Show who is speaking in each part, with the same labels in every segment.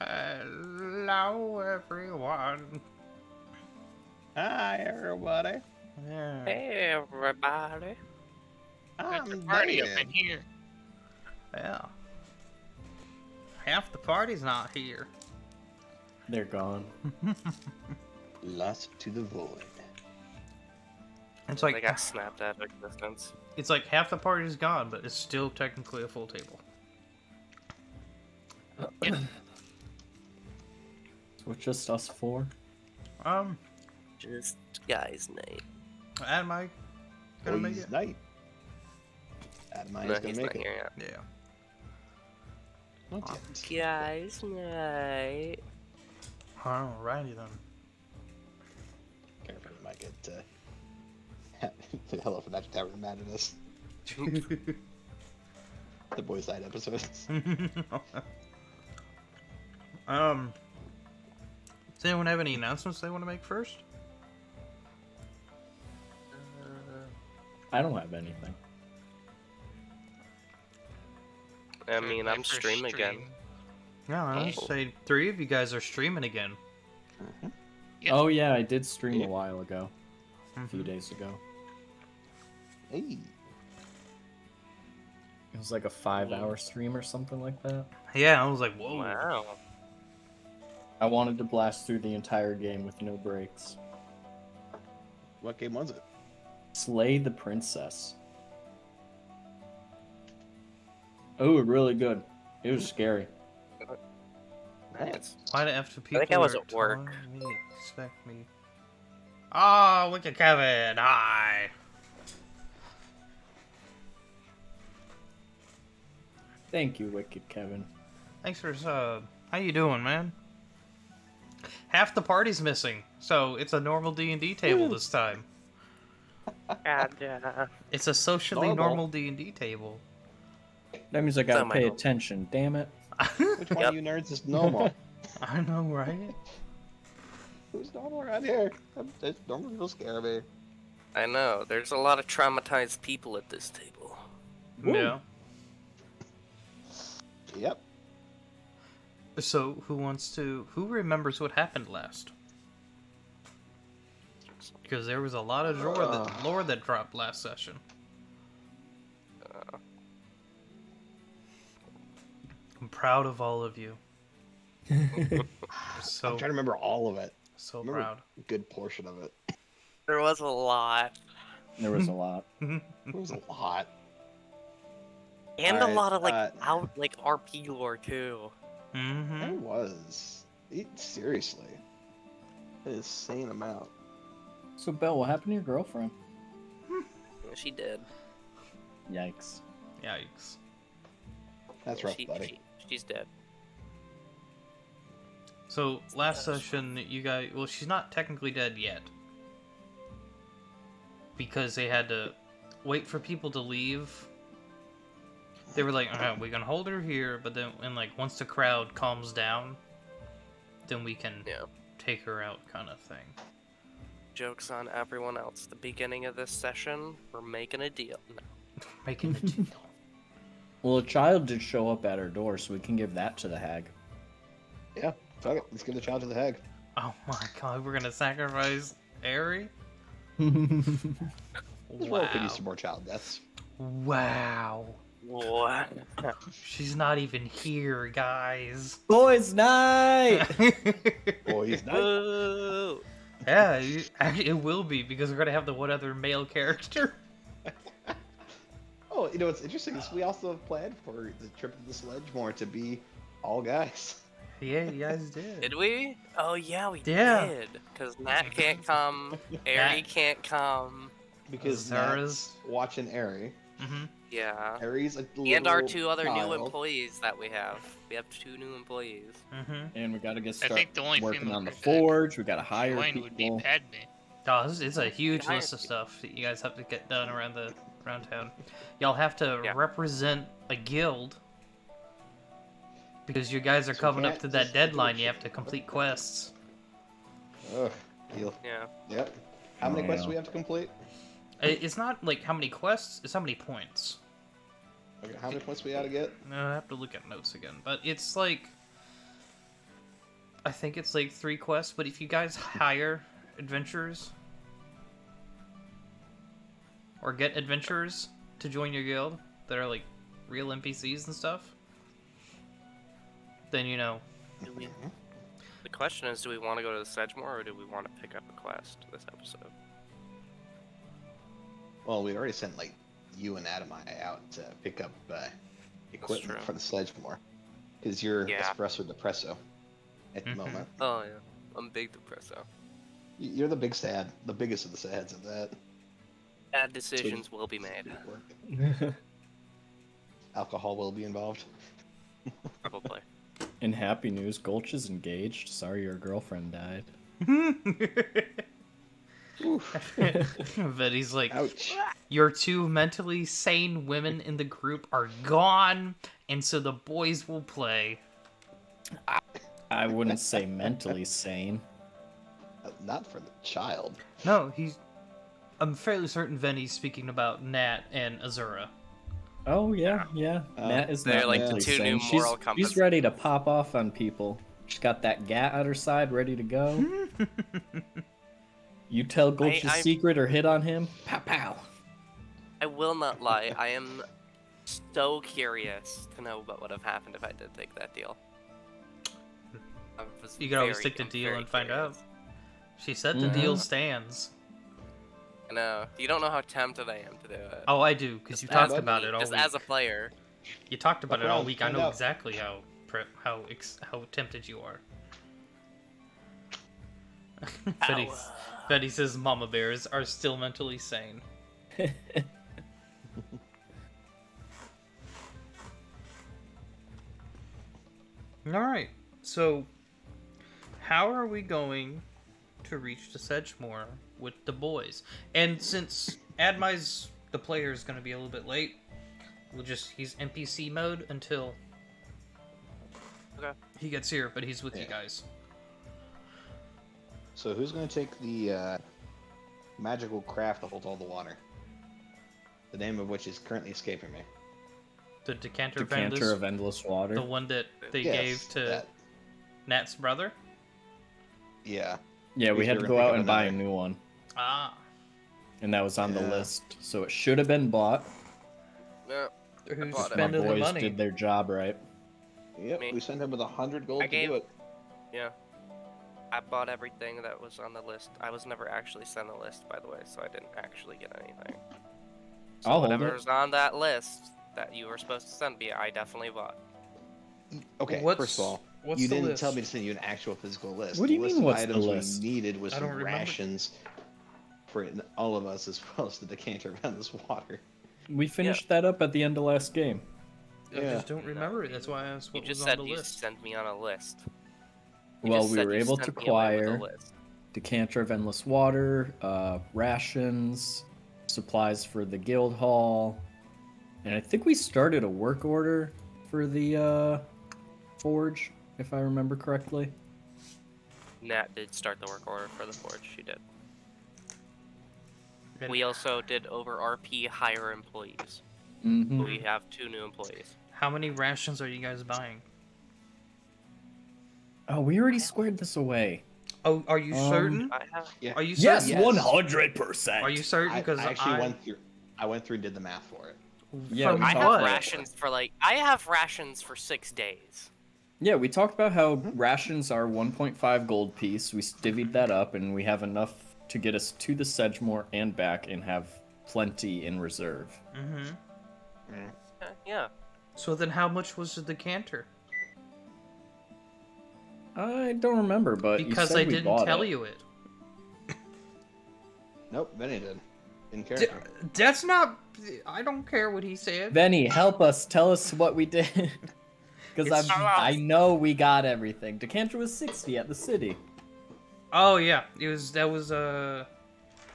Speaker 1: Hello, everyone.
Speaker 2: Hi, everybody.
Speaker 1: Yeah.
Speaker 3: Hey, everybody.
Speaker 4: There's a
Speaker 2: I'm
Speaker 4: party up in
Speaker 2: David.
Speaker 4: here.
Speaker 1: Yeah. Half the party's not here.
Speaker 5: They're gone.
Speaker 2: Lost to the void.
Speaker 1: It's
Speaker 3: They
Speaker 1: like
Speaker 3: got snapped out of existence.
Speaker 1: it's like half the party's gone, but it's still technically a full table.
Speaker 5: So it's just us four?
Speaker 3: Just guys' night.
Speaker 1: Am I gonna make
Speaker 2: Boys
Speaker 1: it?
Speaker 2: night. Adam
Speaker 3: No,
Speaker 2: is gonna
Speaker 3: he's
Speaker 2: make
Speaker 3: not
Speaker 2: it.
Speaker 3: here yet.
Speaker 1: Yeah.
Speaker 2: Not yet.
Speaker 3: Guys' night.
Speaker 1: Alrighty then.
Speaker 2: Careful, you might get Hello from that Tavern mad at us. The boys night episodes.
Speaker 1: Does anyone have any announcements they want to make first?
Speaker 5: I don't have anything.
Speaker 3: I mean,
Speaker 4: My
Speaker 3: I'm
Speaker 4: first
Speaker 3: streaming again.
Speaker 4: stream.
Speaker 1: Yeah, I'd
Speaker 3: Oh.
Speaker 1: say 3 of you guys are streaming again.
Speaker 4: Yeah.
Speaker 5: Oh yeah, I did stream a while ago. A few
Speaker 1: Mhm.
Speaker 5: days ago.
Speaker 2: Hey.
Speaker 5: It was like a 5-hour stream or something like that.
Speaker 1: Yeah, I was like, whoa.
Speaker 3: Wow.
Speaker 5: I wanted to blast through the entire game with no breaks.
Speaker 2: What game was it?
Speaker 5: Slay the Princess. Oh, really good. It was scary.
Speaker 3: Nice.
Speaker 1: Why the F do people
Speaker 3: think I was
Speaker 1: are
Speaker 3: at work.
Speaker 1: telling me, expect me? Oh, look at Kevin. Hi.
Speaker 5: Thank you, Wicked Kevin.
Speaker 1: Thanks for sub. How you doing, man? Half the party's missing, so it's a normal D&D table this time.
Speaker 3: And,
Speaker 1: It's a socially
Speaker 2: Normal.
Speaker 1: normal D&D table.
Speaker 5: That means I gotta
Speaker 3: my
Speaker 5: pay
Speaker 3: home.
Speaker 5: attention, damn it.
Speaker 2: Which one of you nerds is normal?
Speaker 1: I know, right?
Speaker 2: Who's normal around here? Normal people scare me.
Speaker 3: I know, there's a lot of traumatized people at this table.
Speaker 1: Yeah.
Speaker 2: Yep.
Speaker 1: So, who remembers what happened last? Because there was a lot of lore that dropped last session. I'm proud of all of you. So,
Speaker 2: I'm trying to remember all of it.
Speaker 1: so
Speaker 2: Remember
Speaker 1: proud.
Speaker 2: a good portion of it.
Speaker 3: There was a lot.
Speaker 5: There was a lot.
Speaker 2: It was a lot.
Speaker 3: And a
Speaker 2: Alright,
Speaker 3: lot of, like, RP lore, too.
Speaker 1: Mm-hmm.
Speaker 2: It was. Seriously. An insane amount.
Speaker 5: So, Belle, what happened to your girlfriend?
Speaker 3: She did.
Speaker 5: Yikes.
Speaker 1: Yikes.
Speaker 2: That's rough, buddy.
Speaker 3: She's dead.
Speaker 1: So, last session, you guys... Well, she's not technically dead yet. Because they had to wait for people to leave. They were like, alright, we can hold her here, but then, once the crowd calms down, then we can
Speaker 3: Yeah.
Speaker 1: take her out, kind of thing.
Speaker 3: Joke's on everyone else. The beginning of this session, we're making a deal. No.
Speaker 1: Making a deal.
Speaker 5: Well, a child did show up at her door, so we can give that to the hag.
Speaker 2: Yeah, fuck it. Let's give the child to the hag.
Speaker 1: Oh my god, we're gonna sacrifice Aerie?
Speaker 2: This world could use some more child deaths.
Speaker 1: Wow.
Speaker 3: What?
Speaker 1: She's not even here, guys.
Speaker 5: Boys' night!
Speaker 2: Boys, night.
Speaker 3: Boo!
Speaker 1: Yeah, actually, it will be, because we're gonna have the one other male character.
Speaker 2: Oh, you know what's interesting is we also have planned for the trip to the Sledgemore to be all guys.
Speaker 1: Yeah, you guys did.
Speaker 3: Did we? Oh yeah, we
Speaker 1: Yeah.
Speaker 3: did. Because Nat can't come, Aerie
Speaker 1: Nat-
Speaker 3: can't come.
Speaker 2: Because
Speaker 1: Zara's-
Speaker 2: Nat's watching Aerie.
Speaker 1: Mm-hmm.
Speaker 3: Yeah.
Speaker 2: Arie's a little
Speaker 3: And our 2 other new
Speaker 2: child.
Speaker 3: employees that we have. We have 2 new employees.
Speaker 1: Mm-hmm.
Speaker 5: And we gotta get
Speaker 4: I
Speaker 5: started
Speaker 4: think the only
Speaker 5: working
Speaker 4: female
Speaker 5: on the
Speaker 4: person that
Speaker 5: forge, we gotta hire
Speaker 4: join would be
Speaker 5: people.
Speaker 4: Padme.
Speaker 1: Oh, it's a huge
Speaker 3: Hire
Speaker 1: list of
Speaker 3: people.
Speaker 1: stuff that you guys have to get done around town. Y'all have to
Speaker 3: Yeah.
Speaker 1: represent a guild. Because you guys are
Speaker 2: So
Speaker 1: coming up
Speaker 2: can't
Speaker 1: to that
Speaker 2: just-
Speaker 1: deadline, you have to complete quests.
Speaker 2: Ugh. You'll-
Speaker 3: Yeah.
Speaker 2: Yep. How many
Speaker 5: Oh,
Speaker 2: quests
Speaker 5: yeah.
Speaker 2: do we have to complete?
Speaker 1: It's not like how many quests, it's how many points.
Speaker 2: Okay, how many points we gotta get?
Speaker 1: No, I have to look at notes again. But it's like... I think it's like 3 quests, but if you guys hire adventurers or get adventurers to join your guild that are like real NPCs and stuff, then you know.
Speaker 3: Do we... The question is, do we want to go to the Sedgemoor or do we want to pick up a quest this episode?
Speaker 2: Well, we already sent like you and Adamai out to pick up equipment
Speaker 3: true.
Speaker 2: for the Sedgemoor, because you're
Speaker 3: Yeah.
Speaker 2: espresso depresso at the
Speaker 1: Mhm.
Speaker 2: moment.
Speaker 3: Oh yeah, I'm big depresso.
Speaker 2: You're the the biggest of the sads of that.
Speaker 3: Bad decisions will be made.
Speaker 2: Alcohol will be involved.
Speaker 3: Probably.
Speaker 5: In happy news, Gulch is engaged. Sorry your girlfriend died.
Speaker 1: But he's like,
Speaker 2: Ouch.
Speaker 1: your 2 mentally sane women in the group are gone, and so the boys will play.
Speaker 5: I wouldn't say mentally sane.
Speaker 2: Not for the child.
Speaker 1: No, I'm fairly certain Venny's speaking about Nat and Azura.
Speaker 5: Oh yeah. Nat is
Speaker 3: They're
Speaker 5: not
Speaker 3: like the
Speaker 5: mentally
Speaker 3: 2
Speaker 5: sane.
Speaker 3: new moral
Speaker 5: She's
Speaker 3: compasses.
Speaker 5: ready to pop off on people. She's got that gat at her side, ready to go. You tell Gulch's secret or hit on him, pow pow.
Speaker 3: I will not lie, I am so curious to know what would have happened if I did take that deal.
Speaker 1: You could always take the deal and find out. She said the deal stands.
Speaker 3: I know. You don't know how tempted I am to do it.
Speaker 1: Oh, I do, because you
Speaker 3: Just
Speaker 1: talked
Speaker 3: as-
Speaker 1: about it all
Speaker 3: Just
Speaker 1: week.
Speaker 3: as a player.
Speaker 1: You talked about
Speaker 2: Look
Speaker 1: it all
Speaker 2: around,
Speaker 1: week. I
Speaker 2: find
Speaker 1: know
Speaker 2: out.
Speaker 1: exactly how tempted you are. Betty says mama bears are still mentally sane. Alright, so how are we going to reach the Sedgemoor with the boys? And since Admai's the player is going to be a little bit late, he's NPC mode until he gets here, but he's with you guys.
Speaker 2: So who's going to take the magical craft that holds all the water? The name of which is currently escaping me.
Speaker 1: The decanter
Speaker 5: of endless water.
Speaker 1: the one that they
Speaker 2: Yes,
Speaker 1: gave to
Speaker 2: that.
Speaker 1: Nat's brother?
Speaker 5: Yeah,
Speaker 2: We
Speaker 5: we had to
Speaker 2: sure
Speaker 5: go
Speaker 2: pick
Speaker 5: out
Speaker 2: up
Speaker 5: and buy a
Speaker 2: another.
Speaker 5: new one,
Speaker 1: Ah.
Speaker 5: and that was on the
Speaker 2: Yeah.
Speaker 5: list. So it should have been bought.
Speaker 3: No.
Speaker 1: Who's
Speaker 3: bought it.
Speaker 5: My
Speaker 1: spending the
Speaker 5: boys
Speaker 1: money?
Speaker 5: did their job right.
Speaker 2: Yep,
Speaker 3: Me.
Speaker 2: we sent him with 100 gold
Speaker 3: I
Speaker 2: to
Speaker 3: gave-
Speaker 2: do it.
Speaker 3: Yeah. I bought everything that was on the list. I was never actually sent a list, by the way, so I didn't actually get anything. So
Speaker 5: I'll hold it.
Speaker 3: whatever's on that list that you were supposed to send me, I definitely bought.
Speaker 2: Okay,
Speaker 1: What's-
Speaker 2: first of all,
Speaker 1: what's
Speaker 2: you
Speaker 1: the
Speaker 2: didn't
Speaker 1: list?
Speaker 2: tell me to send you an actual physical list.
Speaker 5: What do you
Speaker 2: the list
Speaker 5: mean,
Speaker 2: of
Speaker 5: what's the
Speaker 2: items
Speaker 5: list?
Speaker 2: we needed was
Speaker 1: I don't
Speaker 2: some
Speaker 1: remember.
Speaker 2: rations for all of us, as well as the decanter of endless water.
Speaker 5: We finished that up at the end of last game.
Speaker 1: I
Speaker 2: Yeah.
Speaker 1: just don't remember it. That's why I asked
Speaker 3: You
Speaker 1: what
Speaker 3: just
Speaker 1: was
Speaker 3: said
Speaker 1: on the
Speaker 3: you
Speaker 1: list.
Speaker 3: sent me on a list. You
Speaker 5: Well,
Speaker 3: just
Speaker 5: we
Speaker 3: said
Speaker 5: were
Speaker 3: you
Speaker 5: able
Speaker 3: sent
Speaker 5: to
Speaker 3: me away with a
Speaker 5: acquire
Speaker 3: list.
Speaker 5: decanter of endless water, rations, supplies for the guild hall, and I think we started a work order for the forge, if I remember correctly.
Speaker 3: Nat did start the work order for the forge. She did.
Speaker 1: And
Speaker 3: We also did over RP hire employees.
Speaker 5: Mm-hmm.
Speaker 3: We have 2 new employees.
Speaker 1: How many rations are you guys buying?
Speaker 5: Oh, we already squared this away.
Speaker 1: Oh, are you certain?
Speaker 3: I have.
Speaker 2: Yeah.
Speaker 1: Are you
Speaker 5: Yes,
Speaker 1: certain?
Speaker 5: 100%.
Speaker 1: Are you certain?
Speaker 2: I
Speaker 1: Because
Speaker 2: actually went through and did the math for it.
Speaker 5: Yeah,
Speaker 1: from
Speaker 5: we
Speaker 3: I
Speaker 5: talked
Speaker 3: have
Speaker 5: about it.
Speaker 3: rations for I have rations for 6 days.
Speaker 5: Yeah, we talked about how rations are 1.5 gold piece. We divvied that up, and we have enough to get us to the Sedgemoor and back, and have plenty in reserve.
Speaker 1: Mm-hmm.
Speaker 3: Yeah.
Speaker 1: So then, how much was the decanter?
Speaker 5: I don't remember, but
Speaker 1: Because
Speaker 5: you said
Speaker 1: I
Speaker 5: we
Speaker 1: didn't
Speaker 5: bought
Speaker 1: tell
Speaker 5: it.
Speaker 1: you it.
Speaker 2: Nope, Benny did. In
Speaker 1: D-
Speaker 2: character.
Speaker 1: that's not. I don't care what he said.
Speaker 5: Benny, help us. Tell us what we did. Because
Speaker 1: It's-
Speaker 5: I know we got everything. Decanter was 60 at the city.
Speaker 1: Oh yeah, that was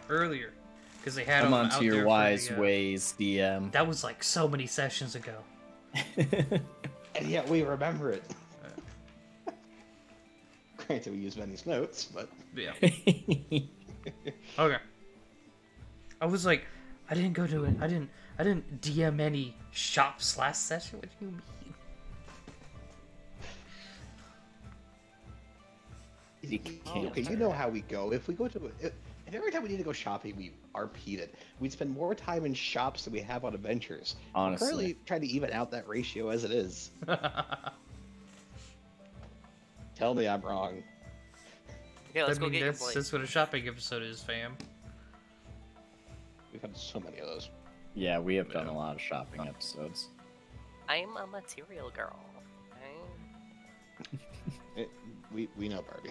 Speaker 1: earlier, because they had
Speaker 5: Come
Speaker 1: him
Speaker 5: on
Speaker 1: out
Speaker 5: to your
Speaker 1: there for
Speaker 5: wise
Speaker 1: the,
Speaker 5: ways, DM.
Speaker 1: That was like so many sessions ago.
Speaker 2: And yet we remember it. Granted, we use Benny's notes, but
Speaker 1: Yeah. Okay. I was like, I didn't go to it. I didn't DM any shops last session. What do you mean?
Speaker 5: You can't.
Speaker 2: Okay, you know how we go. If we go to, if every time we need to go shopping, we RP'd it. We'd spend more time in shops than we have on adventures.
Speaker 5: Honestly.
Speaker 2: We're currently trying to even out that ratio as it is. Tell me I'm wrong.
Speaker 3: Yeah, let's
Speaker 1: I
Speaker 3: go
Speaker 1: mean,
Speaker 3: get your plate.
Speaker 1: that's what a shopping episode is, fam.
Speaker 2: We've had so many of those.
Speaker 5: Yeah, we have done a lot of shopping episodes.
Speaker 3: I'm a material girl. Okay?
Speaker 2: We know, Barbie.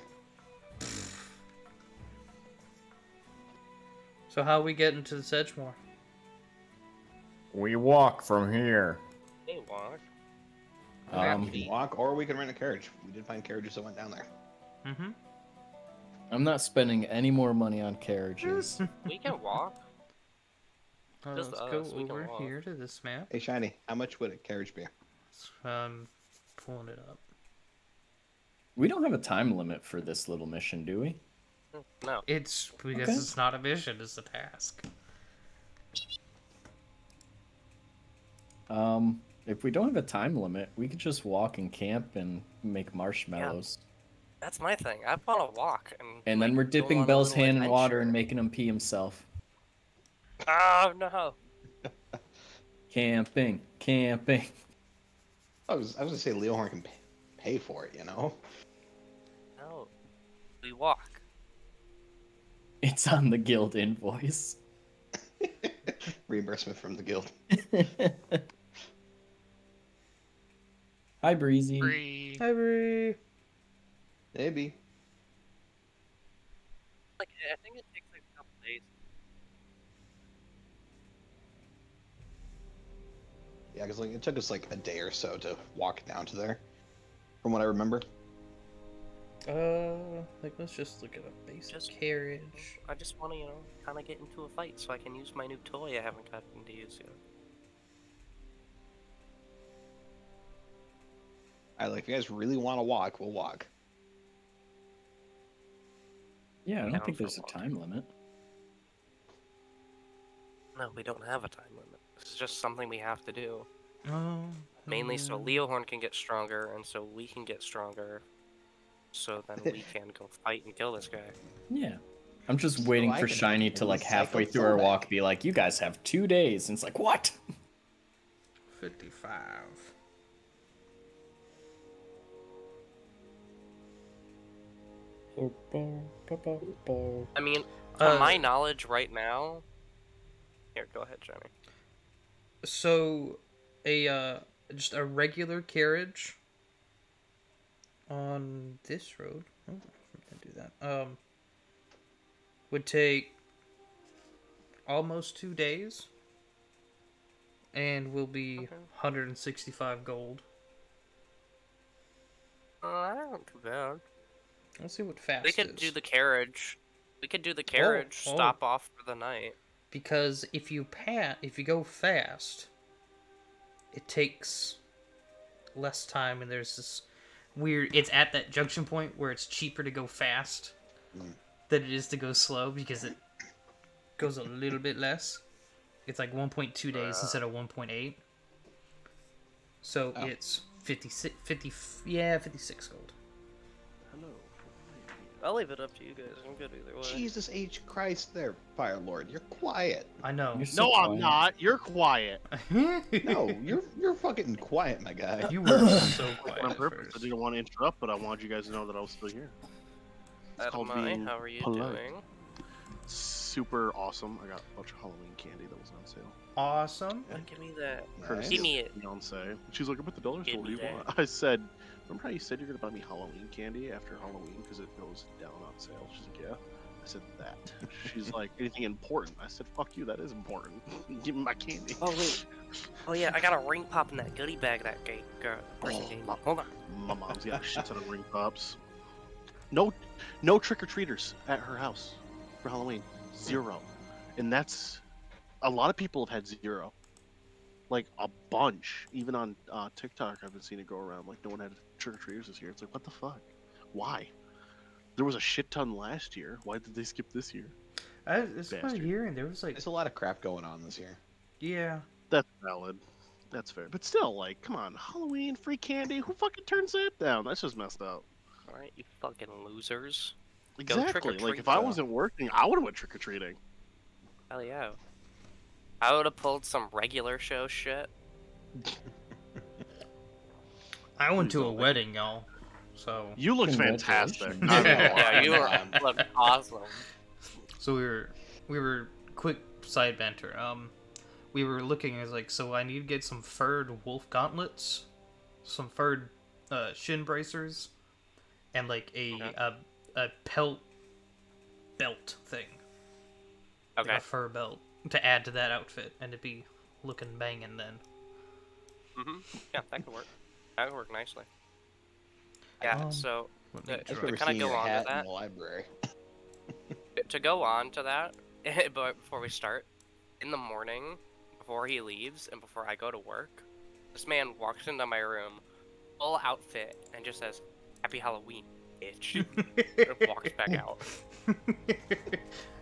Speaker 1: So how we get into the Sedgemoor?
Speaker 5: We walk from here.
Speaker 3: Hey, walk.
Speaker 2: We can walk, or we can rent a carriage. We did find carriages that went down there.
Speaker 1: Mm-hmm.
Speaker 5: I'm not spending any more money on carriages.
Speaker 3: We can walk.
Speaker 1: Let's
Speaker 3: Just
Speaker 1: go
Speaker 3: us, we can
Speaker 1: over
Speaker 3: walk.
Speaker 1: here to this map.
Speaker 2: Hey, Shiny, how much would a carriage be?
Speaker 1: Pulling it up.
Speaker 5: We don't have a time limit for this little mission, do we?
Speaker 3: No.
Speaker 1: It's because
Speaker 5: Okay.
Speaker 1: it's not a mission; it's a task.
Speaker 5: If we don't have a time limit, we could just walk and camp and make marshmallows.
Speaker 3: That's my thing. I want to walk.
Speaker 5: And then
Speaker 3: like,
Speaker 5: we're
Speaker 3: go
Speaker 5: dipping
Speaker 3: on a
Speaker 5: Bell's
Speaker 3: little
Speaker 5: hand in water
Speaker 3: adventure.
Speaker 5: and making him pee himself.
Speaker 3: Oh, no.
Speaker 5: Camping, camping.
Speaker 2: I was gonna say Leohorn can pay for it, you know?
Speaker 3: No. We walk.
Speaker 5: It's on the guild invoice.
Speaker 2: Reimbursement from the guild.
Speaker 5: Hi, Breezy.
Speaker 4: Free.
Speaker 1: Hi, Bree.
Speaker 2: Maybe.
Speaker 3: Like, I think it takes like a couple days.
Speaker 2: Yeah, because like, it took us like a day or so to walk down to there, from what I remember.
Speaker 1: Let's just look at a basic
Speaker 3: Just-
Speaker 1: carriage.
Speaker 3: I just want to, kind of get into a fight so I can use my new toy I haven't gotten to use yet.
Speaker 2: If you guys really want to walk, we'll walk.
Speaker 5: Yeah, I don't
Speaker 3: Down
Speaker 5: think
Speaker 3: for
Speaker 5: there's a
Speaker 3: walk.
Speaker 5: time limit.
Speaker 3: No, we don't have a time limit. This is just something we have to do.
Speaker 1: Oh.
Speaker 3: Mainly so Leohorn can get stronger, and so we can get stronger. So then we can go fight and kill this guy.
Speaker 5: Yeah. I'm just waiting
Speaker 2: I
Speaker 5: for
Speaker 2: can
Speaker 5: Shiny to like halfway through our
Speaker 2: recycle
Speaker 5: walk be like, you guys have 2 days. And it's like, what?
Speaker 1: 55.
Speaker 3: I mean, from my knowledge right now... Here, go ahead, Johnny.
Speaker 1: So, just a regular carriage on this road. Oh, I'm gonna do that. Would take almost 2 days, and will be
Speaker 3: Okay.
Speaker 1: 165 gold.
Speaker 3: That isn't too bad.
Speaker 1: Let's see what fast
Speaker 3: We could
Speaker 1: is.
Speaker 3: do the carriage. We could do the carriage,
Speaker 1: oh.
Speaker 3: stop off for the night.
Speaker 1: Because if you go fast, it takes less time, and there's this weird. It's at that junction point where it's cheaper to go fast than it is to go slow because it goes a little bit less. It's like 1.2 days instead of 1.8. So
Speaker 2: Oh.
Speaker 1: it's 56 gold.
Speaker 2: Hello.
Speaker 3: I'll leave it up to you guys. I'm good either way.
Speaker 2: Jesus H. Christ there, Fire Lord. You're quiet.
Speaker 1: I know.
Speaker 5: You're so
Speaker 4: No, I'm
Speaker 5: quiet.
Speaker 4: not. You're quiet.
Speaker 2: No, you're fucking quiet, my guy.
Speaker 1: You were so quiet
Speaker 4: On
Speaker 1: at
Speaker 4: purpose. I
Speaker 1: first.
Speaker 4: didn't want to interrupt, but I wanted you guys to know that I was still here. It's called
Speaker 3: Adamai,
Speaker 4: being
Speaker 3: how are you
Speaker 4: polite.
Speaker 3: doing?
Speaker 4: Super awesome. I got a bunch of Halloween candy that was on sale.
Speaker 1: Awesome.
Speaker 3: Oh, give me that.
Speaker 2: Nice.
Speaker 3: Give me it.
Speaker 4: Fiance. She's like, I'm at the dollar
Speaker 3: Give
Speaker 4: store. What do
Speaker 3: me
Speaker 4: you
Speaker 3: that.
Speaker 4: want? I said, remember how you said you're gonna buy me Halloween candy after Halloween because it goes down on sale? She's like, yeah. I said that. She's like, anything important? I said, fuck you. That is important. Give me my candy.
Speaker 3: Oh, wait. Oh, yeah, I got a ring pop in that goodie bag that person
Speaker 4: Oh,
Speaker 3: gave me.
Speaker 4: my-
Speaker 3: Hold on.
Speaker 4: My mom's got a shit ton of ring pops. No trick or treaters at her house for Halloween. 0. And that's a lot of people have had 0. Like a bunch. Even on TikTok, I've been seeing it go around. Like no one had trick or treaters this year. It's like, what the fuck? Why? There was a shit ton last year. Why did they skip this year?
Speaker 1: It's what I'm
Speaker 4: Bastard.
Speaker 1: hearing. There was like,
Speaker 2: There's a lot of crap going on this year.
Speaker 1: yeah.
Speaker 4: That's valid. That's fair. But still, like, come on, Halloween free candy. Who fucking turns that down? That's just messed up.
Speaker 3: Alright, you fucking losers.
Speaker 4: Exactly. Like,
Speaker 3: trick-or-treat,
Speaker 4: if I
Speaker 3: though.
Speaker 4: wasn't working, I would have went trick or treating.
Speaker 3: Hell yeah. I would have pulled some regular show shit.
Speaker 1: I went
Speaker 4: Please
Speaker 1: to a
Speaker 4: don't.
Speaker 1: wedding, y'all. So
Speaker 4: You looked fantastic.
Speaker 5: Congratulations.
Speaker 4: Not gonna lie.
Speaker 3: Yeah, you look awesome.
Speaker 1: we were quick side banter. We were looking as like, so I need to get some furred wolf gauntlets, some furred shin bracers, and like a pelt belt thing, like
Speaker 3: Okay.
Speaker 1: a fur belt to add to that outfit, and to be looking banging then.
Speaker 3: Yeah, that could work. That would work nicely. Yeah, so
Speaker 1: Let me
Speaker 3: Uh,
Speaker 2: I just
Speaker 1: try.
Speaker 2: remember
Speaker 3: Can I
Speaker 2: seeing
Speaker 3: go
Speaker 2: your
Speaker 3: on to
Speaker 2: hat in
Speaker 3: that?
Speaker 2: the library.
Speaker 3: to go on to that, but before we start, in the morning, before he leaves and before I go to work, this man walks into my room, full outfit, and just says, "Happy Halloween, bitch," and walks back out.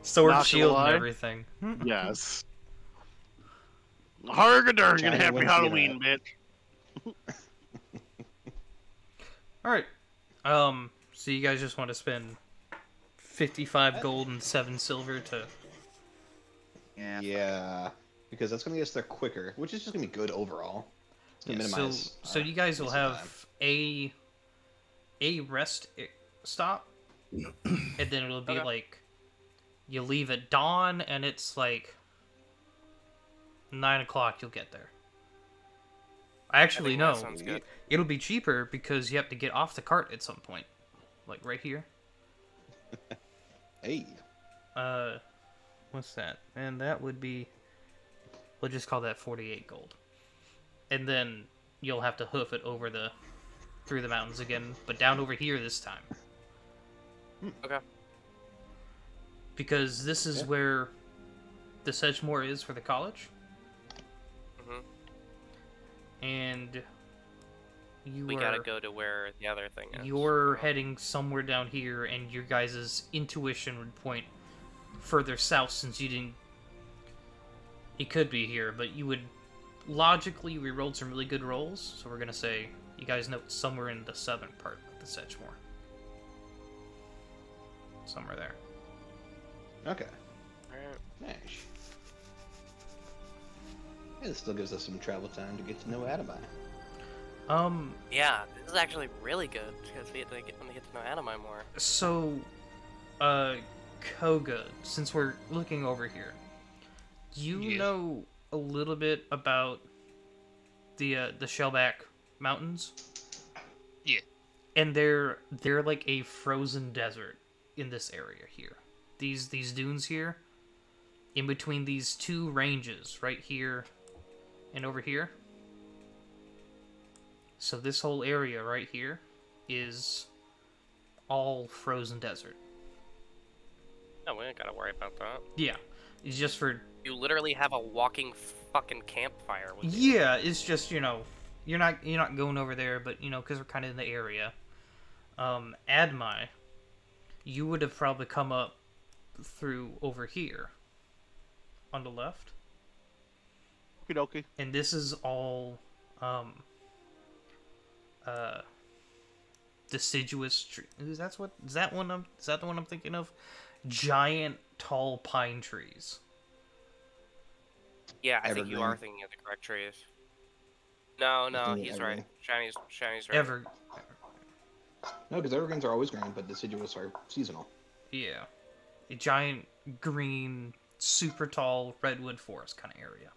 Speaker 1: Sword,
Speaker 4: Not gonna
Speaker 1: shield, and
Speaker 4: lie.
Speaker 1: everything.
Speaker 4: Yes. Hargadurgan,
Speaker 2: Johnny
Speaker 4: happy
Speaker 2: Winston,
Speaker 4: Halloween, bitch.
Speaker 1: All right. So you guys just want to spend 55 gold and 7 silver to...
Speaker 2: Yeah, because that's gonna get us there quicker, which is just gonna be good overall. It's gonna
Speaker 1: Yeah,
Speaker 2: minimize.
Speaker 1: so you guys will
Speaker 2: wasting time.
Speaker 1: have a rest stop, and then it'll be
Speaker 3: Okay.
Speaker 1: like you leave at dawn, and it's like 9 o'clock. You'll get there. Actually,
Speaker 3: think
Speaker 1: no.
Speaker 3: that sounds good.
Speaker 1: It'll be cheaper because you have to get off the cart at some point, like right here.
Speaker 2: Hey,
Speaker 1: What's that? And that would be, we'll just call that 48 gold. And then you'll have to hoof it through the mountains again, but down over here this time.
Speaker 3: Okay.
Speaker 1: Because this is
Speaker 2: Yeah.
Speaker 1: where the Sedgemoor is for the college. And
Speaker 3: We gotta go to where the other thing is.
Speaker 1: you're heading somewhere down here, and your guys' intuition would point further south since you didn't... It could be here, but you would... Logically, we rolled some really good rolls, so we're gonna say you guys know it's somewhere in the southern part of the Sedgemoor. Somewhere there.
Speaker 2: okay,
Speaker 3: Alright.
Speaker 2: nice. Yeah, this still gives us some travel time to get to know Adamai.
Speaker 3: Yeah, this is actually really good because we get to get to know Adamai more.
Speaker 1: So, Koga, since we're looking over here, do you
Speaker 2: Yes.
Speaker 1: know a little bit about the Shellback Mountains?
Speaker 6: Yeah.
Speaker 1: And they're like a frozen desert in this area here. These dunes here, in between these two ranges, right here and over here. So this whole area right here is all frozen desert.
Speaker 3: No, we ain't gotta worry about that.
Speaker 1: Yeah, it's just for...
Speaker 3: You literally have a walking fucking campfire with you.
Speaker 1: Yeah, it's just, you're not going over there, but, because we're kind of in the area. Admai, you would have probably come up through over here on the left.
Speaker 4: Okie dokie.
Speaker 1: And this is all, deciduous tree. Is that the one I'm thinking of? Giant, tall pine trees.
Speaker 3: Yeah, I think you are
Speaker 2: Evergreen.
Speaker 3: thinking of the correct trees. No,
Speaker 2: thinking
Speaker 3: he's
Speaker 2: evergreen.
Speaker 3: right. Shiny's right.
Speaker 2: No, because evergreens are always green, but deciduous are seasonal.
Speaker 1: Yeah. A giant, green, super tall redwood forest kind of area.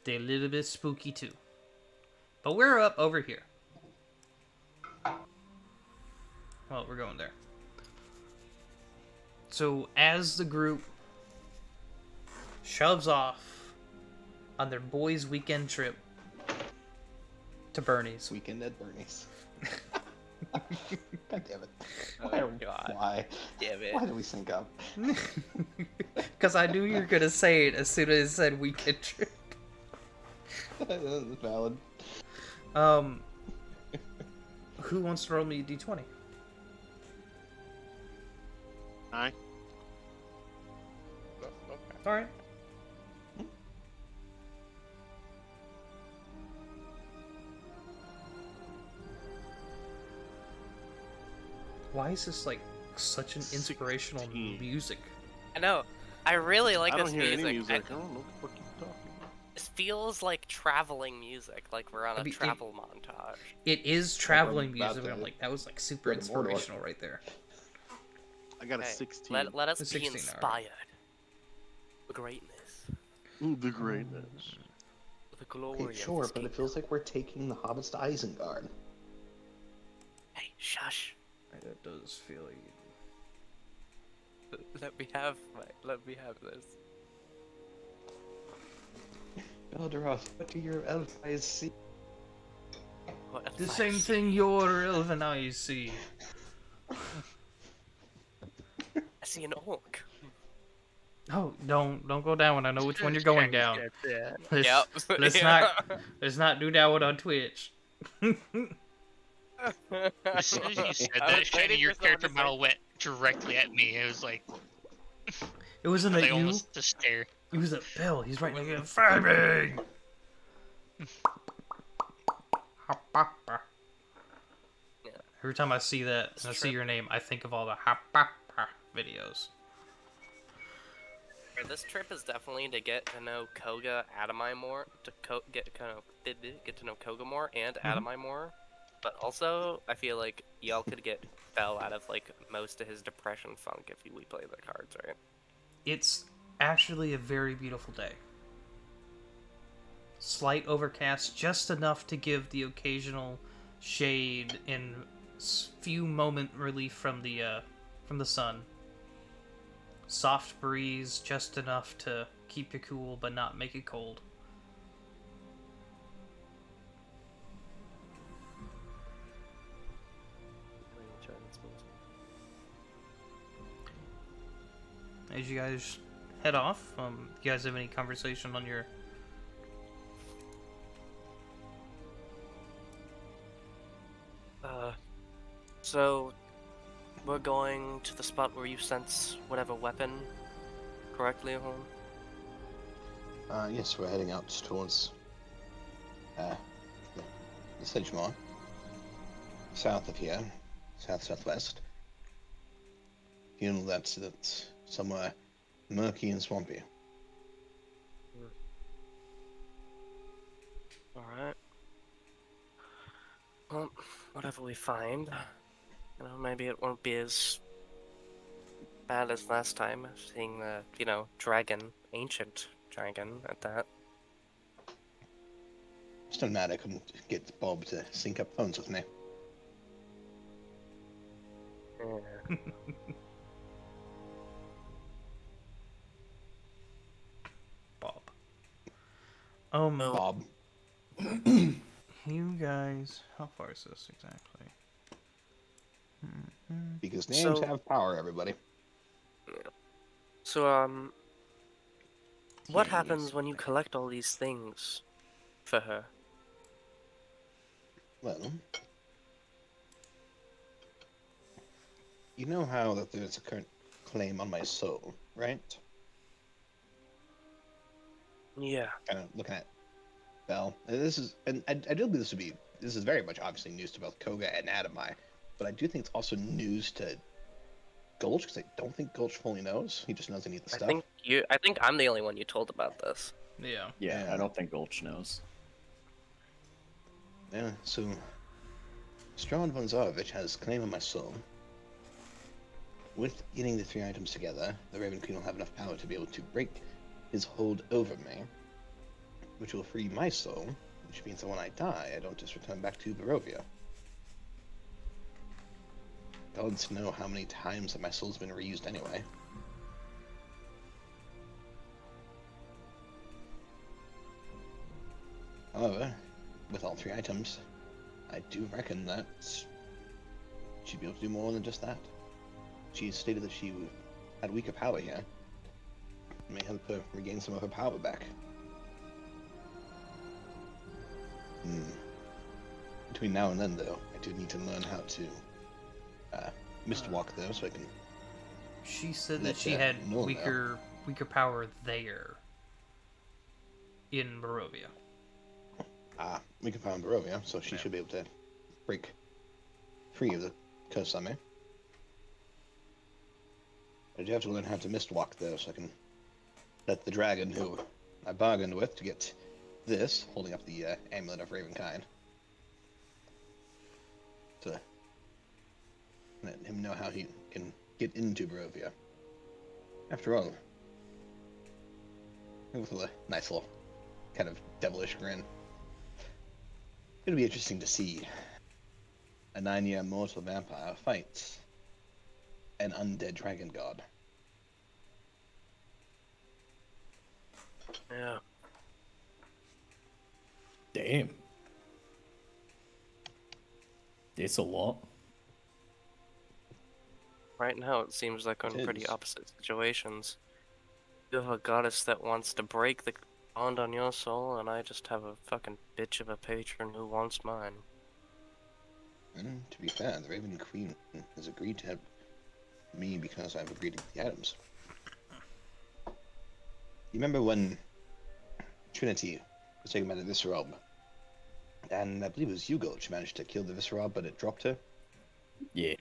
Speaker 1: They're a little bit spooky too. But we're up over here. Well, we're going there. So, as the group shoves off on their boys' weekend trip to Bernie's.
Speaker 2: Weekend at Bernie's. God damn it.
Speaker 3: Oh, God.
Speaker 2: Why?
Speaker 3: Damn it.
Speaker 2: Why did we sync up?
Speaker 1: Because I knew you were going to say it as soon as it said weekend trip.
Speaker 2: That's valid.
Speaker 1: Who wants to roll me a d20?
Speaker 4: Aye.
Speaker 3: Oh, okay.
Speaker 1: Alright. Why is this like such an inspirational
Speaker 4: 16.
Speaker 1: music?
Speaker 3: I know. I really like
Speaker 4: I
Speaker 3: this
Speaker 4: don't hear
Speaker 3: music.
Speaker 4: any music. I don't know what the fuck you're talking about.
Speaker 3: It feels like traveling music, like we're on
Speaker 1: I
Speaker 3: a
Speaker 1: mean,
Speaker 3: travel montage.
Speaker 1: It is traveling
Speaker 2: about
Speaker 1: music. But I'm
Speaker 2: to
Speaker 1: like, that was like super
Speaker 2: go to Mordor.
Speaker 1: inspirational right there.
Speaker 4: I got a
Speaker 3: Hey,
Speaker 4: 16.
Speaker 3: let us
Speaker 1: A
Speaker 3: be
Speaker 1: 16, alright.
Speaker 3: inspired. The greatness.
Speaker 4: Ooh, the greatness.
Speaker 3: The glory
Speaker 2: Okay,
Speaker 3: of
Speaker 2: sure,
Speaker 3: this
Speaker 2: but it
Speaker 3: kingdom.
Speaker 2: feels like we're taking the hobbits to Isengard.
Speaker 3: Hey, shush.
Speaker 1: That does feel like.
Speaker 3: Let me have this.
Speaker 2: Eldaroth, what do your elf eyes see?
Speaker 3: What
Speaker 1: The
Speaker 3: advice?
Speaker 1: same thing your elven eyes see.
Speaker 3: I see an orc.
Speaker 1: Oh, don't go down. I know which one you're going down. Let's,
Speaker 3: Yep.
Speaker 1: let's not do that one on Twitch.
Speaker 6: As soon as you said
Speaker 3: I
Speaker 6: that,
Speaker 3: was
Speaker 6: Shiny,
Speaker 3: waiting
Speaker 6: your
Speaker 3: for someone
Speaker 6: character
Speaker 3: to
Speaker 6: model went directly at me. It was like,
Speaker 1: It wasn't
Speaker 6: like
Speaker 1: at you.
Speaker 6: almost a stare.
Speaker 1: It was at Bill. He's right there. Framing.
Speaker 3: Yeah.
Speaker 1: Every time I see that and I see your name, I think of all the videos.
Speaker 3: This trip is definitely to get to know Koga Adamai more, get to know Koga more and Adamai more. But also, I feel like y'all could get Bell out of like most of his depression funk if we play the cards right.
Speaker 1: It's actually a very beautiful day. Slight overcast, just enough to give the occasional shade and few moment relief from the sun. Soft breeze, just enough to keep you cool but not make it cold. As you guys head off, you guys have any conversation on your...
Speaker 3: So we're going to the spot where you sense whatever weapon correctly, Leohorn?
Speaker 2: Yes, we're heading out towards the Sedgemoor. South of here. Southwest. You know that's somewhere murky and swampy.
Speaker 3: Alright. Well, whatever we find, maybe it won't be as bad as last time, seeing the, dragon, ancient dragon at that.
Speaker 2: Still mad I couldn't get Bob to sync up phones with me.
Speaker 3: Yeah.
Speaker 1: Bob.
Speaker 2: Bob.
Speaker 1: You guys... How far is this exactly?
Speaker 2: Because names
Speaker 3: So-
Speaker 2: have power, everybody.
Speaker 3: So, what
Speaker 2: Yes.
Speaker 3: happens when you collect all these things for her?
Speaker 2: Well, you know how that there's a current claim on my soul, right?
Speaker 3: Yeah.
Speaker 2: Kind of looking at Bell. And this is, and I do believe this is very much obviously news to both Koga and Adamai, but I do think it's also news to Gulch, because I don't think Gulch fully knows. He just knows he needs the stuff.
Speaker 3: I think I'm the only one you told about this.
Speaker 1: Yeah.
Speaker 5: Yeah, I don't think Gulch knows.
Speaker 2: Yeah, so Strahd von Zarovich has claim on my soul. With getting the 3 items together, the Raven Queen will have enough power to be able to break his hold over me, which will free my soul, which means that when I die, I don't just return back to Barovia. Gods know how many times that my soul's been reused anyway. However, with all 3 items, I do reckon that she'd be able to do more than just that. She stated that she had weaker power here. It may help her regain some of her power back. Between now and then, though, I do need to learn how to mistwalk though, so I can...
Speaker 1: She said that
Speaker 2: Let
Speaker 1: she
Speaker 2: that
Speaker 1: had
Speaker 2: know
Speaker 1: weaker power there. In Barovia.
Speaker 2: Weaker power in Barovia, so she should be able to break free of the curse on me. I do have to learn how to mistwalk, though, so I can let the dragon who I bargained with to get this, holding up the Amulet of Ravenkind, to let him know how he can get into Barovia. After all, with a nice little kind of devilish grin. It'll be interesting to see a 9-year mortal vampire fight an undead dragon god.
Speaker 3: Yeah.
Speaker 5: Damn. It's a lot.
Speaker 3: Right now, it seems like we're in
Speaker 2: It
Speaker 3: pretty
Speaker 2: is.
Speaker 3: opposite situations. You have a goddess that wants to break the bond on your soul, and I just have a fucking bitch of a patron who wants mine.
Speaker 2: And to be fair, the Raven Queen has agreed to help me because I've agreed to the items. You remember when Trinity was taken by the Viscerob, and I believe it was Hugo she managed to kill the Viscerob, but it dropped her?
Speaker 5: Yeah.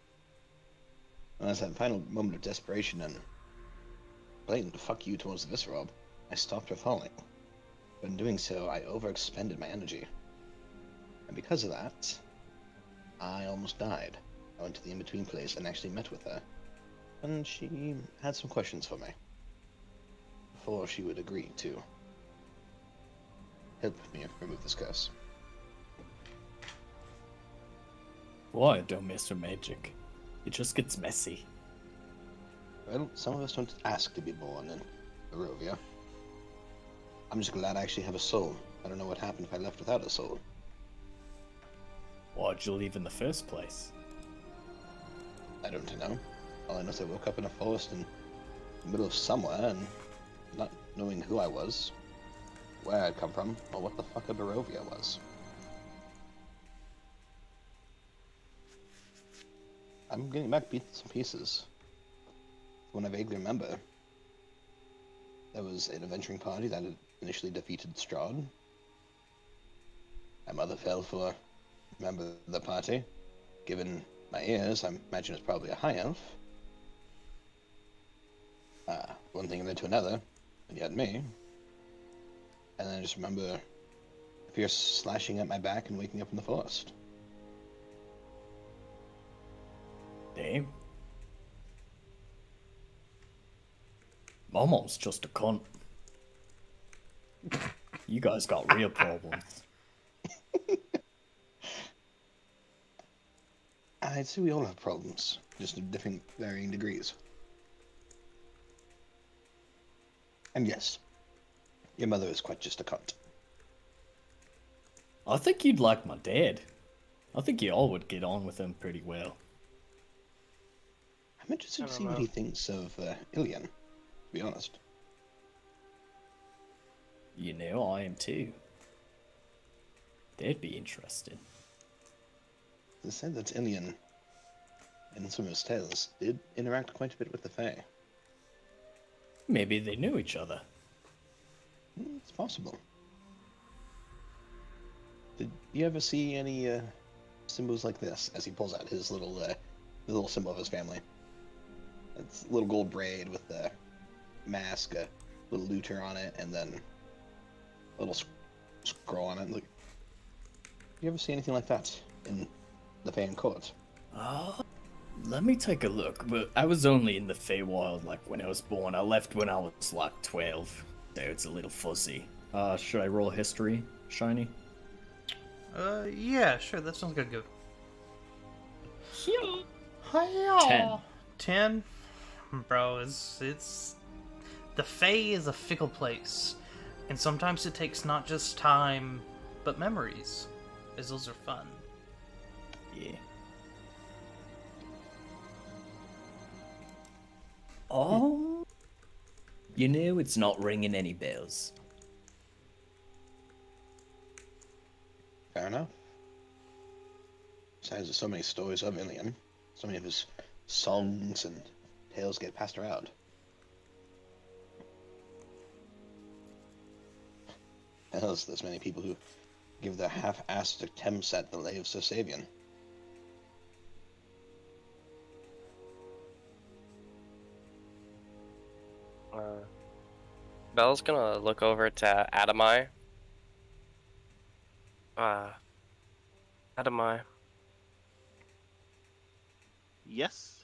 Speaker 2: And as that final moment of desperation and blatant fuck you towards the Viscerob, I stopped her falling. But in doing so, I overexpended my energy. And because of that, I almost died. I went to the in-between place and actually met with her. And she had some questions for me. Before she would agree to help me remove this curse.
Speaker 5: Why don't mess with magic? It just gets messy.
Speaker 2: Well, some of us don't ask to be born in Barovia. I'm just glad I actually have a soul. I don't know what happened if I left without a soul.
Speaker 5: Why'd you leave in the first place?
Speaker 2: I don't know. All I know is I woke up in a forest in the middle of somewhere and not knowing who I was, where I'd come from, or what the fuck a Barovia was. I'm getting back bits and pieces. When I vaguely remember, there was an adventuring party that had initially defeated Strahd. My mother fell for a member of the party. Given my ears, I imagine it's probably a high elf. One thing led to another, and yet me. And then I just remember a fierce slashing at my back and waking up in the forest.
Speaker 5: Damn. My mom's just a cunt. You guys got real problems.
Speaker 2: I'd say we all have problems, just of different, varying degrees. And yes, your mother is quite just a cunt.
Speaker 5: I think you'd like my dad. I think you all would get on with him pretty well.
Speaker 2: I'm interested
Speaker 3: I
Speaker 2: to
Speaker 3: don't
Speaker 2: see what
Speaker 3: know.
Speaker 2: he thinks of Ilian, to be honest.
Speaker 5: You know, I am too. That'd be interesting.
Speaker 2: They said that Ilian, in some of his tales, did interact quite a bit with the Fae.
Speaker 5: Maybe they knew each other.
Speaker 2: It's possible. Did you ever see any symbols like this as he pulls out his little symbol of his family? It's a little gold braid with the mask, a little looter on it, and then a little scroll on it. Look, you ever see anything like that in the Fan Court?
Speaker 5: Let me take a look, but I was only in the Feywild like when I was born. I left when I was like 12, so it's a little fuzzy. Should I roll history, Shiny?
Speaker 1: Yeah, sure, that sounds good.
Speaker 5: 10.
Speaker 1: 10? Bro, it's... The Fae is a fickle place. And sometimes it takes not just time, but memories. As those are fun.
Speaker 5: Yeah. Oh. You know, it's not ringing any bells.
Speaker 2: Fair enough. Besides, there's so many stories of Ilian. So many of his songs and tales get passed around. Hells, there's many people who give their half-assed attempts at the Lay of Sir Savian.
Speaker 3: Belle's gonna look over to Adamai. Adamai,
Speaker 4: Yes.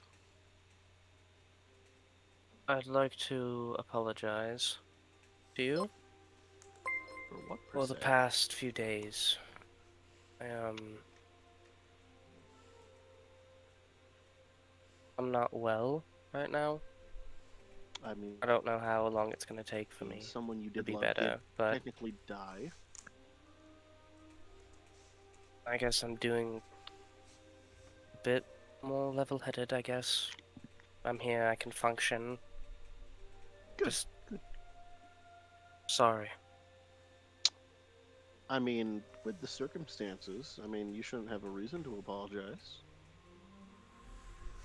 Speaker 3: I'd like to apologize to you
Speaker 4: For what?
Speaker 3: for the
Speaker 4: percent?
Speaker 3: past few days. I'm not well right now.
Speaker 4: I mean,
Speaker 3: I don't know how long it's gonna take for me
Speaker 4: someone you
Speaker 3: to
Speaker 4: did
Speaker 3: be
Speaker 4: love
Speaker 3: better,
Speaker 4: did
Speaker 3: but
Speaker 4: technically die.
Speaker 3: I guess I'm doing a bit more level-headed, I guess. I'm here, I can function.
Speaker 4: Good,
Speaker 3: Just
Speaker 4: good.
Speaker 3: sorry.
Speaker 4: I mean, with the circumstances, I mean, you shouldn't have a reason to apologize.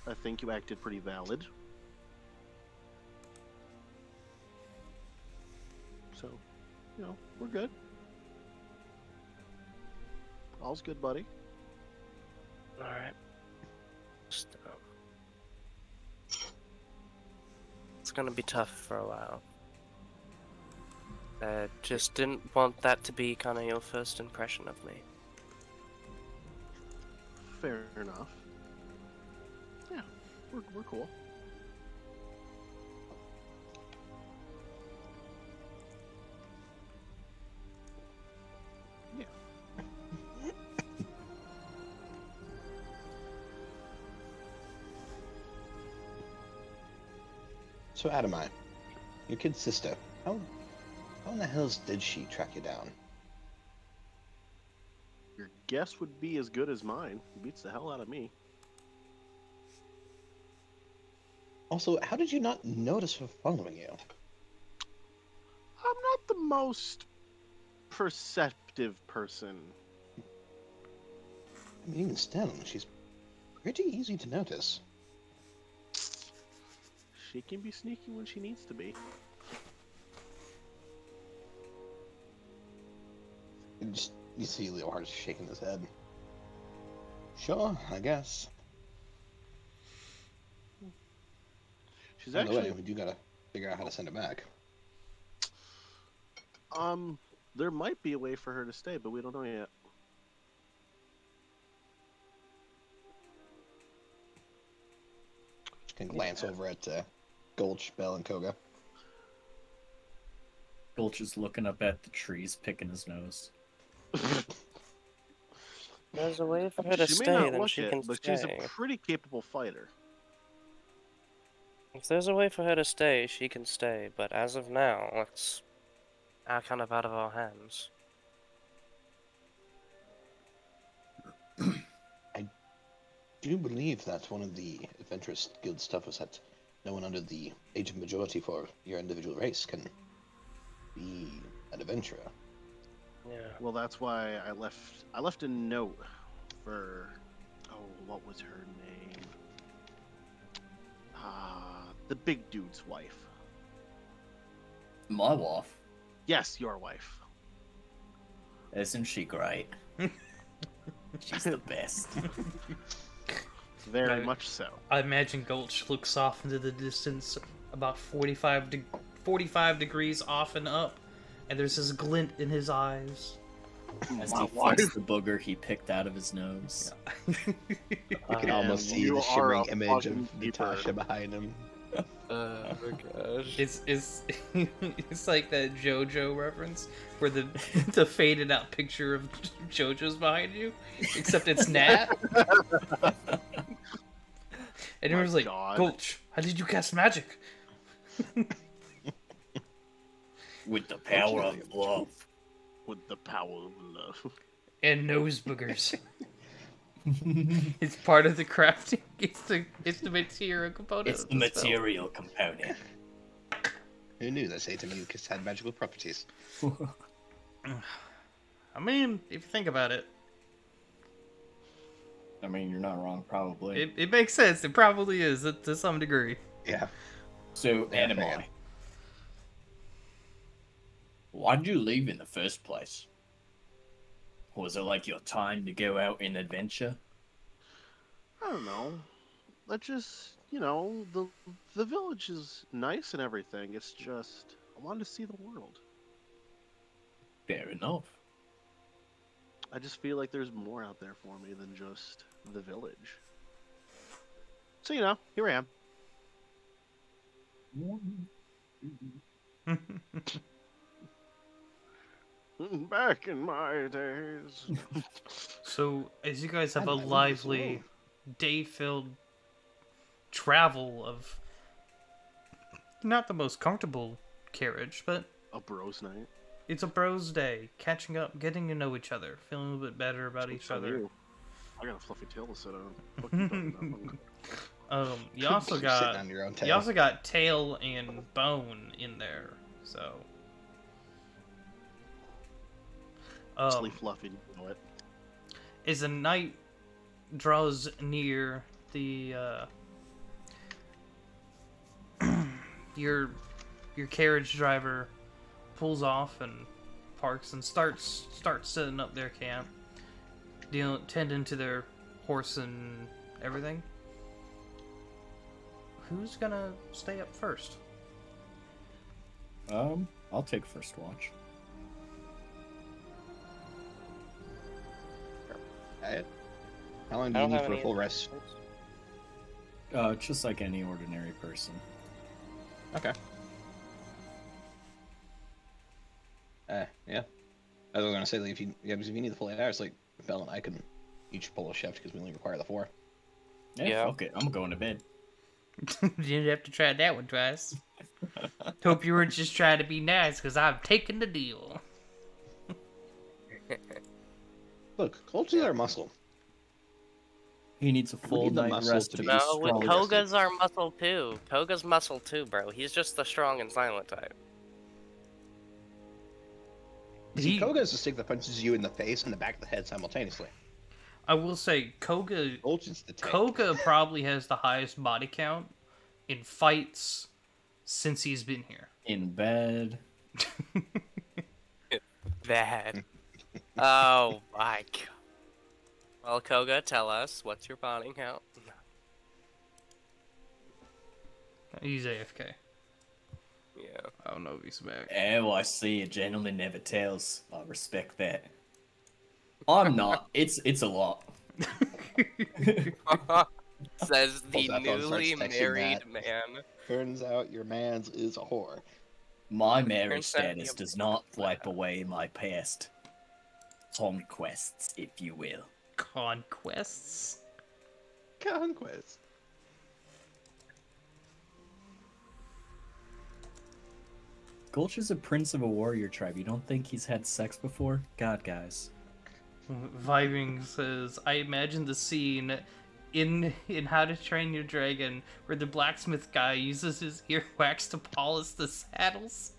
Speaker 4: I think you acted pretty valid. So, you know, we're good. All's good, buddy.
Speaker 3: Alright. Just, it's gonna be tough for a while. I just didn't want that to be kind of your first impression of me.
Speaker 4: Fair enough. Yeah, we're cool. Yeah.
Speaker 2: So, Adamai, your kid's sister, how in the hells did she track you down?
Speaker 4: Your guess would be as good as mine. Beats the hell out of me.
Speaker 2: Also, how did you not notice her following you?
Speaker 4: I'm not the most perceptive person.
Speaker 2: I mean, even still, she's pretty easy to notice.
Speaker 4: She can be sneaky when she needs to be.
Speaker 2: You see Leohard shaking his head. Sure, I guess.
Speaker 4: She's
Speaker 2: By the way,
Speaker 4: actually,
Speaker 2: we do gotta figure out how to send it back.
Speaker 4: there might be a way for her to stay, but we don't know yet.
Speaker 2: Can glance over at Gulch, Bell, and Koga.
Speaker 5: Gulch is looking up at the trees, picking his nose.
Speaker 3: There's a way for her to
Speaker 4: She may
Speaker 3: stay,
Speaker 4: not
Speaker 3: then
Speaker 4: look
Speaker 3: she
Speaker 4: it,
Speaker 3: can
Speaker 4: but
Speaker 3: stay.
Speaker 4: she's a pretty capable fighter.
Speaker 3: If there's a way for her to stay, she can stay. But as of now, it's kind of out of our hands.
Speaker 2: I do believe that one of the Adventurous Guild stuff was that no one under the age of majority for your individual race can be an adventurer.
Speaker 3: Yeah.
Speaker 4: Well, that's why I left a note for, oh, what was her name? The big dude's wife.
Speaker 5: My wife,
Speaker 4: Yes, your wife.
Speaker 5: isn't she great? She's the best.
Speaker 4: Very
Speaker 1: No.
Speaker 4: much so.
Speaker 1: I imagine Gulch looks off into the distance, about 45 degrees off and up, and there's this glint in his eyes.
Speaker 5: As
Speaker 4: My
Speaker 5: he
Speaker 4: wife.
Speaker 5: flicks the booger he picked out of his nose.
Speaker 2: You can
Speaker 4: And
Speaker 2: almost see
Speaker 4: you
Speaker 2: the
Speaker 4: are
Speaker 2: shimmering
Speaker 4: a
Speaker 2: image
Speaker 4: fucking
Speaker 2: of
Speaker 4: keeper.
Speaker 2: Natasha behind him.
Speaker 3: Oh gosh.
Speaker 1: It's it's like that JoJo reference where the the faded out picture of JoJo's behind you, except it's Nat. And everyone's like,
Speaker 4: God.
Speaker 1: Gulch, how did you cast magic?
Speaker 5: With the power of love.
Speaker 4: With the power of love.
Speaker 1: And nose boogers. It's part of the crafting. It's the material component.
Speaker 5: It's
Speaker 1: of
Speaker 5: the
Speaker 1: spell.
Speaker 5: material component.
Speaker 2: Who knew that Satan mucus had magical properties?
Speaker 1: I mean, if you think about it,
Speaker 5: I mean, you're not wrong, probably.
Speaker 1: it makes sense. It probably is to some degree.
Speaker 2: Yeah.
Speaker 5: So,
Speaker 2: Yeah,
Speaker 5: Anamai,
Speaker 2: figured.
Speaker 5: why did you leave in the first place? Was it like your time to go out in adventure?
Speaker 4: I don't know. the village is nice and everything. It's just I wanted to see the world.
Speaker 5: Fair enough.
Speaker 4: I just feel like there's more out there for me than just the village. So here I am. Back in my days.
Speaker 1: So, as you guys have
Speaker 2: I
Speaker 1: a
Speaker 2: love this
Speaker 1: lively,
Speaker 2: world.
Speaker 1: day-filled travel of not the most comfortable carriage, but
Speaker 4: A bros night.
Speaker 1: it's a bros day, catching up, getting to know each other, feeling a little bit better about each
Speaker 4: What's on
Speaker 1: other.
Speaker 4: you? I got a fluffy tail to sit on. What you talking about?
Speaker 1: You also
Speaker 2: You're sitting
Speaker 1: got
Speaker 2: on your own tail.
Speaker 1: you also got tail and bone in there, so.
Speaker 4: Sleep fluffy, you know it.
Speaker 1: As the night draws near, the your carriage driver pulls off and parks and starts setting up their camp, tending to their horse and everything. Who's gonna stay up first?
Speaker 5: I'll take first watch.
Speaker 2: Alright. How long
Speaker 3: I
Speaker 2: do you
Speaker 3: don't
Speaker 2: need
Speaker 3: have
Speaker 2: for a
Speaker 3: any
Speaker 2: full rest?
Speaker 5: Just like any ordinary person.
Speaker 2: Okay. Yeah. I was gonna say, like, because if you need the full 8 hours, like, Bell and I can each pull a shift because we only require the 4.
Speaker 3: Yeah.
Speaker 5: Fuck it. I'm going to bed.
Speaker 1: You didn't have to try that one twice. Hope you weren't just trying to be nice, because I've taken the deal.
Speaker 2: Look, Colt's our muscle.
Speaker 5: He needs a full
Speaker 2: need the
Speaker 5: night
Speaker 2: muscle
Speaker 5: rest
Speaker 2: to
Speaker 5: to
Speaker 2: be
Speaker 5: be
Speaker 3: No,
Speaker 5: strong.
Speaker 3: Koga's our muscle too. Koga's muscle too, bro. He's just the strong and silent type.
Speaker 2: See, Koga is the stick that punches you in the face and the back of the head simultaneously.
Speaker 1: I will say, Koga
Speaker 2: Colt's is the tank.
Speaker 1: Koga probably has the highest body count in fights since he's been here.
Speaker 5: In bed.
Speaker 3: Bad. Oh my god. Well, Koga, tell us, what's your body count?
Speaker 1: He's AFK.
Speaker 3: Yeah.
Speaker 1: I don't know if he's back.
Speaker 5: Oh, I see. A gentleman never tells. I respect that. I'm not. It's a lot.
Speaker 3: Says the
Speaker 2: Pulls out phone, starts
Speaker 3: newly
Speaker 2: texting
Speaker 3: married
Speaker 2: that.
Speaker 3: man.
Speaker 2: Turns out your man's is a whore.
Speaker 5: My marriage
Speaker 3: Turns out
Speaker 5: status
Speaker 3: you-
Speaker 5: does not wipe away my past conquests, if you will.
Speaker 1: Conquests?
Speaker 2: Conquest.
Speaker 5: Gulch is a prince of a warrior tribe. You don't think he's had sex before? God, guys.
Speaker 1: Vibing says, I imagine the scene in How to Train Your Dragon where the blacksmith guy uses his earwax to polish the saddles.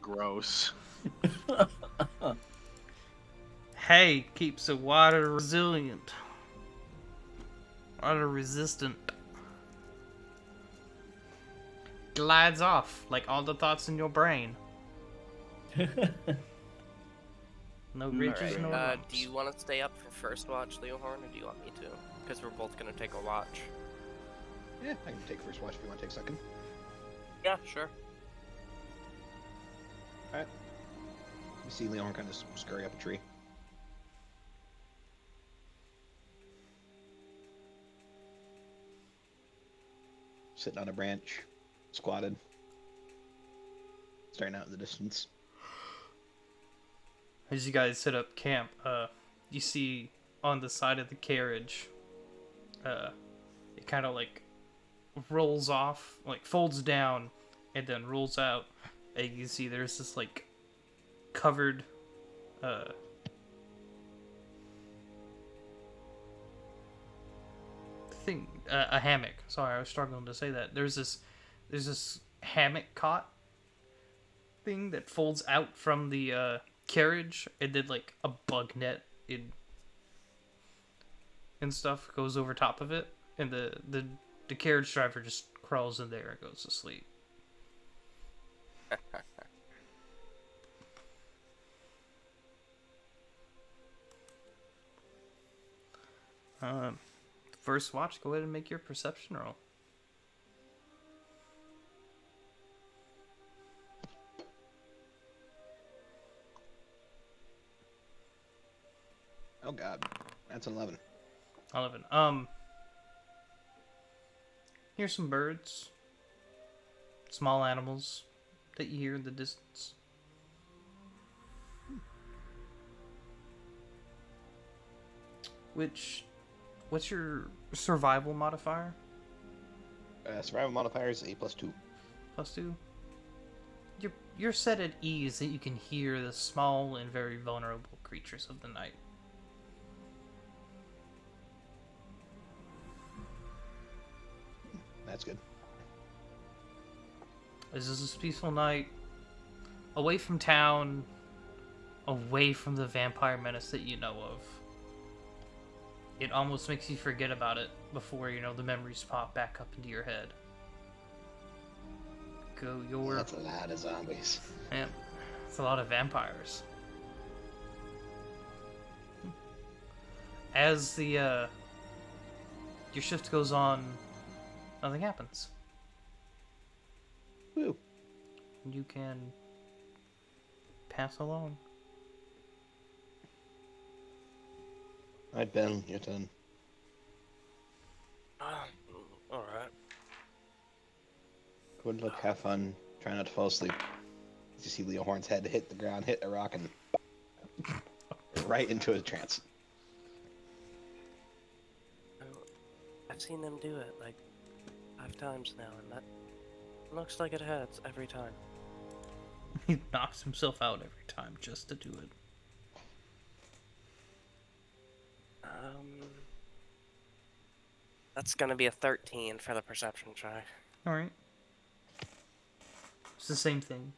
Speaker 4: Gross.
Speaker 1: Hay keeps the water resilient. Water resistant. Glides off like all the thoughts in your brain. No ridges,
Speaker 2: Alright.
Speaker 1: no
Speaker 3: Do
Speaker 1: lumps.
Speaker 3: you want to stay up for first watch, Leohorn, or do you want me to? Because we're both gonna take a watch.
Speaker 2: Yeah, I can take first watch if you want to take second.
Speaker 3: Yeah, sure.
Speaker 2: Alright. You see Leon kind of scurry up a tree. Sitting on a branch, squatted, staring out in the distance.
Speaker 1: As you guys set up camp, you see on the side of the carriage, it kind of like rolls off, like folds down, and then rolls out. And you see there's this like covered, thing, a hammock. Sorry, I was struggling to say that. There's this hammock cot thing that folds out from the carriage, and then like a bug net and stuff goes over top of it, and the carriage driver just crawls in there and goes to sleep. First watch, go ahead and make your perception roll.
Speaker 2: Oh god, that's an 11.
Speaker 1: 11. Here's some birds. Small animals that you hear in the distance. What's your survival modifier?
Speaker 2: Survival modifier is a +2.
Speaker 1: +2? You're set at ease that you can hear the small and very vulnerable creatures of the night.
Speaker 2: That's good.
Speaker 1: This is a peaceful night, away from town, away from the vampire menace that you know of. It almost makes you forget about it before, the memories pop back up into your head.
Speaker 2: That's a lot of zombies.
Speaker 1: Yeah, it's a lot of vampires. As the, your shift goes on, nothing happens.
Speaker 2: Woo.
Speaker 1: You can pass along.
Speaker 2: Alright, Ben, your turn.
Speaker 3: Alright.
Speaker 2: Good luck, have fun. Try not to fall asleep. You see Leo Horn's head hit the ground, hit a rock, and right into a trance.
Speaker 3: I've seen them do it like 5 times now, and that looks like it hurts every time.
Speaker 1: He knocks himself out every time just to do it.
Speaker 3: That's gonna be a 13 for the perception check.
Speaker 1: Alright. It's the same thing.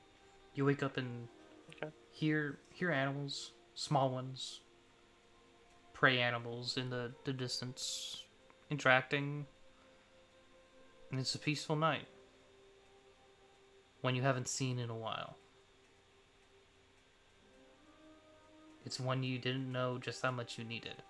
Speaker 1: You wake up and
Speaker 3: Okay.
Speaker 1: hear animals, small ones, prey animals in the distance, interacting. And it's a peaceful night. One you haven't seen in a while. It's one you didn't know just how much you needed.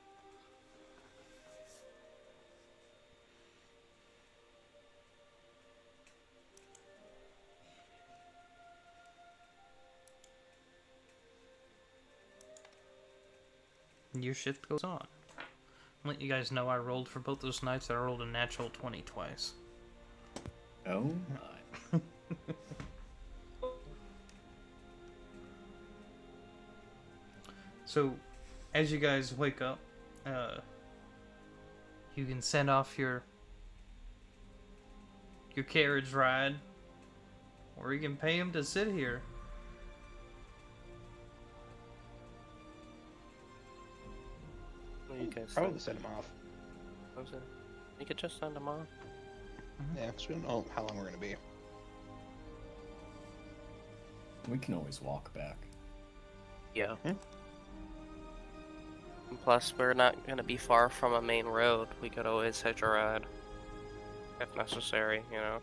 Speaker 1: And your shift goes on. I'll let you guys know I rolled for both those nights. I rolled a natural 20 twice.
Speaker 5: Oh my.
Speaker 1: So, as you guys wake up, you can send off your carriage ride, or you can pay him to sit here.
Speaker 3: What do you guys
Speaker 2: Probably
Speaker 3: think?
Speaker 2: set him off.
Speaker 3: What was it? You could just send them off.
Speaker 2: Yeah, because we don't know how long we're going to be.
Speaker 5: We can always walk back.
Speaker 3: Yeah. And plus, we're not gonna be far from a main road. We could always hitch a ride. If necessary,
Speaker 5: And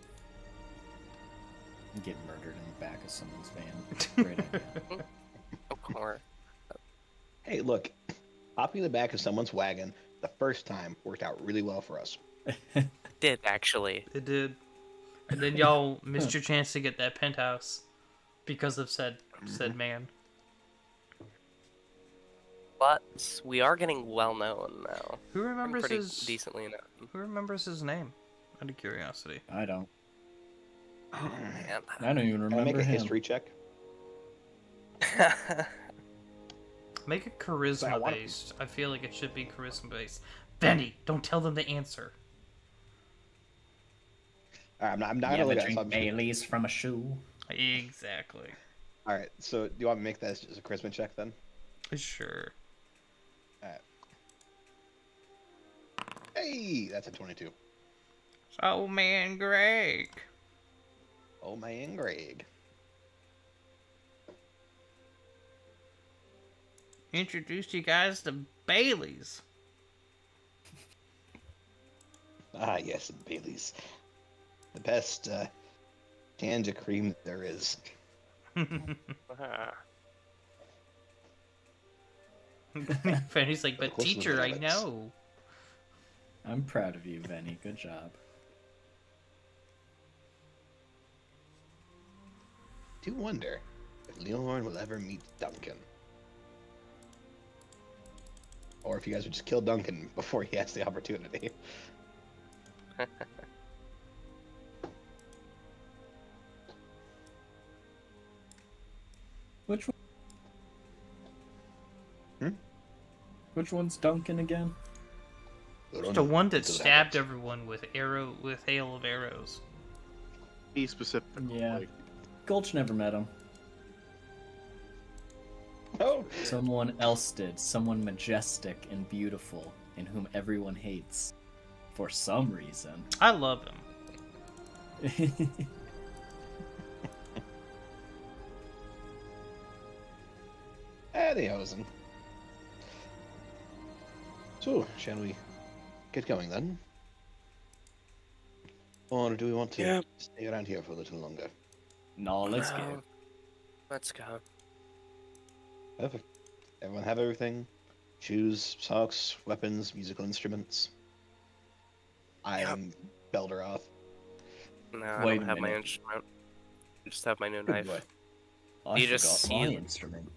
Speaker 5: get murdered in the back of someone's van. Great idea.
Speaker 3: Of course.
Speaker 2: Hey, look. Hopping in the back of someone's wagon the first time worked out really well for us.
Speaker 3: Did, actually.
Speaker 1: It did. And then y'all missed your chance to get that penthouse because of said man.
Speaker 3: But we are getting well known now.
Speaker 1: Who
Speaker 3: I'm
Speaker 1: remembers
Speaker 3: pretty
Speaker 1: his
Speaker 3: decently known.
Speaker 1: Who remembers his name? Out of curiosity.
Speaker 5: I don't.
Speaker 3: Oh, man.
Speaker 5: I don't even
Speaker 2: Can I make
Speaker 5: remember
Speaker 2: a
Speaker 5: him.
Speaker 2: history check?
Speaker 1: Make it
Speaker 2: I
Speaker 1: charisma
Speaker 2: want-
Speaker 1: based. I feel like it should be charisma based. Benny, don't tell them the answer.
Speaker 2: Alright, I'm not
Speaker 5: You
Speaker 2: going to
Speaker 5: ever
Speaker 2: look at
Speaker 5: drink
Speaker 2: it.
Speaker 5: Bailey's from a shoe?
Speaker 1: Exactly.
Speaker 2: Alright, so do you want me to make that as a charisma check then?
Speaker 1: Sure.
Speaker 2: Alright. Hey, that's a 22.
Speaker 1: Oh man, Greg.
Speaker 2: Oh man, Greg.
Speaker 1: Introduced you guys to Bailey's.
Speaker 2: Ah, yes, Bailey's. The best Tanja cream there is.
Speaker 1: Benny's like, but
Speaker 2: Of course we
Speaker 1: teacher, I
Speaker 2: love it."
Speaker 1: know.
Speaker 5: I'm proud of you, Benny. Good job.
Speaker 2: Do wonder if Leonorn will ever meet Duncan. Or if you guys would just kill Duncan before he has the opportunity.
Speaker 5: Which one?
Speaker 2: Hmm?
Speaker 5: Which one's Duncan again?
Speaker 1: The one that
Speaker 2: Until it
Speaker 1: stabbed
Speaker 2: happens.
Speaker 1: everyone with hail of arrows.
Speaker 4: Be specific.
Speaker 5: Yeah.
Speaker 4: Like,
Speaker 5: Gulch never met him.
Speaker 2: Oh!
Speaker 5: Someone else did. Someone majestic and beautiful, in whom everyone hates. For some reason.
Speaker 1: I love him.
Speaker 2: Adiosen. So, shall we get going then? Or do we want to
Speaker 3: Yeah.
Speaker 2: stay around here for a little longer?
Speaker 5: No, let's
Speaker 3: No.
Speaker 5: go.
Speaker 3: Let's go.
Speaker 2: Perfect. Everyone have everything? Shoes, socks, weapons, musical instruments. I am Belderoth.
Speaker 3: No, I
Speaker 5: Wait
Speaker 3: don't
Speaker 5: a
Speaker 3: have my
Speaker 5: minute.
Speaker 3: instrument. I just have my new
Speaker 2: Good
Speaker 3: knife.
Speaker 2: boy.
Speaker 5: I
Speaker 3: You just
Speaker 5: forgot my
Speaker 3: see-
Speaker 5: instrument.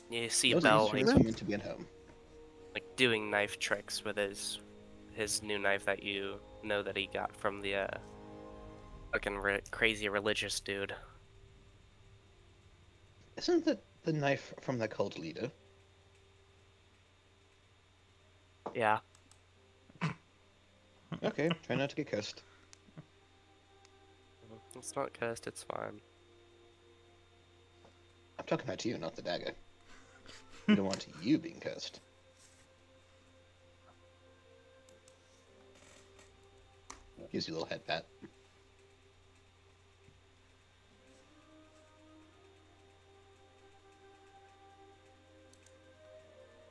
Speaker 3: You see
Speaker 2: Those
Speaker 3: Bell
Speaker 2: instruments
Speaker 3: like
Speaker 2: are meant to be at home.
Speaker 3: doing knife tricks with his new knife that you know that he got from the fucking crazy religious dude.
Speaker 2: Isn't that the knife from the cult leader?
Speaker 3: Yeah.
Speaker 2: Okay, try not to get cursed.
Speaker 3: It's not cursed, it's fine.
Speaker 2: I'm talking about you, not the dagger. We don't want you being cursed. Gives you a little head pat.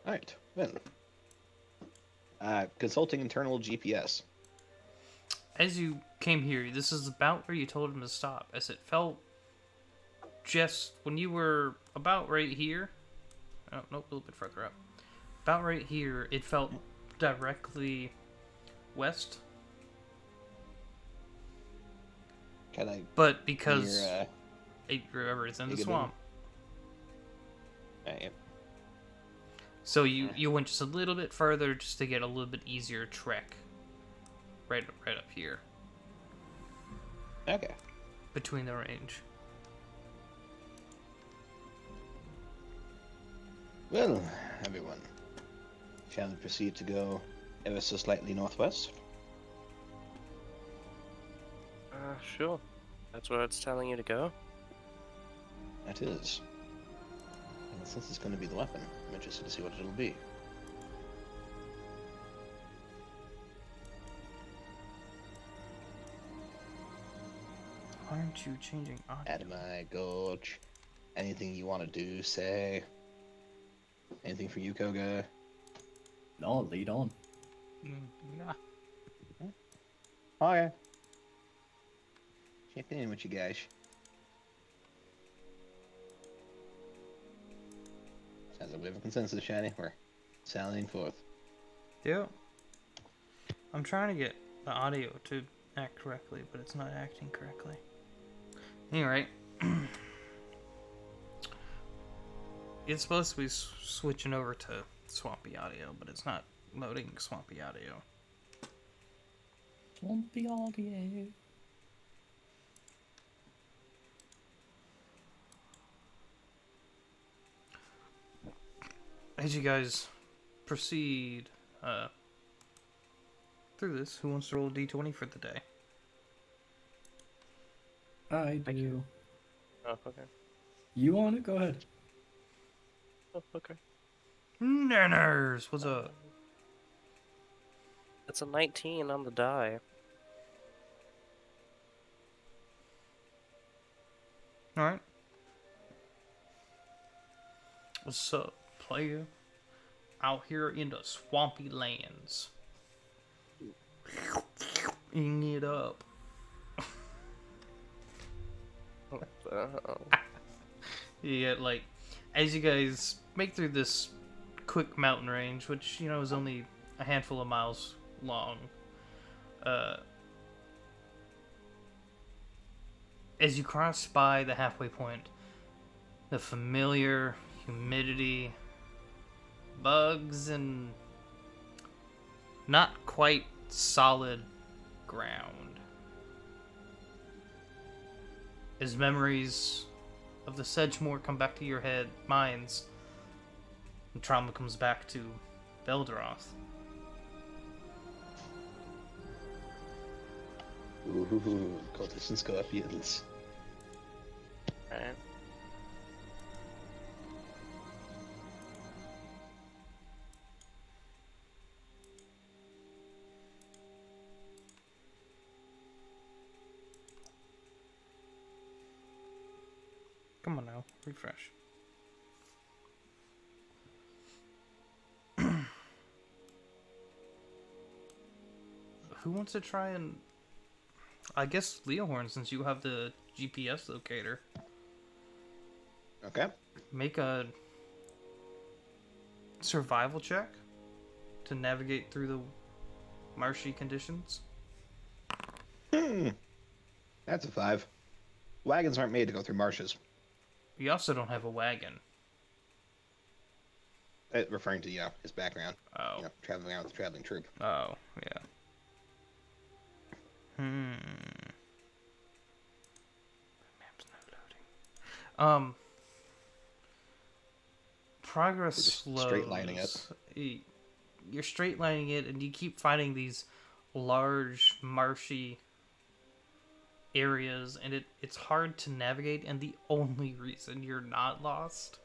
Speaker 2: Alright, well. Consulting internal GPS.
Speaker 1: As you came here, this is about where you told him to stop, as it felt just when you were about right here. Oh, nope, a little bit further up. About right here, it felt directly west.
Speaker 2: Can I...
Speaker 1: But because
Speaker 2: Near,
Speaker 1: remember, it's in the
Speaker 2: Igabin?
Speaker 1: swamp.
Speaker 2: Alright.
Speaker 1: So you went just a little bit further just to get a little bit easier trek. Right up here.
Speaker 2: Okay.
Speaker 1: Between the range.
Speaker 2: Well, everyone. Shall we proceed to go ever so slightly northwest?
Speaker 3: Sure. That's where it's telling you to go.
Speaker 2: That is. And since it's going to be the weapon, I'm interested to see what it'll be.
Speaker 1: Aren't you changing audio?
Speaker 2: Adamai, Gorge. Anything you want to do, say? Anything for you, Koga?
Speaker 5: No, lead on.
Speaker 1: Nah.
Speaker 2: Oh, yeah. Checking in with you guys. Sounds like we have a consensus, Shiny. We're sallying forth.
Speaker 1: Yeah. I'm trying to get the audio to act correctly, but it's not acting correctly. Anyway. It's supposed to be switching over to swampy audio, but it's not loading swampy audio.
Speaker 5: Swampy audio.
Speaker 1: As you guys proceed through this, who wants to roll a d20 for the day?
Speaker 5: I do.
Speaker 3: Oh, okay.
Speaker 5: You want it? Go ahead.
Speaker 3: Oh, okay.
Speaker 1: Nanners! What's up?
Speaker 3: It's a 19 on the die.
Speaker 1: Alright. What's up, player? Out here in the swampy lands. Eating it up.
Speaker 3: What the hell?
Speaker 1: Yeah, like, as you guys make through this quick mountain range, which, you know, is only a handful of miles long. As you cross by the halfway point, the familiar humidity, bugs, and not quite solid ground. As memories of the Sedgemoor come back to your minds, and trauma comes back to Beldroth.
Speaker 2: Ooh, cultists and scorpions.
Speaker 3: Right.
Speaker 1: Come on now, refresh. Who wants to try and... I guess Leohorn, since you have the GPS locator.
Speaker 2: Okay.
Speaker 1: Make a survival check to navigate through the marshy conditions.
Speaker 2: That's a 5. Wagons aren't made to go through marshes.
Speaker 1: You also don't have a wagon.
Speaker 2: Referring to, his background.
Speaker 1: Oh.
Speaker 2: Traveling around with a traveling troop.
Speaker 1: Oh, yeah. Map's not loading. Progress
Speaker 2: just
Speaker 1: slows.
Speaker 2: straight lining it.
Speaker 1: You're straight lining it, and you keep finding these large, marshy areas, and it's hard to navigate, and the only reason you're not lost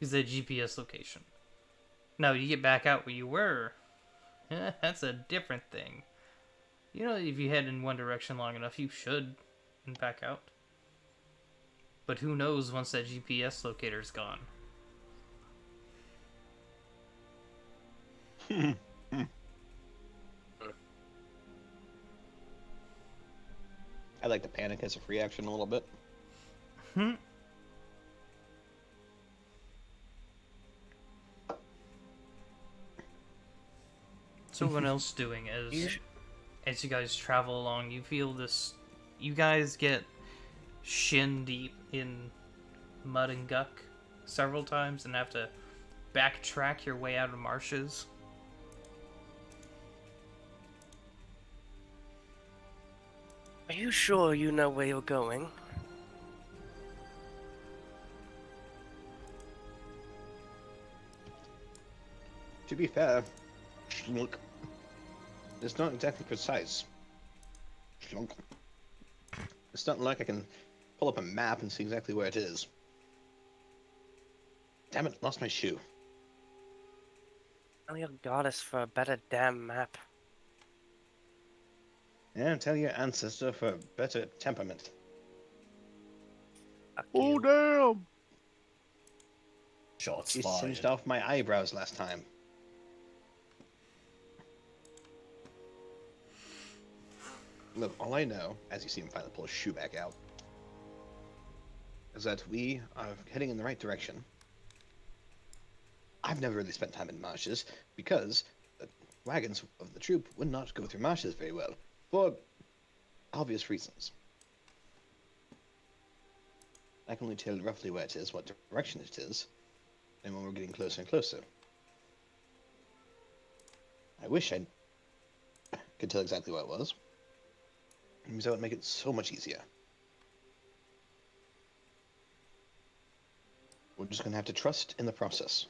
Speaker 1: is that GPS location. Now, you get back out where you were, that's a different thing. If you head in one direction long enough, you should back out. But who knows once that GPS locator's gone.
Speaker 2: I like to panic as a free action a little bit.
Speaker 1: So what else doing as you guys travel along? You feel this. You guys get shin deep in mud and guck several times and have to backtrack your way out of marshes.
Speaker 3: Are you sure you know where you're going?
Speaker 2: To be fair, look, it's not exactly precise. It's not like I can pull up a map and see exactly where it is. Damn it, lost my shoe.
Speaker 3: Tell your goddess for a better damn map.
Speaker 2: And tell your ancestor for better temperament.
Speaker 3: Fuck
Speaker 4: Oh,
Speaker 3: you.
Speaker 4: damn!
Speaker 5: Shots
Speaker 2: She
Speaker 5: fired.
Speaker 2: singed off my eyebrows last time. Look, all I know, as you see him finally pull his shoe back out, is that we are heading in the right direction. I've never really spent time in marshes because the wagons of the troop would not go through marshes very well, for obvious reasons. I can only tell roughly where it is, what direction it is, and when we're getting closer and closer. I wish I could tell exactly where it was, because that would make it so much easier. We're just gonna have to trust in the process.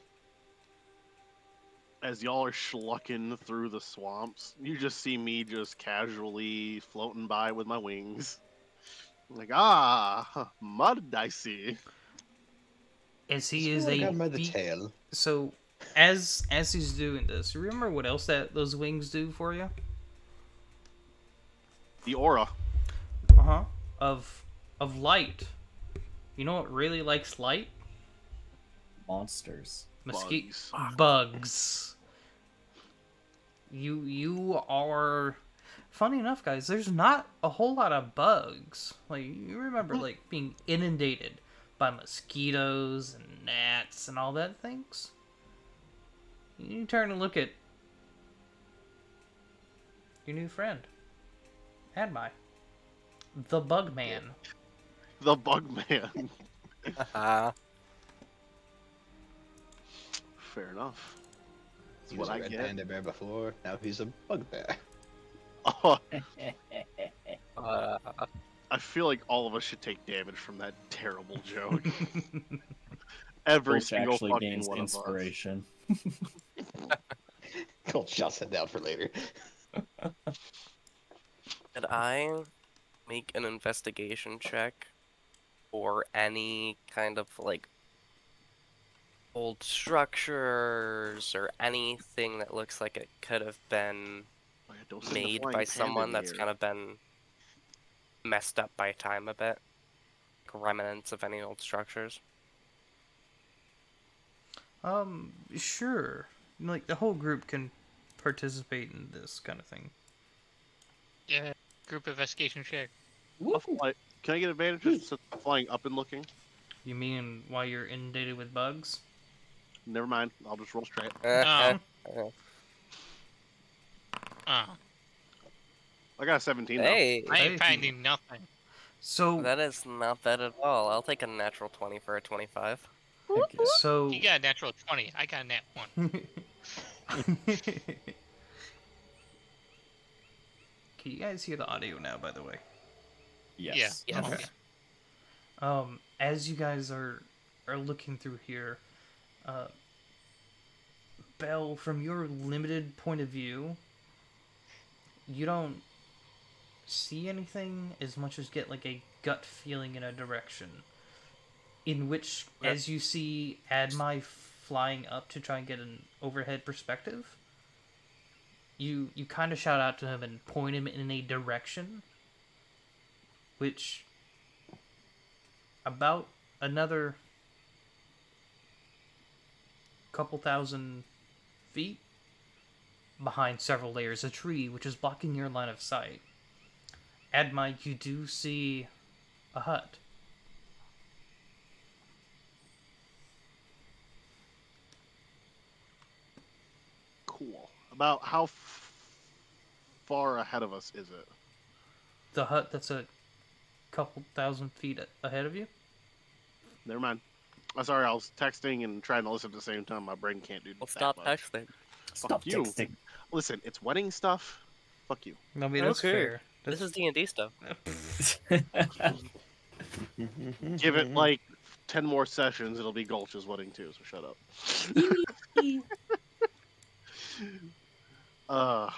Speaker 4: As y'all are schlucking through the swamps, you just see me just casually floating by with my wings. Like, mud I see.
Speaker 1: As he is a
Speaker 2: got him by the
Speaker 1: beat-
Speaker 2: tail.
Speaker 1: So as he's doing this, remember what else those wings do for you?
Speaker 4: The aura.
Speaker 1: Of light. You know what really likes light?
Speaker 5: Monsters.
Speaker 1: Bugs. You are. Funny enough, guys, there's not a whole lot of bugs. Like, you remember, like, being inundated by mosquitoes and gnats and all that things? You turn and look at your new friend, Admai, the Bug Man.
Speaker 4: The Bug Man. Fair enough. That's
Speaker 2: He was
Speaker 4: what
Speaker 2: a
Speaker 4: I
Speaker 2: red
Speaker 4: get.
Speaker 2: panda bear before. Now he's a bugbear.
Speaker 4: Oh,
Speaker 3: Uh,
Speaker 4: I feel like all of us should take damage from that terrible joke. Every
Speaker 5: Which
Speaker 4: single
Speaker 5: actually
Speaker 4: fucking
Speaker 5: gains
Speaker 4: one
Speaker 5: inspiration.
Speaker 2: Cool, shots that down for later.
Speaker 3: Could I make an investigation check for any kind of like old structures or anything that looks like it could have been
Speaker 4: of us. Don't send the
Speaker 3: made
Speaker 4: flying
Speaker 3: by
Speaker 4: panda
Speaker 3: someone
Speaker 4: in
Speaker 3: that's
Speaker 4: here.
Speaker 3: kind of been messed up by time a bit? Like remnants of any old structures?
Speaker 1: Sure. Like, the whole group can participate in this kind of thing.
Speaker 6: Yeah. Group investigation check.
Speaker 4: I'll fly- Can I get advantage since I'm flying up and looking?
Speaker 1: You mean while you're inundated with bugs?
Speaker 4: Never mind. I'll just roll straight.
Speaker 6: Oh.
Speaker 4: I got a 17 though.
Speaker 3: Hey,
Speaker 6: I
Speaker 1: Hey.
Speaker 6: ain't finding nothing.
Speaker 1: So,
Speaker 3: that is not bad at all. I'll take a natural 20 for a 25.
Speaker 5: Heck yeah.
Speaker 1: so...
Speaker 6: You got a natural 20. I got a nat 1.
Speaker 1: Can you guys hear the audio now, by the way?
Speaker 5: Yes.
Speaker 3: Yes.
Speaker 1: Okay. As you guys are looking through here, Belle, from your limited point of view, you don't see anything as much as get like a gut feeling in a direction. In which, as you see Admai flying up to try and get an overhead perspective, you kind of shout out to him and point him in a direction, which about another couple thousand feet behind several layers of tree, which is blocking your line of sight. Admai, you do see a hut.
Speaker 4: Cool. About how far ahead of us is it?
Speaker 1: The hut that's a couple thousand feet ahead of you.
Speaker 4: Never mind. I'm sorry, I was texting and trying to listen at the same time. My brain can't do
Speaker 3: Well,
Speaker 4: that
Speaker 3: stop
Speaker 4: much.
Speaker 3: texting.
Speaker 5: Stop
Speaker 4: you.
Speaker 5: texting.
Speaker 4: Listen, it's wedding stuff. Fuck you.
Speaker 1: I mean, that's
Speaker 3: Okay.
Speaker 1: fair.
Speaker 3: This is D&D stuff.
Speaker 4: Give it like 10 more sessions, it'll be Gulch's wedding too, so shut up. uh,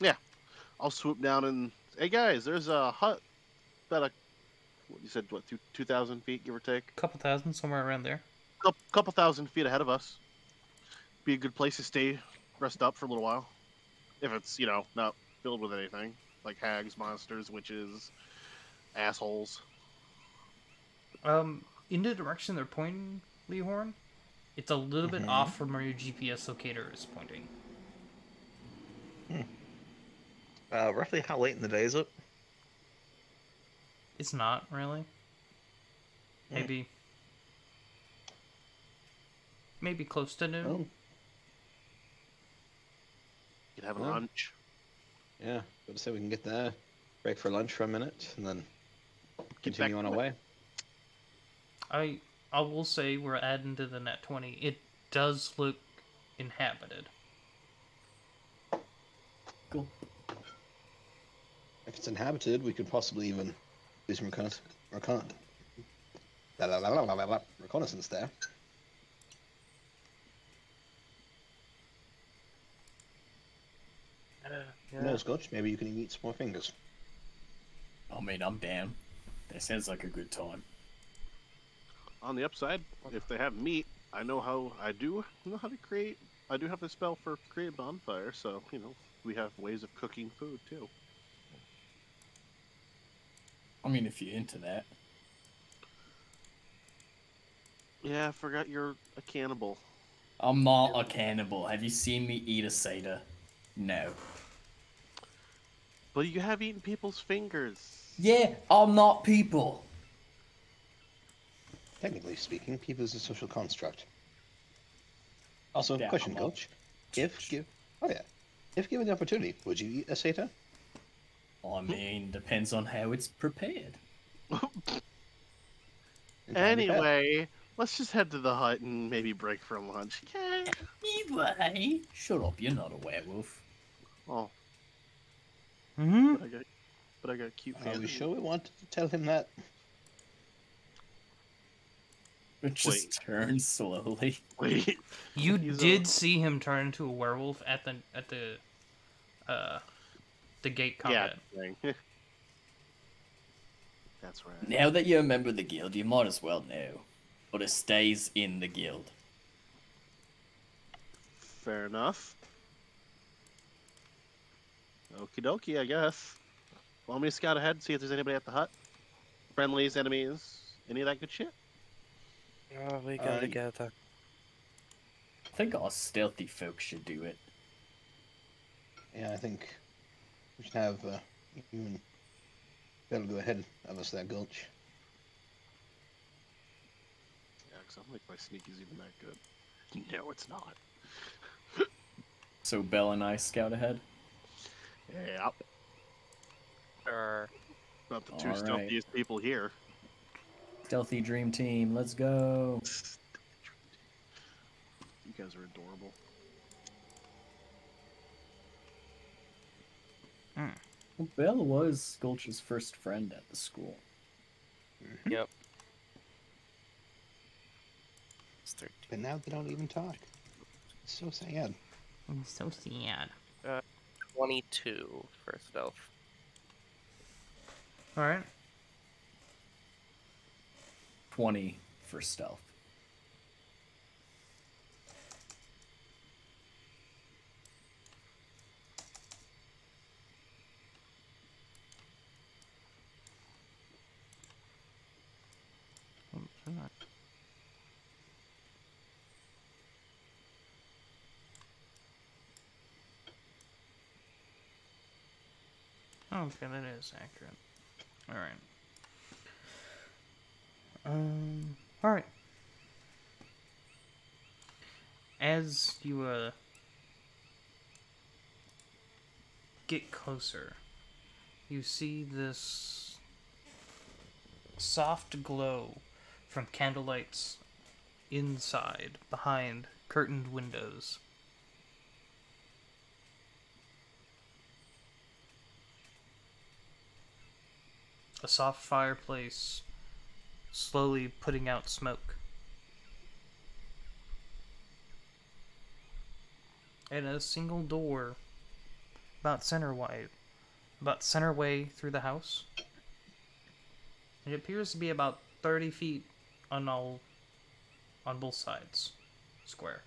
Speaker 4: yeah, I'll swoop down and hey guys, there's a hut about what you said, what 2,000 feet, give or take,
Speaker 1: Couple thousand, somewhere around there.
Speaker 4: couple thousand feet ahead of us. Be a good place to stay, rest up for a little while, if it's not filled with anything like hags, monsters, witches, assholes.
Speaker 1: In the direction they're pointing, Leehorn, it's a little bit off from where your GPS locator is pointing.
Speaker 2: Roughly how late in the day is it?
Speaker 1: It's not really. Maybe close to noon.
Speaker 2: Oh,
Speaker 4: You can have a
Speaker 2: Well,
Speaker 4: lunch.
Speaker 2: yeah. But say we can get there, break for lunch for a minute, and then continue
Speaker 4: back
Speaker 2: on our
Speaker 4: to
Speaker 2: way.
Speaker 1: I will say we're adding to the net 20. It does look inhabited.
Speaker 5: Cool.
Speaker 2: If it's inhabited, we could possibly even do some reconnaissance there. Who knows, Gutch? Maybe you can eat some more fingers.
Speaker 5: I mean, I'm down. That sounds like a good time.
Speaker 4: On the upside, if they have meat, I do know how to create. I do have the spell for create a bonfire, so we have ways of cooking food too.
Speaker 5: I mean, if you're into that.
Speaker 4: Yeah, I forgot you're a cannibal.
Speaker 5: I'm not a cannibal. Have you seen me eat a seder? No.
Speaker 4: But you have eaten people's fingers.
Speaker 5: Yeah, I'm not people.
Speaker 2: technically speaking, people is a social construct. Also,
Speaker 5: Yeah,
Speaker 2: question,
Speaker 5: well.
Speaker 2: Gulch. If given the opportunity, would you eat a satyr?
Speaker 5: I mean, depends on how it's prepared.
Speaker 2: Entirely fair.
Speaker 4: Anyway, let's just head to the hut and maybe break for lunch. Okay.
Speaker 5: Anyway, shut up, you're not a werewolf.
Speaker 4: Oh,
Speaker 1: Mm-hmm.
Speaker 4: but I got cute
Speaker 2: Are
Speaker 4: family.
Speaker 2: we sure we want to tell him that?
Speaker 5: It just turns slowly.
Speaker 4: Wait.
Speaker 1: You
Speaker 4: He's
Speaker 1: did see him turn into a werewolf at the gate
Speaker 4: Yeah.
Speaker 1: combat.
Speaker 4: That's right.
Speaker 5: Now that you're a member of the guild, you might as well know. But it stays in the guild.
Speaker 4: Fair enough. Okie dokie, I guess. Want me to scout ahead, see if there's anybody at the hut? Friendlies, enemies, any of that good shit?
Speaker 3: Oh, we
Speaker 2: go
Speaker 3: together.
Speaker 5: I think our stealthy folks should do it.
Speaker 2: Yeah, I think we should have you and Bell go ahead of us there, Gulch.
Speaker 4: Yeah, because I don't think my sneak is even that good. No, it's not.
Speaker 5: So Belle and I scout ahead?
Speaker 4: Yeah.
Speaker 3: Or
Speaker 4: About the two
Speaker 5: All right.
Speaker 4: stealthiest people here.
Speaker 5: Stealthy dream team, let's go.
Speaker 4: You guys are adorable.
Speaker 5: Well, Belle was Gulch's first friend at the school.
Speaker 3: yep. It's 13.
Speaker 2: But now they don't even talk. It's so sad.
Speaker 1: I'm so sad.
Speaker 3: 22 for stealth.
Speaker 1: All right.
Speaker 5: 20 for stealth.
Speaker 1: Okay, that is accurate. All right. All right. As you get closer, you see this soft glow from candlelights inside, behind curtained windows. A soft fireplace slowly putting out smoke. And a single door about center way through the house. It appears to be about 30 feet on both sides. Square.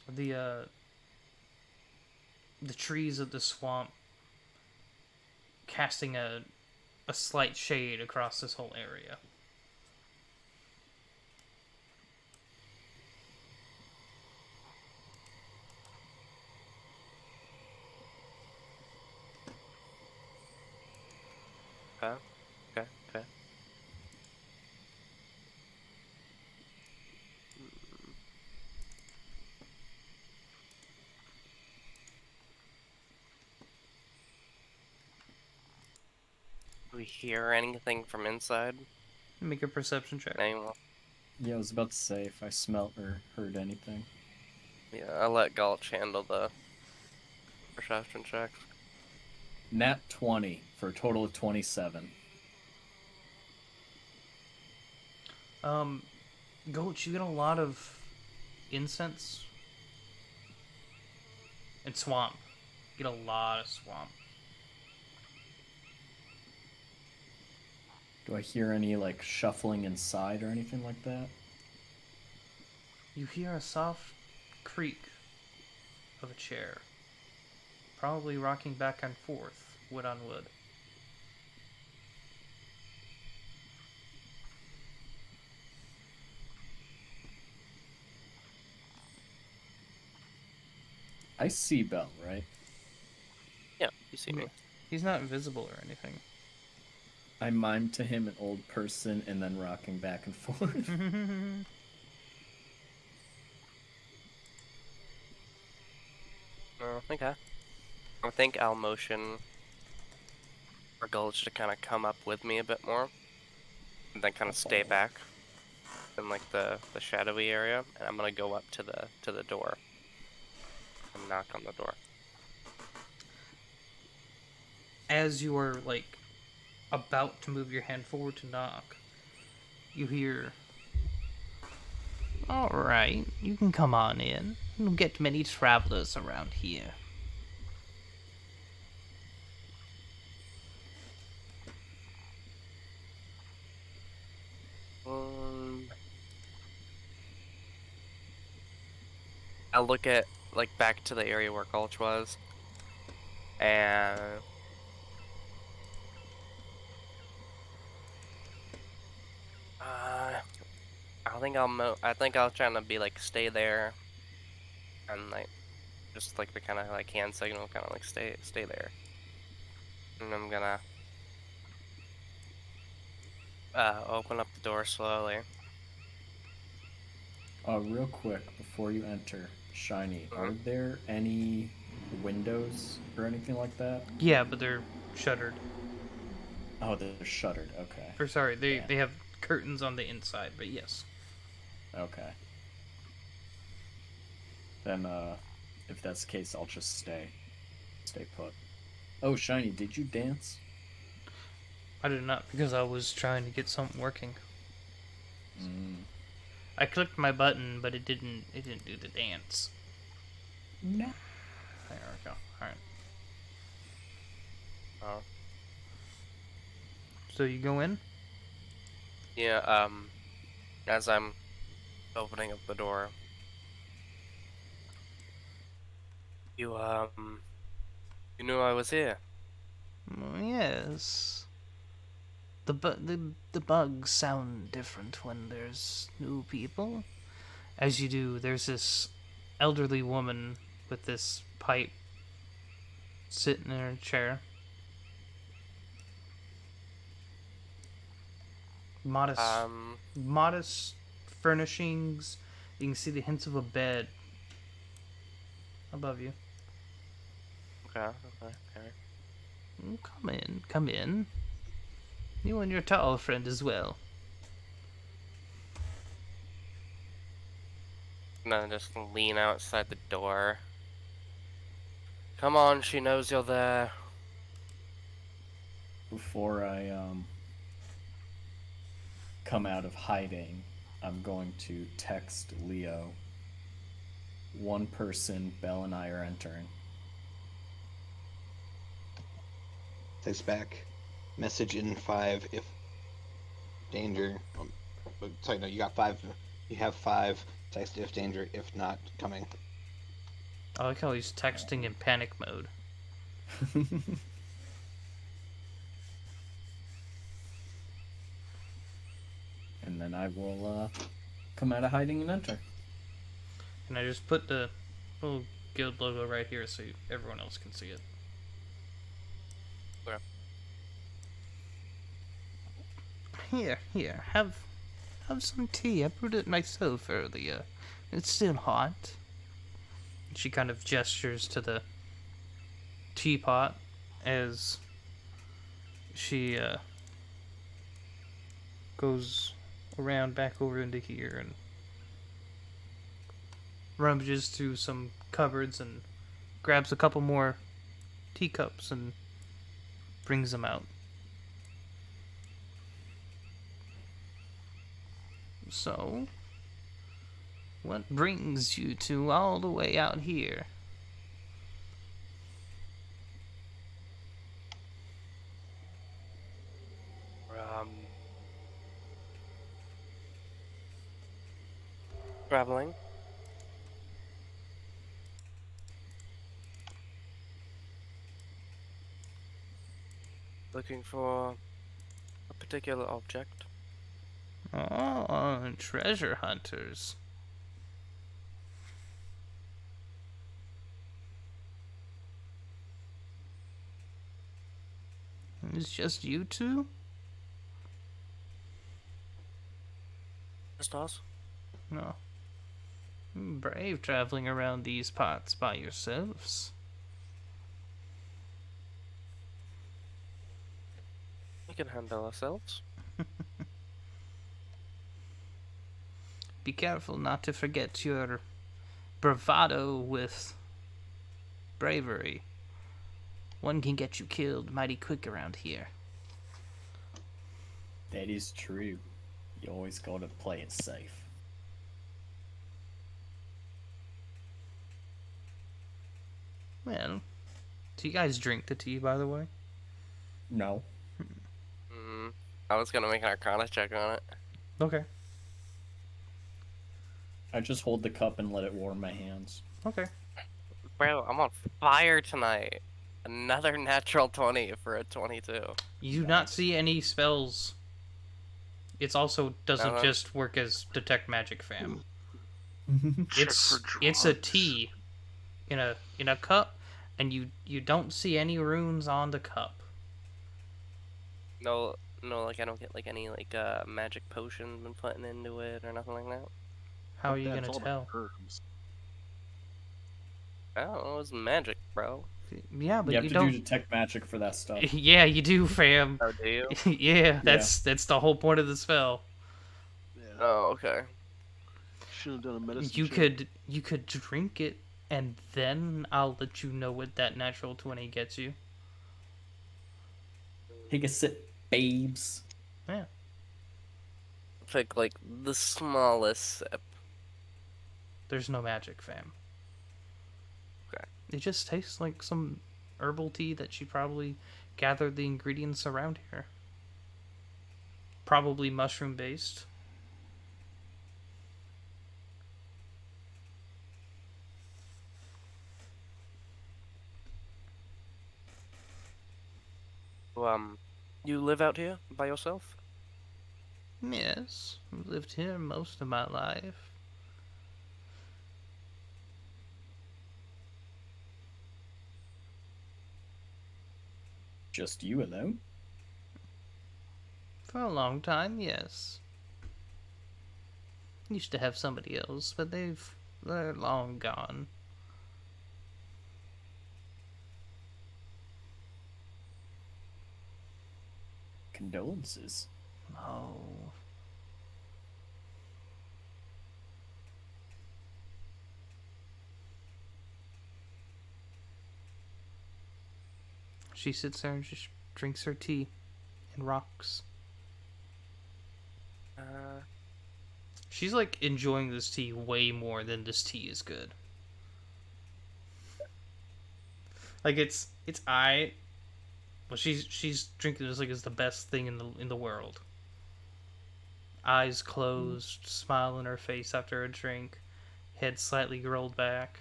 Speaker 1: The trees of the swamp casting a slight shade across this whole area.
Speaker 3: Okay. Do we hear anything from inside?
Speaker 1: Make a perception check.
Speaker 3: Anyone?
Speaker 5: Yeah, I was about to say if I smelt or heard anything.
Speaker 3: Yeah, I'll let Gulch handle the perception checks.
Speaker 5: Nat 20 for a total of 27.
Speaker 1: Gulch, you get a lot of incense and swamp. You get a lot of swamp.
Speaker 5: Do I hear any like shuffling inside or anything like that?
Speaker 1: You hear a soft creak of a chair, probably rocking back and forth, wood on wood.
Speaker 5: I see Belle, right?
Speaker 3: Yeah, you see me.
Speaker 1: He's not invisible or anything.
Speaker 5: I mime to him an old person and then rocking back and forth.
Speaker 3: Okay. I think I'll motion for Gulch to kind of come up with me a bit more, and then kind of stay back in like the shadowy area, and I'm gonna go up to the door and knock on the door.
Speaker 1: As you are like about to move your hand forward to knock, you hear, "All right, you can come on in. You don't get many travelers around here."
Speaker 3: I'll look at like back to the area where Gulch was, and I think I'll try to be like stay there, and like just like the kind of like hand signal, kind of like stay there, and I'm gonna open up the door slowly.
Speaker 5: Real quick, before you enter, Shiny, are there any windows or anything like that?
Speaker 1: Yeah, but they're shuttered.
Speaker 5: Oh, they're shuttered. Okay.
Speaker 1: Or sorry, they
Speaker 5: Yeah.
Speaker 1: they have curtains on the inside, but yes.
Speaker 5: Okay. Then, if that's the case, I'll just stay put. Oh, Shiny, did you dance?
Speaker 1: I did not, because I was trying to get something working. I clicked my button, but it didn't do the dance.
Speaker 5: No.
Speaker 1: There we go. Alright.
Speaker 3: Oh.
Speaker 1: So you go in?
Speaker 3: Yeah. As I'm opening up the door, you knew I was here.
Speaker 1: Yes. The bugs sound different when there's new people. As you do, there's this elderly woman with this pipe sitting in her chair. Modest furnishings. You can see the hints of a bed above you.
Speaker 3: Okay.
Speaker 1: Come in. You and your tall friend as well.
Speaker 3: And then just lean outside the door. Come on, she knows you're there.
Speaker 5: Before I come out of hiding, I'm going to text Leo. One person, Belle and I are entering.
Speaker 2: Text back. Message in 5 if danger. Sorry, no, you got 5. You have 5. Text if danger. If not, coming.
Speaker 1: I like how he's texting in panic mode.
Speaker 5: And then I will come out of hiding and enter.
Speaker 1: And I just put the little guild logo right here so everyone else can see it.
Speaker 3: Where?
Speaker 1: Here, have some tea. I brewed it myself earlier. It's still hot. She kind of gestures to the teapot as she goes around back over into here and rummages through some cupboards and grabs a couple more teacups and brings them out. So, what brings you two all the way out here?
Speaker 3: Traveling. Looking for a particular object.
Speaker 1: Oh, treasure hunters. It's just you two?
Speaker 3: Stars?
Speaker 1: No. Brave traveling around these parts by yourselves.
Speaker 3: We can handle ourselves.
Speaker 1: Be careful not to forget your bravado with bravery. One can get you killed mighty quick around here.
Speaker 5: That is true. You always gotta play it safe.
Speaker 1: Well, do you guys drink the tea, by the way?
Speaker 5: No.
Speaker 3: I was gonna make an Arcana check on it.
Speaker 1: Okay.
Speaker 5: I just hold the cup and let it warm my hands.
Speaker 1: Okay.
Speaker 3: Bro, I'm on fire tonight. Another natural 20 for a 22.
Speaker 1: You do not see any spells. It also doesn't
Speaker 3: Uh-huh.
Speaker 1: just work as detect magic, fam.
Speaker 4: Check
Speaker 1: It's
Speaker 4: for
Speaker 1: it's a
Speaker 4: drugs.
Speaker 1: tea in a cup, and you don't see any runes on the cup.
Speaker 3: No, like I don't get like any like magic potion been putting into it or nothing like that.
Speaker 1: How are you
Speaker 4: Yeah,
Speaker 1: gonna
Speaker 4: it's all
Speaker 1: tell?
Speaker 4: about herbs.
Speaker 3: I don't know, it's magic, bro.
Speaker 1: Yeah, but
Speaker 5: you have
Speaker 1: you
Speaker 5: to
Speaker 1: don't.
Speaker 5: do detect magic for that stuff.
Speaker 1: Yeah, you do, fam.
Speaker 3: Oh, do you?
Speaker 1: Yeah, that's the whole point of the spell.
Speaker 4: Yeah.
Speaker 3: Oh, okay.
Speaker 4: Should have done a medicine
Speaker 1: You
Speaker 4: check.
Speaker 1: could drink it, and then I'll let you know what that natural 20 gets you.
Speaker 5: Take a sip, babes.
Speaker 1: Yeah.
Speaker 3: Pick like the smallest sip.
Speaker 1: There's no magic, fam.
Speaker 3: Okay.
Speaker 1: It just tastes like some herbal tea that she probably gathered the ingredients around here. Probably mushroom based.
Speaker 3: You live out here by yourself?
Speaker 1: Yes, I've lived here most of my life.
Speaker 5: Just you alone?
Speaker 1: For a long time, yes. Used to have somebody else, but they're long gone.
Speaker 5: Condolences.
Speaker 1: Oh. She sits there and just drinks her tea and rocks. She's like enjoying this tea way more than this tea is good. Like it's I. Well, she's drinking this like it's the best thing in the world. Eyes closed, smile on her face after a drink, head slightly rolled back.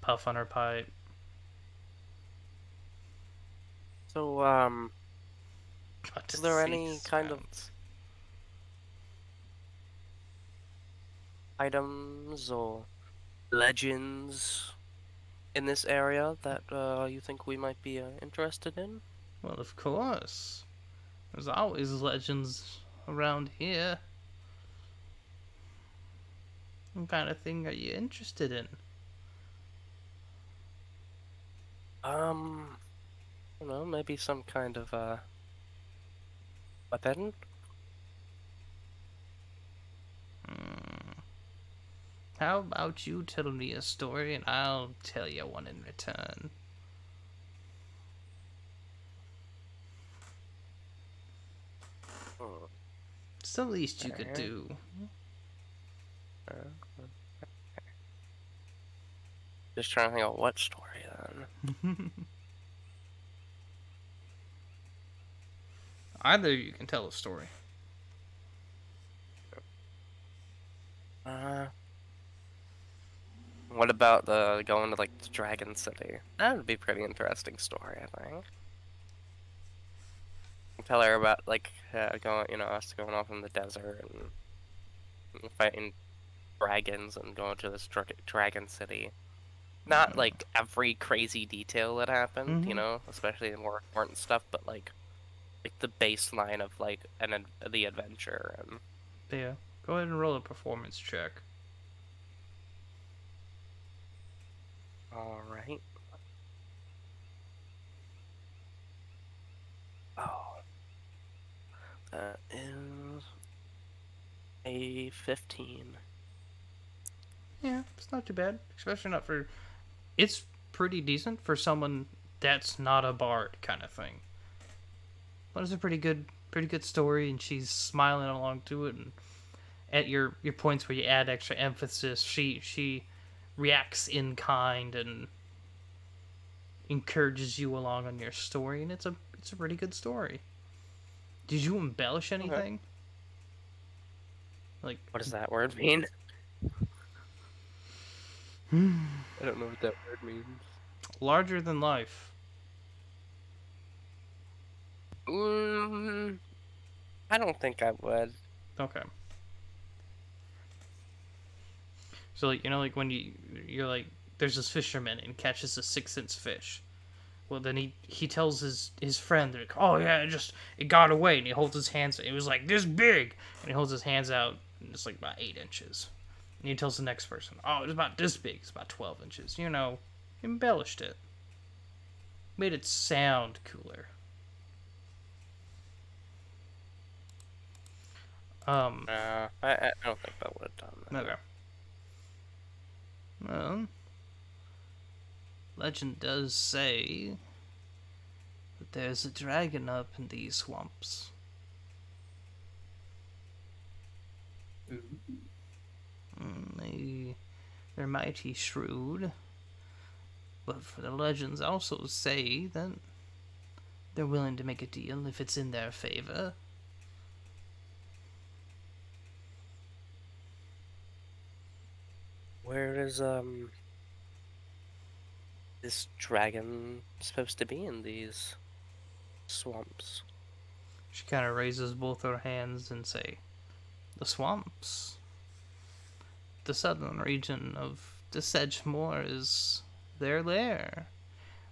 Speaker 1: Puff on her pipe.
Speaker 3: So,
Speaker 1: Got to
Speaker 3: is there
Speaker 1: say
Speaker 3: any kind of
Speaker 1: sounds.
Speaker 3: items or legends in this area that you think we might be interested in?
Speaker 1: Well, of course. There's always legends around here. What kind of thing are you interested in?
Speaker 3: I don't know, maybe some kind of weapon?
Speaker 1: How about you tell me a story and I'll tell you one in return?
Speaker 3: Hmm.
Speaker 1: It's the least you could
Speaker 3: Alright.
Speaker 1: do.
Speaker 3: Just trying to think of what story then.
Speaker 1: Either you can tell a story.
Speaker 3: What about the going to like the Dragon City? That would be a pretty interesting story, I think. Tell her about like going, us going off in the desert and fighting dragons and going to this Dragon City. Not like every crazy detail that happened,
Speaker 1: Mhm.
Speaker 3: especially the more important stuff, but like like the baseline of like the adventure. And
Speaker 1: Yeah. Go ahead and roll a performance check.
Speaker 3: all right. Oh, that is a 15.
Speaker 1: Yeah, it's not too bad. Especially not for... It's pretty decent for someone that's not a bard kind of thing. But it's a pretty good story, and she's smiling along to it, and at your points where you add extra emphasis, she reacts in kind and encourages you along on your story, and it's a pretty good story. Did you embellish anything? Like,
Speaker 3: What does that word mean? I don't know what that word means.
Speaker 1: larger than life.
Speaker 3: I don't think I would.
Speaker 1: Okay. So, like, you know, like when you're like, there's this fisherman and catches a 6-inch fish. Well, then he tells his friend, like, oh yeah, it got away, and he holds his hands. It was like this big, and he holds his hands out, and it's like about 8 inches. And he tells the next person, oh, it's about this big. It's about 12 inches. You know, embellished it, made it sound cooler.
Speaker 3: I don't think I would have done that.
Speaker 1: Okay. Well, legend does say that there's a dragon up in these swamps. They're mighty shrewd, but for the legends also say that they're willing to make a deal if it's in their favor.
Speaker 3: Where is this dragon supposed to be in these swamps?
Speaker 1: She kind of raises both her hands and say, the swamps. The southern region of the Sedgemoor is their lair.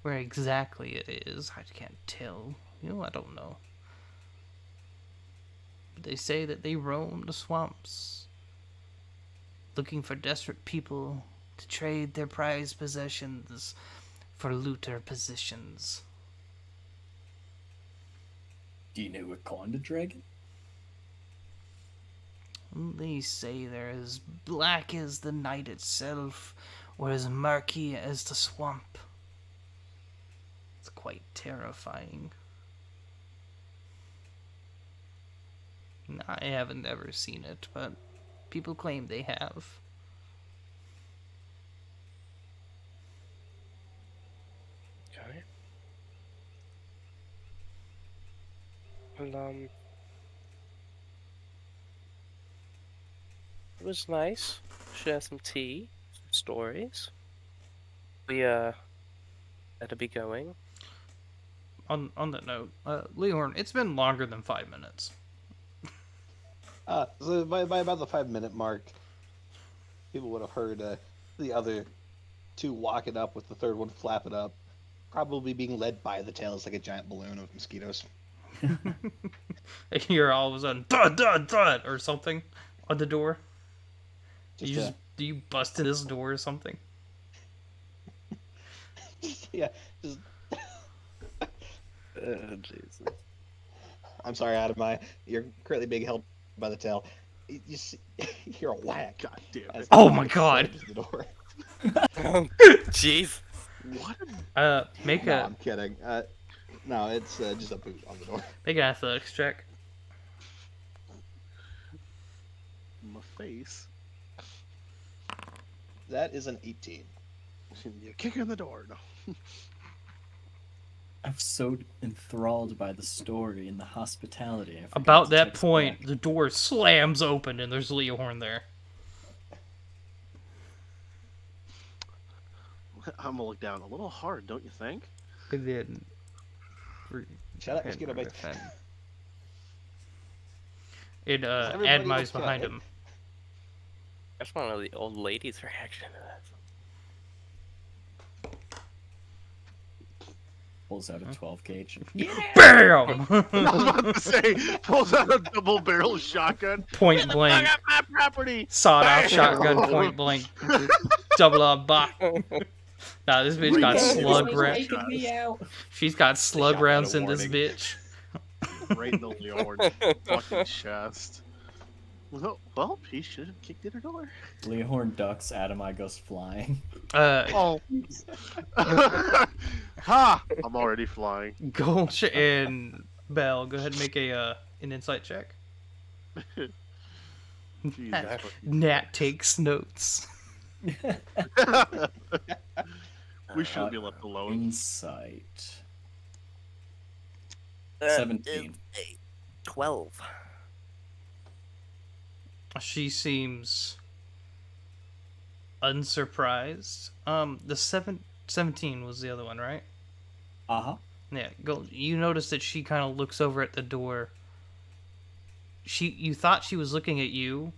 Speaker 1: Where exactly it is, I can't tell. I don't know. But they say that they roam the swamps, looking for desperate people to trade their prized possessions for looter positions.
Speaker 5: Do you know what kind of dragon?
Speaker 1: They say they're as black as the night itself, or as murky as the swamp. It's quite terrifying. I haven't ever seen it, but people claim they have.
Speaker 3: Okay. Well, it was nice. Share some tea, some stories. We had to be going.
Speaker 1: On that note, Leorn, it's been longer than 5 minutes.
Speaker 2: So by about the 5-minute mark, people would have heard the other two walk it up with the third one flap it up, probably being led by the tails like a giant balloon of mosquitoes.
Speaker 1: You hear all of a sudden, thud, thud, thud, or something on the door.
Speaker 2: Just,
Speaker 1: Do you bust in this door or something?
Speaker 2: yeah, just...
Speaker 3: Jesus.
Speaker 2: I'm sorry, Adam. You're currently being held by the tail. You see, you're a whack.
Speaker 4: God damn it.
Speaker 1: Oh my god!
Speaker 2: The door.
Speaker 3: Jeez.
Speaker 4: What?
Speaker 1: Make
Speaker 2: No,
Speaker 1: a
Speaker 2: I'm kidding. No, it's just a boot on the door.
Speaker 1: make an athletics check.
Speaker 4: My face.
Speaker 2: That is an 18.
Speaker 4: You kick in the door. No.
Speaker 5: I'm so enthralled by the story and the hospitality. I forgot
Speaker 1: About
Speaker 5: to
Speaker 1: that
Speaker 5: text
Speaker 1: point,
Speaker 5: back.
Speaker 1: the door slams open and there's Leorn there.
Speaker 4: I'm gonna look down a little hard, don't you think?
Speaker 1: And then...
Speaker 2: Shut up, mosquito bite.
Speaker 1: It
Speaker 2: everybody
Speaker 1: Admai's
Speaker 2: okay?
Speaker 1: behind him.
Speaker 3: I just want to know the old lady's reaction to that.
Speaker 5: Pulls out a 12 gauge.
Speaker 1: Bam!
Speaker 4: I was about to say, pulls out a double barrel shotgun.
Speaker 1: Point
Speaker 4: Get the
Speaker 1: blank.
Speaker 4: fuck out my property.
Speaker 1: Sawed off
Speaker 4: Bam!
Speaker 1: shotgun, point blank. Double up bop. Nah, this bitch got slug rounds. She's got slug
Speaker 2: shot
Speaker 1: rounds
Speaker 2: without
Speaker 1: in
Speaker 2: a
Speaker 1: this
Speaker 2: warning.
Speaker 1: bitch.
Speaker 4: Right in the Leorn fucking chest. Well, he should have kicked in her door.
Speaker 5: Leohorn ducks, Adamai goes flying.
Speaker 4: Oh. Ha! I'm already flying.
Speaker 1: Gulch and Bell, go ahead and make an insight check.
Speaker 4: Jesus.
Speaker 1: Nat takes notes.
Speaker 4: We shouldn't be left alone.
Speaker 5: Insight.
Speaker 3: That
Speaker 5: 17.
Speaker 3: is a 12.
Speaker 1: She seems unsurprised. The 17 was the other one, right?
Speaker 5: Uh-huh.
Speaker 1: Yeah, you notice that she kind of looks over at the door. You thought she was looking at you,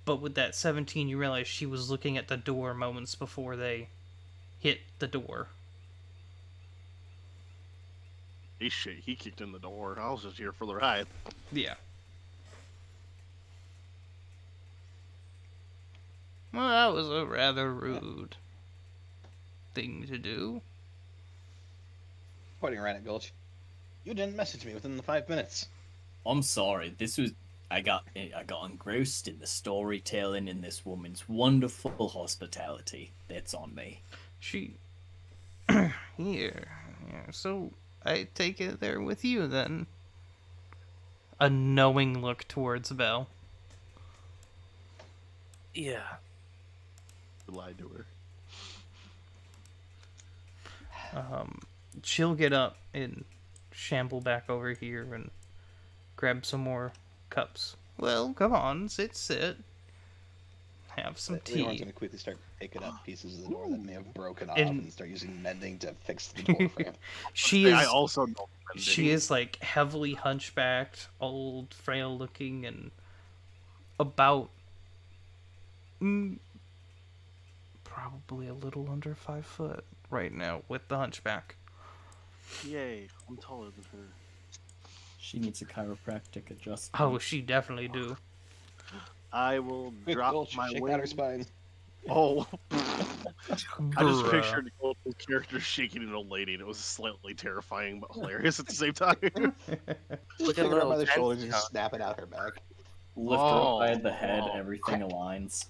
Speaker 1: but with that 17 you realize she was looking at the door moments before they hit the door.
Speaker 4: He kicked in the door. I was just here for the ride.
Speaker 1: Yeah. Well, that was a rather rude thing to do.
Speaker 2: Pointing right at Gulch. You didn't message me within the 5 minutes.
Speaker 5: I'm sorry. I got engrossed in the storytelling and this woman's wonderful hospitality. That's on me.
Speaker 1: She... Here. Yeah, so I take it they're with you then. A knowing look towards Belle.
Speaker 3: Yeah.
Speaker 4: Lied to her.
Speaker 1: She'll get up and shamble back over here and grab some more cups. Well, come on, sit. Have some
Speaker 2: Leon's
Speaker 1: tea.
Speaker 2: gonna quickly start picking up pieces of the door that may have broken off
Speaker 1: And-
Speaker 2: and start using mending to fix the door frame.
Speaker 1: She
Speaker 4: I
Speaker 1: is
Speaker 4: also know
Speaker 1: she is like heavily hunchbacked, old, frail looking, and about probably a little under 5 foot right now with the hunchback.
Speaker 4: Yay, I'm taller than her.
Speaker 5: She needs a chiropractic adjustment.
Speaker 1: Oh, she definitely do.
Speaker 4: I will
Speaker 2: Quick,
Speaker 4: drop
Speaker 2: Gulch,
Speaker 4: my
Speaker 2: shake
Speaker 4: wing.
Speaker 2: out her spine.
Speaker 4: Oh. I just
Speaker 1: Bruh.
Speaker 4: pictured Gulch's character shaking an old lady, and it was slightly terrifying but hilarious at the same time.
Speaker 3: Look
Speaker 2: Take
Speaker 3: at
Speaker 2: her up by
Speaker 3: little
Speaker 2: the shoulders and
Speaker 3: tense
Speaker 2: just snap it out her back.
Speaker 5: Lift her
Speaker 4: Oh,
Speaker 5: up by the head,
Speaker 4: oh,
Speaker 5: everything aligns.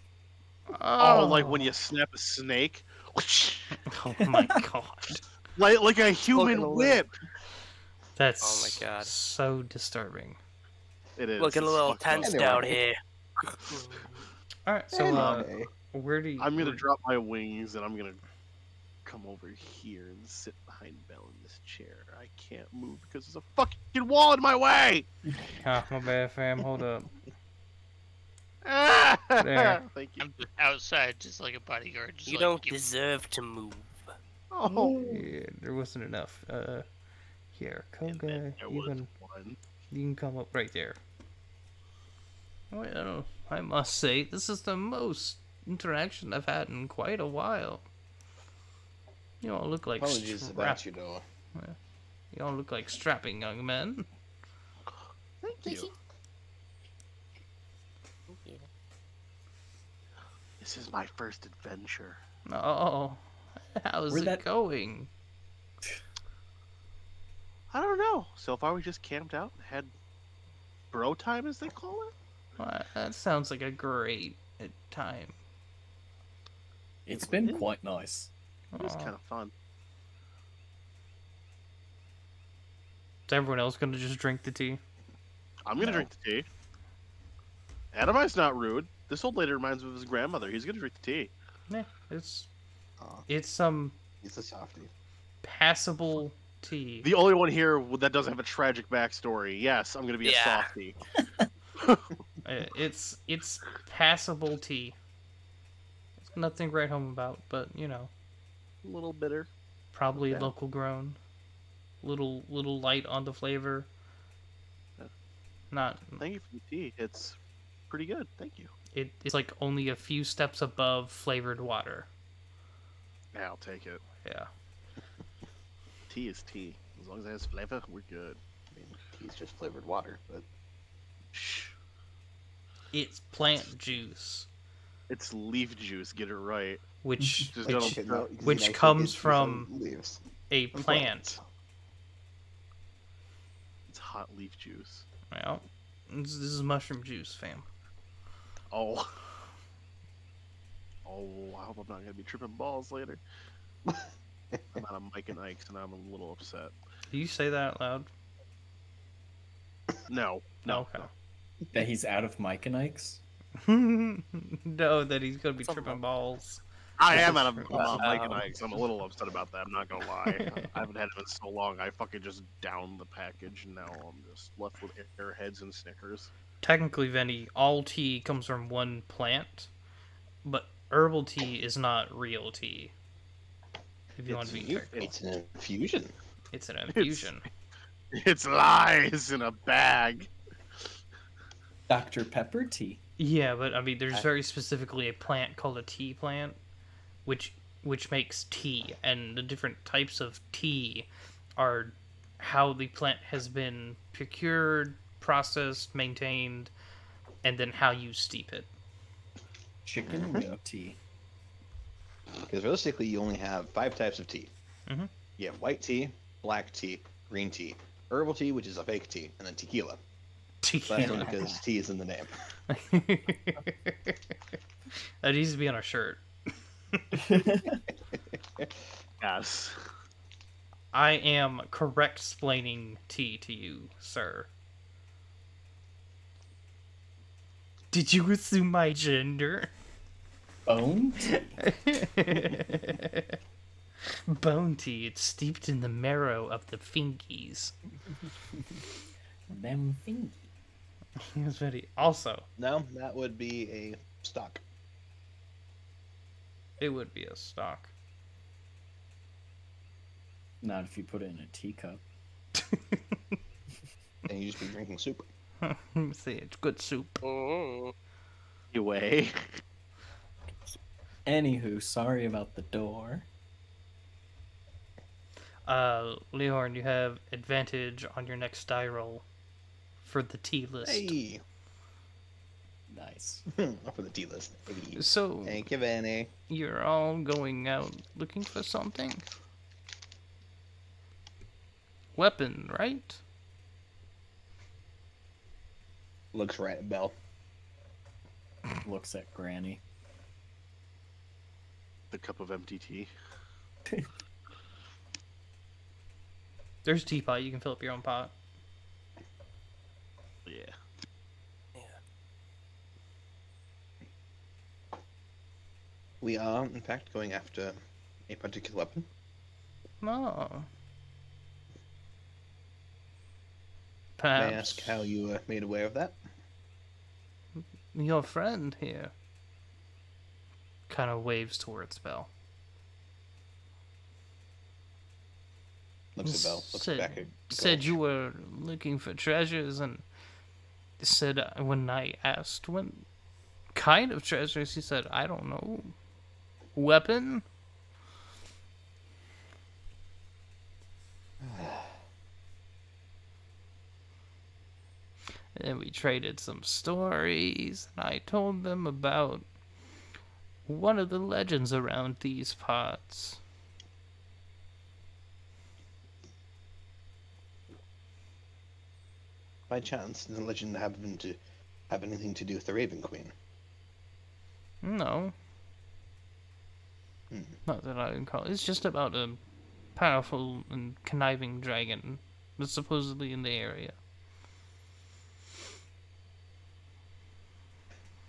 Speaker 4: Oh, like when you snap a snake.
Speaker 1: Oh my god.
Speaker 4: Like a human
Speaker 3: Look at the
Speaker 4: whip.
Speaker 1: That's
Speaker 3: Oh my God.
Speaker 1: so disturbing.
Speaker 4: It is.
Speaker 3: Looking a
Speaker 4: it's
Speaker 3: little
Speaker 4: fucked up.
Speaker 3: tense
Speaker 2: Anyway.
Speaker 3: down here.
Speaker 1: Alright, so
Speaker 2: Anyway.
Speaker 1: where do you
Speaker 4: I'm gonna drop my wings and I'm gonna come over here and sit behind Belle in this chair. I can't move because there's a fucking wall in my way.
Speaker 1: Ah, my bad fam, hold up.
Speaker 4: There. Thank you.
Speaker 6: I'm just outside, just like a bodyguard. Just
Speaker 3: You
Speaker 6: like,
Speaker 3: don't
Speaker 6: give-
Speaker 3: deserve to move.
Speaker 4: Oh.
Speaker 1: Yeah, there wasn't enough. Here,
Speaker 4: And
Speaker 1: Koga,
Speaker 4: then there was
Speaker 1: you
Speaker 4: one.
Speaker 1: can come up right there. Well, I must say, this is the most interaction I've had in quite a while. You all look like
Speaker 2: Apologies about you, Noah.
Speaker 1: You all look like strapping young men.
Speaker 4: Thank you. This is my first adventure.
Speaker 1: Oh, how's
Speaker 5: Where'd
Speaker 1: it
Speaker 5: that-
Speaker 1: going?
Speaker 4: I don't know. So far, we just camped out and had bro time, as they call it.
Speaker 1: Well, that sounds like a great time.
Speaker 5: It's been quite nice.
Speaker 4: It was
Speaker 1: Aw.
Speaker 4: kind of fun.
Speaker 1: Is everyone else gonna just drink the tea?
Speaker 4: I'm gonna
Speaker 5: No.
Speaker 4: drink the tea. Adami's not rude. This old lady reminds me of his grandmother. He's gonna drink the tea.
Speaker 1: Yeah, it's
Speaker 2: Aw,
Speaker 1: some
Speaker 2: he's a softie.
Speaker 1: passable tea.
Speaker 4: The only one here that doesn't have a tragic backstory. Yes, I'm gonna be a
Speaker 3: Yeah.
Speaker 4: softie.
Speaker 1: It's passable tea. It's nothing to write home about, but you know,
Speaker 4: A little bitter.
Speaker 1: probably
Speaker 4: Okay.
Speaker 1: local grown. Little light on the flavor.
Speaker 4: Yeah.
Speaker 1: Not
Speaker 4: Thank you for the tea. It's pretty good. Thank you.
Speaker 1: it's like only a few steps above flavored water.
Speaker 4: Yeah, I'll take it.
Speaker 1: Yeah.
Speaker 4: tea is tea. As long as it has flavor, we're good.
Speaker 2: I mean, tea's just flavored water, but
Speaker 4: Shh.
Speaker 1: It's plant juice,
Speaker 4: It's leaf juice. Get it right.
Speaker 1: which
Speaker 4: Just
Speaker 2: Which-
Speaker 4: don't.
Speaker 2: Okay, no, because
Speaker 1: which
Speaker 2: you actually
Speaker 1: comes
Speaker 2: get juice
Speaker 1: from
Speaker 2: on leaves.
Speaker 1: a
Speaker 2: and
Speaker 1: plant.
Speaker 4: It's hot leaf juice.
Speaker 1: Well, this is mushroom juice, fam.
Speaker 4: Oh. Oh, I hope I'm not gonna be tripping balls later. I'm out of Mike and Ike's, and I'm a little upset.
Speaker 1: Do you say that out loud?
Speaker 4: No, no,
Speaker 1: Okay.
Speaker 5: That he's out of Mike and Ike's.
Speaker 1: No, that he's gonna be
Speaker 3: Something
Speaker 1: tripping balls.
Speaker 4: I am out of
Speaker 1: Wow.
Speaker 4: Mike and Ike's. I'm a little upset about that. I'm not gonna lie. I haven't had it in so long. I fucking just downed the package, and now I'm just left with Airheads and Snickers.
Speaker 1: Technically, Venny, all tea comes from one plant, but herbal tea is not real tea. If you want to be technical,
Speaker 2: It's an infusion.
Speaker 1: it's an infusion.
Speaker 4: It's lies in a bag.
Speaker 5: Dr. Pepper tea.
Speaker 1: Yeah, but I mean, there's very specifically a plant called a tea plant, which makes tea, and the different types of tea are how the plant has been procured, processed, maintained, and then how you steep it.
Speaker 5: Chicken milk tea.
Speaker 2: Because realistically, you only have 5 types of tea.
Speaker 1: Mhm.
Speaker 2: You have white tea, black tea, green tea, herbal tea, which is a fake tea, and then tequila. That's only because tea is in the name.
Speaker 1: That needs to be on a shirt.
Speaker 4: Yes.
Speaker 1: I am correct explaining tea to you, sir. Did you assume my gender?
Speaker 5: Bone?
Speaker 1: Bone tea, it's steeped in the marrow of the fingies.
Speaker 5: Them thingy.
Speaker 1: It's very... Also,
Speaker 2: No, that would be a stock.
Speaker 1: it would be a stock.
Speaker 5: Not if you put it in a teacup.
Speaker 2: And you just be drinking soup.
Speaker 1: See, it's good soup.
Speaker 3: Mm.
Speaker 4: Anyway.
Speaker 5: Anywho, sorry about the door.
Speaker 1: Leorn, you have advantage on your next die roll for the tea list.
Speaker 2: Hey!
Speaker 5: Nice.
Speaker 2: For the tea list. Hey.
Speaker 1: So,
Speaker 2: Thank you, Vanny.
Speaker 1: you're all going out looking for something? Weapon, right?
Speaker 2: Looks right at Belle.
Speaker 5: Looks at Granny.
Speaker 4: The cup of empty tea.
Speaker 1: There's a teapot, you can fill up your own pot.
Speaker 4: Yeah.
Speaker 2: We are, in fact, going after a particular weapon.
Speaker 1: Oh.
Speaker 2: May I
Speaker 1: Perhaps
Speaker 2: ask how you were made aware of that?
Speaker 1: your friend here kind of waves towards Belle.
Speaker 2: Looks at Belle. Looks
Speaker 1: Said-
Speaker 2: back at
Speaker 1: Said
Speaker 2: Gulch.
Speaker 1: you were looking for treasures, and said when I asked what kind of treasures, he said, I don't know. Weapon? And we traded some stories, and I told them about one of the legends around these parts.
Speaker 2: By chance, does the legend happen to have anything to do with the Raven Queen?
Speaker 1: No.
Speaker 2: Hmm.
Speaker 1: Not that I can call. It's just about a powerful and conniving dragon that's supposedly in the area.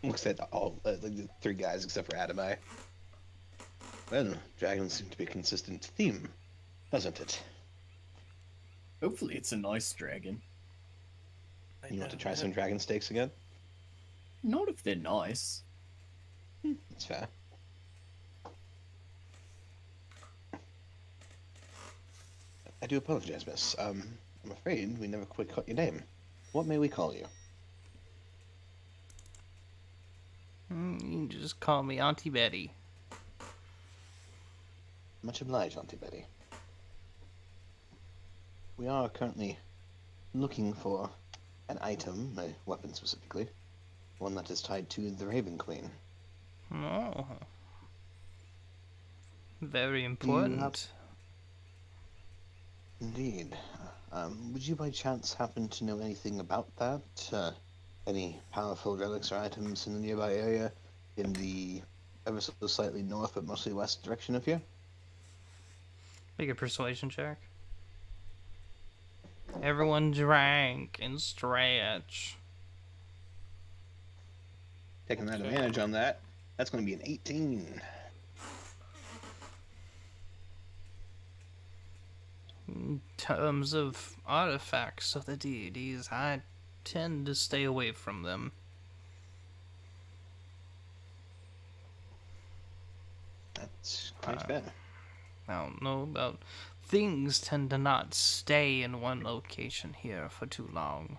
Speaker 2: Looks at all like the 3 guys except for Adamai. Well, dragons seem to be a consistent theme, doesn't it?
Speaker 5: Hopefully it's a nice dragon.
Speaker 2: You want to try some dragon steaks again?
Speaker 5: Not if they're nice.
Speaker 2: That's fair. I do apologize, miss. I'm afraid we never quite caught your name. What may we call you?
Speaker 1: You can just call me Auntie Betty.
Speaker 2: Much obliged, Auntie Betty. we are currently looking for an item, a weapon specifically, one that is tied to the Raven Queen.
Speaker 1: Oh. Very
Speaker 2: Do you
Speaker 1: important.
Speaker 2: Indeed. Would you by chance happen to know anything about that? Any powerful relics or items in the nearby area, in the ever so slightly north but mostly west direction of here?
Speaker 1: Make a persuasion check. Everyone drank and stretch.
Speaker 2: Taking that advantage on that, that's going to be an 18.
Speaker 1: In terms of artifacts of the deities, I tend to stay away from them.
Speaker 2: That's quite fair.
Speaker 1: I don't know about things tend to not stay in one location here for too long.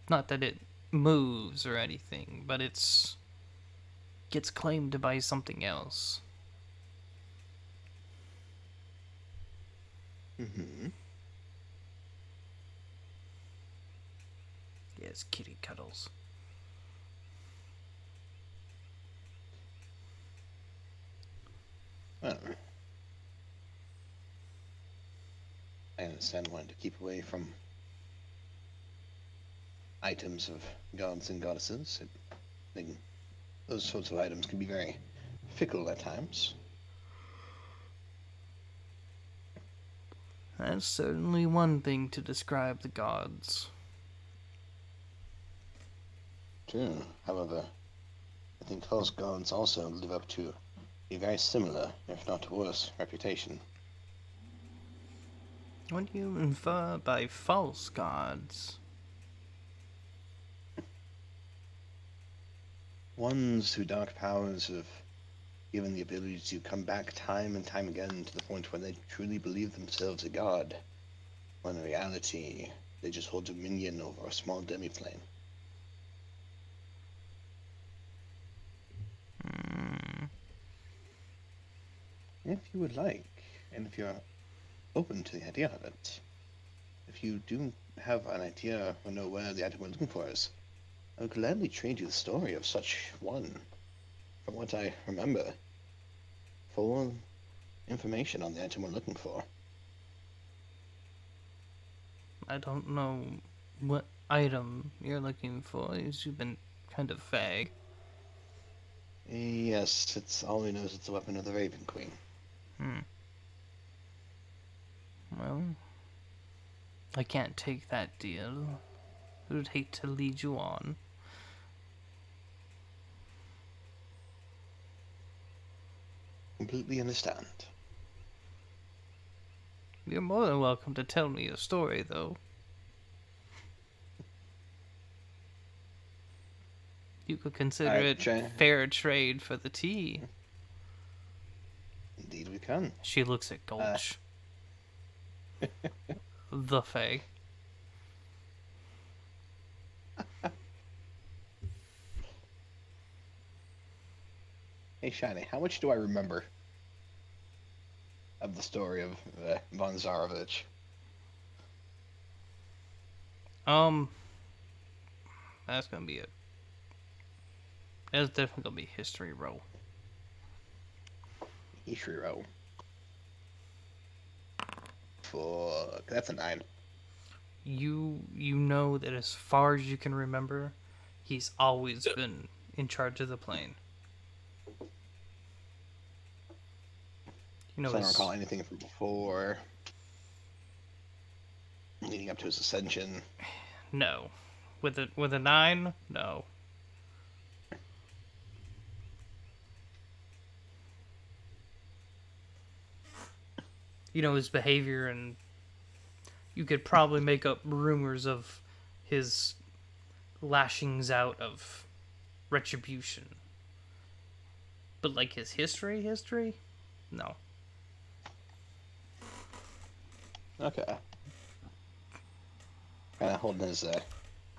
Speaker 1: Not that it moves or anything, but it's gets claimed by something else.
Speaker 2: Mm-hmm.
Speaker 1: Yes, kitty cuddles.
Speaker 2: Well, I understand wanting to keep away from items of gods and goddesses. I think those sorts of items can be very fickle at times.
Speaker 1: That's certainly one thing to describe the gods.
Speaker 2: True. However, I think false gods also live up to a very similar, if not worse, reputation.
Speaker 1: What do you infer by false gods?
Speaker 2: Ones whose dark powers have given the ability to come back time and time again to the point where they truly believe themselves a god, when in reality they just hold dominion over a small demiplane. If you would like, and if you're open to the idea of it, if you do have an idea or know where the item we're looking for is, I would gladly trade you the story of such one. From what I remember, full information on the item we're looking for.
Speaker 1: I don't know what item you're looking for. You've been kind of vague.
Speaker 2: Yes, it's all he knows. It's the weapon of the Raven Queen.
Speaker 1: Well, I can't take that deal. I would hate to lead you on.
Speaker 2: Completely understand.
Speaker 1: You're more than welcome to tell me your story, though. You could consider
Speaker 2: Alright,
Speaker 1: it fair trade for the tea.
Speaker 2: Indeed we can.
Speaker 1: She looks at Gulch. The Fae.
Speaker 2: Hey, Shiny, how much do I remember of the story of Von Zarovich?
Speaker 1: That's gonna be it. That's definitely gonna be history roll.
Speaker 2: Ishiro. Fuck, that's a 9.
Speaker 1: You know that as far as you can remember, he's always been in charge of the plane. You know,
Speaker 2: So I don't recall anything from before, leading up to his ascension.
Speaker 1: no, with a 9, no. You know his behavior, and you could probably make up rumors of his lashings out of retribution. But like his history, no.
Speaker 2: Okay. Kind of holding his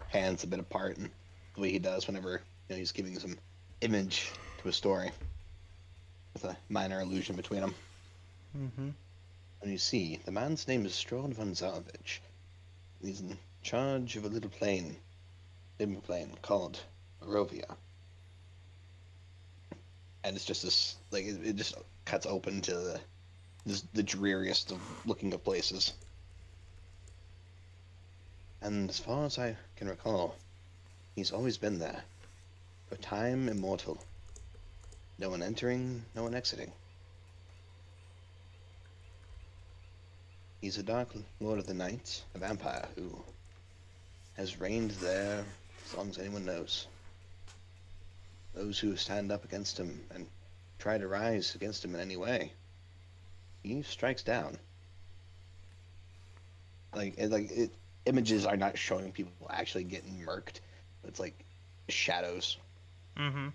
Speaker 2: hands a bit apart, and the way he does whenever he's giving some image to a story, with a minor illusion between them.
Speaker 1: Mm-hmm.
Speaker 2: And you see, the man's name is Strahd von Zarovich. He's in charge of a little plane, called Barovia. And it's just this, like, it just cuts open to the dreariest of looking of places. And as far as I can recall, he's always been there, for time immortal. No one entering, no one exiting. He's a Dark Lord of the Night, a vampire who has reigned there as long as anyone knows. Those who stand up against him and try to rise against him in any way, he strikes down. Images are not showing people actually getting murked. It's like shadows.
Speaker 1: Mm-hmm.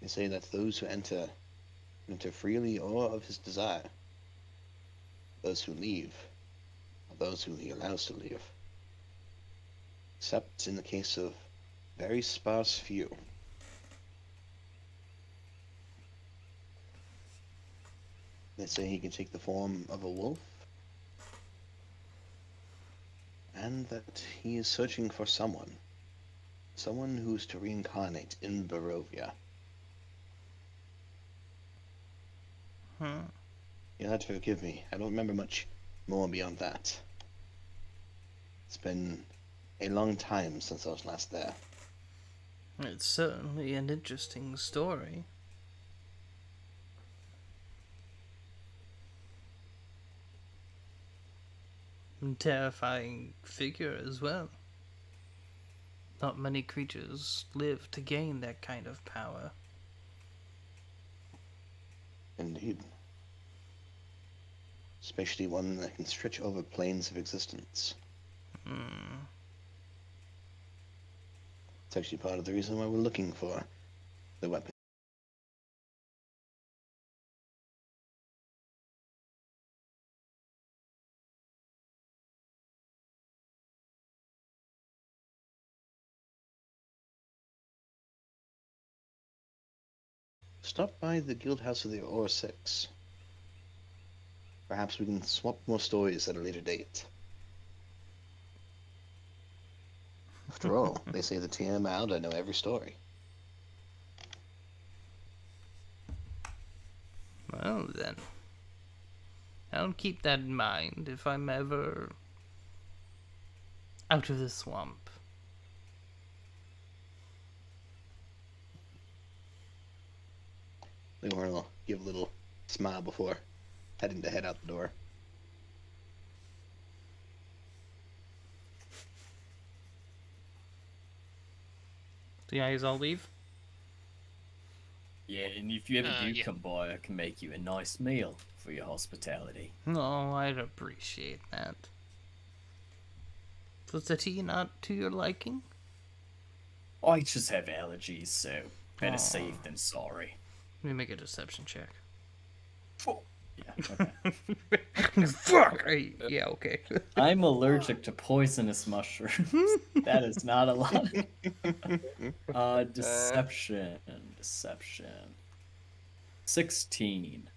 Speaker 2: They say that those who enter freely or of his desire. Those who leave are those who he allows to leave. Except in the case of very sparse few. They say he can take the form of a wolf, and that he is searching for someone who's to reincarnate in Barovia. You'll have to forgive me, I don't remember much more beyond that. It's been a long time since I was last there.
Speaker 1: It's certainly an interesting story. And terrifying figure as well. Not many creatures live to gain that kind of power.
Speaker 2: Indeed. Especially one that can stretch over planes of existence. It's actually part of the reason why we're looking for the weapon. Stop by the Guild House of the Aura 6. Perhaps we can swap more stories at a later date. After all, they say the TM Alda know every story.
Speaker 1: Well then, I'll keep that in mind if I'm ever out of the swamp.
Speaker 2: Leorn will give a little smile before heading to head out the door.
Speaker 1: Do you guys all leave?
Speaker 5: Yeah, and if you ever do
Speaker 6: Yeah.
Speaker 5: come by, I can make you a nice meal for your hospitality.
Speaker 1: Oh, I'd appreciate that. Was the tea not to your liking?
Speaker 5: I just have allergies, so better
Speaker 1: Aw.
Speaker 5: safe than sorry.
Speaker 1: Let me make a deception check.
Speaker 5: Yeah, okay.
Speaker 1: Fuck! Yeah, okay.
Speaker 5: I'm allergic to poisonous mushrooms. That is not a lie. Deception. 16.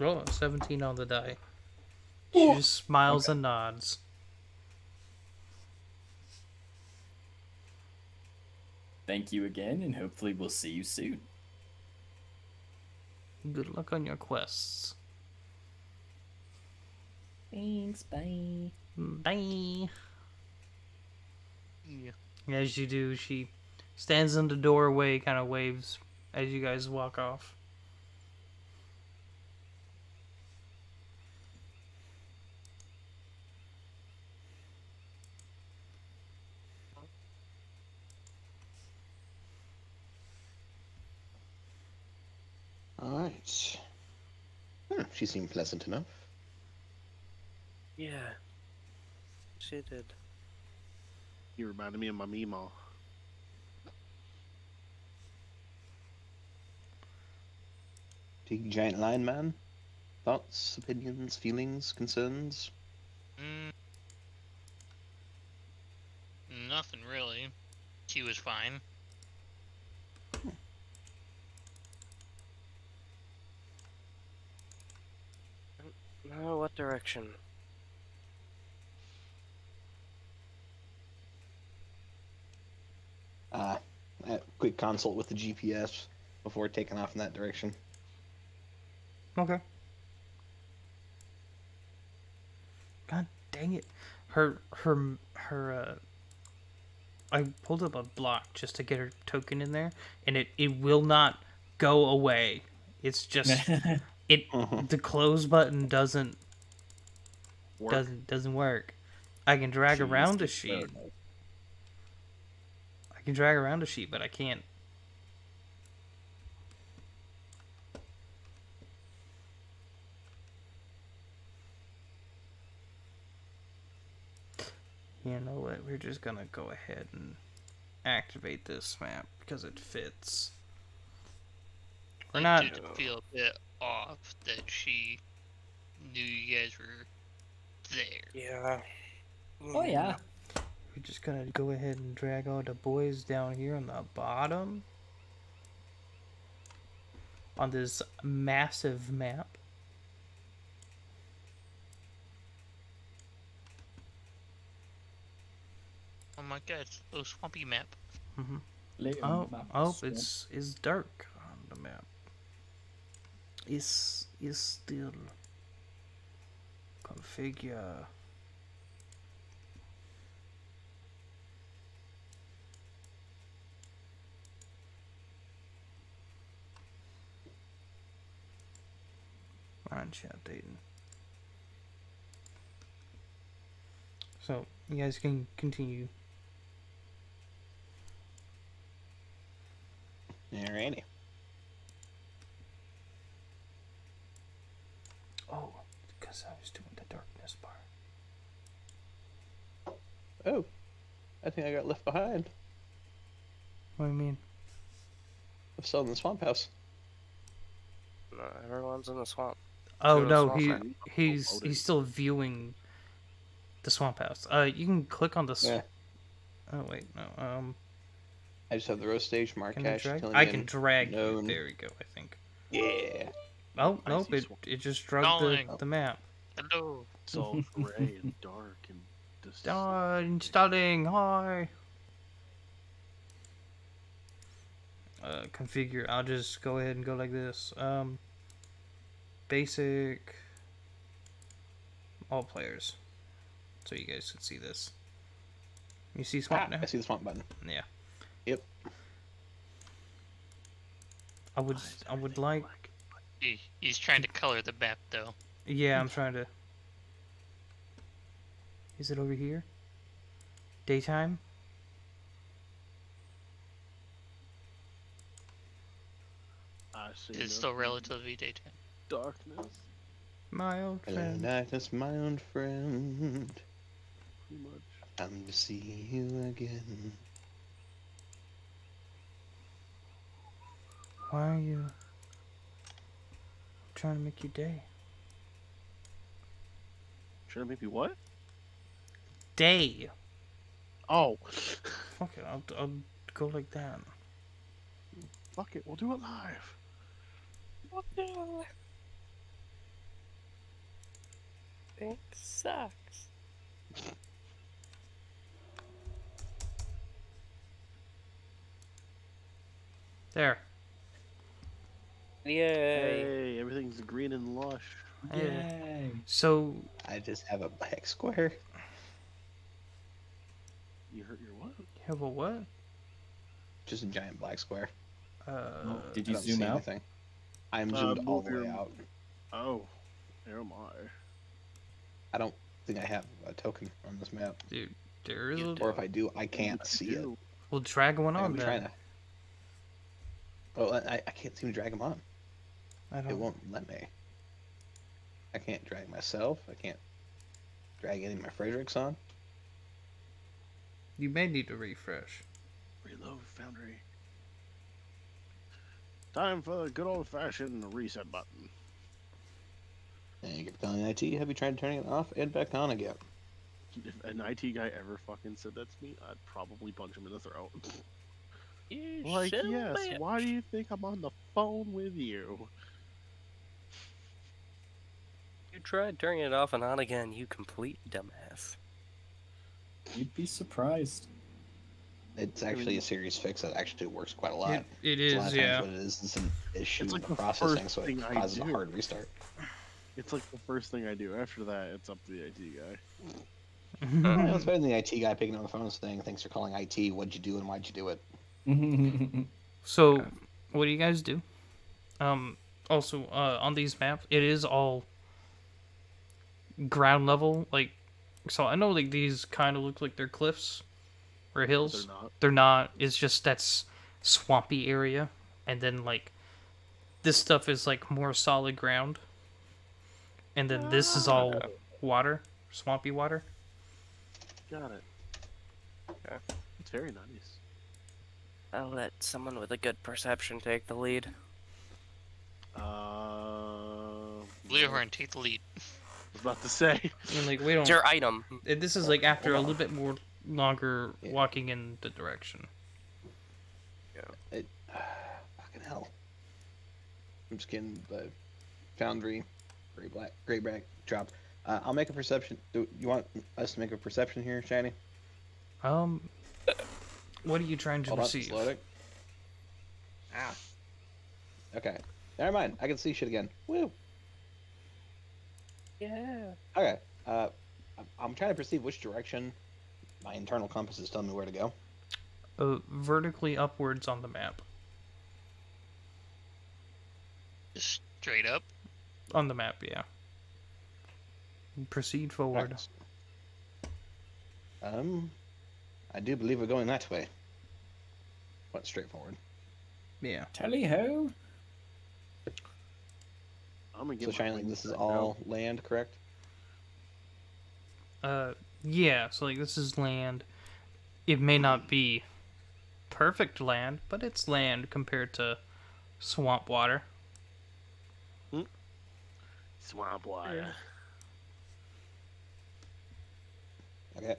Speaker 1: Oh, 17 on the die. She just smiles and nods.
Speaker 5: Thank you again, and hopefully we'll see you soon.
Speaker 1: Good luck on your quests.
Speaker 5: Thanks, bye.
Speaker 1: Bye.
Speaker 6: Yeah.
Speaker 1: As you do, she stands in the doorway, kind of waves as you guys walk off.
Speaker 2: Alright. She seemed pleasant enough.
Speaker 3: Yeah. She did.
Speaker 4: You reminded me of my Meemaw.
Speaker 2: Big giant lion man? Thoughts, opinions, feelings, concerns?
Speaker 6: Nothing really. She was fine.
Speaker 3: No, what direction?
Speaker 2: A quick consult with the GPS before taking off in that direction.
Speaker 1: Okay. God dang it. Her I pulled up a block just to get her token in there, and it will not go away. It's just the close button doesn't work. I can drag around a sheet. I can drag around a sheet, but I can't. You know what? We're just gonna go ahead and activate this map because it fits. We're not.
Speaker 6: It did feel a bit off that she knew you guys were there.
Speaker 3: Yeah.
Speaker 5: Oh yeah.
Speaker 1: We're just gonna go ahead and drag all the boys down here on the bottom on this massive map.
Speaker 6: Oh my god, it's a swampy map.
Speaker 1: It's dark on the map. It's still configure. Aren't you updating? So you guys can continue.
Speaker 2: Alrighty.
Speaker 1: Oh, because I was doing the darkness part.
Speaker 2: Oh, I think I got left behind.
Speaker 1: What do you mean?
Speaker 2: I'm still in the swamp house.
Speaker 3: No, everyone's in the swamp.
Speaker 1: Oh
Speaker 3: the
Speaker 1: no,
Speaker 3: swamp map.
Speaker 1: he's still viewing the swamp house. You can click on the.
Speaker 2: Yeah.
Speaker 1: Oh wait, no.
Speaker 2: I just have the roast stage mark
Speaker 1: Can I
Speaker 2: cache.
Speaker 1: drag?
Speaker 2: telling
Speaker 1: I
Speaker 2: me
Speaker 1: can drag. You.
Speaker 2: known-
Speaker 1: There we go. I think.
Speaker 2: Yeah.
Speaker 1: Oh
Speaker 4: I
Speaker 1: nope,
Speaker 4: see
Speaker 1: it just drug
Speaker 6: Calling.
Speaker 1: the map.
Speaker 6: Hello.
Speaker 4: It's all gray and dark and this.
Speaker 1: Installing. Hi. Configure. I'll just go ahead and go like this. Basic. All players. So you guys can see this. You see swamp now?
Speaker 2: I see the swamp button.
Speaker 1: Yeah.
Speaker 2: Yep.
Speaker 1: I would like.
Speaker 6: He's trying to color the map though.
Speaker 1: Yeah, I'm trying to. Is it over here? Daytime?
Speaker 4: I see
Speaker 6: It's still
Speaker 4: nothing.
Speaker 6: relatively daytime.
Speaker 4: Darkness.
Speaker 1: My old
Speaker 2: Hello,
Speaker 1: friend.
Speaker 2: darkness, my own friend.
Speaker 4: Pretty much.
Speaker 2: Come to see you again.
Speaker 1: Why are you trying to make your day?
Speaker 4: Should I maybe what?
Speaker 1: Day.
Speaker 4: Oh.
Speaker 1: Fuck it, I'll go like that.
Speaker 4: Fuck it. We'll do it live.
Speaker 3: It sucks.
Speaker 1: There.
Speaker 3: Yay.
Speaker 4: Hey, everything's green and lush.
Speaker 5: Yay.
Speaker 1: So
Speaker 2: I just have a black square.
Speaker 4: You hurt your what?
Speaker 1: you have a what?
Speaker 2: Just a giant black square.
Speaker 5: Did
Speaker 2: I
Speaker 5: you
Speaker 2: don't
Speaker 5: zoom
Speaker 2: see
Speaker 5: out?
Speaker 2: anything. I'm zoomed all the
Speaker 4: move
Speaker 2: way
Speaker 4: your-
Speaker 2: out.
Speaker 4: Oh. There am I.
Speaker 2: I don't think I have a token on this map.
Speaker 1: Dude, there is a.
Speaker 2: Or if I do, I can't see it.
Speaker 4: do.
Speaker 1: We'll drag one on
Speaker 2: I'm trying
Speaker 1: then.
Speaker 2: to. Oh, I can't seem to drag them on.
Speaker 1: I
Speaker 2: It
Speaker 1: don't.
Speaker 2: won't let me. I can't drag myself. I can't drag any of my Fredericks on.
Speaker 1: You may need to refresh.
Speaker 4: Reload Foundry. Time for the good old fashioned reset button.
Speaker 2: And you keep calling IT. Have you tried turning it off and back on again?
Speaker 4: If an IT guy ever fucking said that to me, I'd probably punch him in the throat.
Speaker 3: You
Speaker 4: Like,
Speaker 3: son of a
Speaker 4: yes,
Speaker 3: bitch.
Speaker 4: why do you think I'm on the phone with you?
Speaker 3: You tried turning it off and on again, you complete dumbass.
Speaker 5: You'd be surprised.
Speaker 2: It's actually a serious fix that actually works quite a
Speaker 1: It,
Speaker 2: lot.
Speaker 1: it
Speaker 2: A lot
Speaker 1: is,
Speaker 2: of times
Speaker 1: yeah.
Speaker 2: what it is an issue
Speaker 4: It's like
Speaker 2: in
Speaker 4: the
Speaker 2: the processing,
Speaker 4: first
Speaker 2: so it
Speaker 4: thing I
Speaker 2: causes a
Speaker 4: do.
Speaker 2: hard restart.
Speaker 4: It's like the first thing I do. After that, it's up to the IT guy.
Speaker 2: Well, it's better than the IT guy picking up the phone and saying, "Thanks for calling IT. What'd you do and why'd you do it?"
Speaker 1: So, what do you guys do? Also, on these maps, it is all ground level. Like, so I know like these kind of look like they're cliffs or hills.
Speaker 4: They're not.
Speaker 1: They're not. It's just that's swampy area, and then like this stuff is like more solid ground, and then this is all water, swampy water.
Speaker 4: Got it.
Speaker 3: Okay.
Speaker 4: It's very nice.
Speaker 3: I'll let someone with a good perception take the lead.
Speaker 6: Leohorn, take the lead.
Speaker 4: I was about to say.
Speaker 1: And like we don't.
Speaker 3: It's your item.
Speaker 1: This is like after a little bit more longer walking in the direction.
Speaker 2: Fucking hell. I'm just kidding. The Foundry, Gray Black drop. I'll make a perception. Do you want us to make a perception here, Shiny?
Speaker 1: What are you trying to
Speaker 2: Hold on,
Speaker 1: receive?
Speaker 2: it's loading. Ah. Okay. Never mind. I can see shit again. Woo.
Speaker 3: Yeah.
Speaker 2: Okay. I'm trying to perceive which direction my internal compass is telling me where to go.
Speaker 1: Vertically upwards on the map.
Speaker 6: Just straight up.
Speaker 1: On the map, yeah. Proceed forward.
Speaker 2: I do believe we're going that way. Went straight forward.
Speaker 1: Yeah.
Speaker 5: Tally ho!
Speaker 4: I'm gonna get
Speaker 2: So
Speaker 4: my
Speaker 2: Shiny,
Speaker 4: wings
Speaker 2: this is
Speaker 4: right
Speaker 2: all land, correct?
Speaker 1: Yeah, so like this is land. It may not be perfect land, but it's land compared to swamp water.
Speaker 4: now. Swamp water.
Speaker 2: Okay.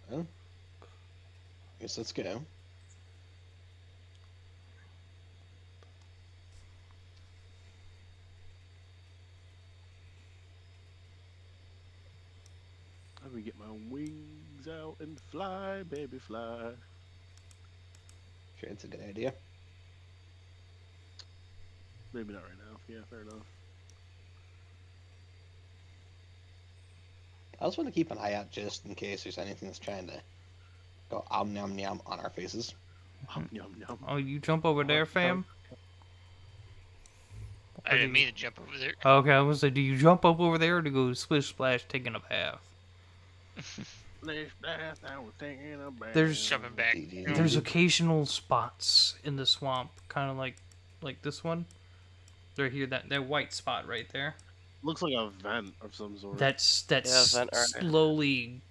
Speaker 2: Well, guess let's go.
Speaker 4: I'm gonna get my wings out and fly, baby, fly.
Speaker 2: Sure, it's a good idea.
Speaker 4: Maybe not right now. Yeah, fair enough.
Speaker 2: I also want to keep an eye out just in case there's anything that's trying to go nom nom on our faces.
Speaker 4: Yum yum.
Speaker 1: Oh, you jump over there, fam?
Speaker 6: I didn't mean to jump over there.
Speaker 1: Okay, I was say, do you jump up over there to go splish splash taking a bath?
Speaker 4: Splash bath, I was taking a bath.
Speaker 1: There's-
Speaker 6: Jumping back.
Speaker 1: There's occasional spots in the swamp, kind of like this one. Right here, that white spot right there.
Speaker 4: Looks like a vent of some sort.
Speaker 1: That's
Speaker 3: Yeah, vent, alright.
Speaker 1: slowly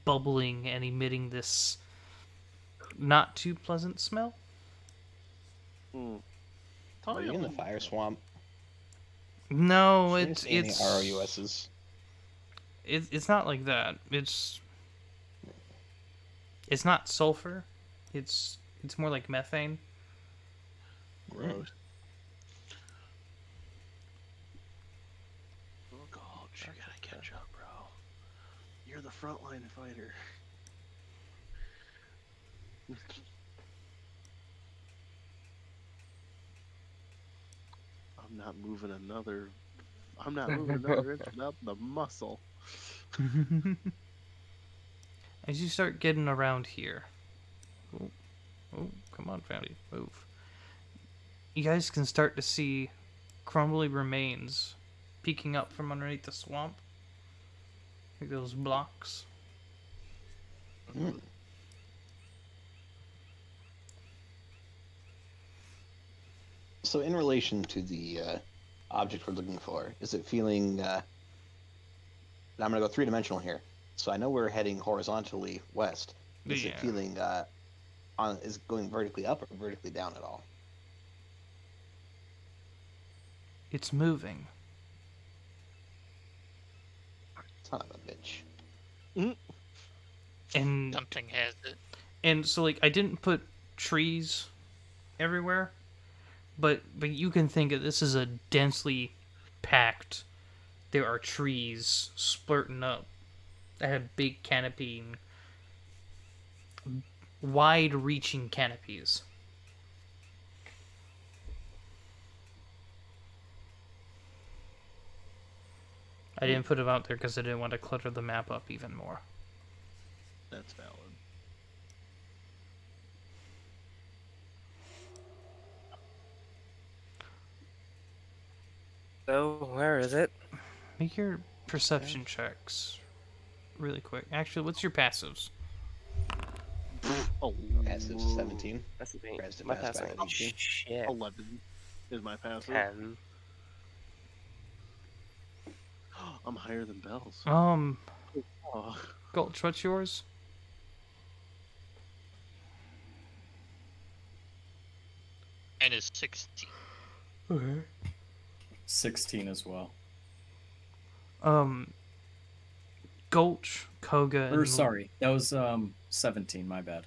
Speaker 1: bubbling and emitting this not too pleasant smell.
Speaker 4: Hmm.
Speaker 2: Are you in the fire swamp?
Speaker 1: No,
Speaker 2: Shouldn't see any
Speaker 1: it's
Speaker 2: ROUSs.
Speaker 1: it's not like that. It's not sulfur. It's more like methane.
Speaker 4: Gross. Oh god, you gotta catch up, bro. You're the frontline fighter. I'm not moving another inch without the muscle.
Speaker 1: As you start getting around here, oh, come on, family, move. You guys can start to see crumbly remains peeking up from underneath the swamp, like those blocks.
Speaker 2: Mm. So, in relation to the object we're looking for, is it feeling? I'm going to go three-dimensional here. So I know we're heading horizontally west. Is
Speaker 1: Yeah.
Speaker 2: it feeling is it going vertically up or vertically down at all?
Speaker 1: It's moving.
Speaker 2: Son of a bitch.
Speaker 1: And
Speaker 6: Something has it.
Speaker 1: and so like I didn't put trees everywhere, but you can think of this as a densely packed. There are trees splurting up that have big canopy, wide-reaching canopies. I didn't put them out there because I didn't want to clutter the map up even more.
Speaker 4: That's valid.
Speaker 3: So, where is it?
Speaker 1: Make your perception checks really quick. Actually, what's your passives?
Speaker 4: Oh,
Speaker 2: Passive 17.
Speaker 3: That's the thing.
Speaker 2: Res to
Speaker 3: My
Speaker 2: pass by
Speaker 3: passive.
Speaker 2: 18.
Speaker 3: Shit.
Speaker 4: 11 is my passive.
Speaker 3: 10.
Speaker 4: I'm higher than Bells.
Speaker 1: Oh,
Speaker 4: Gulch,
Speaker 1: what's yours?
Speaker 6: And is 16.
Speaker 1: Okay.
Speaker 5: 16 as well.
Speaker 1: Gulch, Koga,
Speaker 5: Or
Speaker 1: and
Speaker 5: sorry, that was 17. My bad.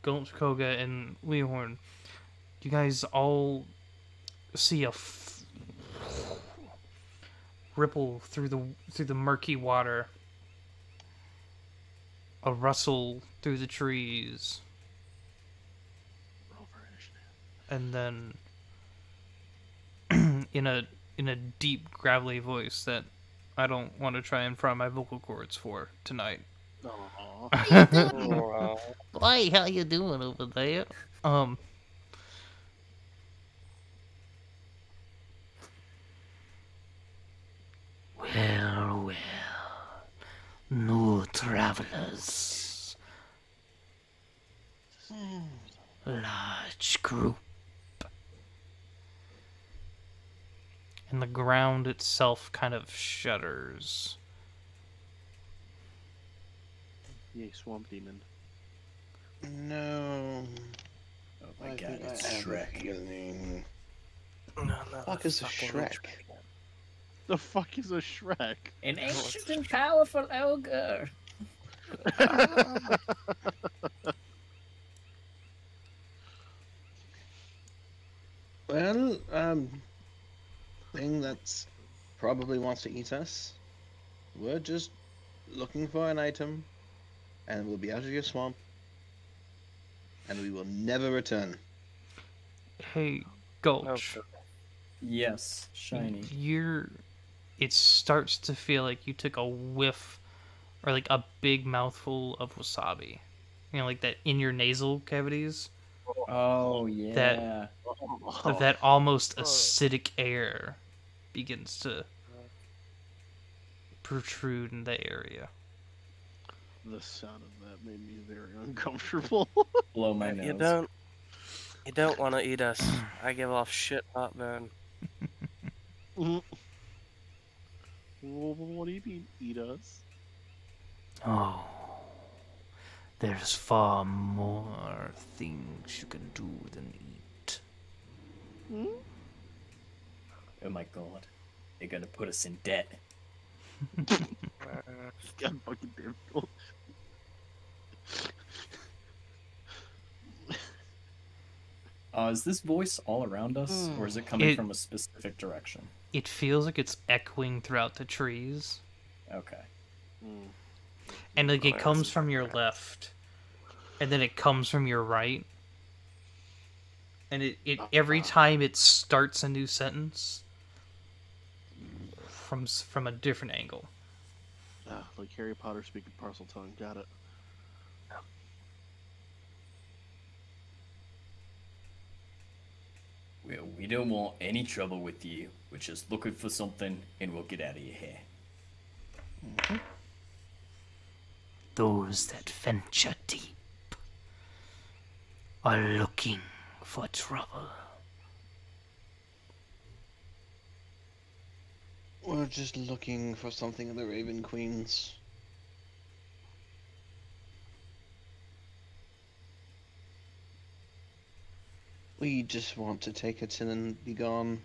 Speaker 1: Gulch, Koga, and Leehorn. You guys all see a ripple through the murky water. A rustle through the trees, and then in a deep gravelly voice that I don't want to try and fry my vocal cords for tonight.
Speaker 4: Aw.
Speaker 1: Hey, how you doing over there? Well, new travelers. Large group. And the ground itself kind of shudders.
Speaker 4: Yay, swamp demon.
Speaker 2: No.
Speaker 5: Oh my
Speaker 2: I
Speaker 5: god,
Speaker 2: think
Speaker 5: it's
Speaker 2: I am
Speaker 5: Shrek.
Speaker 2: healing.
Speaker 3: No,
Speaker 2: Fuck is a Shrek?
Speaker 4: The fuck is a Shrek?
Speaker 5: An ancient and powerful ogre.
Speaker 2: Well, thing that's probably wants to eat us. We're just looking for an item, and we'll be out of your swamp, and we will never return.
Speaker 1: Hey, Gulch.
Speaker 5: Yes, shiny.
Speaker 1: It starts to feel like you took a whiff or like a big mouthful of wasabi. You know, like that in your nasal cavities.
Speaker 5: Oh yeah.
Speaker 1: That almost acidic air begins to protrude in the area.
Speaker 4: The sound of that made me very uncomfortable.
Speaker 5: Blow my nose.
Speaker 3: You don't want to eat us. I give off shit heartburn.
Speaker 4: What do you mean, eat us?
Speaker 1: Oh, there's far more things you can do than eat.
Speaker 5: Oh my god. They're gonna put us in debt.
Speaker 4: God fucking damn it.
Speaker 5: Is this voice all around us, or is it coming from a specific direction?
Speaker 1: It feels like it's echoing throughout the trees.
Speaker 5: Okay.
Speaker 1: And like it
Speaker 3: Oh,
Speaker 1: comes
Speaker 3: that's
Speaker 1: from your left, and then it comes from your right, and it every time it starts a new sentence from a different angle.
Speaker 4: Like Harry Potter speaking parcel tongue. Got it.
Speaker 5: Well, we don't want any trouble with you. We're just looking for something, and we'll get out of your hair.
Speaker 1: Those that venture deep are looking for trouble.
Speaker 2: We're just looking for something of the Raven Queen's. We just want to take it in and be gone.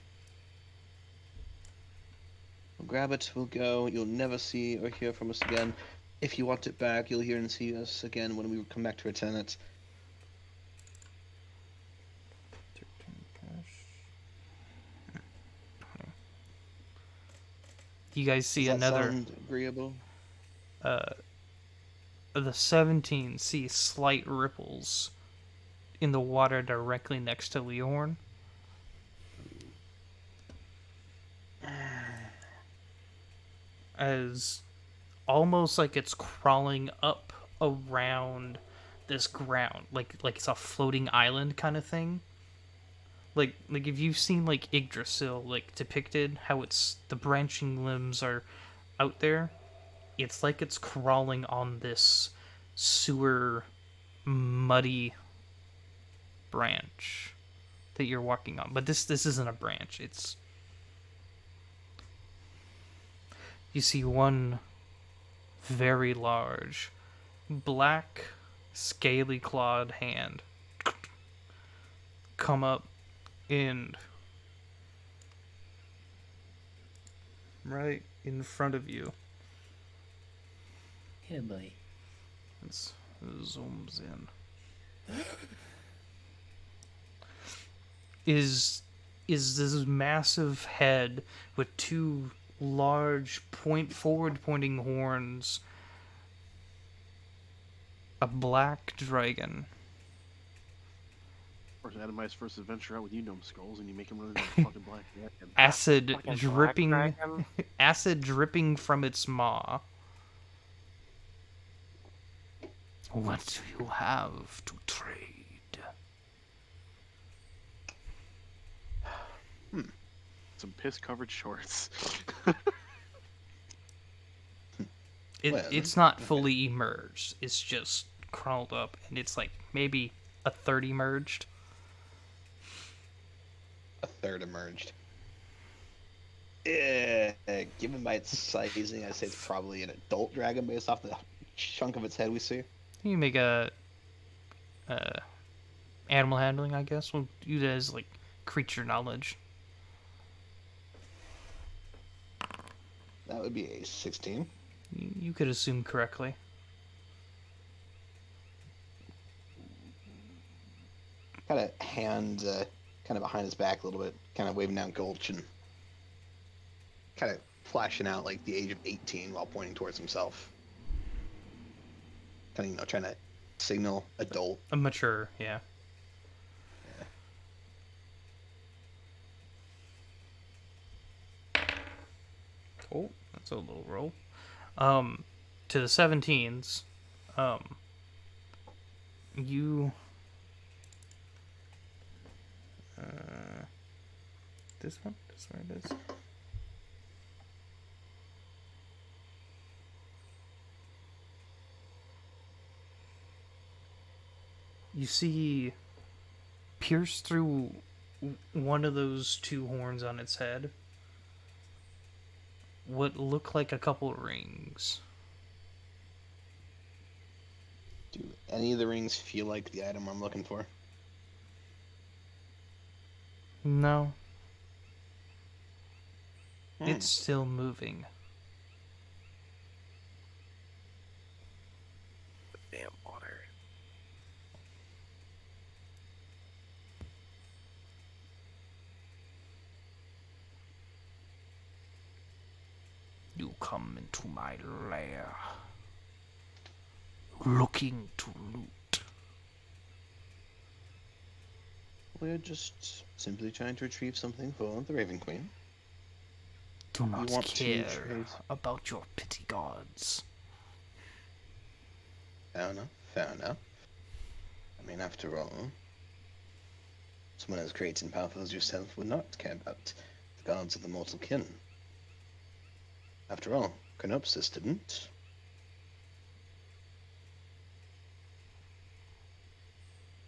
Speaker 2: We'll grab it, we'll go, you'll never see or hear from us again. If you want it back, you'll hear and see us again when we come back to return it.
Speaker 1: 13 cash. You guys see
Speaker 2: Does that
Speaker 1: another.
Speaker 2: sound agreeable?
Speaker 1: The 17 see slight ripples in the water directly next to Leorn. As almost like it's crawling up around this ground, like it's a floating island kind of thing. Like if you've seen like Yggdrasil like depicted, how it's the branching limbs are out there, it's like it's crawling on this sewer muddy branch that you're walking on. But this isn't a branch. It's, you see one very large black scaly clawed hand come up and right in front of you.
Speaker 5: Yeah, buddy.
Speaker 1: It zooms in. Is this massive head with two large forward pointing horns, a black dragon.
Speaker 4: Of course, Adamice first adventure out with you numbskulls, and you make him run into a fucking black dragon.
Speaker 1: Acid
Speaker 3: Fucking black
Speaker 1: dripping
Speaker 3: dragon.
Speaker 1: acid dripping from its maw. What do you have to trade?
Speaker 4: Some piss-covered shorts.
Speaker 2: Well,
Speaker 1: It's not fully emerged. It's just crawled up, and it's like maybe a third emerged.
Speaker 2: A third emerged. Given by its sizing, I'd say it's probably an adult dragon based off the chunk of its head we see.
Speaker 1: You can make a animal handling, I guess. We'll use it as like creature knowledge.
Speaker 2: That would be a 16.
Speaker 1: You could assume correctly.
Speaker 2: Kind of hand kind of behind his back a little bit, kind of waving down Gulch and kind of flashing out like the age of 18 while pointing towards himself. Kind of, trying to signal adult.
Speaker 1: A mature, yeah. Oh, that's a little roll. To the 17s, you this one? This where it is. You see, pierced through one of those two horns on its head, what look like a couple rings.
Speaker 2: Do any of the rings feel like the item I'm looking for?
Speaker 1: No. It's still moving.
Speaker 3: Damn water.
Speaker 1: You come into my lair, looking to loot.
Speaker 2: We're just simply trying to retrieve something for the Raven Queen.
Speaker 1: Do not
Speaker 2: want to
Speaker 1: care
Speaker 2: trade.
Speaker 1: about your pity gods.
Speaker 2: Fair enough, fair enough. I mean, after all, someone as great and powerful as yourself would not care about the gods of the mortal kin. After all, Chronopsis didn't.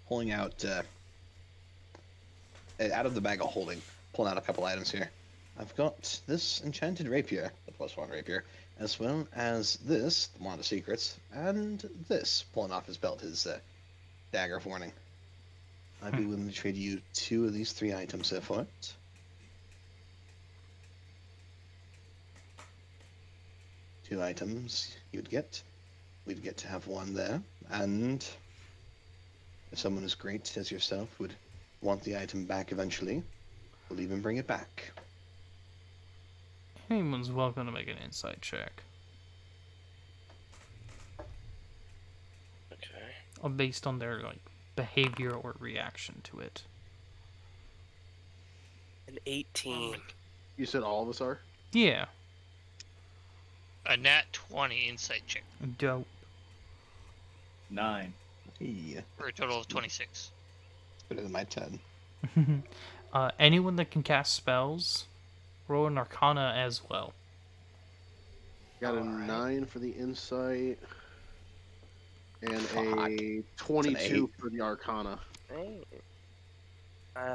Speaker 2: Pulling out of the bag of holding, pulling out a couple items here. I've got this enchanted rapier, the +1 rapier, as well as this, the Wand of Secrets, and this, pulling off his belt, his dagger of warning. I'd be willing to trade you 2 of these 3 items here for it. 2 items you'd get we'd get to have one there, and if someone as great as yourself would want the item back eventually, we'll even bring it back.
Speaker 1: Anyone's welcome to make an insight check.
Speaker 3: Okay.
Speaker 1: Based on their like behavior or reaction to it.
Speaker 3: An 18.
Speaker 4: You said all of us are?
Speaker 1: Yeah.
Speaker 6: A nat 20 insight check
Speaker 1: Dope.
Speaker 5: 9.
Speaker 2: Yeah,
Speaker 6: for a total of 26.
Speaker 2: better than my 10.
Speaker 1: Anyone that can cast spells, roll an Arcana as well.
Speaker 4: Got a
Speaker 2: Alright.
Speaker 4: 9 for the insight. And
Speaker 2: Fuck.
Speaker 4: a 22
Speaker 2: 8.
Speaker 4: for the arcana.
Speaker 3: Hey.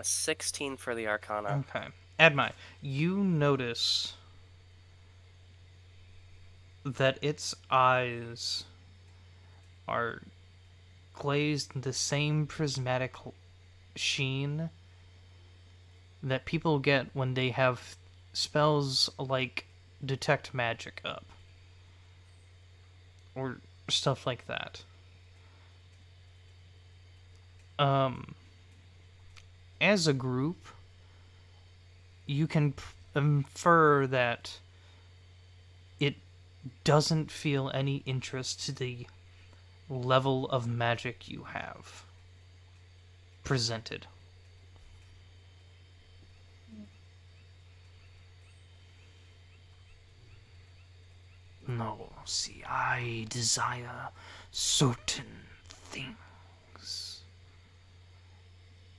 Speaker 3: 16 for the Arcana.
Speaker 1: Okay. Admai, you notice that its eyes are glazed in the same prismatic sheen that people get when they have spells like Detect Magic up. Or stuff like that. As a group, you can infer that it doesn't feel any interest to the level of magic you have presented. No, see, I desire certain things.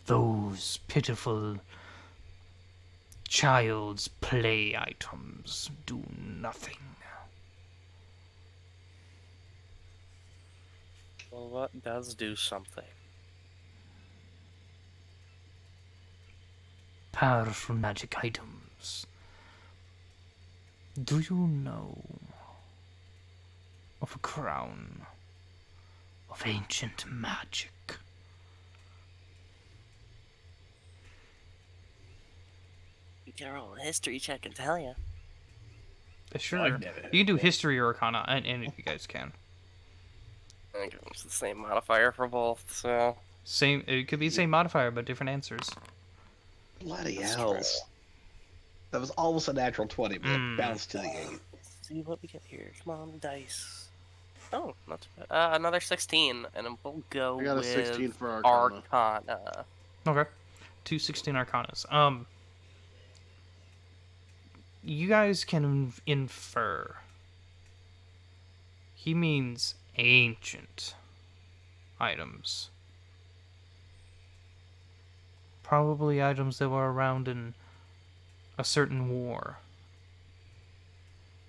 Speaker 1: Those pitiful child's play items do nothing.
Speaker 3: Well, what does do something?
Speaker 1: Powerful magic items. Do you know of a crown of ancient magic?
Speaker 3: You can roll a history check and tell you.
Speaker 1: Sure.
Speaker 5: I've never heard
Speaker 1: You can do
Speaker 5: of that.
Speaker 1: history or arcana, and if you guys can.
Speaker 3: I think it's the same modifier for both, so...
Speaker 1: Same. It could be the same modifier, but different answers.
Speaker 2: Bloody
Speaker 3: That's
Speaker 2: hell.
Speaker 3: true.
Speaker 2: That was almost a natural 20, but
Speaker 1: Mm.
Speaker 2: it bounced to the 8.
Speaker 3: Let's see what we get here. Come on, dice. Oh, not too bad. Another 16, and then we'll go
Speaker 4: I got a
Speaker 3: with
Speaker 4: 16 for arcana.
Speaker 3: Arcana.
Speaker 1: Okay. 216 arcanas. You guys can infer. He means ancient items. Probably items that were around in a certain war.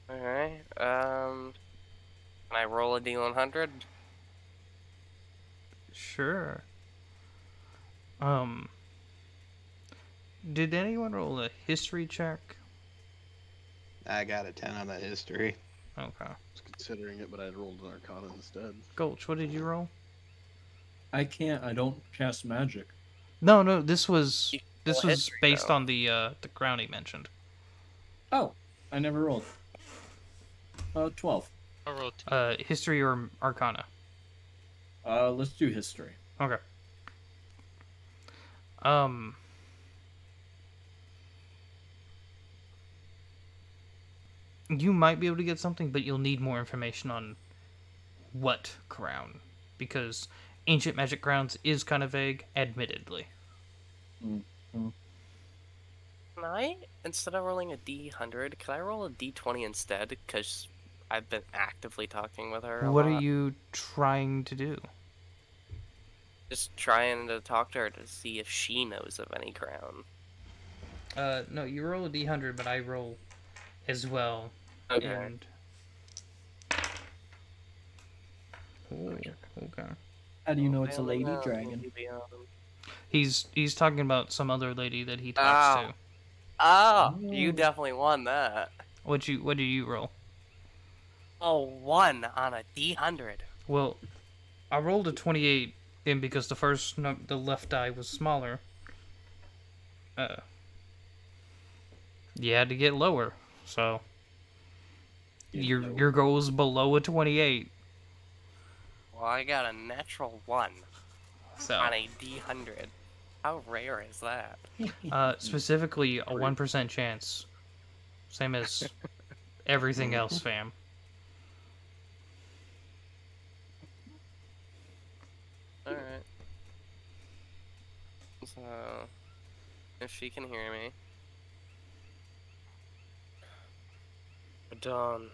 Speaker 3: Alright, can I roll a D100?
Speaker 1: Sure. Did anyone roll a history check?
Speaker 2: I got a 10 on that history.
Speaker 1: Okay.
Speaker 4: I was considering it, but I rolled an arcana instead.
Speaker 1: Gulch, what did you roll?
Speaker 5: I don't cast magic.
Speaker 1: No, this was
Speaker 3: You can roll
Speaker 1: this
Speaker 3: a
Speaker 1: was
Speaker 3: history,
Speaker 1: based
Speaker 3: though.
Speaker 1: on the crown he mentioned.
Speaker 5: Oh, I never rolled. 12.
Speaker 6: I rolled 2.
Speaker 1: History or arcana.
Speaker 5: Let's do history.
Speaker 1: Okay. You might be able to get something, but you'll need more information on what crown, because ancient magic crowns is kind of vague, admittedly.
Speaker 3: Can I, instead of rolling a D100, can I roll a D20 instead? Because I've been actively talking with her a
Speaker 1: What
Speaker 3: lot.
Speaker 1: are you trying to do?
Speaker 3: Just trying to talk to her to see if she knows of any crown.
Speaker 1: No, you roll a d100, but I roll as well.
Speaker 3: Okay.
Speaker 1: And... Ooh, okay.
Speaker 5: How do you know it's a
Speaker 3: I don't
Speaker 5: lady
Speaker 3: know,
Speaker 5: dragon?
Speaker 3: maybe,
Speaker 1: He's talking about some other lady that he talks to.
Speaker 3: Oh, you
Speaker 5: Oh.
Speaker 3: definitely won that.
Speaker 1: What did you roll?
Speaker 3: Oh, 1 on a D100.
Speaker 1: Well, I rolled a 28 in because the left die was smaller. You had to get lower, so your goal is below a 28.
Speaker 3: Well, I got a natural 1
Speaker 1: So,
Speaker 3: on a D100. How rare is that?
Speaker 1: specifically a 1% chance. Same as everything else, fam.
Speaker 3: Alright. So, if she can hear me. Dawn.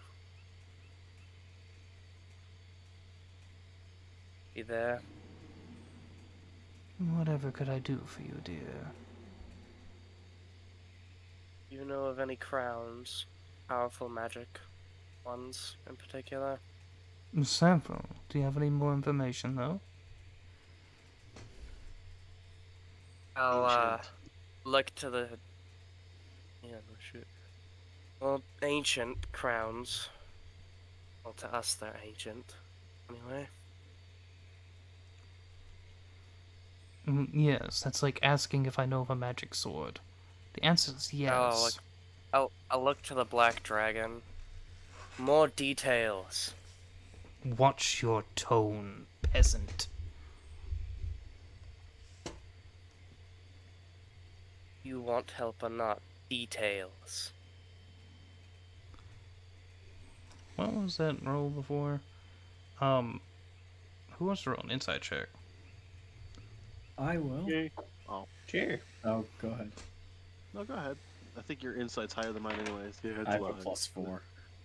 Speaker 3: You there?
Speaker 1: Whatever could I do for you, dear?
Speaker 3: You know of any crowns? Powerful magic ones in particular?
Speaker 1: Several. Do you have any more information, though?
Speaker 3: I'll
Speaker 4: Ancient.
Speaker 3: look to the no shoot. Well, ancient crowns. Well, to us they're ancient. Anyway.
Speaker 1: Yes, that's like asking if I know of a magic sword. The answer is yes.
Speaker 3: I'll look to the black dragon. More details.
Speaker 1: Watch your tone, peasant.
Speaker 3: You want help or not? Details.
Speaker 1: What was that roll before? Who wants to roll an inside check?
Speaker 5: I will.
Speaker 4: Okay. Oh,
Speaker 2: Sure.
Speaker 5: Oh, go ahead.
Speaker 4: no, go ahead. I think your insight's higher than mine anyways. Go ahead,
Speaker 5: I have
Speaker 4: go
Speaker 5: a
Speaker 4: ahead.
Speaker 5: +4.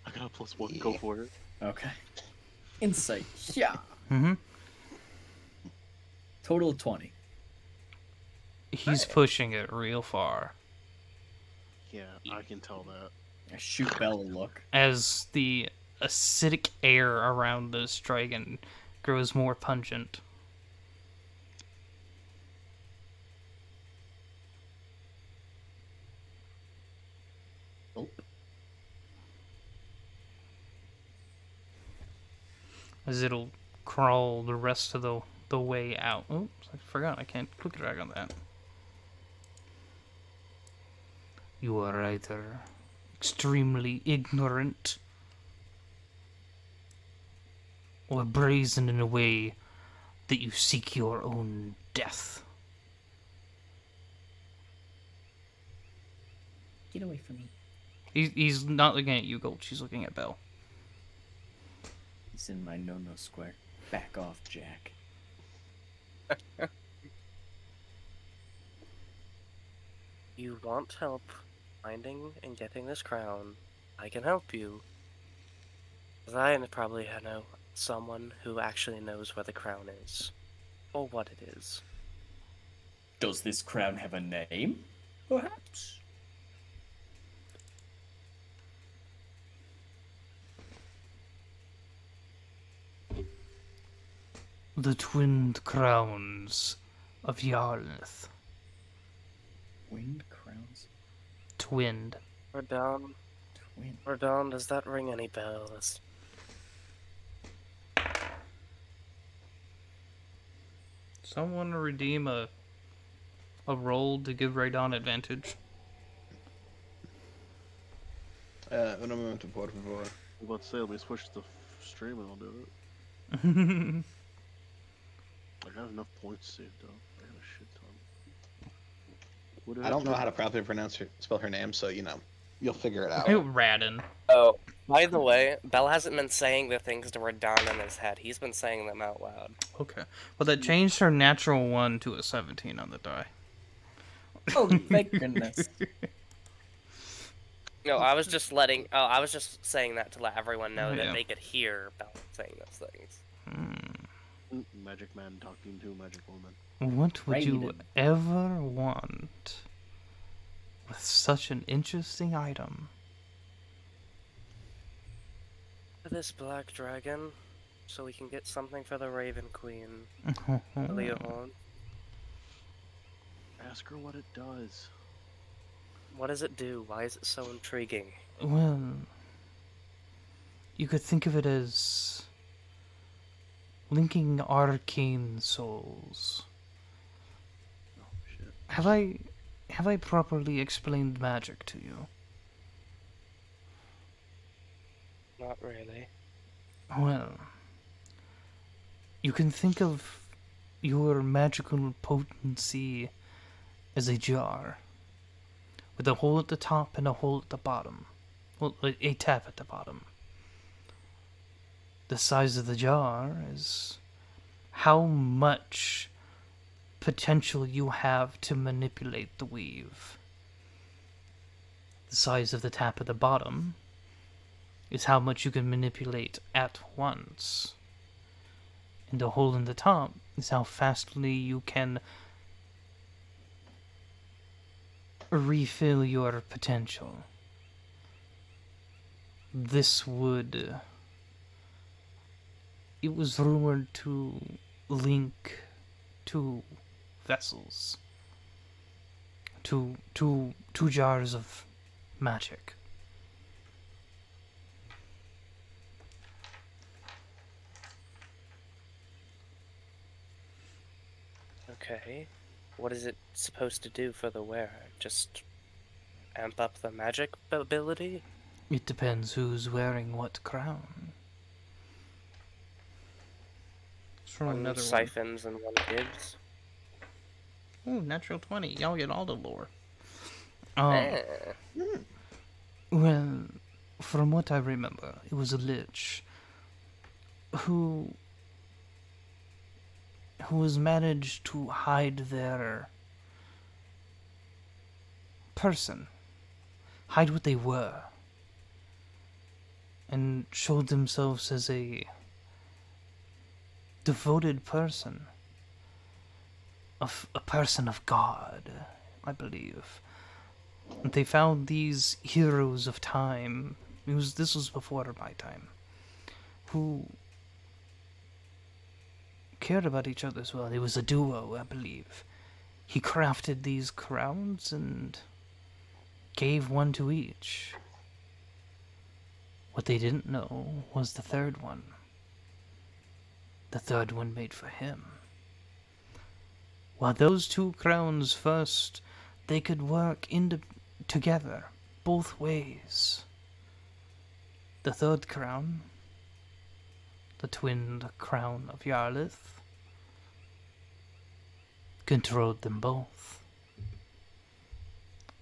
Speaker 4: I got a +1. Go
Speaker 2: Yeah.
Speaker 4: for it.
Speaker 5: Okay. Insight. Yeah.
Speaker 1: Mm-hmm.
Speaker 5: Total of 20.
Speaker 1: He's pushing it real far.
Speaker 4: Yeah, I can tell that.
Speaker 5: I shoot Bell a look.
Speaker 1: As the acidic air around this dragon grows more pungent.
Speaker 5: Oh.
Speaker 1: As it'll crawl the rest of the way out. Oops, I forgot I can't quick drag on that. You are either extremely ignorant or brazen in a way that you seek your own death.
Speaker 5: Get away from me.
Speaker 1: He's not looking at you, Gulch. He's looking at Bell.
Speaker 5: He's in my no-no square. Back off, Jack.
Speaker 3: You want help finding and getting this crown? I can help you. 'Cause I probably know someone who actually knows where the crown is. Or what it is.
Speaker 5: Does this crown have a name? Perhaps.
Speaker 1: The twinned crowns of Yarlith.
Speaker 5: Winged crowns.
Speaker 3: Verdun,
Speaker 1: Twinned.
Speaker 5: Twin.
Speaker 3: Verdun, does that ring any bells?
Speaker 1: Someone redeem a roll to give Raydon advantage.
Speaker 2: Un momento, por favor.
Speaker 4: I was about to say, let me switch the stream and I'll do it. I got enough points saved up. I got a shit ton. What did
Speaker 2: I don't know
Speaker 4: do?
Speaker 2: how to properly spell her name, so you'll figure it out.
Speaker 1: Radin.
Speaker 3: Oh, by the way, Bell hasn't been saying the things to Verdun in his head. He's been saying them out loud.
Speaker 1: Okay. Well, that changed her natural 1 to a 17 on the die.
Speaker 5: Oh, thank goodness.
Speaker 3: No, I was just letting. Oh, I was just saying that to let everyone know
Speaker 1: Yeah.
Speaker 3: that they could hear Bell saying those things.
Speaker 4: Magic man talking to magic woman.
Speaker 1: What would you
Speaker 5: Raiden.
Speaker 1: ever want with such an interesting item?
Speaker 3: This black dragon, so we can get something for the Raven Queen,
Speaker 1: Hmm.
Speaker 3: Leohorn.
Speaker 4: Ask her what it does.
Speaker 3: What does it do? Why is it so intriguing?
Speaker 1: Well, you could think of it as linking arcane souls.
Speaker 4: Oh shit.
Speaker 1: Have I properly explained magic to you?
Speaker 3: Not really.
Speaker 1: Well, You can think of your magical potency as a jar, with a hole at the top and a hole at the bottom. Well, a tap at the bottom. The size of the jar is how much potential you have to manipulate the weave. The size of the tap at the bottom is how much you can manipulate at once. And the hole in the top is how fastly you can refill your potential. This would... It was rumored to link two vessels. Two jars of magic.
Speaker 3: Okay. What is it supposed to do for the wearer? Just amp up the magic ability?
Speaker 1: It depends who's wearing what crown. Let's roll
Speaker 3: One
Speaker 1: another
Speaker 3: siphons and one gives.
Speaker 1: one. Ooh, natural 20. Y'all get all the lore.
Speaker 3: Eh.
Speaker 1: Well, from what I remember, it was a lich who has managed to hide their person, hide what they were, and showed themselves as a devoted person, a person of God, I believe. They found these heroes of time. This was before my time, who cared about each other as well. It was a duo, I believe. He crafted these crowns and gave one to each. What they didn't know was the third one. The third one made for him. While those two crowns first, they could work together, both ways. The third crown, the twinned crown of Yarlith, controlled them both.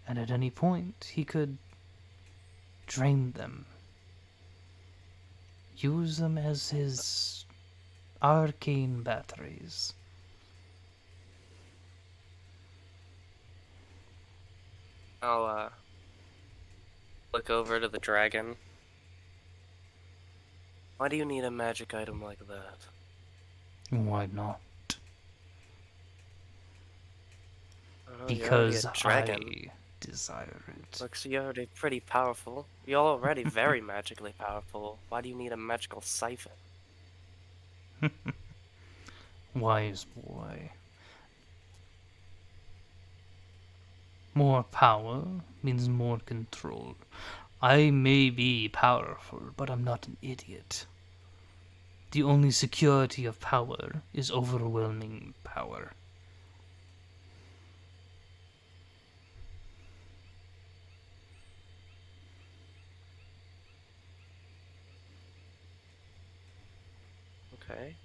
Speaker 1: And at any point, he could drain them, use them as his arcane batteries.
Speaker 3: I'll look over to the dragon. Why do you need a magic item like that?
Speaker 1: Why not?
Speaker 3: Oh, you're
Speaker 1: Because
Speaker 3: already a dragon.
Speaker 1: I desire it.
Speaker 3: Looks you're already pretty powerful. You're already very magically powerful. Why do you need a magical siphon?
Speaker 1: Wise boy. More power means more control. I may be powerful, but I'm not an idiot. The only security of power is overwhelming power.
Speaker 3: Okay.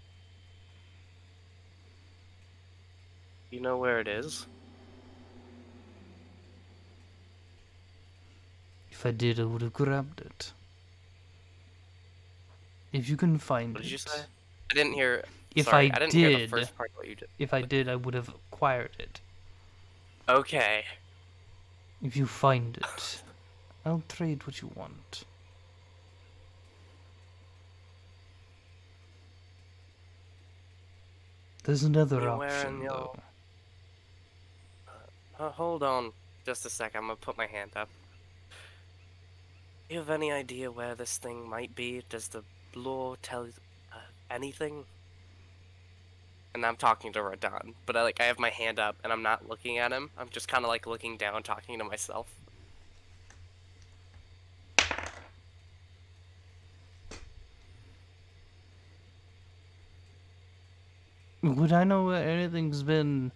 Speaker 3: You know where it is?
Speaker 1: If I did, I would have grabbed it. If you can find
Speaker 3: What did you
Speaker 1: it.
Speaker 3: say? I didn't hear.
Speaker 1: If
Speaker 3: sorry,
Speaker 1: I
Speaker 3: didn't hear the
Speaker 1: did-
Speaker 3: first part of what you did.
Speaker 1: If I did, I would have acquired it.
Speaker 3: Okay.
Speaker 1: If you find it, I'll trade what you want. There's another
Speaker 3: Anywhere
Speaker 1: option,
Speaker 3: in your-
Speaker 1: though.
Speaker 3: Hold on just a sec. I'm gonna put my hand up. Do you have any idea where this thing might be? Does the lore tell anything? And I'm talking to Radon, but I have my hand up and I'm not looking at him. I'm just kind of like looking down, talking to myself.
Speaker 1: Would I know where anything's been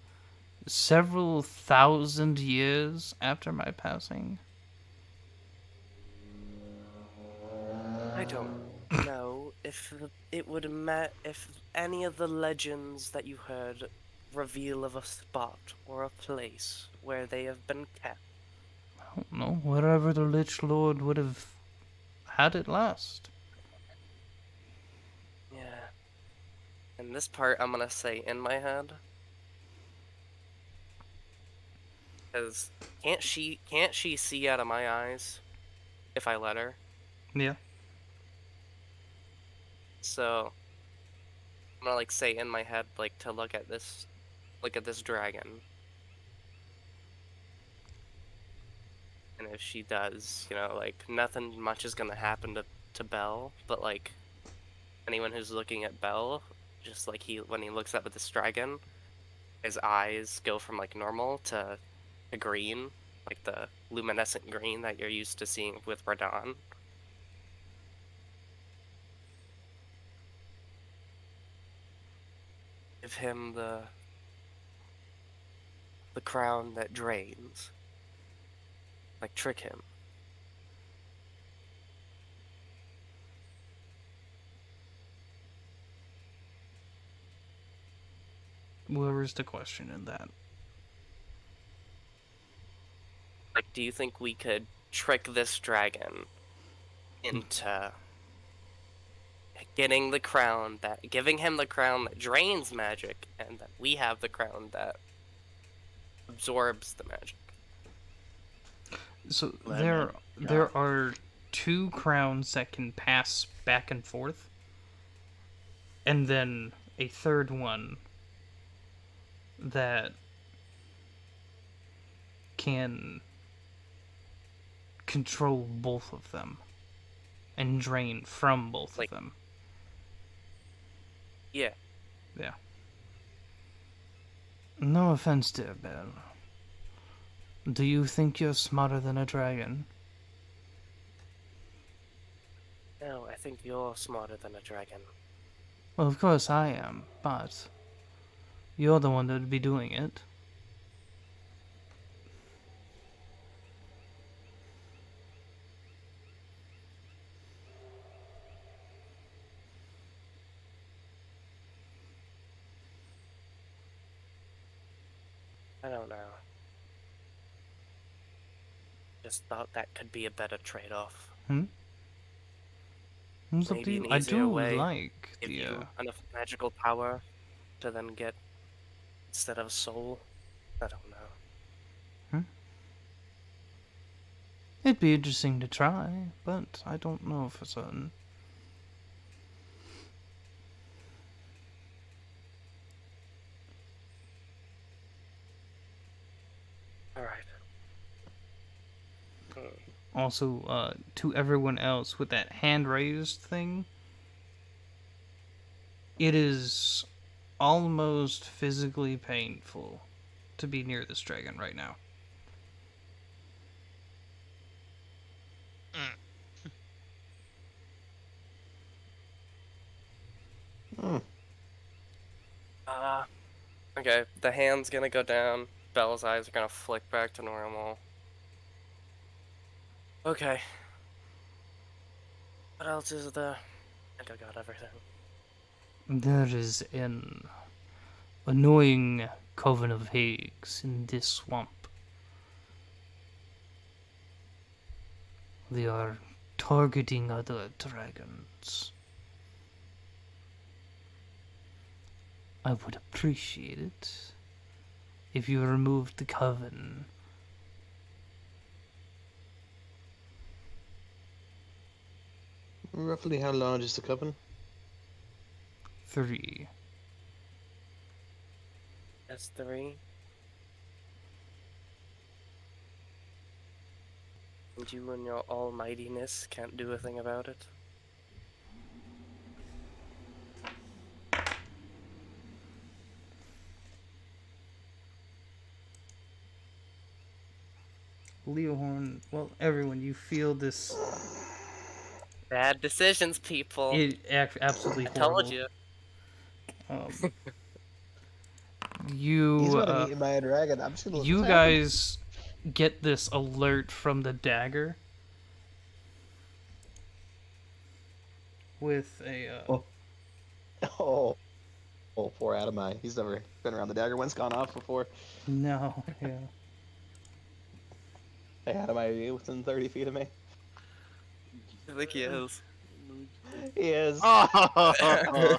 Speaker 1: several thousand years after my passing?
Speaker 3: I don't know. if any of the legends that you heard reveal of a spot or a place where they have been kept.
Speaker 1: I don't know, wherever the Lich Lord would have had it last.
Speaker 3: Yeah. And this part I'm gonna say in my head. Because can't she see out of my eyes if I let her?
Speaker 1: Yeah.
Speaker 3: So I'm gonna like say in my head like to look at this dragon. And if she does, you know, like nothing much is gonna happen to Belle, but like anyone who's looking at Belle, just like when he looks up at this dragon, his eyes go from like normal to green, like the luminescent green that you're used to seeing with Radahn. Give him the crown that drains. Like trick him.
Speaker 1: Where is the question in that?
Speaker 3: Like, do you think we could trick this dragon into giving him the crown that drains magic, and that we have the crown that absorbs the magic?
Speaker 1: So
Speaker 4: Lemon.
Speaker 1: there are 2 crowns that can pass back and forth, and then a third one that can control both of them and drain from both
Speaker 3: Like-
Speaker 1: of them.
Speaker 3: Yeah.
Speaker 1: Yeah. No offense, dear Belle. Do you think you're smarter than a dragon?
Speaker 3: No, I think you're smarter than a dragon.
Speaker 1: Well, of course I am, but you're the one that would be doing it.
Speaker 3: I don't know. Just thought that could be a better trade-off.
Speaker 1: It's up to
Speaker 3: Maybe
Speaker 1: you.
Speaker 3: an
Speaker 1: I
Speaker 3: easier
Speaker 1: do
Speaker 3: way
Speaker 1: like
Speaker 3: Give
Speaker 1: the
Speaker 3: you enough magical power to then get instead of soul. I don't know.
Speaker 1: It'd be interesting to try, but I don't know for certain.
Speaker 3: Alright.
Speaker 1: Also, to everyone else with that hand raised thing, it is almost physically painful to be near this dragon right now.
Speaker 3: Okay, the hand's gonna go down. Belle's eyes are gonna flick back to normal. Okay. What else is there? I think I got everything.
Speaker 1: There is an annoying coven of hags in this swamp. They are targeting other dragons. I would appreciate it if you removed the coven.
Speaker 2: Roughly how large is the coven?
Speaker 1: 3.
Speaker 3: That's 3. And you and your almightiness can't do a thing about it?
Speaker 1: Leohorn, well, everyone, you feel this.
Speaker 3: Bad decisions, people.
Speaker 1: Absolutely
Speaker 3: I
Speaker 1: horrible.
Speaker 3: told you.
Speaker 1: You,
Speaker 7: He's getting eaten by a dragon. I'm just gonna let
Speaker 1: you
Speaker 7: this happen.
Speaker 1: guys get this alert from the dagger. with a.
Speaker 2: Oh, poor Adamai. He's never been around the dagger when it's gone off before.
Speaker 1: No, yeah.
Speaker 2: Hey, Adamai, are you within 30 feet of me?
Speaker 3: I think he is.
Speaker 2: He is.
Speaker 4: Oh.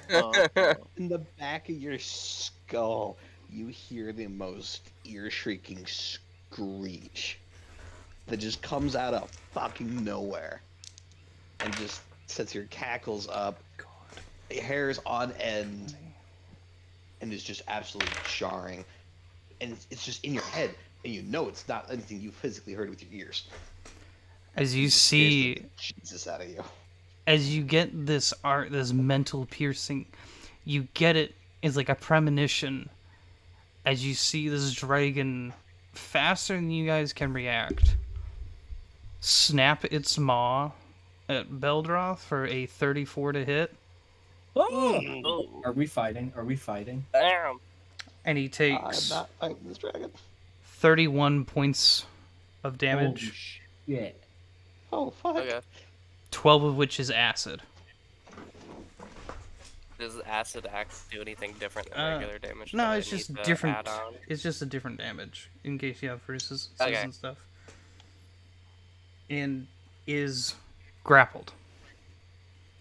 Speaker 2: In the back of your skull, you hear the most ear-shrieking screech that just comes out of fucking nowhere and just sets your cackles up. Your hair's on end and is just absolutely jarring. And it's just in your head, and you know it's not anything you physically heard with your ears.
Speaker 1: As you
Speaker 2: It scares
Speaker 1: see,
Speaker 2: the Jesus out of you.
Speaker 1: as you get this this mental piercing, you get it as like a premonition. As you see this dragon, faster than you guys can react, snap its maw at Beldroth for a 34 to hit,
Speaker 3: Oh,
Speaker 5: Are we fighting? Are we fighting?
Speaker 3: damn.
Speaker 1: and he
Speaker 2: I'm
Speaker 1: takes
Speaker 2: not fighting this dragon.
Speaker 1: 31 points of damage,
Speaker 5: Yeah.
Speaker 2: Oh, fuck.
Speaker 3: Okay.
Speaker 1: 12 of which is acid.
Speaker 3: Does acid act do anything different than regular damage?
Speaker 1: No,
Speaker 3: that I
Speaker 1: it's
Speaker 3: need
Speaker 1: just
Speaker 3: to
Speaker 1: different.
Speaker 3: add on?
Speaker 1: It's just a different damage in case you have bruises
Speaker 3: Okay.
Speaker 1: and stuff. And is grappled.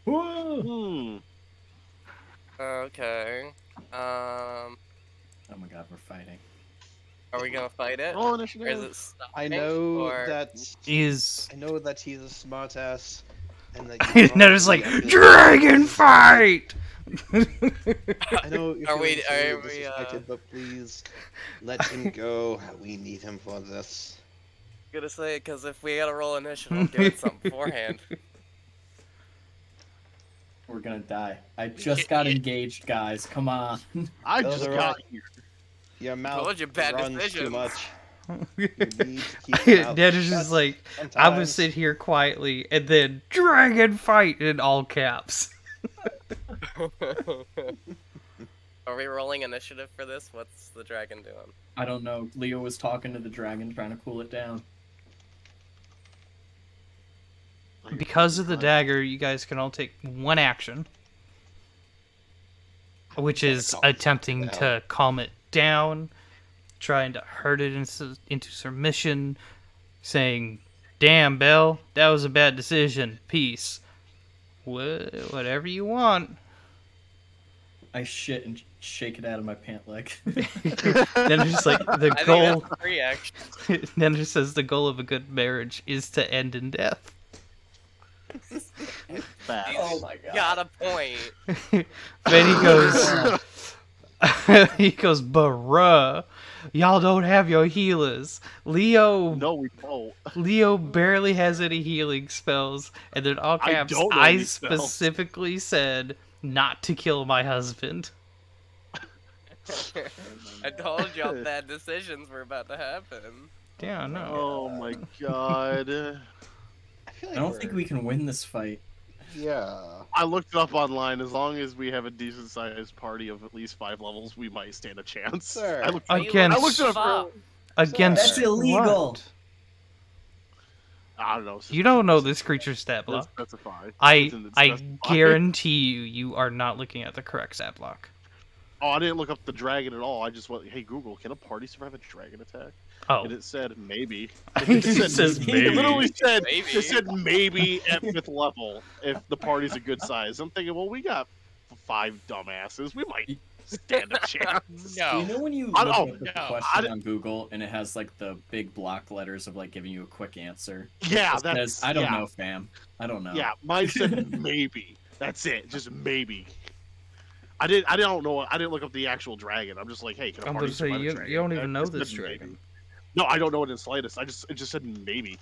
Speaker 5: Whoa!
Speaker 3: Okay.
Speaker 5: Oh my god, we're fighting.
Speaker 3: Are we gonna fight it?
Speaker 4: Roll
Speaker 3: Or is
Speaker 4: initiative.
Speaker 3: it stopping?
Speaker 2: I know
Speaker 3: or...
Speaker 2: that
Speaker 1: Is
Speaker 2: he's a smartass, and that
Speaker 1: and they're just like dragon fight.
Speaker 2: I know you're
Speaker 3: Are we-
Speaker 2: feeling so
Speaker 3: are we,
Speaker 2: disrespected, but please let him go. We need him for this.
Speaker 3: Gonna say, because if we gotta roll initiative, I'm doing something beforehand.
Speaker 5: We're gonna die. I just got engaged, guys. Come on.
Speaker 4: I
Speaker 2: Those
Speaker 4: just
Speaker 2: are
Speaker 4: got
Speaker 2: right.
Speaker 4: here.
Speaker 2: Your mouth
Speaker 3: Told you, bad
Speaker 2: runs too
Speaker 3: decisions.
Speaker 2: much. You need to keep your mouth
Speaker 1: Dad is
Speaker 2: shut
Speaker 1: just like, I would
Speaker 2: sometimes.
Speaker 1: sit here quietly and then dragon fight in all caps.
Speaker 3: Are we rolling initiative for this? What's the dragon doing?
Speaker 5: I don't know. Leo was talking to the dragon, trying to cool it down.
Speaker 1: Because of the dagger, you guys can all take one action, which is
Speaker 2: calm
Speaker 1: attempting
Speaker 2: down.
Speaker 1: to calm it down, trying to hurt it into submission, saying, "Damn, Belle, that was a bad decision. Peace." Whatever you want.
Speaker 5: I shit and shake it out of my pant leg.
Speaker 1: Then it's just like the
Speaker 3: I
Speaker 1: goal.
Speaker 3: think that's 3 actions.
Speaker 1: Then it says the goal of a good marriage is to end in death.
Speaker 4: Fast.
Speaker 5: Oh my god.
Speaker 3: Got a point.
Speaker 1: Then he goes, bruh, y'all don't have your healers. Leo
Speaker 4: No, we don't.
Speaker 1: Leo barely has any healing spells, and then all
Speaker 4: I
Speaker 1: caps,
Speaker 4: don't know
Speaker 1: I
Speaker 4: any spells.
Speaker 1: specifically said not to kill my husband.
Speaker 3: I told y'all bad decisions were about to happen.
Speaker 1: Yeah, no.
Speaker 4: Oh my god.
Speaker 2: I feel like
Speaker 5: I don't think we can win this fight.
Speaker 2: Yeah.
Speaker 4: I looked it up online. As long as we have a decent sized party of at least 5 levels, we might stand a chance.
Speaker 2: Sir.
Speaker 4: I looked,
Speaker 1: Again,
Speaker 4: I looked it up.
Speaker 3: Fuck.
Speaker 1: Against
Speaker 5: That's illegal.
Speaker 1: what?
Speaker 4: I don't know.
Speaker 1: You don't know this creature's stat
Speaker 4: Let's
Speaker 1: block.
Speaker 4: specify.
Speaker 1: I
Speaker 4: Isn't it specified?
Speaker 1: guarantee you are not looking at the correct stat block.
Speaker 4: Oh, I didn't look up the dragon at all. I just went, hey Google, can a party survive a dragon attack?
Speaker 1: Oh,
Speaker 4: And it said maybe.
Speaker 1: it says
Speaker 4: It
Speaker 1: maybe.
Speaker 4: literally said
Speaker 3: Maybe.
Speaker 4: it said maybe at 5th level if the party's a good size. I'm thinking, well, we got 5 dumbasses. We might stand a chance.
Speaker 5: Do you know when you
Speaker 4: I
Speaker 5: look
Speaker 4: don't
Speaker 5: up the
Speaker 6: know.
Speaker 5: question on Google and it has like the big block letters of like giving you a quick answer?
Speaker 4: Yeah,
Speaker 5: It
Speaker 4: that's
Speaker 5: says, I don't
Speaker 4: yeah.
Speaker 5: know, fam. I don't know.
Speaker 4: Yeah, mine said maybe. That's it, just maybe. I don't know. I didn't look up the actual dragon. I'm just like, hey, can a
Speaker 1: I'm
Speaker 4: party
Speaker 1: going to say,
Speaker 4: survive a
Speaker 1: you
Speaker 4: dragon?
Speaker 1: don't even
Speaker 4: It
Speaker 1: know
Speaker 4: said
Speaker 1: this
Speaker 4: maybe.
Speaker 1: dragon.
Speaker 4: No, I don't know it in slightest. It just said maybe.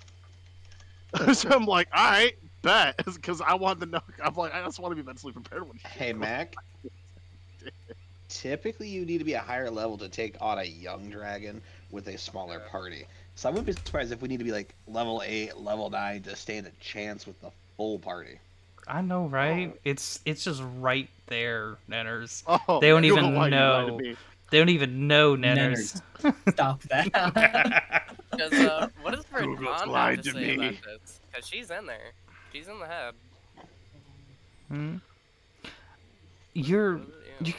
Speaker 4: So I'm like, all right, bet, because I want to know. I'm like, I just want to be mentally prepared when.
Speaker 2: Hey, Mac. Typically, you need to be a higher level to take on a young dragon with a smaller party. So I wouldn't be surprised if we need to be like level 8, level 9 to stand a chance with the full party.
Speaker 1: I know, right? It's just right there, Nenners.
Speaker 4: Oh,
Speaker 1: They don't
Speaker 4: you
Speaker 1: even
Speaker 4: why you lied to
Speaker 1: know.
Speaker 4: me.
Speaker 1: They don't even know Nenners.
Speaker 5: Stop that.
Speaker 3: Does, what does
Speaker 4: Google's
Speaker 3: Verdun have
Speaker 4: lied
Speaker 3: to
Speaker 4: to
Speaker 3: say
Speaker 4: me.
Speaker 3: about this? Because she's in there. She's in the head.
Speaker 1: Hmm? Your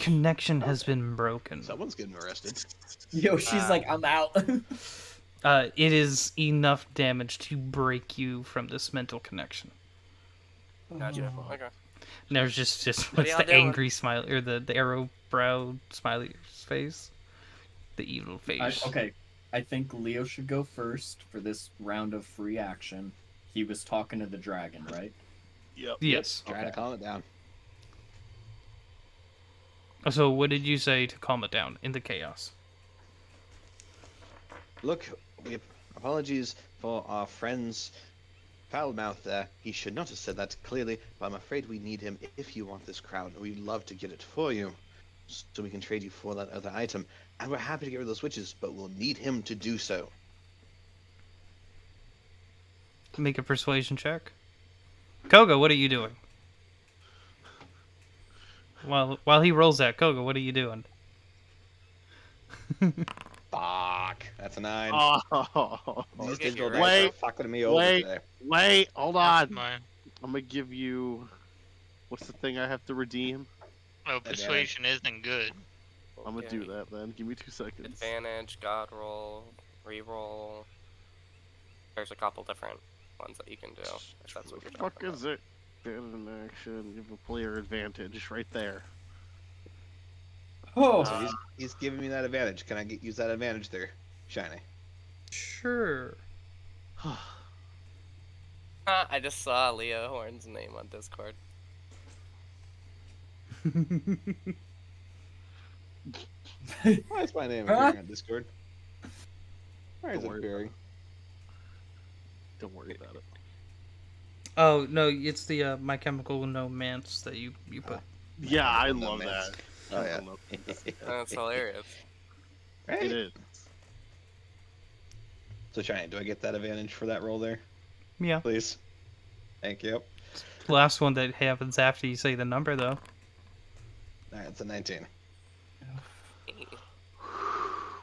Speaker 1: connection has been broken.
Speaker 2: Someone's getting arrested.
Speaker 5: Yo, she's like, I'm out.
Speaker 1: It is enough damage to break you from this mental connection.
Speaker 3: Gotcha. Okay.
Speaker 1: And there's just
Speaker 3: What
Speaker 1: what's
Speaker 3: y'all
Speaker 1: the
Speaker 3: doing?
Speaker 1: angry smile or the arrow brow smiley face, the evil face.
Speaker 5: Okay, I think Leo should go first for this round of free action. He was talking to the dragon, right?
Speaker 4: Yep.
Speaker 1: Yes.
Speaker 2: Try to calm it down.
Speaker 1: So what did you say to calm it down in the chaos?
Speaker 2: Look, apologies for our friend's foul mouth there. He should not have said that clearly, but I'm afraid we need him if you want this crown. We'd love to get it for you, so we can trade you for that other item. And we're happy to get rid of those witches, but we'll need him to do so.
Speaker 1: Make a persuasion check. Koga, what are you doing? While he rolls that, Koga, what are you doing?
Speaker 2: Fuck. That's a 9.
Speaker 4: Oh,
Speaker 2: These
Speaker 3: Okay,
Speaker 2: digital
Speaker 3: you're
Speaker 2: dice
Speaker 3: right.
Speaker 2: are fucking me over
Speaker 4: wait.
Speaker 2: today.
Speaker 4: wait, hold
Speaker 6: That's
Speaker 4: on.
Speaker 6: mine.
Speaker 4: I'm gonna give you. What's the thing I have to redeem?
Speaker 6: Oh, persuasion isn't good.
Speaker 4: I'm gonna do
Speaker 3: Okay.
Speaker 4: that then. Give me 2 seconds.
Speaker 3: Advantage, god roll, reroll. There's a couple different ones that you can do. If that's what you're
Speaker 4: Fuck
Speaker 3: talking about.
Speaker 4: is it? Stand in action. Give a player advantage right there.
Speaker 5: Oh,
Speaker 2: So he's giving me that advantage. Can I use that advantage there, Shiny?
Speaker 1: Sure.
Speaker 3: I just saw Leo Horn's name on Discord.
Speaker 2: Why is my name appearing on Discord? Why is it
Speaker 4: Don't worry
Speaker 2: appearing?
Speaker 4: Don't worry about it.
Speaker 1: Oh no, it's the My Chemical Romance that you put.
Speaker 4: Yeah, I
Speaker 2: Chemical
Speaker 4: love
Speaker 2: Romance.
Speaker 4: that.
Speaker 2: Oh yeah.
Speaker 4: I love that.
Speaker 3: That's hilarious.
Speaker 2: Right?
Speaker 4: It is.
Speaker 2: So Shiny, do I get that advantage for that roll there,
Speaker 1: Yeah.
Speaker 2: please? Thank you.
Speaker 1: Last one that happens after you say the number, though.
Speaker 2: Alright, it's a 19.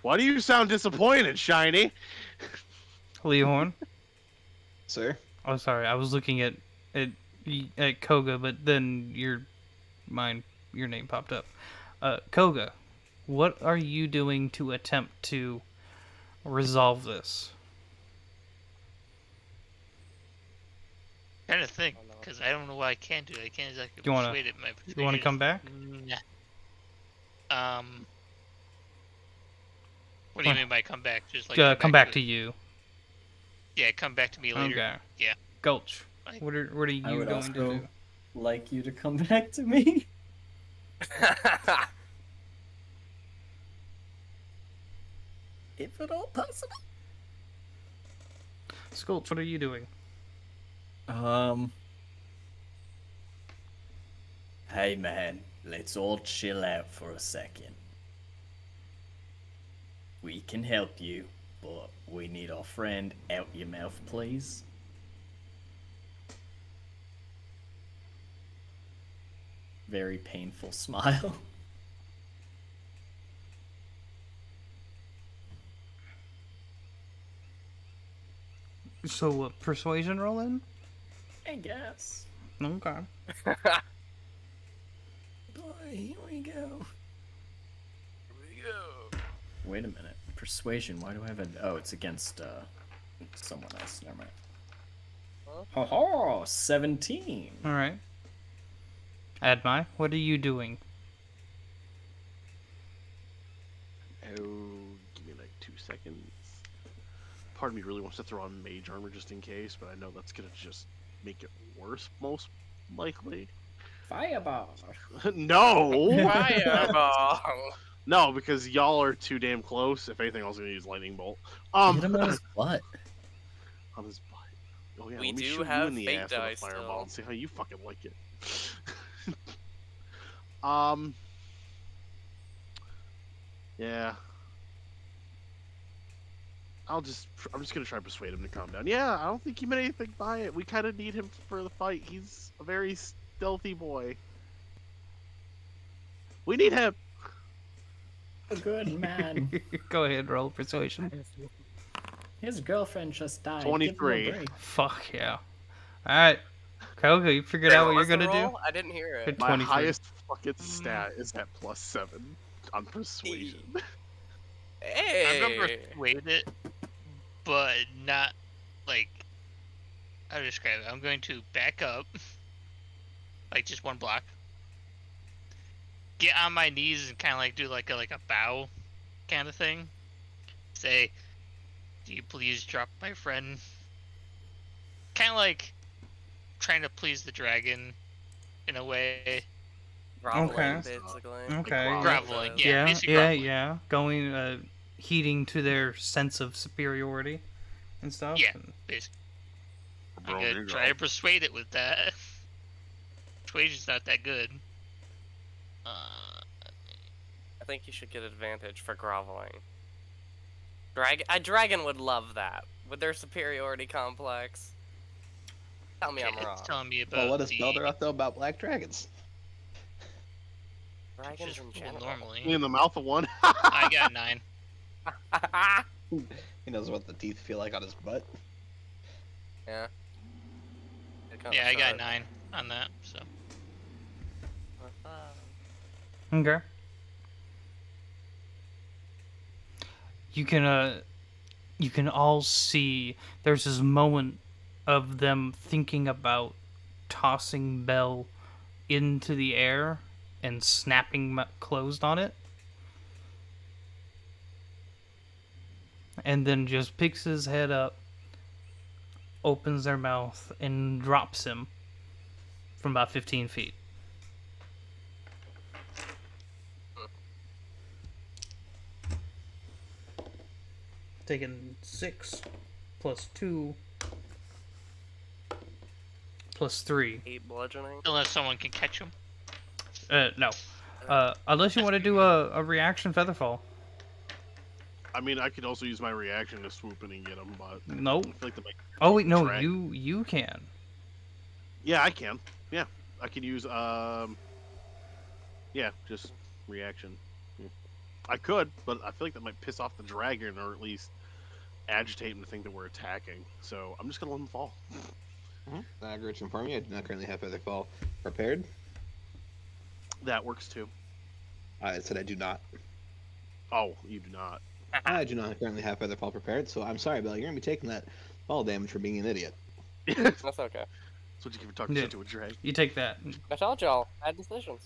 Speaker 4: Why do you sound disappointed, Shiny?
Speaker 1: Leohorn.
Speaker 2: Sir?
Speaker 1: Oh, sorry. I was looking at Koga, but then your name popped up. Koga, what are you doing to attempt to resolve this?
Speaker 6: Trying to think, because I don't know what I can do. I can't exactly
Speaker 1: You wanna-
Speaker 6: persuade it. My
Speaker 1: You want to
Speaker 6: persuasion
Speaker 1: come
Speaker 6: is-
Speaker 1: back?
Speaker 6: Nah. What do you mean by come back? Just like
Speaker 1: Come back to
Speaker 6: it?
Speaker 1: you.
Speaker 6: Yeah, come back to me later.
Speaker 1: Okay.
Speaker 6: Yeah.
Speaker 1: Gulch.
Speaker 6: Like-
Speaker 1: What are you
Speaker 5: I would
Speaker 1: going to
Speaker 5: also
Speaker 1: do?
Speaker 5: like you to come back to me. If at all possible.
Speaker 1: Skulch, what are you doing?
Speaker 5: Hey man, let's all chill out for a second. We can help you, but we need our friend out your mouth, please. Very painful smile.
Speaker 1: So, what, persuasion roll in?
Speaker 5: I guess.
Speaker 1: Okay.
Speaker 5: Boy, here we go. Wait a minute. Persuasion, why do I have a... Oh, it's against, someone else. Never mind. Ho ho! 17!
Speaker 1: Alright. Admai, what are you doing?
Speaker 4: Oh, give me like 2 seconds. Part of me really wants to throw on mage armor just in case, but I know that's gonna just make it worse, most likely.
Speaker 5: Fireball!
Speaker 4: No!
Speaker 3: Fireball.
Speaker 4: No, because y'all are too damn close. If anything, I was gonna use lightning bolt.
Speaker 5: Hit him on his butt.
Speaker 4: On his butt. Oh yeah,
Speaker 3: We
Speaker 4: let me
Speaker 3: do
Speaker 4: shoot
Speaker 3: have
Speaker 4: you in the
Speaker 3: fate
Speaker 4: ass with a
Speaker 3: dice
Speaker 4: fireball
Speaker 3: still.
Speaker 4: and see how you fucking like it. Yeah. I'm just gonna try to persuade him to calm down. Yeah, I don't think he meant anything by it. We kind of need him for the fight. He's a very stealthy boy. We need him.
Speaker 5: A good man.
Speaker 1: Go ahead, roll persuasion.
Speaker 5: His girlfriend just died.
Speaker 4: 23.
Speaker 1: Fuck yeah. Alright. Okay, you figured out what you're
Speaker 3: What's the
Speaker 1: gonna do?
Speaker 3: roll? I didn't hear it.
Speaker 1: Good.
Speaker 4: My
Speaker 1: 23.
Speaker 4: highest fucking stat is at +7 on persuasion.
Speaker 3: Hey.
Speaker 6: I'm gonna persuade it, but not like. How to describe it? I'm going to back up, like just one block. Get on my knees and kind of like do like a bow, kind of thing. Say, "Do you please drop my friend?" Kind of like trying to please the dragon, in a way.
Speaker 3: Groveling,
Speaker 1: Okay.
Speaker 3: basically.
Speaker 1: Okay.
Speaker 6: Groveling, yeah,
Speaker 1: Yeah,
Speaker 6: basically
Speaker 1: yeah,
Speaker 6: groveling.
Speaker 1: yeah. Going, heeding to their sense of superiority and stuff.
Speaker 6: Yeah.
Speaker 1: and-
Speaker 6: Basically,
Speaker 4: Bro,
Speaker 6: I'm
Speaker 4: there
Speaker 6: gonna
Speaker 4: you
Speaker 6: try
Speaker 4: go.
Speaker 6: to persuade it with that. Persuasion's not that good.
Speaker 3: I think you should get advantage for groveling. A dragon would love that with their superiority complex. Tell me I'm
Speaker 6: it's
Speaker 3: wrong.
Speaker 6: telling me about
Speaker 2: Well, what does
Speaker 6: the
Speaker 2: Belder know about black dragons?
Speaker 3: Dragons
Speaker 6: just
Speaker 3: in
Speaker 6: roll
Speaker 3: general.
Speaker 6: normally.
Speaker 4: In the mouth of one.
Speaker 6: I got 9.
Speaker 2: He knows what the teeth feel like on his butt.
Speaker 3: Yeah. It kinda
Speaker 6: Yeah, I got
Speaker 3: sucks.
Speaker 6: 9 on that. So
Speaker 1: Okay. You can all see there's this moment of them thinking about tossing Bell into the air and snapping closed on it. And then just picks his head up, opens their mouth, and drops him from about 15 feet. Taking 6 plus 2 plus 3.
Speaker 3: 8 bludgeoning.
Speaker 6: unless someone can catch him.
Speaker 1: No. Unless you want to do a reaction featherfall.
Speaker 4: I mean, I could also use my reaction to swoop in and get him, but
Speaker 1: Nope.
Speaker 4: I feel like the might.
Speaker 1: Oh wait, no,
Speaker 4: Drag.
Speaker 1: you can.
Speaker 4: Yeah, I can. Yeah, I could use yeah, just reaction. Yeah. I could, but I feel like that might piss off the dragon, or at least agitate him to think that we're attacking. So I'm just gonna let him fall.
Speaker 2: I agree to inform you, I do not currently have Featherfall prepared.
Speaker 4: That works too.
Speaker 2: I said I do not.
Speaker 4: Oh, you do not.
Speaker 2: I do not currently have Featherfall prepared, so I'm sorry, Bell. You're gonna be taking that fall damage for being an idiot.
Speaker 4: That's
Speaker 3: That's okay.
Speaker 4: what you give for talking
Speaker 1: Yeah.
Speaker 4: shit to a dragon.
Speaker 1: You take that.
Speaker 3: I told y'all. Bad decisions.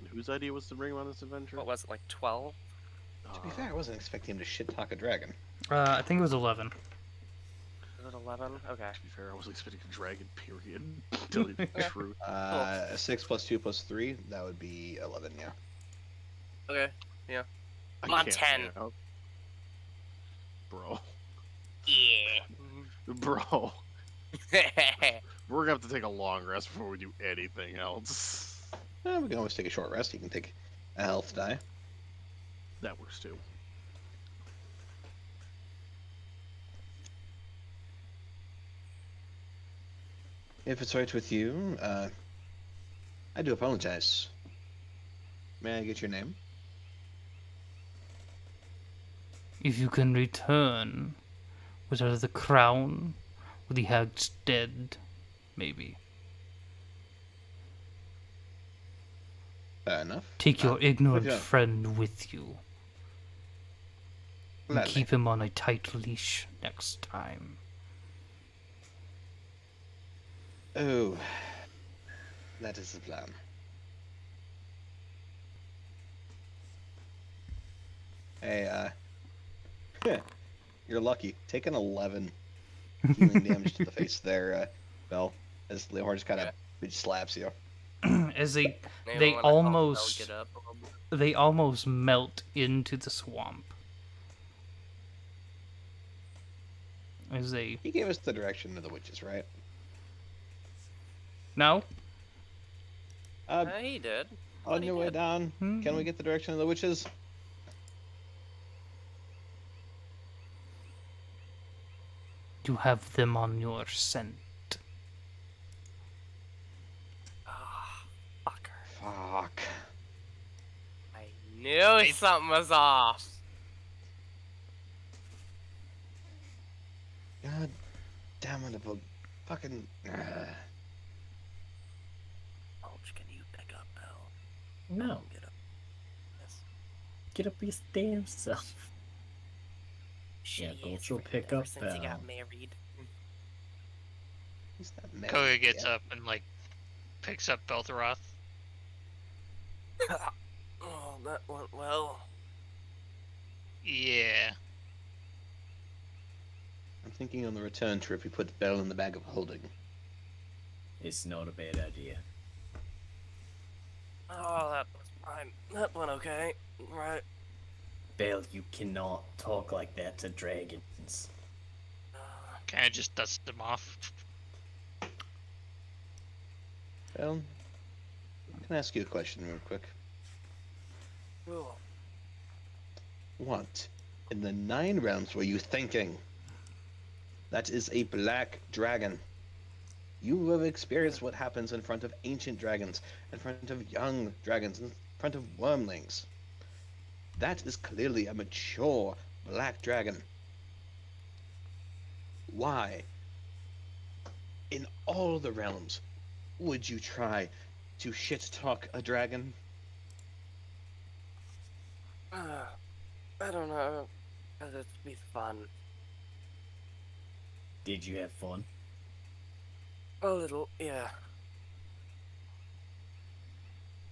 Speaker 4: And whose idea was to bring him on this adventure?
Speaker 3: What was it, like 12?
Speaker 2: To be fair, I wasn't expecting him to shit talk a dragon.
Speaker 1: I think it was 11.
Speaker 3: Was it 11? Okay.
Speaker 4: To be fair, I wasn't expecting a dragon. Period. Tell you the truth.
Speaker 2: 6 plus 2 plus 3, that would be 11, yeah.
Speaker 3: Okay.
Speaker 4: I
Speaker 3: I'm on
Speaker 4: can't
Speaker 3: 10.
Speaker 4: now. Bro.
Speaker 3: Yeah.
Speaker 4: Bro. We're gonna have to take a long rest before we do anything else.
Speaker 2: We can always take a short rest. You can take a health die.
Speaker 4: That works too.
Speaker 2: If it's right with you, I do apologize. May I get your name?
Speaker 1: If you can return without the crown or the hag's dead, maybe.
Speaker 2: Fair enough.
Speaker 1: Take your ignorant
Speaker 2: okay.
Speaker 1: friend with you. And
Speaker 2: Gladly.
Speaker 1: keep him on a tight leash next time.
Speaker 2: Oh, that is the plan. Hey, you're lucky. Take an 11 healing damage to the face there, Bell, as Leonhard just kind of slaps you.
Speaker 1: As they
Speaker 3: Maybe
Speaker 1: They
Speaker 3: when I call Bell,
Speaker 1: almost-
Speaker 3: get up a little bit.
Speaker 1: they almost melt into the swamp. As they
Speaker 2: He gave us the direction to the witches, right?
Speaker 1: no.
Speaker 3: He did.
Speaker 2: On
Speaker 3: he
Speaker 2: your way
Speaker 3: did.
Speaker 2: down, can we get the direction of the witches?
Speaker 1: You have them on your scent.
Speaker 3: Ah, fucker.
Speaker 2: Fuck.
Speaker 3: I knew something was off.
Speaker 2: God damn it, Fucking.
Speaker 3: Mulch, can you pick up Bell?
Speaker 5: No,
Speaker 3: Get up. Yes.
Speaker 5: get up your damn self. Yeah,
Speaker 3: Shitty
Speaker 5: Gulch
Speaker 3: ass
Speaker 5: will
Speaker 3: friend
Speaker 5: pick
Speaker 3: ever
Speaker 5: up
Speaker 3: since he got
Speaker 5: Bell.
Speaker 3: married.
Speaker 2: He's not married
Speaker 6: Koga gets
Speaker 2: yet.
Speaker 6: up and like picks up Beltheroth.
Speaker 3: Oh, that went well.
Speaker 6: Yeah.
Speaker 2: I'm thinking on the return trip we put Bell in the bag of holding.
Speaker 5: It's not a bad idea.
Speaker 3: Oh, that was fine. That went okay. Right.
Speaker 5: Bell, you cannot talk like that to dragons.
Speaker 6: Kind of just dusts him off.
Speaker 2: Bell, can I ask you a question real quick?
Speaker 3: Cool.
Speaker 2: What in the 9 realms were you thinking? That is a black dragon. You have experienced what happens in front of ancient dragons, in front of young dragons, in front of wormlings. That is clearly a mature black dragon. Why, in all the realms, would you try to shit talk a dragon?
Speaker 3: I don't know. It'd be fun.
Speaker 5: Did you have fun?
Speaker 3: A little, yeah.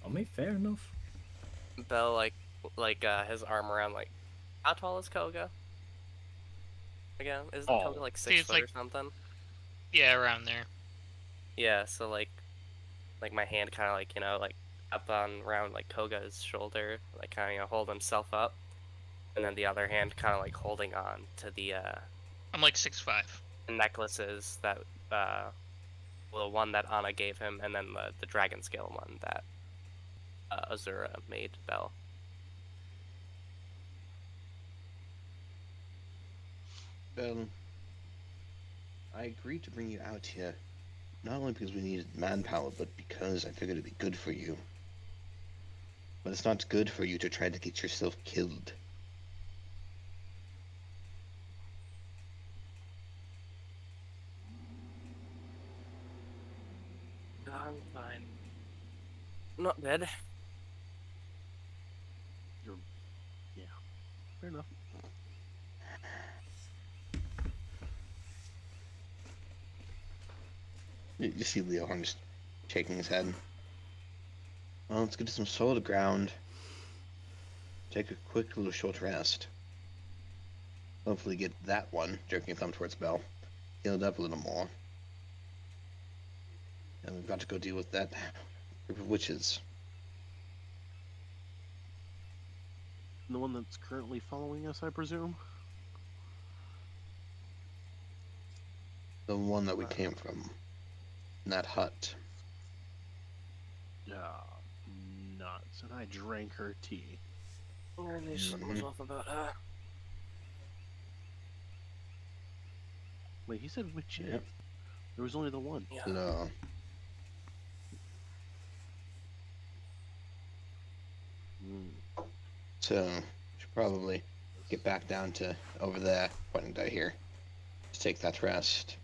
Speaker 5: I mean, fair enough.
Speaker 3: Bell, his arm around, like, how tall is Koga? Again, isn't
Speaker 4: Oh.
Speaker 3: Koga like 6
Speaker 6: He's,
Speaker 3: foot
Speaker 6: like-
Speaker 3: or something?
Speaker 6: Yeah, around there.
Speaker 3: Yeah, so like my hand kind of like, like up on around like Koga's shoulder, like kind of hold himself up, and then the other hand kind of like holding on to the
Speaker 6: I'm like 6'5".
Speaker 3: necklaces that well, the one that Anna gave him, and then the dragon scale one that Azura made Bell.
Speaker 2: Well, I agreed to bring you out here, not only because we needed manpower, but because I figured it'd be good for you. But it's not good for you to try to get yourself killed.
Speaker 3: I'm fine. Not dead.
Speaker 4: Yeah, fair enough.
Speaker 2: You see Leohorn just shaking his head. Well, let's get to some solid ground. Take a quick little short rest. Hopefully get that one, jerking a thumb towards Bell, healed up a little more. And we've got to go deal with that group of witches.
Speaker 4: The one that's currently following us, I presume.
Speaker 2: The one that we came from. In that hut.
Speaker 4: Yeah, nuts. And I drank her tea.
Speaker 3: I knew something was off about her.
Speaker 4: Wait, he said witches.
Speaker 2: Yep.
Speaker 4: There was only the one.
Speaker 3: Yeah.
Speaker 2: No. So, should probably get back down to over there, pointing down here, to take that rest.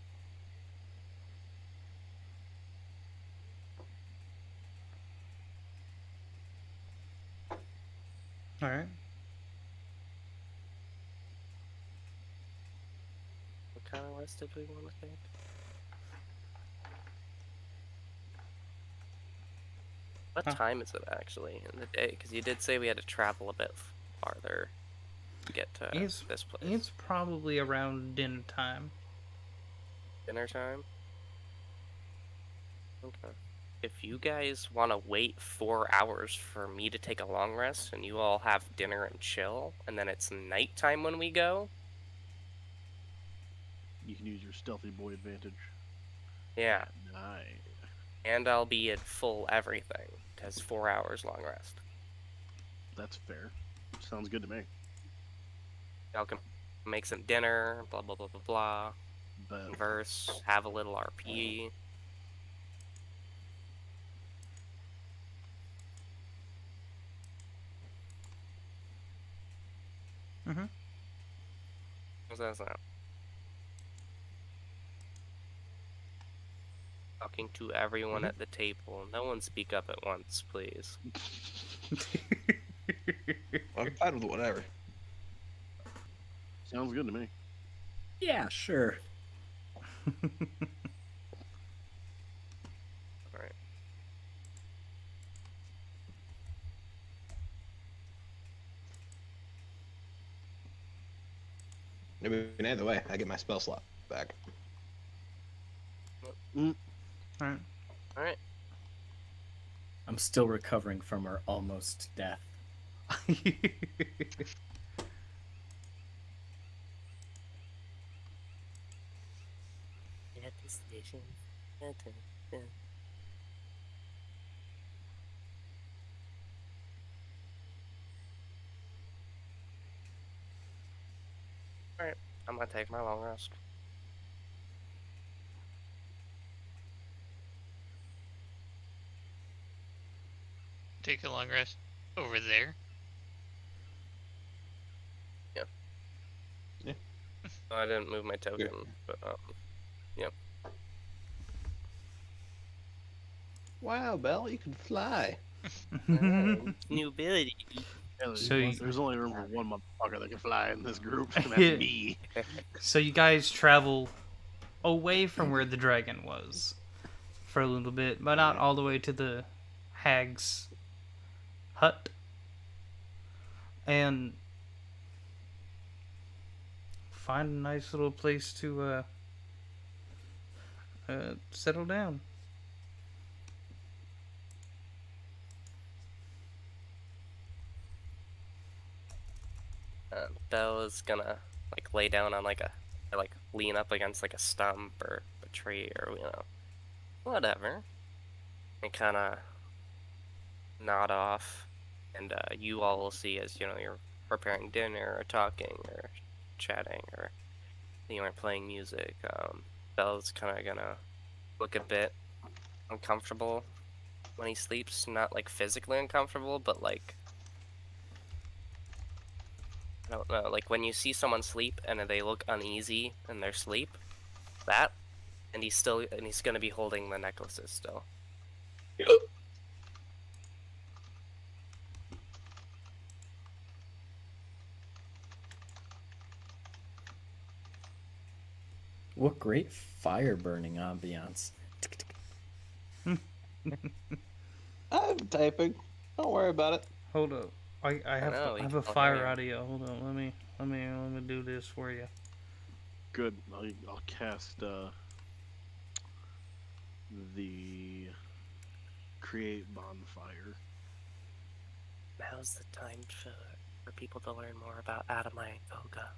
Speaker 1: All right.
Speaker 3: What kind of rest did we want to take? What
Speaker 1: Huh.
Speaker 3: time is it actually in the day? Because you did say we had to travel a bit farther to get to
Speaker 1: It's
Speaker 3: this place.
Speaker 1: it's probably around dinner time.
Speaker 3: Dinner time? Okay. If you guys want to wait 4 hours for me to take a long rest and you all have dinner and chill, and then it's nighttime when we go,
Speaker 4: You can use your stealthy boy advantage.
Speaker 3: yeah.
Speaker 4: Nice.
Speaker 3: And I'll be at full everything. It has 4 hours long rest.
Speaker 4: That's fair. Sounds good to me.
Speaker 3: Y'all can make some dinner, blah blah blah blah blah,
Speaker 4: But
Speaker 3: converse, have a little RP.
Speaker 1: Mm-hmm.
Speaker 3: How's that sound? talking to everyone at the table. No one speak up at once, please.
Speaker 2: I'm fine with whatever.
Speaker 4: Sounds good to me.
Speaker 5: Yeah, sure.
Speaker 3: Alright.
Speaker 2: I mean, either way, I get my spell slot back.
Speaker 1: Alright.
Speaker 3: Alright.
Speaker 5: I'm still recovering from our almost death.
Speaker 3: At the station. Alright, I'm gonna take my long rest.
Speaker 6: Take a long rest over there.
Speaker 3: I didn't move my token, but yep.
Speaker 2: Wow, Belle, you can fly.
Speaker 3: New ability.
Speaker 4: Yeah,
Speaker 1: So
Speaker 4: there's only room for one motherfucker that can fly in this group, and that's me.
Speaker 1: So you guys travel away from where the dragon was for a little bit, but not all the way to the hag's hut. And find a nice little place to settle down.
Speaker 3: Bella's gonna like lay down on like lean up against like a stump or a tree or whatever, and kind of nod off, and you all will see as you're preparing dinner or talking or chatting or are playing music. Bella's kind of gonna look a bit uncomfortable when he sleeps, not like physically uncomfortable, but like I don't know, like when you see someone sleep and they look uneasy in their sleep, that, and he's gonna be holding the necklaces still.
Speaker 5: What great fire burning ambiance.
Speaker 2: I'm typing. Don't worry about it.
Speaker 1: Hold up. I have
Speaker 3: know,
Speaker 1: I have
Speaker 3: you
Speaker 1: a
Speaker 3: can
Speaker 1: fire
Speaker 3: hear.
Speaker 1: audio. Hold on. Let me do this for you.
Speaker 4: Good. I'll cast the create bonfire.
Speaker 3: Now's the time for people to learn more about Adamai and Koga.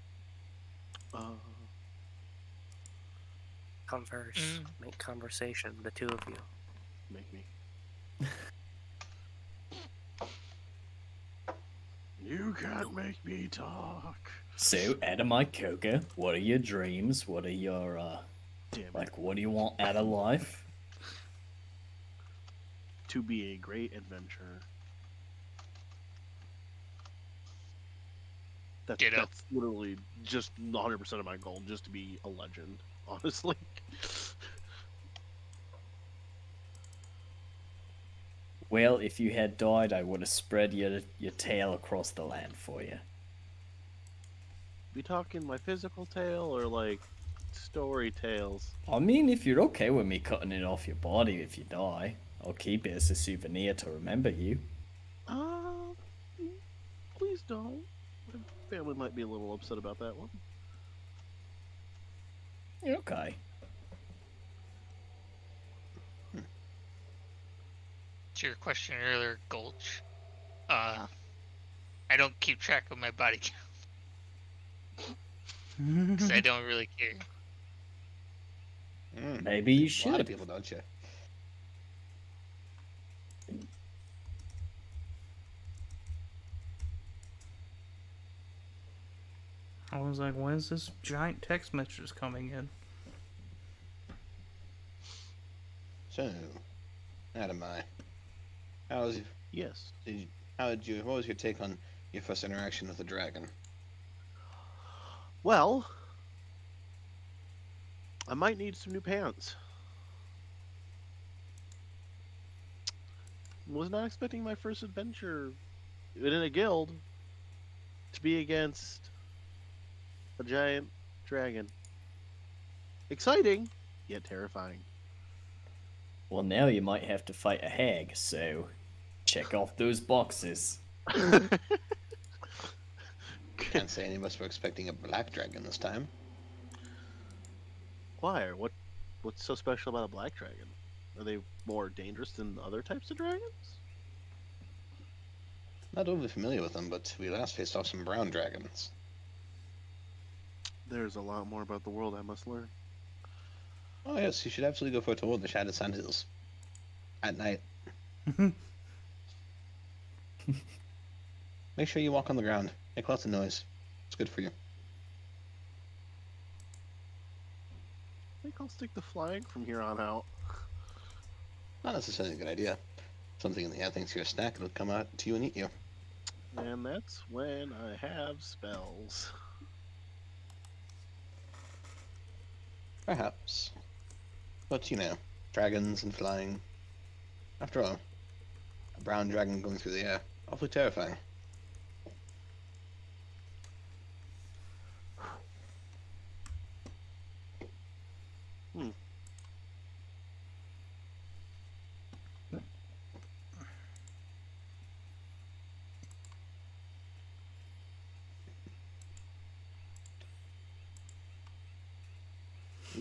Speaker 3: Converse, make conversation, the two of you.
Speaker 4: Make me. You can't make me talk.
Speaker 5: So, Adamai Koga, what are your dreams? What are your,
Speaker 4: Damn it.
Speaker 5: like, what do you want out of life?
Speaker 4: To be a great adventurer.
Speaker 6: Ditto.
Speaker 4: That's literally just 100% of my goal, just to be a legend, honestly.
Speaker 5: Well, if you had died, I would have spread your tail across the land for you.
Speaker 4: We talking my physical tail or like story tales?
Speaker 5: I mean, if you're okay with me cutting it off your body if you die, I'll keep it as a souvenir to remember you.
Speaker 4: Please don't. My family might be a little upset about that one.
Speaker 5: Okay.
Speaker 6: To your question earlier, Gulch. I don't keep track of my body count because I don't really care.
Speaker 5: Maybe you
Speaker 2: A lot of
Speaker 5: should.
Speaker 2: people, don't you?
Speaker 1: I was like, when's this giant text message coming in?
Speaker 2: So, Adamai, how was
Speaker 4: Yes.
Speaker 2: what was your take on your first interaction with the dragon?
Speaker 4: Well, I might need some new pants. Was not expecting my first adventure in a guild to be against a giant dragon. Exciting, yet terrifying.
Speaker 5: Well, now you might have to fight a hag, so check off those boxes.
Speaker 2: Can't say any of us were expecting a black dragon this time.
Speaker 4: Why? Or what's so special about a black dragon? Are they more dangerous than other types of dragons?
Speaker 2: Not overly familiar with them, but we last faced off some brown dragons.
Speaker 4: There's a lot more about the world I must learn.
Speaker 2: Oh yes, you should absolutely go for a tour of the Shattered Sandhills. At night. Make sure you walk on the ground. Make lots of noise. It's good for you.
Speaker 4: I think I'll stick to flying from here on out.
Speaker 2: Not necessarily a good idea. Something in the air thinks you're a snack and it'll come out to you and eat you.
Speaker 4: And that's when I have spells.
Speaker 2: Perhaps. But you know, dragons and flying. After all, a brown dragon going through the air. Awfully terrifying.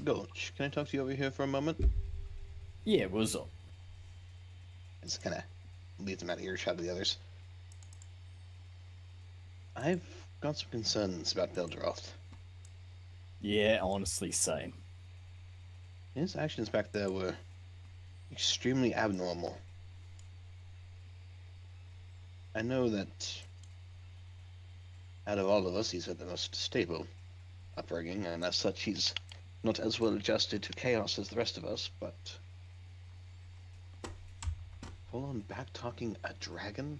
Speaker 2: Gulch, can I talk to you over here for a moment?
Speaker 5: Yeah, what's up?
Speaker 2: Just kind of leaves him out of earshot of the others. I've got some concerns about Beldroth.
Speaker 5: Yeah, honestly, same.
Speaker 2: His actions back there were extremely abnormal. I know that out of all of us, he's had the most stable upbringing, and as such, he's not as well adjusted to chaos as the rest of us, but full on back-talking a dragon?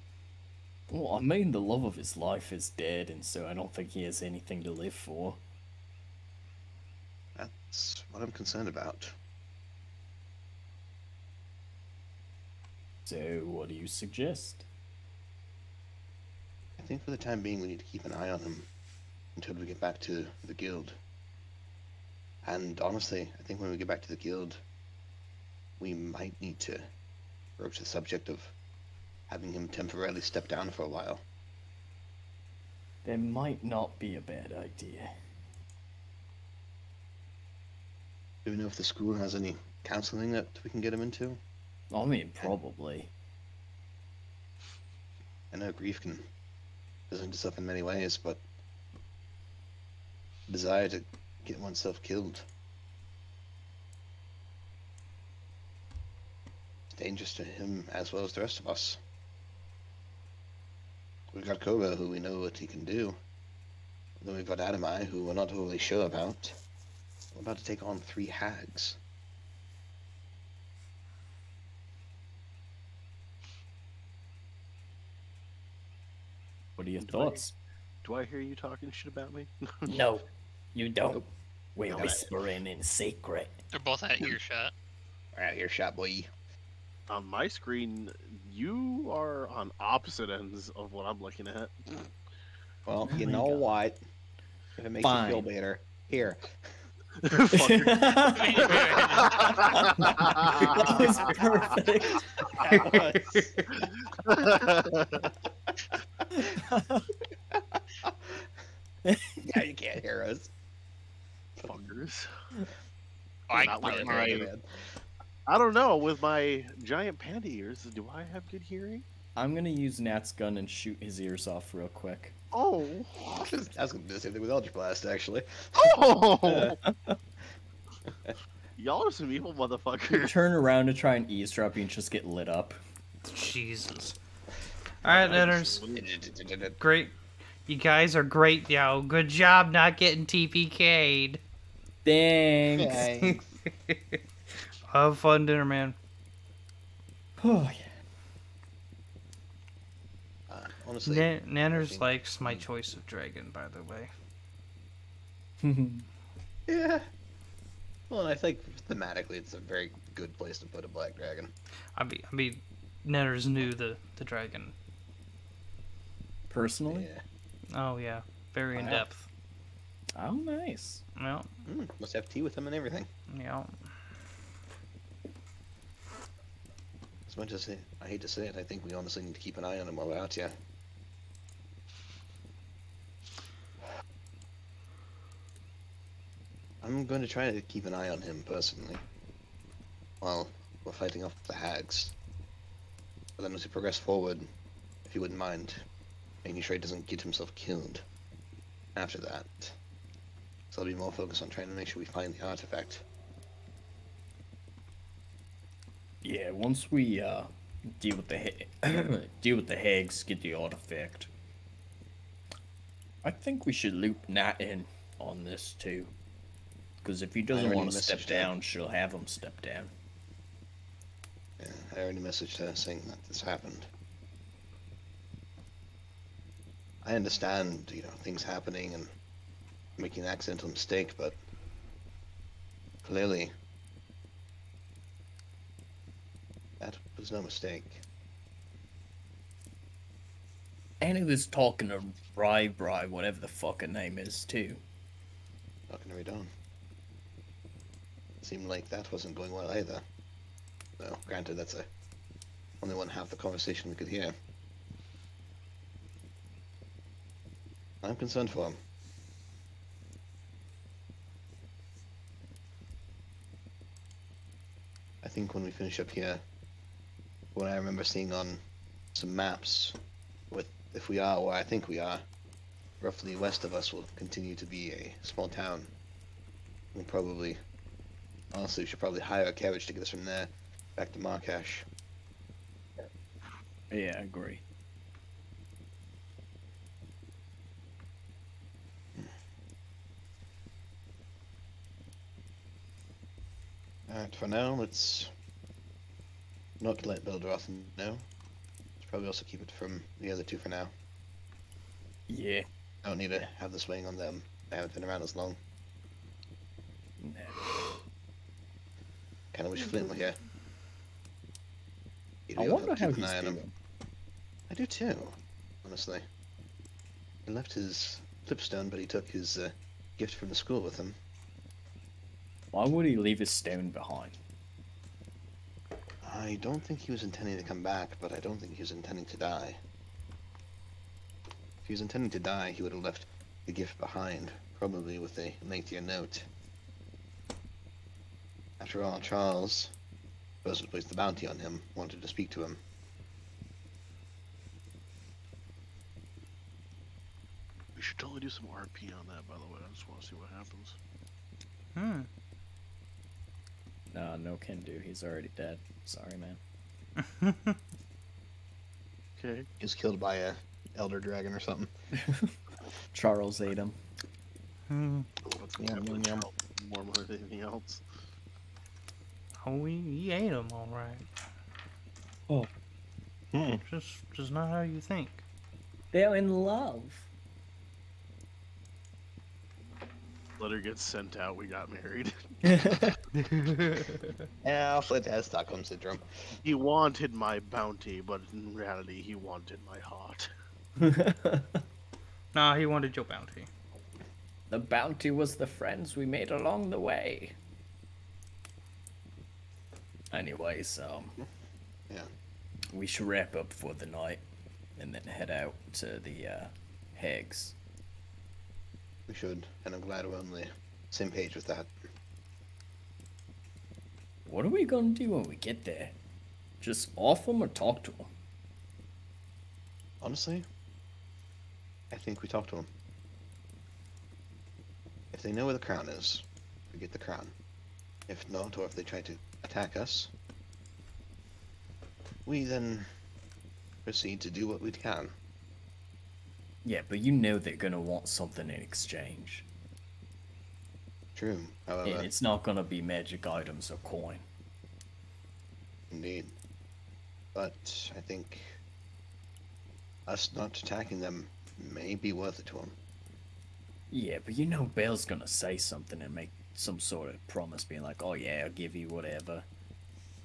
Speaker 5: Well, I mean, the love of his life is dead, and so I don't think he has anything to live for.
Speaker 2: That's what I'm concerned about.
Speaker 5: So, what do you suggest?
Speaker 2: I think for the time being we need to keep an eye on him until we get back to the guild. And honestly, I think when we get back to the guild, we might need to broach the subject of having him temporarily step down for a while.
Speaker 5: That might not be a bad idea.
Speaker 2: Do we know if the school has any counseling that we can get him into?
Speaker 5: I mean, probably.
Speaker 2: I know grief can present itself in many ways, but desire to get oneself killed. It's dangerous to him as well as the rest of us. We've got Koga, who we know what he can do. Then we've got Adamai, who we're not totally sure about. We're about to take on 3 hags.
Speaker 5: What are your thoughts?
Speaker 4: Do I hear you talking shit about me?
Speaker 5: No, you don't.
Speaker 2: Nope.
Speaker 5: We're
Speaker 2: Got it.
Speaker 5: whispering in secret.
Speaker 6: They're both at earshot.
Speaker 2: We're out here, shot boy.
Speaker 4: On my screen, you are on opposite ends of what I'm looking at.
Speaker 2: Well,
Speaker 5: Oh
Speaker 2: you
Speaker 5: my
Speaker 2: know
Speaker 5: God.
Speaker 2: what? If it makes you feel
Speaker 5: Fine.
Speaker 2: better, here.
Speaker 5: That was perfect.
Speaker 2: Yeah, you can't hear us.
Speaker 4: Fuckers.
Speaker 6: I
Speaker 4: Not
Speaker 6: can
Speaker 4: with
Speaker 6: hear
Speaker 4: my-
Speaker 6: you.
Speaker 4: I don't know. With my giant panda ears, do I have good hearing?
Speaker 5: I'm gonna use Nat's gun and shoot his ears off real quick.
Speaker 4: Oh.
Speaker 2: I was going to do the same thing with Eldritch Blast, actually.
Speaker 4: Oh. Y'all are some evil
Speaker 5: You
Speaker 4: motherfuckers.
Speaker 5: turn around to try and eavesdrop and just get lit up.
Speaker 1: Jesus. Alright, Netters. Great. You guys are great, yo. Good job not getting TPK'd.
Speaker 5: Thanks.
Speaker 2: Thanks.
Speaker 1: Have fun dinner, man.
Speaker 5: Oh,
Speaker 2: Honestly,
Speaker 1: Nanners likes my choice of dragon, by the way.
Speaker 5: yeah.
Speaker 2: yeah. Well, and I think thematically it's a very good place to put a black dragon.
Speaker 1: I mean, Netters knew the dragon.
Speaker 5: Personally?
Speaker 2: Yeah.
Speaker 1: Oh yeah, very in
Speaker 2: Wow.
Speaker 1: depth.
Speaker 5: Oh, nice.
Speaker 1: Yeah,
Speaker 2: Must have tea with him and everything.
Speaker 1: yeah.
Speaker 2: As much as I hate to say it, I think we honestly need to keep an eye on him while we're out here. I'm going to try to keep an eye on him personally while we're fighting off the hags. But then as we progress forward, if you wouldn't mind, making sure he doesn't get himself killed after that. So I'll be more focused on trying to make sure we find the artifact.
Speaker 5: Yeah, once we deal with the deal with the hags, get the artifact. I think we should loop Nat in on this too, because if he doesn't
Speaker 2: already
Speaker 5: want to step
Speaker 2: messaged her.
Speaker 5: down, she'll have him step down.
Speaker 2: Yeah, I already messaged her saying that this happened. I understand, things happening and making an accidental mistake, but clearly that was no mistake.
Speaker 5: And he was talking to Bri, whatever the fuck her name is, too.
Speaker 2: Not gonna read on. Seemed like that wasn't going well either. Well, granted, that's only one half the conversation we could hear. I'm concerned for him. I think when we finish up here, what I remember seeing on some maps, if we are where I think we are, roughly west of us will continue to be a small town. We'll probably, honestly, we should probably hire a carriage to get us from there back to Markash.
Speaker 5: Yeah, I agree.
Speaker 2: Alright, for now, let's not let Beldroth know. Let's probably also keep it from the other two for now.
Speaker 5: Yeah.
Speaker 2: I don't need to have the swing on them. They haven't been around as long.
Speaker 5: Nah.
Speaker 2: Kinda wish Flint were here. He'd
Speaker 5: I
Speaker 2: be able to
Speaker 5: wonder how
Speaker 2: keep an
Speaker 5: he's
Speaker 2: eye on him.
Speaker 5: doing.
Speaker 2: I do too, honestly. He left his flipstone, but he took his gift from the school with him.
Speaker 5: Why would he leave his stone behind?
Speaker 2: I don't think he was intending to come back, but I don't think he was intending to die. If he was intending to die, he would have left the gift behind, probably with a lengthier note. After all, Charles, the person who placed the bounty on him, wanted to speak to him.
Speaker 4: We should totally do some RP on that, by the way. I just want to see what happens.
Speaker 1: Hmm.
Speaker 5: Nah, no can do. He's already dead. Sorry, man.
Speaker 4: Okay.
Speaker 2: He was killed by a elder dragon or something.
Speaker 5: Charles ate him.
Speaker 1: Hmm.
Speaker 4: What's
Speaker 2: Yum, yum, yum.
Speaker 4: more than anything else?
Speaker 1: Oh, he ate him, all right.
Speaker 5: Oh.
Speaker 1: Just not how you think.
Speaker 5: They're in love.
Speaker 4: Letter gets sent out. We got married.
Speaker 2: Yeah, Flint has Stockholm Syndrome.
Speaker 4: He wanted my bounty, but in reality, he wanted my heart.
Speaker 1: Nah, he wanted your bounty.
Speaker 5: The bounty was the friends we made along the way. Anyways,
Speaker 2: Yeah.
Speaker 5: we should wrap up for the night and then head out to the hags.
Speaker 2: We should, and I'm glad we're on the same page with that.
Speaker 5: What are we gonna do when we get there? Just off them or talk to them?
Speaker 2: Honestly, I think we talk to them. If they know where the crown is, we get the crown. If not, or if they try to attack us, we then proceed to do what we can.
Speaker 5: Yeah, but you know they're gonna want something in exchange.
Speaker 2: True, however,
Speaker 5: And it's not gonna be magic items or coin.
Speaker 2: indeed. But I think us not attacking them may be worth it to them.
Speaker 5: Yeah, but you know Bale's gonna say something and make some sort of promise being like, oh yeah, I'll give you whatever.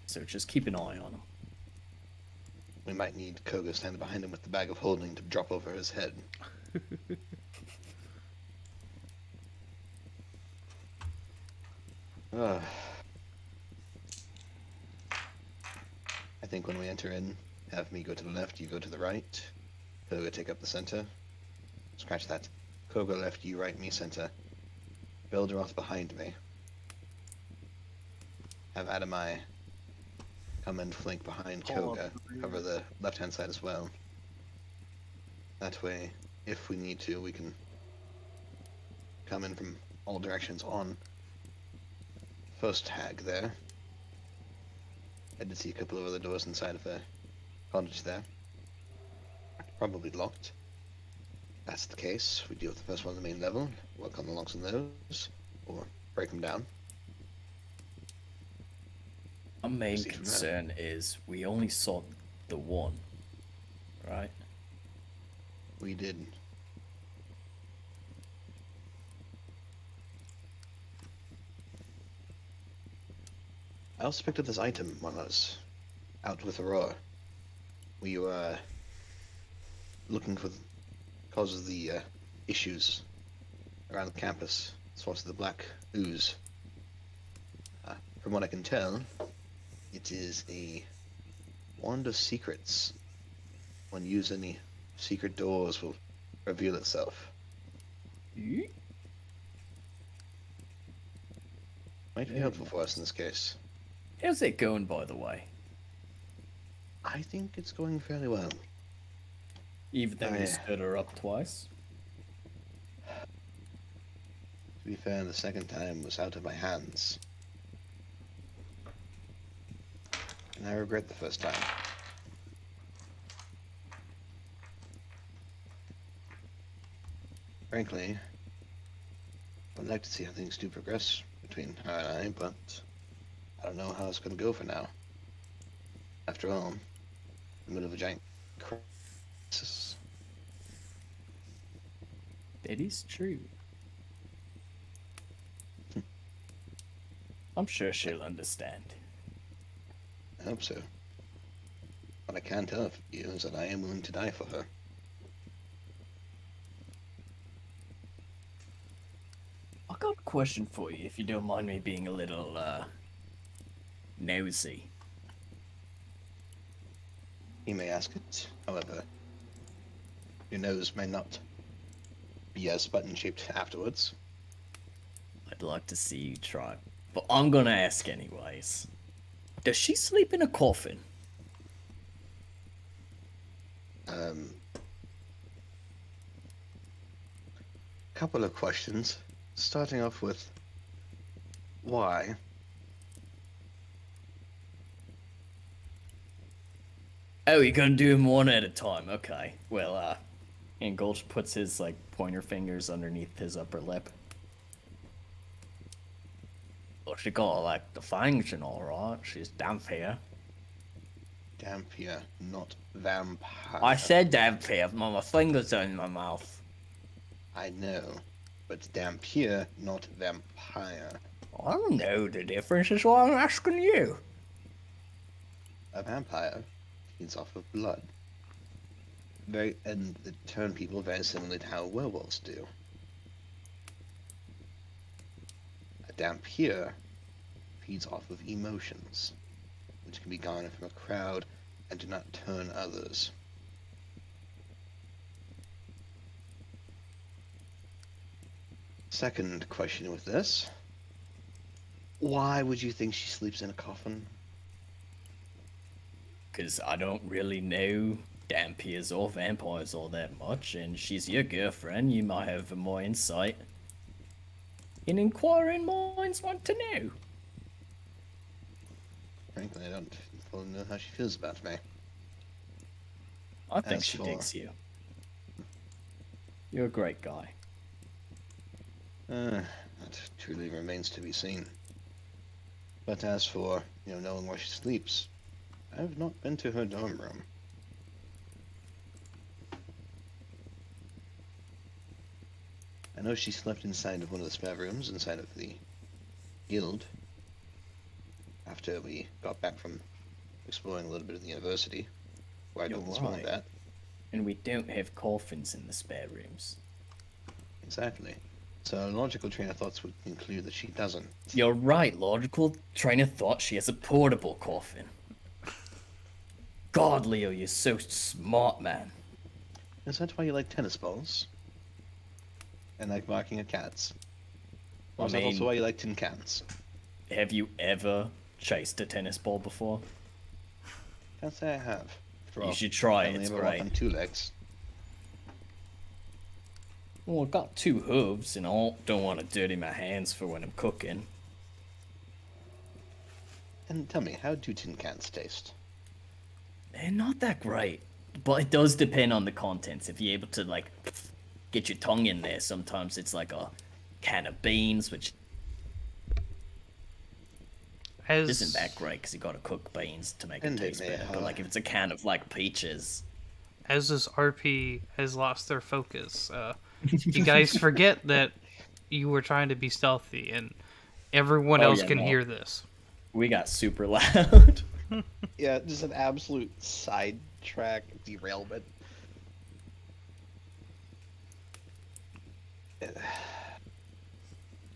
Speaker 5: So just keep an eye on him.
Speaker 2: We might need Koga standing behind him with the bag of holding to drop over his head. I think when we enter in, have me go to the left, you go to the right. Koga take up the center. Scratch that. Koga left, you right, me center. Belderoth behind me. Have Adamai come and flank behind Koga. Cover the left-hand side as well. That way, if we need to, we can come in from all directions on first hag there. I did see a couple of other doors inside of the cottage there. Probably locked. If that's the case, we deal with the first one on the main level, work on the locks on those, or break them down.
Speaker 5: Our main
Speaker 2: Proceed from there.
Speaker 5: concern is we only saw the one, right?
Speaker 2: We did. I also picked up this item while I was out with Aurora. We were looking for the cause of the issues around the campus, source of the black ooze. From what I can tell, it is a wand of secrets. When used, any secret doors will reveal itself. Might be helpful for us in this case.
Speaker 5: How's it going, by the way?
Speaker 2: I think it's going fairly well.
Speaker 5: Even though
Speaker 2: Oh,
Speaker 5: you
Speaker 2: yeah.
Speaker 5: stood her up twice?
Speaker 2: To be fair, the second time was out of my hands. And I regret the first time. Frankly, I'd like to see how things do progress between her and I, but I don't know how it's going to go for now. After all, in the middle of a giant crisis.
Speaker 5: That is true. I'm sure she'll understand.
Speaker 2: I hope so. What I can tell you is that I am willing to die for her.
Speaker 5: I got a question for you, if you don't mind me being a little, nosy.
Speaker 2: You may ask it, however, your nose may not be as button-shaped afterwards.
Speaker 5: I'd like to see you try. But I'm gonna ask anyways. Does she sleep in a coffin?
Speaker 2: Couple of questions, starting off with why?
Speaker 5: Oh, you're gonna do them one at a time. Okay. Well, and Gulch puts his, like, pointer fingers underneath his upper lip. Well, she got, like, the fangs and all right. She's Dampier.
Speaker 2: Dampier, not vampire.
Speaker 5: I said Dampier, my fingers are in my mouth.
Speaker 2: I know, but Dampier, not vampire.
Speaker 5: I don't know the difference, is why I'm asking you.
Speaker 2: A vampire feeds off of blood. And they turn people very similarly to how werewolves do. A Dampier feeds off of emotions, which can be garnered from a crowd and do not turn others. Second question with this. Why would you think she sleeps in a coffin?
Speaker 5: Because I don't really know Dampiers or vampires all that much, and she's your girlfriend, you might have more insight. And inquiring minds want to know.
Speaker 2: Frankly, I don't fully know how she feels about me.
Speaker 5: I think
Speaker 2: As
Speaker 5: she
Speaker 2: for-
Speaker 5: digs you. You're a great guy.
Speaker 2: That truly remains to be seen. But as for, knowing where she sleeps, I've not been to her dorm room. I know she slept inside of one of the spare rooms inside of the guild after we got back from exploring a little bit of the university. Why
Speaker 5: You're
Speaker 2: don't this want
Speaker 5: right.
Speaker 2: that?
Speaker 5: And we don't have coffins in the spare rooms.
Speaker 2: Exactly. So a logical train of thoughts would conclude that she doesn't.
Speaker 5: You're right, logical train of thought. She has a portable coffin. God, Leo, you're so smart, man.
Speaker 2: Is that why you like tennis balls? And like barking at cats? Or is that also
Speaker 5: mean-
Speaker 2: why you like tin cans?
Speaker 5: Have you ever chased a tennis ball before?
Speaker 2: Can't say I have. After
Speaker 5: You
Speaker 2: all,
Speaker 5: should try
Speaker 2: I
Speaker 5: it,
Speaker 2: only
Speaker 5: it's
Speaker 2: ever walk
Speaker 5: great.
Speaker 2: on 2 legs.
Speaker 5: Well, I've got 2 hooves, and I don't want to dirty my hands for when I'm cooking.
Speaker 2: And tell me, how do tin cans taste?
Speaker 5: They're not that great, but it does depend on the contents. If you're able to, like, get your tongue in there, sometimes it's like a can of beans, which
Speaker 1: As
Speaker 5: isn't that great because you got to cook beans to make it
Speaker 2: And they
Speaker 5: taste
Speaker 2: may
Speaker 5: better. But like if it's a can of like peaches,
Speaker 1: as this RP has lost their focus, you guys forget that you were trying to be stealthy, and everyone
Speaker 5: Oh,
Speaker 1: else
Speaker 5: yeah,
Speaker 1: can
Speaker 5: no.
Speaker 1: hear this.
Speaker 5: we got super loud.
Speaker 2: Yeah, just an absolute sidetrack derailment.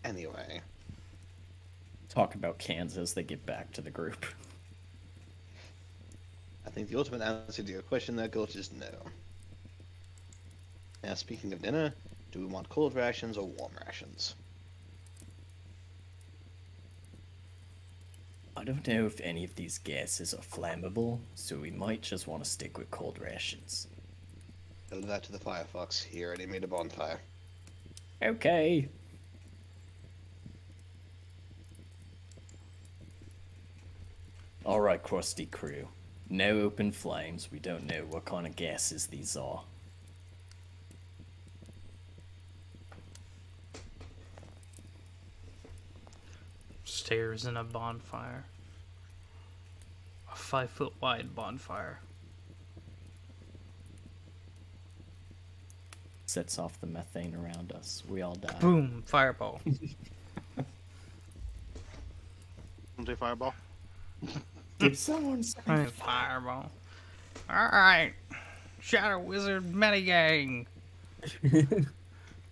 Speaker 2: Anyway,
Speaker 5: Talk about cans as they get back to the group.
Speaker 2: I think the ultimate answer to your question there, Gulch, is no. Now, speaking of dinner, do we want cold rations or warm rations?
Speaker 5: I don't know if any of these gases are flammable, so we might just want to stick with cold rations.
Speaker 2: Tell that to the Firefox. He already made a bonfire.
Speaker 5: Okay. Alright, crusty crew. No open flames. We don't know what kind of gases these are.
Speaker 1: Stairs in a bonfire. A 5-foot wide bonfire.
Speaker 5: Sets off the methane around us. We all die.
Speaker 1: Boom! Fireball.
Speaker 4: Say fireball.
Speaker 5: Did someone say
Speaker 1: Alright, fireball. Alright. Shadow Wizard Metagang.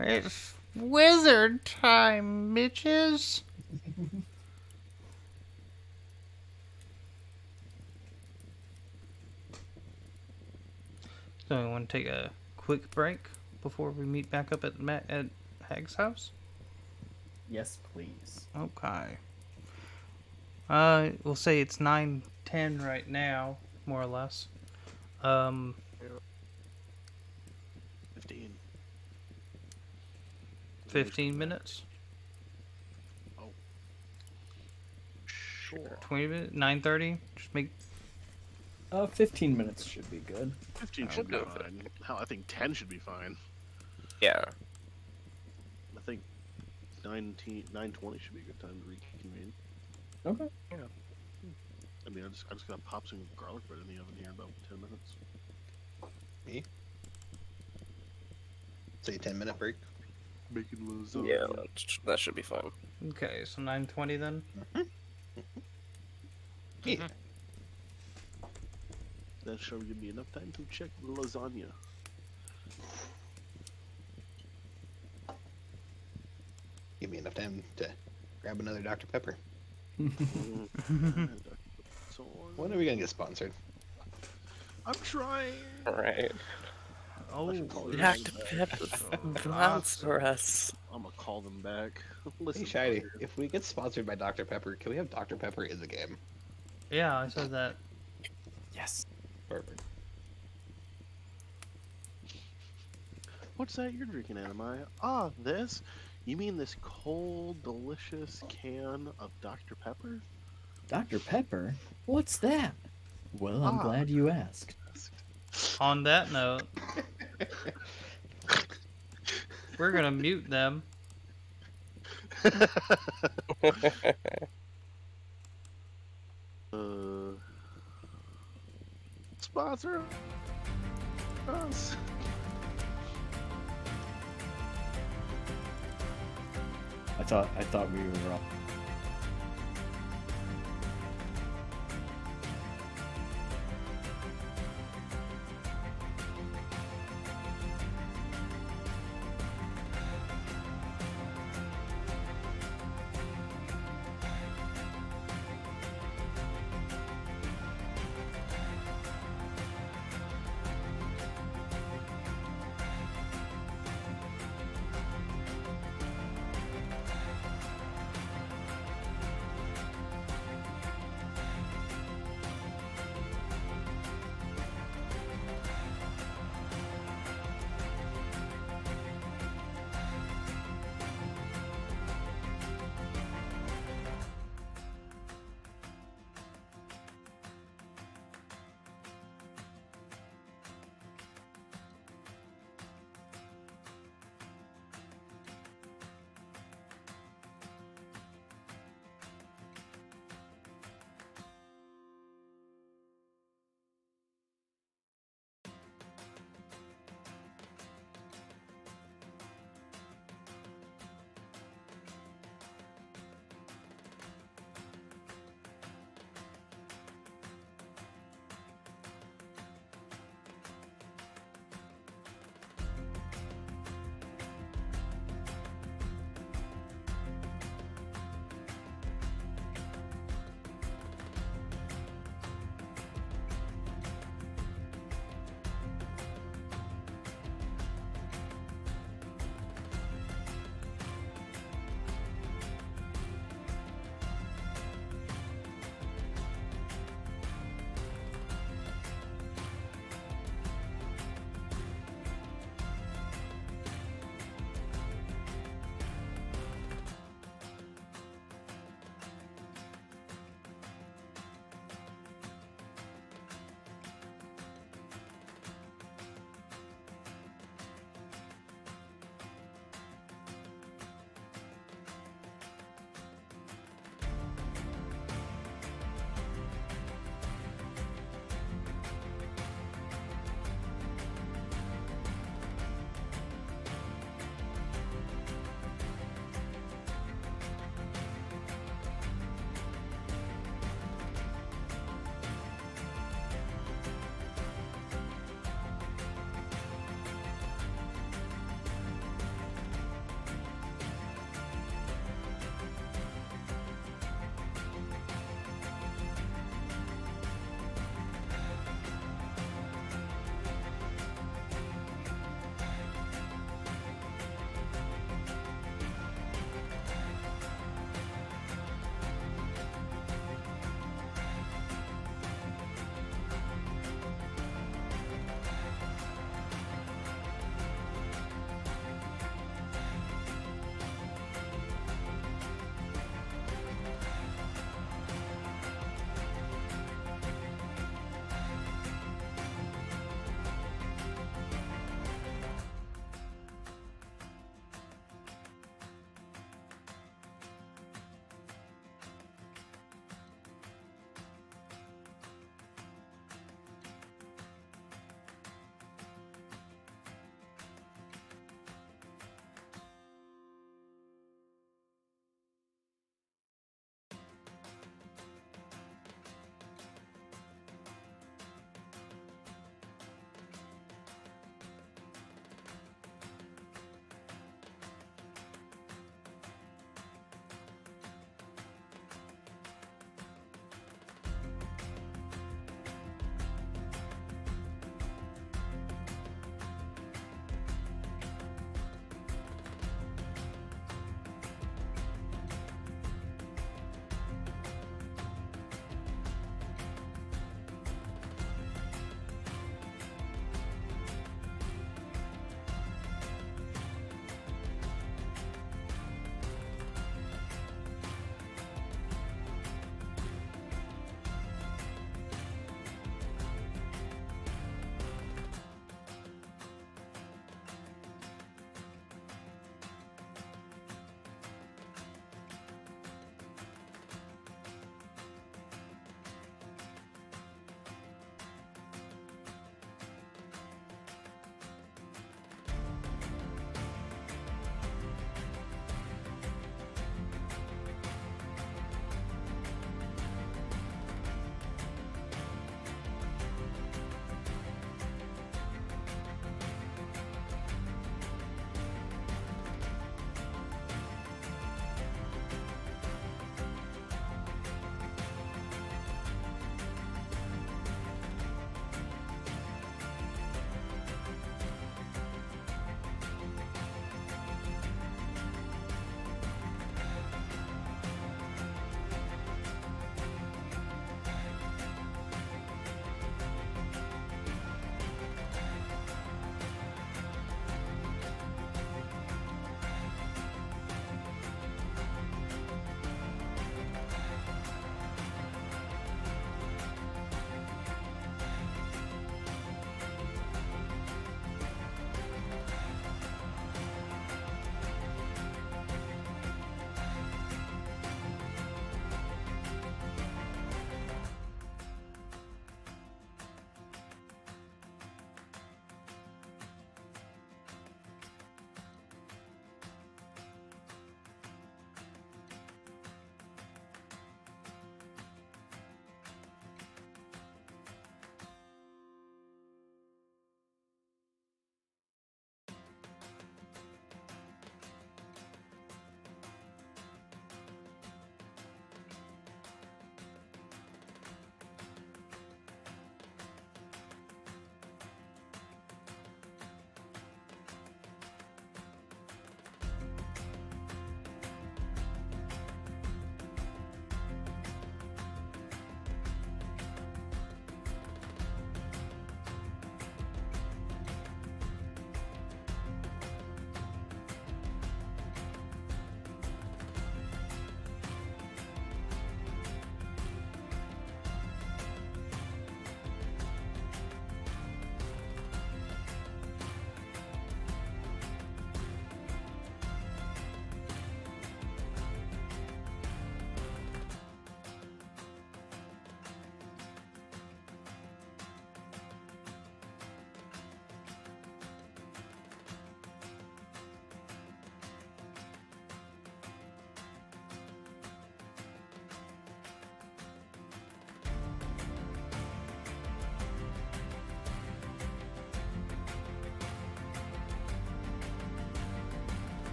Speaker 1: It's wizard time, bitches. So we want to take a quick break before we meet back up at Hag's house?
Speaker 5: Yes, please.
Speaker 1: Okay. We'll say it's 9:10 right now, more or less.
Speaker 4: 15.
Speaker 1: 15 minutes?
Speaker 4: Sure.
Speaker 1: 20 minutes? 9:30? Just make
Speaker 5: 15 minutes should be good.
Speaker 4: 15 should be
Speaker 3: go
Speaker 4: fine. Hell, I think 10 should be fine.
Speaker 3: Yeah.
Speaker 4: I think 9:20 should be a good time to reconvene.
Speaker 5: Okay.
Speaker 4: I mean, I just gotta pop some garlic bread in the oven here in about 10 minutes.
Speaker 2: Me? Say 10-minute break.
Speaker 4: Bacon lasagna.
Speaker 3: Yeah, that should be fine.
Speaker 1: Okay, so 9:20 then.
Speaker 2: Yeah.
Speaker 4: That should give me enough time to check the lasagna.
Speaker 2: Give me enough time to grab another Dr. Pepper.
Speaker 4: So,
Speaker 2: When are we gonna get sponsored?
Speaker 4: I'm trying.
Speaker 3: Alright.
Speaker 1: Oh,
Speaker 3: Dr. Pepper sponsor us.
Speaker 4: I'm gonna call them back. Listen,
Speaker 2: Hey, Shiny,
Speaker 4: fucker.
Speaker 2: if we get sponsored by Dr. Pepper, can we have Dr. Pepper in the game?
Speaker 1: yeah, I said that.
Speaker 5: Yes.
Speaker 2: Perfect.
Speaker 4: What's that you're drinking, Anamaya? Ah, this? You mean this cold, delicious can of Dr. Pepper?
Speaker 5: Dr. Pepper? What's that? Well, I'm
Speaker 4: Ah.
Speaker 5: glad you asked.
Speaker 1: On that note, we're gonna mute them.
Speaker 4: Sponsor us.
Speaker 5: I thought we were all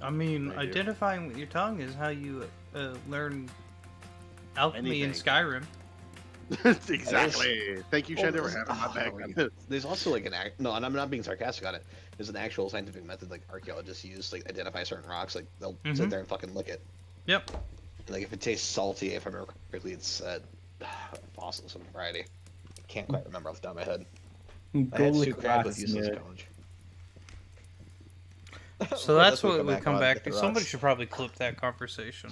Speaker 1: I mean,
Speaker 4: I do.
Speaker 1: identifying with your tongue is how you learn alchemy in
Speaker 4: Anything.
Speaker 1: Skyrim.
Speaker 4: Exactly. Thank you,
Speaker 2: Well,
Speaker 4: Shadow, for
Speaker 2: there's-
Speaker 4: having my
Speaker 2: oh,
Speaker 4: back
Speaker 2: my
Speaker 4: on
Speaker 2: God.
Speaker 4: this.
Speaker 2: There's also like no, and I'm not being sarcastic on it. There's an actual scientific method like archaeologists use to like identify certain rocks. Like they'll sit there and fucking lick it.
Speaker 1: Yep.
Speaker 2: And, like if it tastes salty, if I remember correctly, it's fossil of some variety. I can't quite remember off the top of my head. I
Speaker 5: Go
Speaker 2: had
Speaker 5: lick
Speaker 2: Sue Crab with
Speaker 5: rocks,
Speaker 2: useless
Speaker 5: Ned.
Speaker 2: college.
Speaker 1: So
Speaker 2: Well,
Speaker 1: that's what we come
Speaker 2: on,
Speaker 1: back
Speaker 2: get
Speaker 1: to.
Speaker 2: the
Speaker 1: Somebody
Speaker 2: rocks.
Speaker 1: should probably clip that conversation.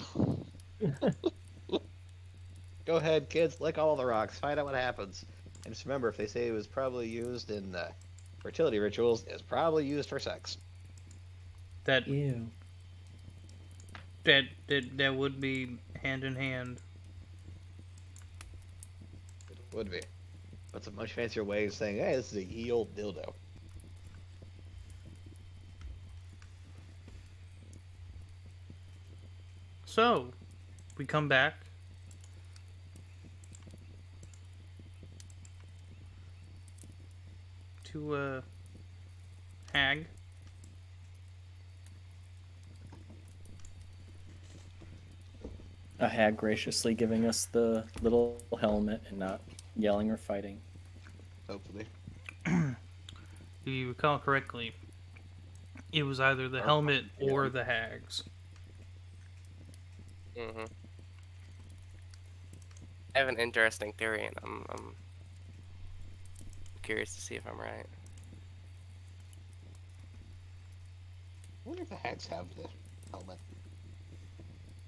Speaker 2: Go ahead, kids, lick all the rocks. Find out what happens. And just remember, if they say it was probably used in fertility rituals, it's probably used for sex.
Speaker 1: That
Speaker 5: Ew.
Speaker 1: that would be hand in hand.
Speaker 2: It would be. That's a much fancier way of saying, hey, this is a ye old dildo.
Speaker 1: So, we come back. To Hag.
Speaker 5: A hag graciously giving us the little helmet and not yelling or fighting.
Speaker 2: Hopefully.
Speaker 1: If you recall correctly, it was either the helmet or the hags.
Speaker 3: Mm-hmm. I have an interesting theory, and I'm curious to see if I'm right.
Speaker 2: I wonder if the hags have the helmet.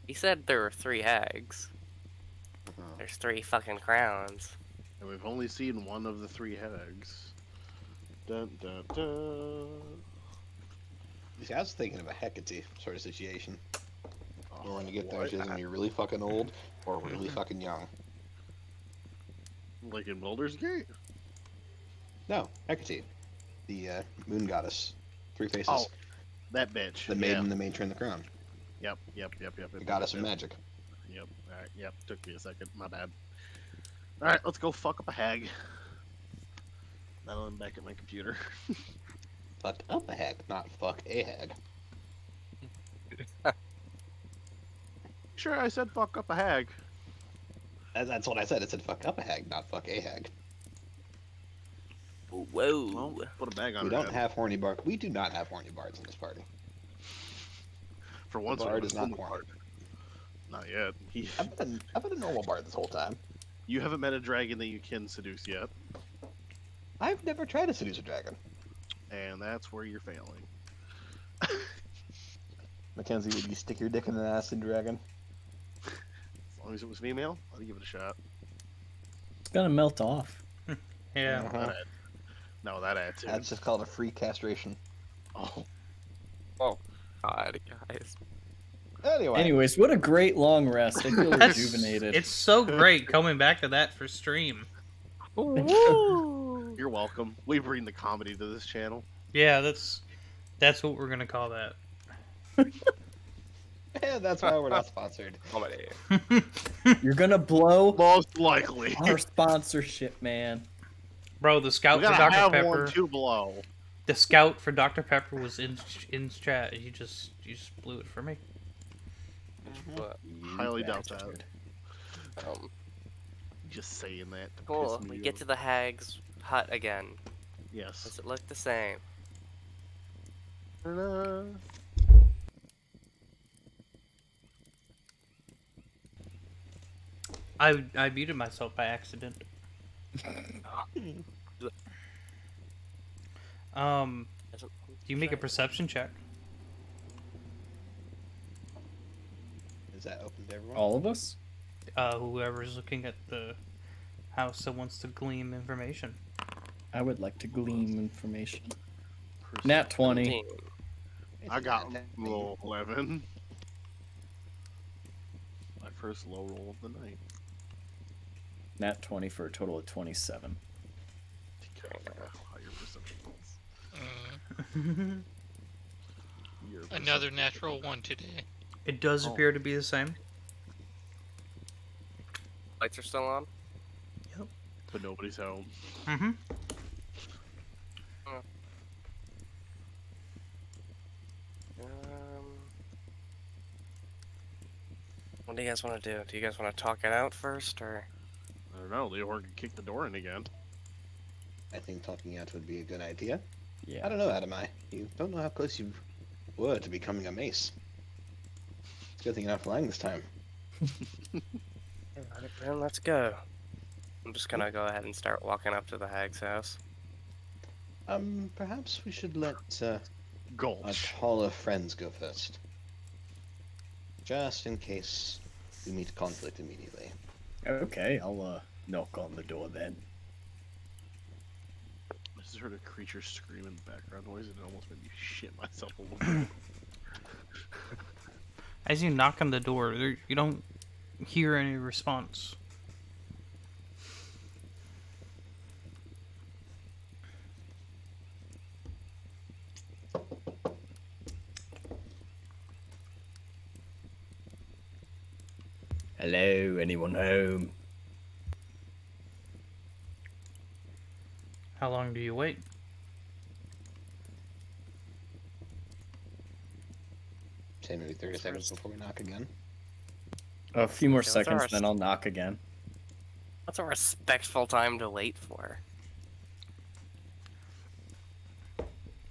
Speaker 3: He said there were 3 hags. There's 3 fucking crowns.
Speaker 4: And we've only seen one of the 3 hags. Dun dun dun.
Speaker 2: See, I was thinking of a Hecate sort of situation. Where when you get there,
Speaker 4: What?
Speaker 2: she's gonna be really fucking old or really fucking young.
Speaker 4: Like in Baldur's Gate?
Speaker 2: No, Hecate, the moon goddess, 3 faces,
Speaker 4: Oh, that bitch.
Speaker 2: the maiden, the matron, the crown,
Speaker 4: Yep.
Speaker 2: the goddess of magic.
Speaker 4: Yep. Alright, yep. Took me a second. My bad. Alright, let's go fuck up a hag. Now I'm back at my computer.
Speaker 2: Fuck up a hag, not fuck a hag.
Speaker 4: Sure, I said fuck up a hag.
Speaker 2: That's what I said. It said fuck up a hag, not fuck a hag.
Speaker 3: Whoa.
Speaker 4: Well, put a bag on
Speaker 2: We
Speaker 4: her
Speaker 2: don't
Speaker 4: head.
Speaker 2: have horny bard. We do not have horny bards in this party.
Speaker 4: For once,
Speaker 2: bard
Speaker 4: we're
Speaker 2: is
Speaker 4: the
Speaker 2: not
Speaker 4: normal
Speaker 2: horny.
Speaker 4: bard. Not yet.
Speaker 2: I've been a normal bard this whole time.
Speaker 4: You haven't met a dragon that you can seduce yet,
Speaker 2: I've never tried to seduce a dragon.
Speaker 4: and that's where you're failing.
Speaker 2: Mackenzie, would you stick your dick in an acid dragon?
Speaker 4: As long as it was female, I'd give it a shot.
Speaker 5: It's gonna melt off.
Speaker 1: Yeah.
Speaker 2: Uh-huh.
Speaker 4: No, that attitude.
Speaker 2: That's just called a free castration.
Speaker 4: Oh,
Speaker 3: God, guys.
Speaker 2: Anyway,
Speaker 5: Anyways, what a great long rest. I feel
Speaker 1: That's-
Speaker 5: rejuvenated.
Speaker 1: It's so great coming back to that for stream.
Speaker 4: you're welcome. We bring the comedy to this channel.
Speaker 1: Yeah, that's what we're gonna call that.
Speaker 2: yeah, that's why we're not sponsored.
Speaker 3: Comedy.
Speaker 5: You're gonna blow
Speaker 4: Most likely.
Speaker 5: our sponsorship, man.
Speaker 1: Bro, the
Speaker 4: We
Speaker 1: scout for
Speaker 4: gotta
Speaker 1: Dr.
Speaker 4: have
Speaker 1: Pepper.
Speaker 4: one to blow.
Speaker 1: The scout for Dr. Pepper was in chat. You just blew it for me.
Speaker 3: But,
Speaker 4: Highly doubt that.
Speaker 5: Bastard.
Speaker 4: Just saying that. To
Speaker 3: cool.
Speaker 4: piss me
Speaker 3: We get
Speaker 4: off.
Speaker 3: to the hag's hut again.
Speaker 4: Yes.
Speaker 3: Does it look the same?
Speaker 4: Ta-da.
Speaker 1: I muted myself by accident.
Speaker 3: Doesn't
Speaker 1: Do you make a perception check?
Speaker 2: Is that open to everyone?
Speaker 5: All of us?
Speaker 1: Whoever's looking at the house that wants to glean information.
Speaker 5: I would like to glean information. Nat 20.
Speaker 3: 17.
Speaker 4: I got roll 11. My first low roll of the night.
Speaker 5: Nat 20 for a total of 27.
Speaker 4: Higher percentages.
Speaker 6: Mm,
Speaker 4: Your
Speaker 6: another
Speaker 4: percentages.
Speaker 6: natural 1 today.
Speaker 1: It does
Speaker 4: Oh.
Speaker 1: appear to be the same.
Speaker 3: Lights are still on?
Speaker 4: But nobody's home.
Speaker 1: Mm-hmm.
Speaker 3: Um, do you guys want to do? Do you guys want to talk it out first, or?
Speaker 4: I don't know. Leohorn could kick the door in again.
Speaker 2: I think talking out would be a good idea.
Speaker 5: Yeah.
Speaker 2: I don't know, Adamai. You don't know how close you were to becoming a mace. It's a good thing you're not flying this time.
Speaker 3: Alright, then let's go. I'm just gonna go ahead and start walking up to the hag's house.
Speaker 2: Perhaps we should let our
Speaker 4: Gulch.
Speaker 2: taller friends go first. Just in case we meet conflict immediately.
Speaker 5: Okay, I'll knock on the door then.
Speaker 4: I just heard a creature scream in the background noise, and it almost made me shit myself a little bit.
Speaker 1: As you knock on the door, you don't hear any response.
Speaker 5: Hello, anyone home?
Speaker 1: How long do you wait?
Speaker 2: Say maybe 30 seconds before we knock again.
Speaker 5: A few more
Speaker 3: Okay, what's
Speaker 5: seconds,
Speaker 3: our-
Speaker 5: then I'll knock again.
Speaker 3: What's a respectful time to wait for?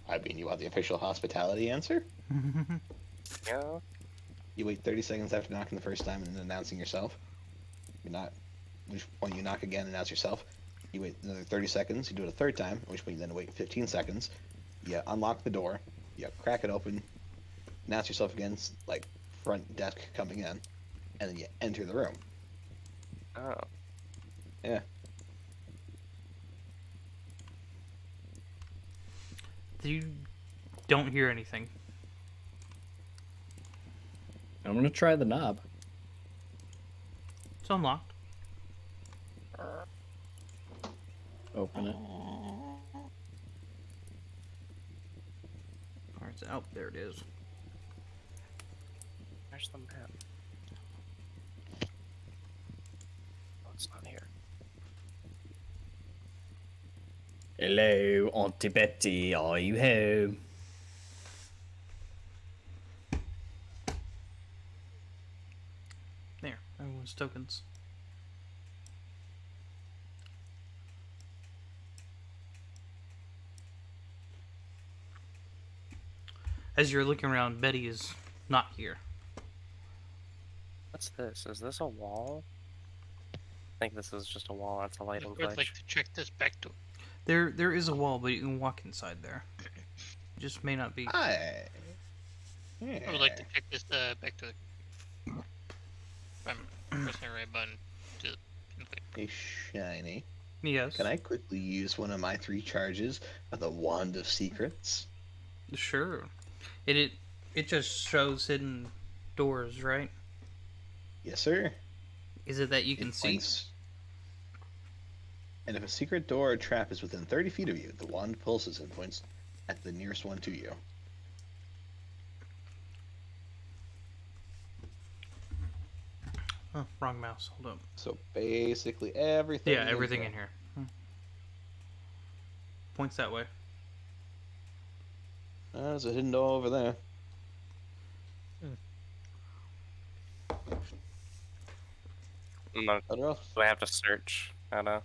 Speaker 2: I mean, you want the official hospitality answer?
Speaker 3: Yeah.
Speaker 2: You wait 30 seconds after knocking the first time and then announcing yourself. You're not. At which point you knock again and announce yourself. You wait another 30 seconds, you do it a third time, at which point you then wait 15 seconds. You unlock the door, you crack it open, announce yourself again, like front desk coming in, and then you enter the room.
Speaker 3: Oh.
Speaker 2: Yeah.
Speaker 1: You don't hear anything.
Speaker 5: I'm gonna try the knob.
Speaker 1: It's unlocked.
Speaker 5: Open it.
Speaker 1: Or it's out. There it is.
Speaker 3: Where's the map? Oh, it's not here.
Speaker 5: Hello, Auntie Betty, are you home?
Speaker 1: There. Everyone's tokens. As you're looking around, Betty is not here.
Speaker 3: What's this? Is this a wall? I think this is just a wall. That's a
Speaker 6: I
Speaker 3: lighting
Speaker 6: would
Speaker 3: glitch.
Speaker 6: like to check this back door.
Speaker 1: There is a wall, but you can walk inside there. It just may not be.
Speaker 2: Hi.
Speaker 6: I would like to check this back to the. I'm pressing the right button to.
Speaker 2: Hey, Shiny.
Speaker 1: Yes.
Speaker 2: Can I quickly use one of my 3 charges of the Wand of Secrets?
Speaker 1: Sure. It just shows hidden doors, right?
Speaker 2: Yes, sir.
Speaker 1: Is it that you can
Speaker 2: It
Speaker 1: see?
Speaker 2: points- And if a secret door or trap is within 30 feet of you, the wand pulses and points at the nearest one to you.
Speaker 1: Oh, wrong mouse. Hold up.
Speaker 2: So basically everything.
Speaker 1: Yeah, everything in here. Points that way.
Speaker 2: There's a hidden door over there.
Speaker 3: No,
Speaker 2: What else?
Speaker 3: do I have to search? I don't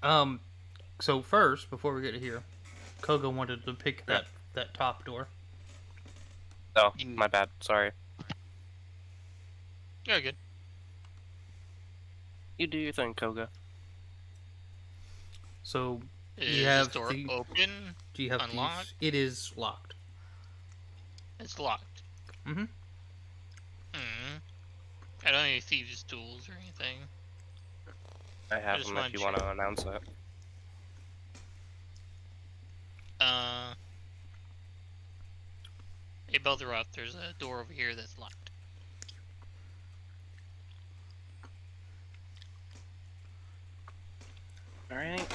Speaker 3: know.
Speaker 1: So first, before we get to here, Koga wanted to pick that top door.
Speaker 3: Oh, my bad. Sorry.
Speaker 6: Yeah, good.
Speaker 3: You do your thing, Koga.
Speaker 1: So
Speaker 6: Is
Speaker 1: you have
Speaker 6: this door
Speaker 1: the.
Speaker 6: open?
Speaker 1: Do you have
Speaker 6: unlocked?
Speaker 1: these? It is locked.
Speaker 6: It's locked.
Speaker 1: Mm-hmm.
Speaker 6: Hmm. I don't need thieves' tools or anything.
Speaker 3: I have
Speaker 6: just
Speaker 3: them
Speaker 6: wanna
Speaker 3: if you want to announce it.
Speaker 6: Hey, Belzeroth, there's a door over here that's locked.
Speaker 3: Alright.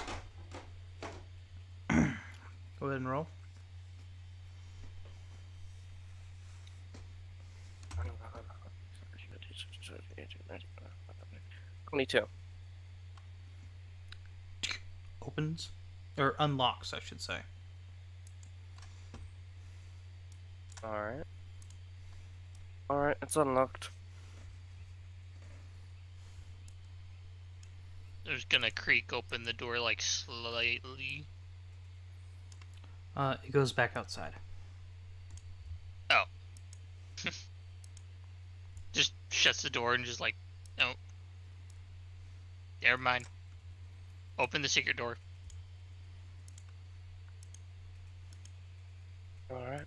Speaker 1: Go ahead and roll.
Speaker 3: $22.
Speaker 1: Opens, or unlocks, I should say.
Speaker 3: Alright. Alright, it's unlocked.
Speaker 6: I'm just gonna creak open the door like slightly.
Speaker 1: It goes back outside.
Speaker 6: Oh. Just shuts the door and just like, no. Never mind. Open the secret door.
Speaker 3: Alright.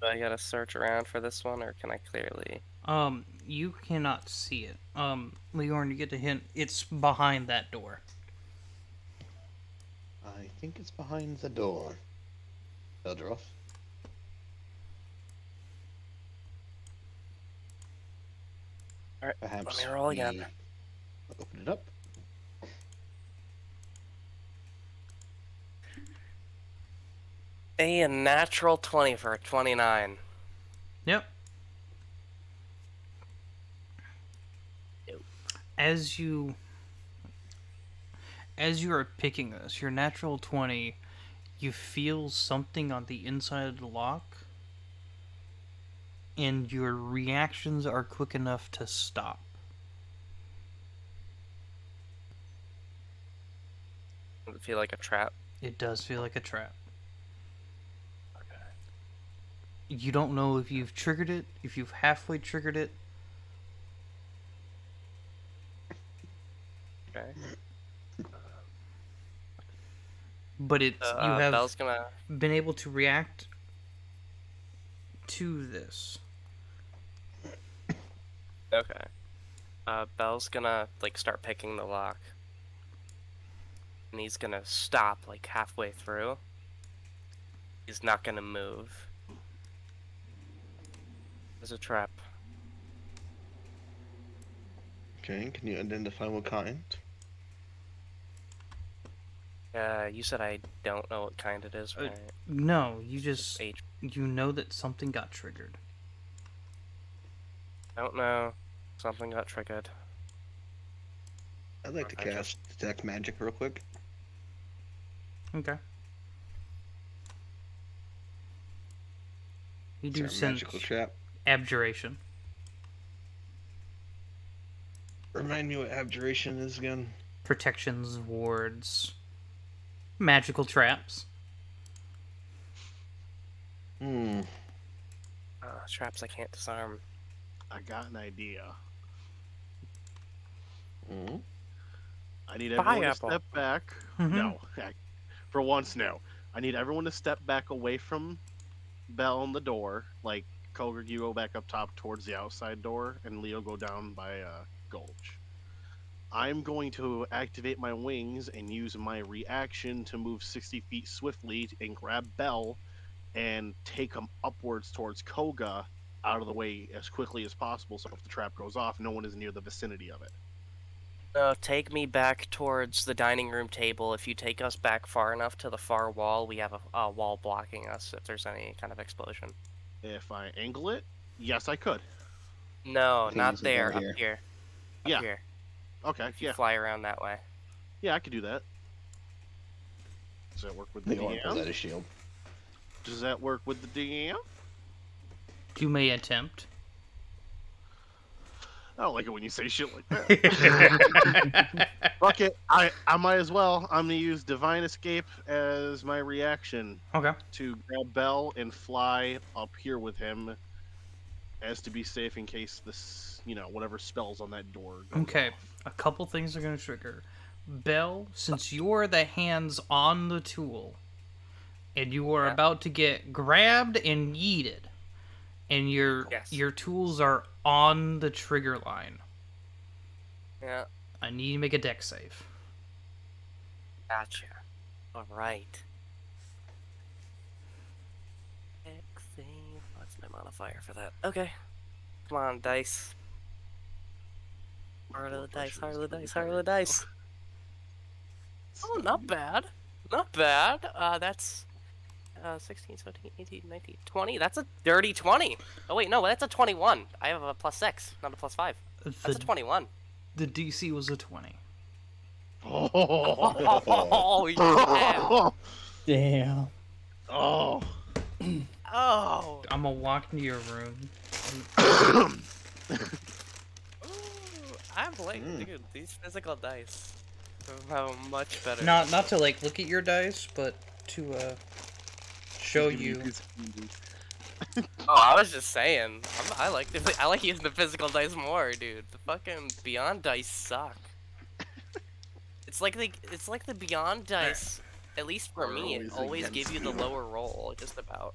Speaker 3: Do I gotta search around for this one, or can I clearly...
Speaker 1: You cannot see it. Leorn, you get the hint. It's behind that door.
Speaker 2: I think it's behind the door. Eldroth.
Speaker 3: Alright,
Speaker 2: Perhaps
Speaker 3: let me roll again.
Speaker 2: we open it up.
Speaker 3: A natural 20 for a 29.
Speaker 1: Yep. As you are picking this, your natural 20, you feel something on the inside of the lock, and your reactions are quick enough to stop.
Speaker 3: Does it feel like a trap?
Speaker 1: It does feel like a trap. You don't know if you've triggered it, if you've halfway triggered it.
Speaker 3: Okay.
Speaker 1: But it's you have
Speaker 3: Belle's gonna...
Speaker 1: been able to react to this.
Speaker 3: Okay. Belle's gonna, like, start picking the lock. And he's gonna stop, like, halfway through. He's not gonna move. There's a trap.
Speaker 2: Okay, can you identify what kind?
Speaker 3: You said I don't know what kind it is, right?
Speaker 1: No, you just
Speaker 3: H.
Speaker 1: you know that something got triggered.
Speaker 3: I don't know. Something got triggered.
Speaker 2: I'd like to
Speaker 3: I
Speaker 2: cast Detect Magic real quick.
Speaker 1: Okay. You
Speaker 2: Is
Speaker 1: do
Speaker 2: there a
Speaker 1: sense
Speaker 2: magical trap?
Speaker 1: abjuration.
Speaker 2: Remind me what abjuration is again.
Speaker 1: Protections, wards, magical traps.
Speaker 3: Traps I can't disarm.
Speaker 4: I got an idea.
Speaker 2: Hmm.
Speaker 4: I need everyone to
Speaker 3: Pineapple.
Speaker 4: step back.
Speaker 1: Mhm.
Speaker 4: No, for once, no. I need everyone to step back away from Belle and the door. Like, Koger, you go back up top towards the outside door, and Leo go down by Gulch. I'm going to activate my wings and use my reaction to move 60 feet swiftly and grab Belle and take him upwards towards Koga out of the way as quickly as possible, so if the trap goes off, no one is near the vicinity of it.
Speaker 3: No, take me back towards the dining room table. If you take us back far enough to the far wall, we have a wall blocking us if there's any kind of explosion.
Speaker 4: If I angle it, yes, I could.
Speaker 3: No,
Speaker 2: Okay,
Speaker 3: not
Speaker 2: use it
Speaker 3: there.
Speaker 2: over
Speaker 3: Up
Speaker 2: here.
Speaker 3: here.
Speaker 4: Yeah.
Speaker 3: Up here.
Speaker 4: Okay,
Speaker 3: If you
Speaker 4: yeah.
Speaker 3: fly around that way.
Speaker 4: Yeah, I could do that. Does that work with the
Speaker 2: Leon pulls out
Speaker 4: DM?
Speaker 2: his shield.
Speaker 4: Does that work with the DM?
Speaker 1: You may attempt.
Speaker 4: I don't like it when you say shit like that. Fuck it. I might as well. I'm gonna use Divine Escape as my reaction
Speaker 1: Okay.
Speaker 4: to grab Belle and fly up here with him as to be safe in case this, whatever spells on that door goes
Speaker 1: Okay.
Speaker 4: off.
Speaker 1: A couple things are going to trigger. Belle, since you're the hands on the tool, and you are
Speaker 3: Yeah.
Speaker 1: about to get grabbed and yeeted, and
Speaker 3: Yes.
Speaker 1: your tools are on the trigger line,
Speaker 3: Yeah.
Speaker 1: I need you to make a deck save.
Speaker 3: Gotcha. Alright. What's my modifier for that? Okay. Come on, dice. Heart of the dice, heart of the dice, heart of the dice. Oh, not bad. Not bad. That's 16, 17, 18, 19, 20. That's a dirty 20. Oh, wait, no, that's a 21. I have a +6, not a +5. That's a
Speaker 1: The,
Speaker 3: 21.
Speaker 1: the DC was a 20.
Speaker 3: Oh, yeah.
Speaker 5: Damn.
Speaker 4: Oh.
Speaker 3: Oh.
Speaker 1: I'm gonna walk into your room.
Speaker 3: Ooh, I'm like,
Speaker 2: Mm.
Speaker 3: dude, these physical dice are much better.
Speaker 1: Not to like look at your dice, but to show
Speaker 4: Give me a
Speaker 1: you.
Speaker 4: piece of candy.
Speaker 3: Oh, I was just saying. I like using the physical dice more, dude. The fucking Beyond dice suck. It's like the Beyond dice. At least for
Speaker 4: Are
Speaker 3: me, it
Speaker 4: always
Speaker 3: always give
Speaker 4: against
Speaker 3: you the
Speaker 4: you.
Speaker 3: lower roll, just about.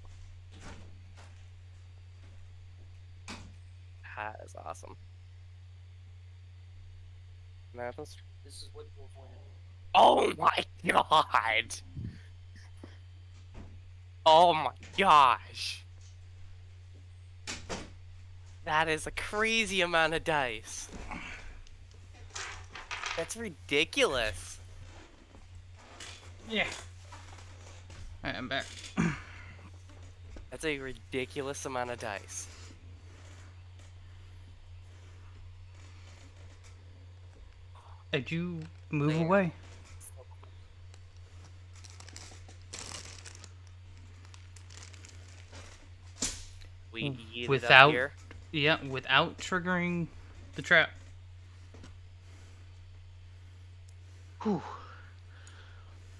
Speaker 3: That is awesome. This is what you avoid. Oh my god! Oh my gosh! That is a crazy amount of dice. That's ridiculous.
Speaker 1: Yeah. Alright, I'm back.
Speaker 3: That's a ridiculous amount of dice.
Speaker 1: Did you move
Speaker 3: There.
Speaker 1: away?
Speaker 3: We yeeted up
Speaker 1: Without-
Speaker 3: here.
Speaker 1: Yeah, without triggering the trap.
Speaker 4: Whew.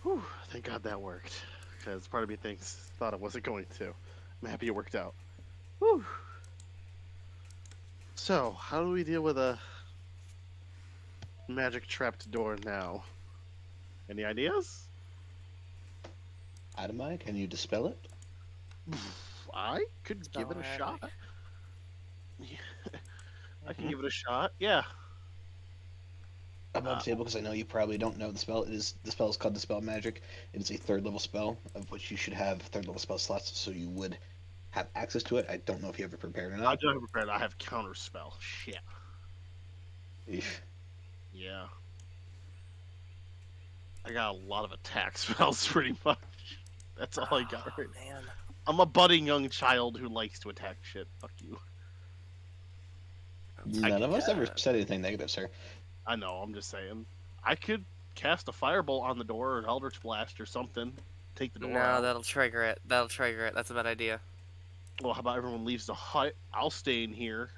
Speaker 4: Whew. Thank God that worked. Because part of me thought it wasn't going to. I'm happy it worked out. Whew. So, how do we deal with a magic trapped door now? Any ideas?
Speaker 2: Adamai, can you dispel it?
Speaker 4: I could give it a
Speaker 3: Dispel
Speaker 4: shot. I can give it a shot. Yeah.
Speaker 2: I'm about to say, because I know you probably don't know the spell. The spell is called Dispel Magic. It is a 3rd level spell, of which you should have 3rd level spell slots, so you would have access to it. I don't know if you have it prepared or
Speaker 4: I
Speaker 2: not.
Speaker 4: don't have prepared. I have counter spell. Shit.
Speaker 2: Eesh.
Speaker 4: Yeah. I got a lot of attack spells, pretty much. That's all I got right now.
Speaker 3: Man.
Speaker 4: I'm a budding young child who likes to attack shit. Fuck you.
Speaker 2: None of us ever said anything negative, sir.
Speaker 4: I know, I'm just saying. I could cast a firebolt on the door or an Eldritch Blast or something. Take the door
Speaker 3: No,
Speaker 4: out.
Speaker 3: that'll trigger it. That'll trigger it. That's a bad idea.
Speaker 4: Well, how about everyone leaves the hut? I'll stay in here,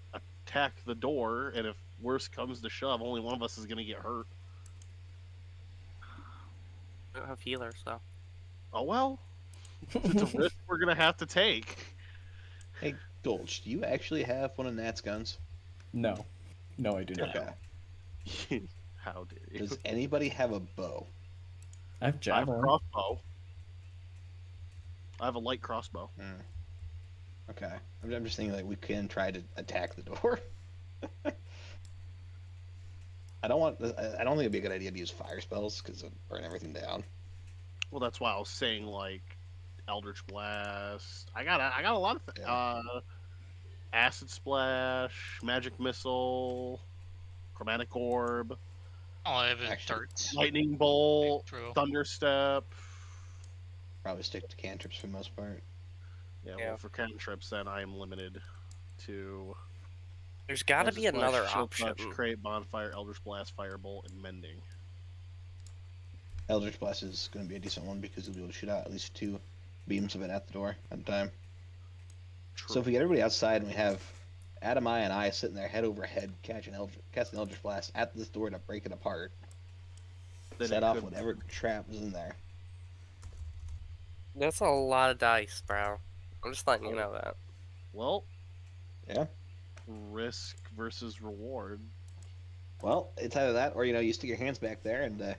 Speaker 4: attack the door, and if worse comes to shove, only one of us is gonna get hurt.
Speaker 3: We don't have healers, though.
Speaker 4: Oh well. It's a risk we're gonna have to take.
Speaker 2: Hey, Dolch, do you actually have one of Nat's guns?
Speaker 5: No. No, I do not.
Speaker 2: Okay.
Speaker 4: How dare you?
Speaker 2: Does anybody have a bow?
Speaker 5: I have
Speaker 4: I have a
Speaker 5: javelin.
Speaker 4: crossbow. I have a light crossbow.
Speaker 2: Okay. I'm just thinking, like, we can try to attack the door. I don't think it'd be a good idea to use fire spells, because it'll burn everything down.
Speaker 4: Well, that's why I was saying like Eldritch Blast. I got a lot of
Speaker 2: Yeah.
Speaker 4: Acid Splash, Magic Missile, Chromatic Orb,
Speaker 6: All I have is
Speaker 2: Actually-
Speaker 6: darts.
Speaker 4: Lightning Bolt,
Speaker 6: True.
Speaker 4: Thunder Step.
Speaker 2: Probably stick to cantrips for the most part.
Speaker 4: Yeah,
Speaker 3: Yeah.
Speaker 4: well, for cantrips, then I am limited to.
Speaker 3: There's got to
Speaker 4: Acid
Speaker 3: be
Speaker 4: Splash,
Speaker 3: another
Speaker 4: Shield
Speaker 3: option.
Speaker 4: Touch, Create Bonfire, Eldritch Blast, Firebolt, and Mending.
Speaker 2: Eldritch Blast is going to be a decent one, because you'll be able to shoot out at least 2 beams of it at the door at a time.
Speaker 4: True.
Speaker 2: So if we get everybody outside and we have Adamai and I sitting there head over head casting Eldritch Blast at this door to break it apart,
Speaker 4: Then
Speaker 2: set
Speaker 4: it
Speaker 2: off
Speaker 4: could-
Speaker 2: whatever trap is in there.
Speaker 3: That's a lot of dice, bro. I'm just letting you know that.
Speaker 4: Well,
Speaker 2: Yeah.
Speaker 4: risk versus reward.
Speaker 2: Well, it's either that or, you stick your hands back there and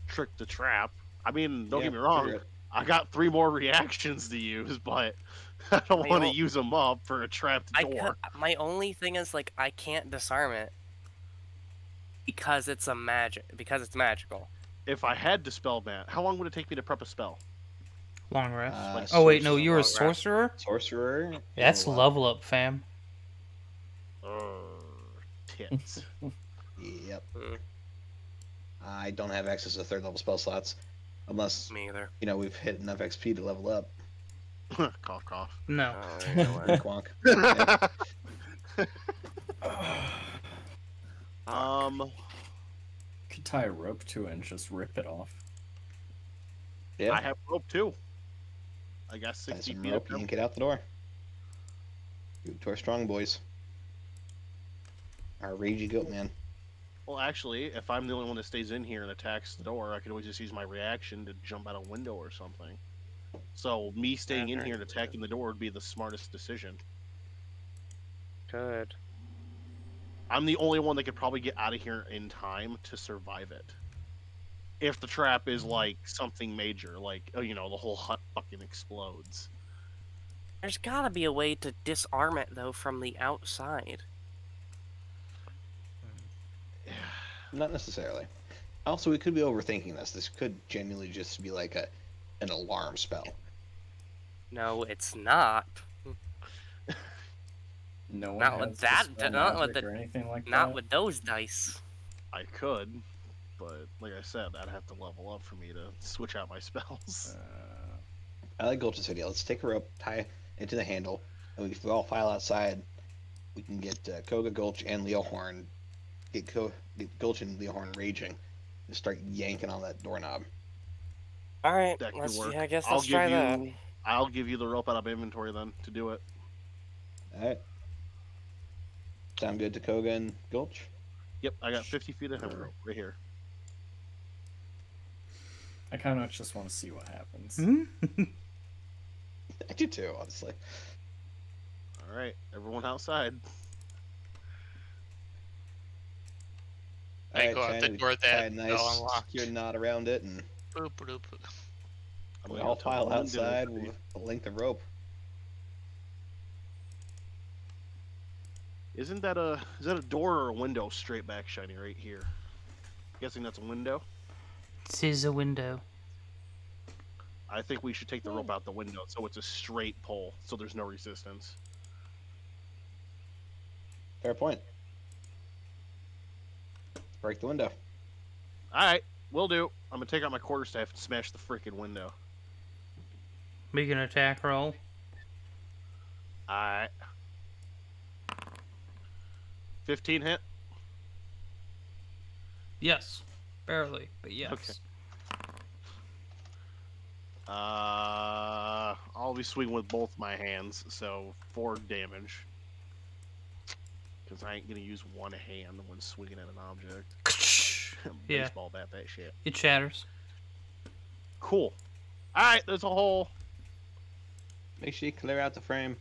Speaker 4: Trick the trap. I mean, don't
Speaker 2: yeah,
Speaker 4: get me wrong.
Speaker 2: figure it.
Speaker 4: I got 3 more reactions to use, but I don't
Speaker 3: I
Speaker 4: want to
Speaker 3: don't-
Speaker 4: use them up for a trapped door.
Speaker 3: My only thing is like I can't disarm it because it's magical.
Speaker 4: If I had Dispel Mat, how long would it take me to prep a spell?
Speaker 1: Long rest.
Speaker 2: Uh,
Speaker 1: Oh wait, no,
Speaker 2: sorcerer-
Speaker 1: you were a
Speaker 3: long rest.
Speaker 1: sorcerer?
Speaker 2: Sorcerer.
Speaker 1: That's
Speaker 2: Oh, wow.
Speaker 1: level up, fam.
Speaker 4: Tits.
Speaker 2: Yep.
Speaker 3: Mm.
Speaker 2: I don't have access to 3rd level spell slots unless,
Speaker 3: Me either.
Speaker 2: we've hit enough XP to level up.
Speaker 4: Cough, cough.
Speaker 1: No.
Speaker 3: Oh, you know what?
Speaker 2: Wonk wonk.
Speaker 5: Could tie a rope to it and just rip it off.
Speaker 2: Yeah.
Speaker 4: I have rope too. I got
Speaker 2: Find
Speaker 4: 60
Speaker 2: some
Speaker 4: feet
Speaker 2: rope
Speaker 4: of
Speaker 2: and get out the door. Move to our strong boys. Our ragey goat man.
Speaker 4: Well, actually, if I'm the only one that stays in here and attacks the door, I could always just use my reaction to jump out a window or something. So me staying in here and attacking the door would be the smartest decision.
Speaker 3: Good.
Speaker 4: I'm the only one that could probably get out of here in time to survive it. If the trap is like something major, like the whole hut fucking explodes.
Speaker 3: There's gotta be a way to disarm it though from the outside.
Speaker 2: Not necessarily. Also, we could be overthinking this. This could genuinely just be like an alarm spell.
Speaker 3: No, it's not.
Speaker 5: No one
Speaker 3: Not
Speaker 5: has
Speaker 3: with that-
Speaker 5: dispel
Speaker 3: not with
Speaker 5: magic
Speaker 3: the-
Speaker 5: or anything like
Speaker 3: Not
Speaker 5: that.
Speaker 3: with those dice.
Speaker 4: I could, but like I said, I'd have to level up for me to switch out my spells.
Speaker 2: I like Gulch's idea. Let's take a rope, tie it to the handle, and if we all file outside, we can get Koga, Gulch, and Leohorn. Get Gulch and Leohorn raging and start yanking on that doorknob.
Speaker 3: Alright,
Speaker 4: That could
Speaker 3: let's
Speaker 4: work.
Speaker 3: I guess
Speaker 4: I'll
Speaker 3: let's
Speaker 4: give
Speaker 3: try
Speaker 4: you.
Speaker 3: that.
Speaker 4: I'll give you the rope out of inventory then to do it.
Speaker 2: Alright. Sound good to Koga and Gulch?
Speaker 4: Yep, I got 50 feet of hemp
Speaker 5: Sure.
Speaker 4: rope right here.
Speaker 5: I kind of just want to see what happens.
Speaker 2: I do too, honestly.
Speaker 4: All right, everyone outside.
Speaker 6: I go out the
Speaker 2: China,
Speaker 6: door
Speaker 2: tie
Speaker 6: that
Speaker 2: a nice
Speaker 6: they'll unlock.
Speaker 2: secure knot around it, and
Speaker 6: Boop, boop, boop.
Speaker 4: I'm
Speaker 2: we
Speaker 4: gonna
Speaker 2: all
Speaker 4: tell
Speaker 2: file
Speaker 4: Roland to-
Speaker 2: outside with a length of rope.
Speaker 4: Is that a door or a window straight back shining right here? Guessing that's a window.
Speaker 1: This is a window.
Speaker 4: I think we should take the rope out the window so it's a straight pull, so there's no resistance.
Speaker 2: Fair point. Break the window.
Speaker 4: All right, will do. I'm gonna take out my quarterstaff and smash the freaking window.
Speaker 1: Make an attack roll.
Speaker 4: All right. 15 hit.
Speaker 1: Yes. Barely, but yes.
Speaker 4: Okay. I'll be swinging with both my hands, so 4 damage. Because I ain't gonna use one hand when swinging at an object.
Speaker 1: Yeah.
Speaker 4: Baseball bat that shit.
Speaker 1: It shatters.
Speaker 4: Cool. Alright, there's a hole.
Speaker 2: Make sure you clear out the frame.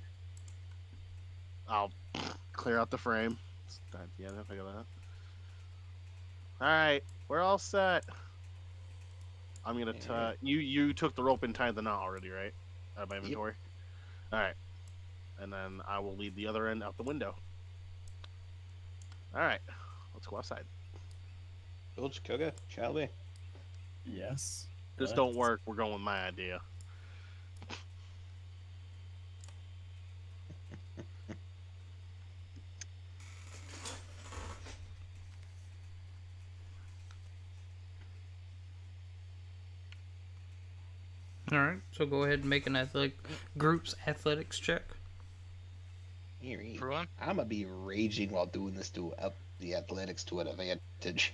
Speaker 4: I'll clear out the frame. Yeah, I figure that. Alright, we're all set. I'm gonna you took the rope and tied the knot already, right? Out of my inventory? Alright. And then I will lead the other end out the window. Alright. Let's go outside.
Speaker 2: Gulch, Koga, shall we?
Speaker 5: Yes.
Speaker 4: This
Speaker 5: Let's-
Speaker 4: don't work, we're going with my idea.
Speaker 1: Alright, so go ahead and make an group's athletics check.
Speaker 6: Everyone?
Speaker 2: I'm gonna be raging while doing this to up the athletics to an advantage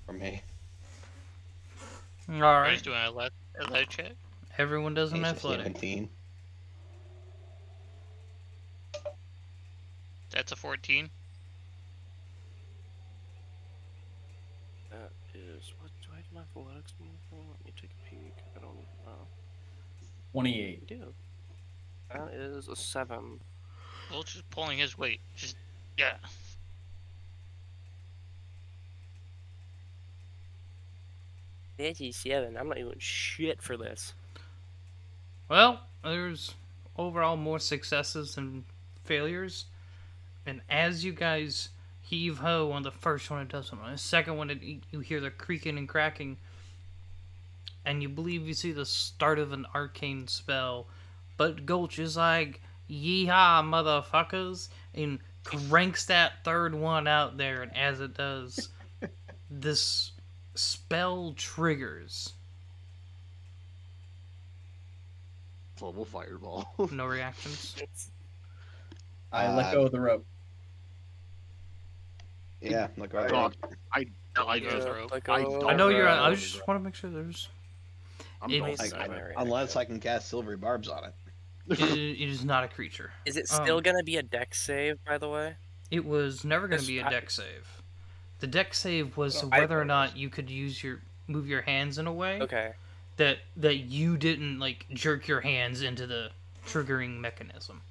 Speaker 2: for me.
Speaker 6: Everybody's
Speaker 1: Alright,
Speaker 6: doing a athletic check?
Speaker 1: everyone does an
Speaker 2: AC
Speaker 1: athletic.
Speaker 2: 17.
Speaker 6: That's a 14.
Speaker 3: That is what do I have my athletics move for? Let me take a peek. I don't know.
Speaker 5: 28.
Speaker 3: I do. That is a 7.
Speaker 6: Well, just pulling his weight. Just, yeah.
Speaker 3: That's a 7. I'm not doing shit for this.
Speaker 1: Well, there's overall more successes than failures. And as you guys heave ho on the first one, it doesn't. On the second one, you hear the creaking and cracking. And you believe you see the start of an arcane spell. But Gulch is like, yeehaw, motherfuckers. And cranks that third one out there. And as it does, this spell triggers.
Speaker 4: Global fireball.
Speaker 1: No reactions.
Speaker 5: I let go of the rope.
Speaker 2: Yeah, look right.
Speaker 4: Dog. I
Speaker 6: Yeah,
Speaker 4: just,
Speaker 6: rope.
Speaker 3: Like
Speaker 4: I
Speaker 3: a-
Speaker 4: don't
Speaker 1: I know you're. I
Speaker 4: know.
Speaker 1: just want to make sure there's.
Speaker 4: I'm
Speaker 1: It-
Speaker 4: going
Speaker 3: Nice.
Speaker 4: seven.
Speaker 2: Unless I can cast silvery barbs on it.
Speaker 1: it is not a creature.
Speaker 3: Is it still
Speaker 1: Um,
Speaker 3: gonna be a dex save, by the way?
Speaker 1: It was never going to
Speaker 3: Yes,
Speaker 1: be a
Speaker 3: I-
Speaker 1: deck save. The deck save was
Speaker 2: No,
Speaker 1: whether or not you could move your hands in a way
Speaker 3: Okay.
Speaker 1: that you didn't like jerk your hands into the triggering mechanism.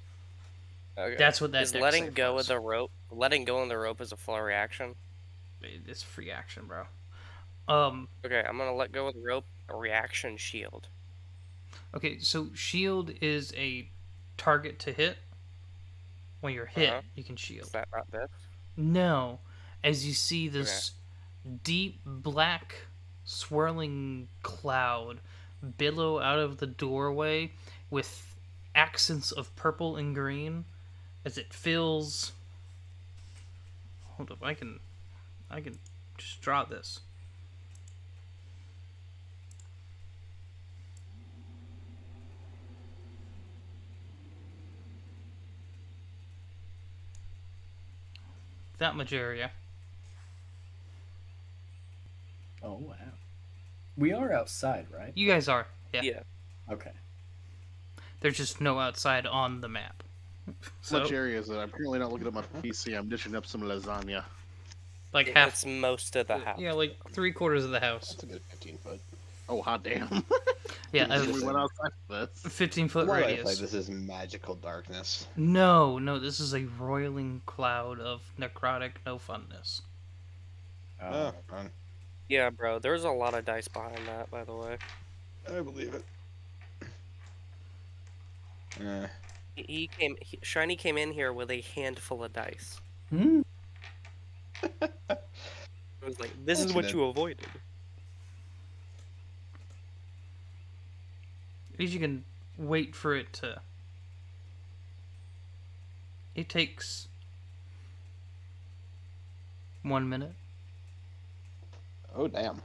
Speaker 3: Okay.
Speaker 1: That's what that
Speaker 3: Is
Speaker 1: deck
Speaker 3: letting
Speaker 1: save
Speaker 3: go
Speaker 1: was.
Speaker 3: of the rope. Letting go on the rope is a full reaction.
Speaker 1: It's free action, bro.
Speaker 3: Okay, I'm gonna let go of the rope. A reaction shield.
Speaker 1: Okay, so shield is a target to hit. When you're hit,
Speaker 3: Uh-huh.
Speaker 1: you can shield.
Speaker 3: Is that not this?
Speaker 1: No, as you see this deep black swirling cloud billow out of the doorway with accents of purple and green as it fills. Hold up, I can just draw this. That much area.
Speaker 5: Oh wow. We are outside, right?
Speaker 1: You guys are. Yeah.
Speaker 5: Okay.
Speaker 1: There's just no outside on the map.
Speaker 4: So much area is it? I'm currently not looking at my PC. I'm dishing up some lasagna.
Speaker 1: like half.
Speaker 3: It's most of the house.
Speaker 1: Yeah, like 3/4 of the house.
Speaker 2: That's a good 15 foot.
Speaker 4: Oh, hot damn.
Speaker 1: Yeah,
Speaker 4: We went outside for this.
Speaker 1: 15-foot
Speaker 2: Why do I
Speaker 1: radius.
Speaker 2: play this is magical darkness.
Speaker 1: No, this is a roiling cloud of necrotic no funness.
Speaker 2: Oh, fun.
Speaker 3: Yeah, bro. There's a lot of dice behind that, by the way.
Speaker 2: I believe it.
Speaker 3: Shiny came in here with a handful of dice.
Speaker 5: Hmm.
Speaker 3: It was like, this is
Speaker 2: That's
Speaker 3: what
Speaker 2: good.
Speaker 3: you avoided.
Speaker 1: At least you can wait for it to. It takes 1 minute.
Speaker 2: Oh, damn.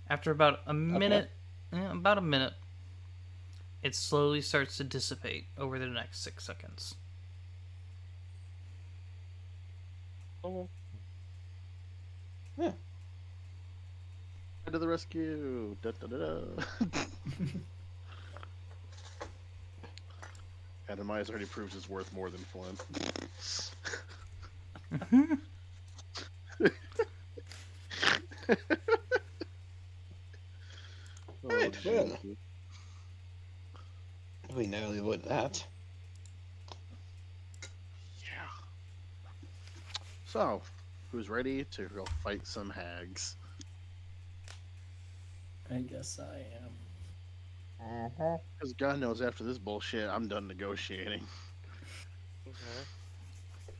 Speaker 1: After about a minute, it slowly starts to dissipate over the next 6 seconds.
Speaker 3: Oh,
Speaker 2: Yeah.
Speaker 4: To the rescue. Da, da, da, da. Ademize already proves his worth more than Flynn.
Speaker 2: Right,
Speaker 4: Oh,
Speaker 2: well.
Speaker 4: Jesus.
Speaker 2: We narrowly avoided that.
Speaker 4: Yeah. So, who's ready to go fight some hags?
Speaker 5: I guess I am.
Speaker 4: Because God knows after this bullshit, I'm done negotiating.
Speaker 3: okay.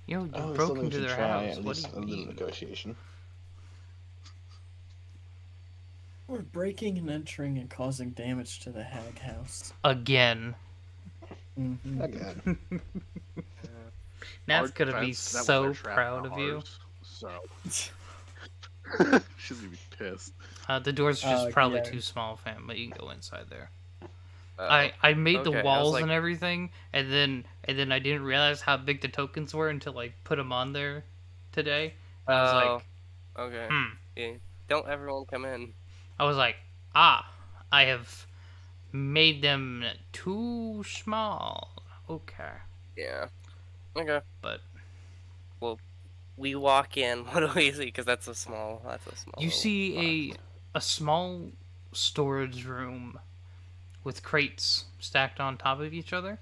Speaker 1: Yo, you
Speaker 2: Oh,
Speaker 1: broke into their house.
Speaker 2: At
Speaker 1: What
Speaker 2: least
Speaker 1: do
Speaker 2: a
Speaker 1: you
Speaker 2: little
Speaker 1: mean?
Speaker 2: negotiation.
Speaker 5: We're breaking and entering and causing damage to the hag house.
Speaker 1: Again.
Speaker 5: Mm-hmm.
Speaker 2: Again.
Speaker 1: Nat's
Speaker 4: Our
Speaker 1: gonna be
Speaker 4: defense, that was
Speaker 1: so
Speaker 4: our trap,
Speaker 1: proud
Speaker 4: not
Speaker 1: of you.
Speaker 4: ours, So. She's gonna be pissed.
Speaker 1: The door's just probably
Speaker 5: yeah.
Speaker 1: too small, fam, but you can go inside there.
Speaker 3: Uh,
Speaker 1: I made
Speaker 3: okay, I
Speaker 1: the
Speaker 3: was
Speaker 1: walls
Speaker 3: like-
Speaker 1: and everything, and then I didn't realize how big the tokens were until I put them on there today. And I was like,
Speaker 3: okay.
Speaker 1: hmm.
Speaker 3: Yeah. Don't everyone come in.
Speaker 1: I was like, I have made them too small. Okay,
Speaker 3: Yeah. Okay.
Speaker 1: but
Speaker 3: We walk in. What do we see? Because that's a small.
Speaker 1: you
Speaker 3: little
Speaker 1: see
Speaker 3: box.
Speaker 1: a small storage room with crates stacked on top of each other.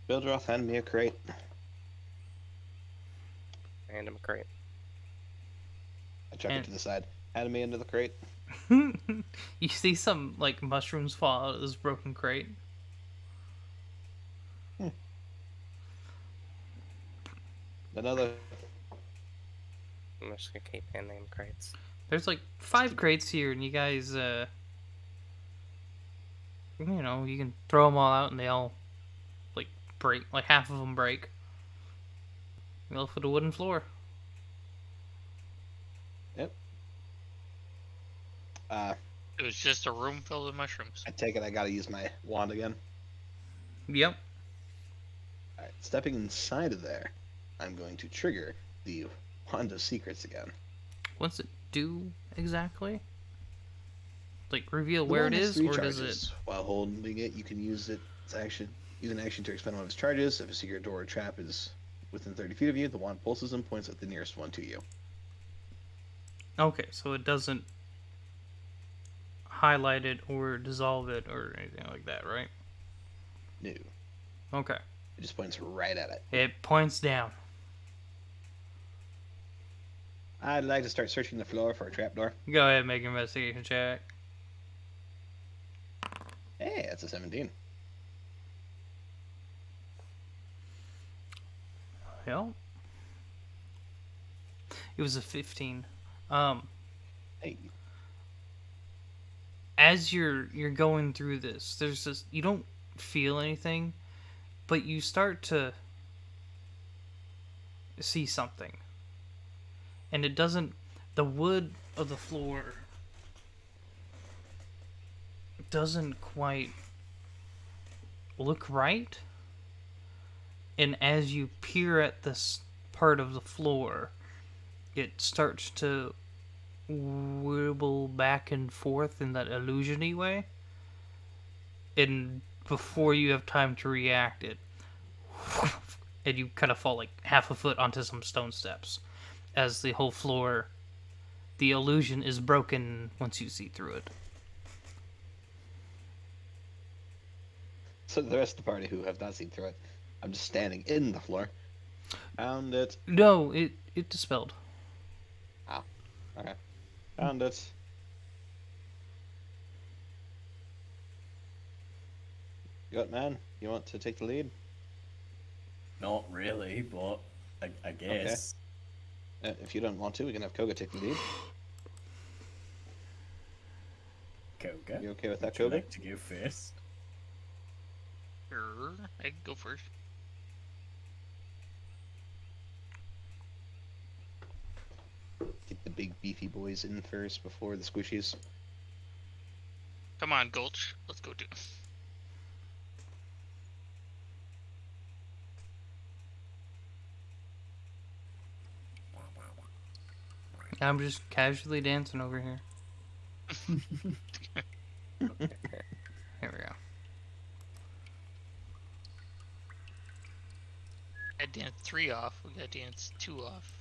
Speaker 2: Bildroth, hand me a crate.
Speaker 3: random crate.
Speaker 2: I chuck
Speaker 1: And-
Speaker 2: it to the side. Hand me into the crate.
Speaker 1: You see some like mushrooms fall out of this broken crate.
Speaker 2: Another.
Speaker 3: I'm just gonna keep handing crates.
Speaker 1: There's like 5 crates here, and you guys, you can throw them all out, and they all like break. Like half of them break. You're left with a wooden floor.
Speaker 6: It was just a room filled with mushrooms.
Speaker 2: I take it I gotta use my wand again.
Speaker 1: Yep.
Speaker 2: Alright, stepping inside of there, I'm going to trigger the Wand of Secrets again.
Speaker 1: What's it do exactly? Like reveal
Speaker 2: The
Speaker 1: where
Speaker 2: wand
Speaker 1: it
Speaker 2: has
Speaker 1: is,
Speaker 2: 3
Speaker 1: or does it?
Speaker 2: charges. While holding it, you can use its action. Use an action to expend one of its charges. If a secret door or trap is within 30 feet of you, the wand pulses and points at the nearest one to you.
Speaker 1: Okay, so it doesn't highlight it or dissolve it or anything like that, right?
Speaker 2: No.
Speaker 1: Okay.
Speaker 2: It just points right at it.
Speaker 1: It points down.
Speaker 2: I'd like to start searching the floor for a trapdoor.
Speaker 1: Go ahead and make an investigation check.
Speaker 2: Hey, that's a 17.
Speaker 1: Well, it was a 15.
Speaker 2: Hey.
Speaker 1: As you're going through this, there's this, you don't feel anything, but you start to see something. And it doesn't, the wood of the floor doesn't quite look right. And as you peer at this part of the floor, it starts to wibble back and forth in that illusion-y way. And before you have time to react, it and you kind of fall like half a foot onto some stone steps as the whole floor, the illusion is broken once you see through it.
Speaker 2: So the rest of the party who have not seen through it, I'm just standing in the floor. Found it.
Speaker 1: No, it dispelled.
Speaker 2: Oh, okay. Found it. You what, man? You want to take the lead?
Speaker 5: Not really, but I guess.
Speaker 2: If you don't want to, we can have Koga take the lead.
Speaker 5: Koga.
Speaker 2: You okay with that,
Speaker 5: Would you
Speaker 2: Koga?
Speaker 5: like to go first?
Speaker 6: Sure, I can go first.
Speaker 2: Get the big beefy boys in first before the squishies.
Speaker 6: Come on, Gulch. Let's go do it.
Speaker 1: I'm just casually dancing over here. Here we go.
Speaker 6: I danced 3 off. We got dance 2 off.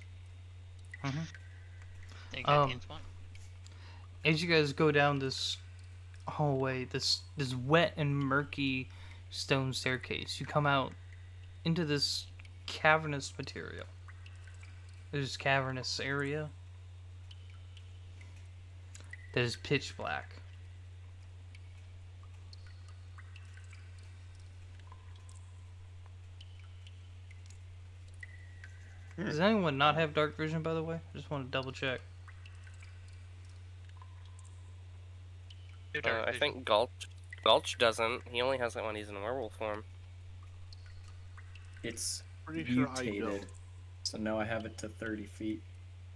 Speaker 1: Mhm.
Speaker 6: Then you got dance 1.
Speaker 1: As you guys go down this hallway, this wet and murky stone staircase, you come out into this cavernous material. This cavernous area that is pitch black. Does anyone not have dark vision, by the way? I just want to double check.
Speaker 3: I think Gulch doesn't. He only has it when he's in werewolf form.
Speaker 5: It's
Speaker 4: Pretty sure I
Speaker 5: mutated.
Speaker 4: don't.
Speaker 5: So now I have it to 30 feet.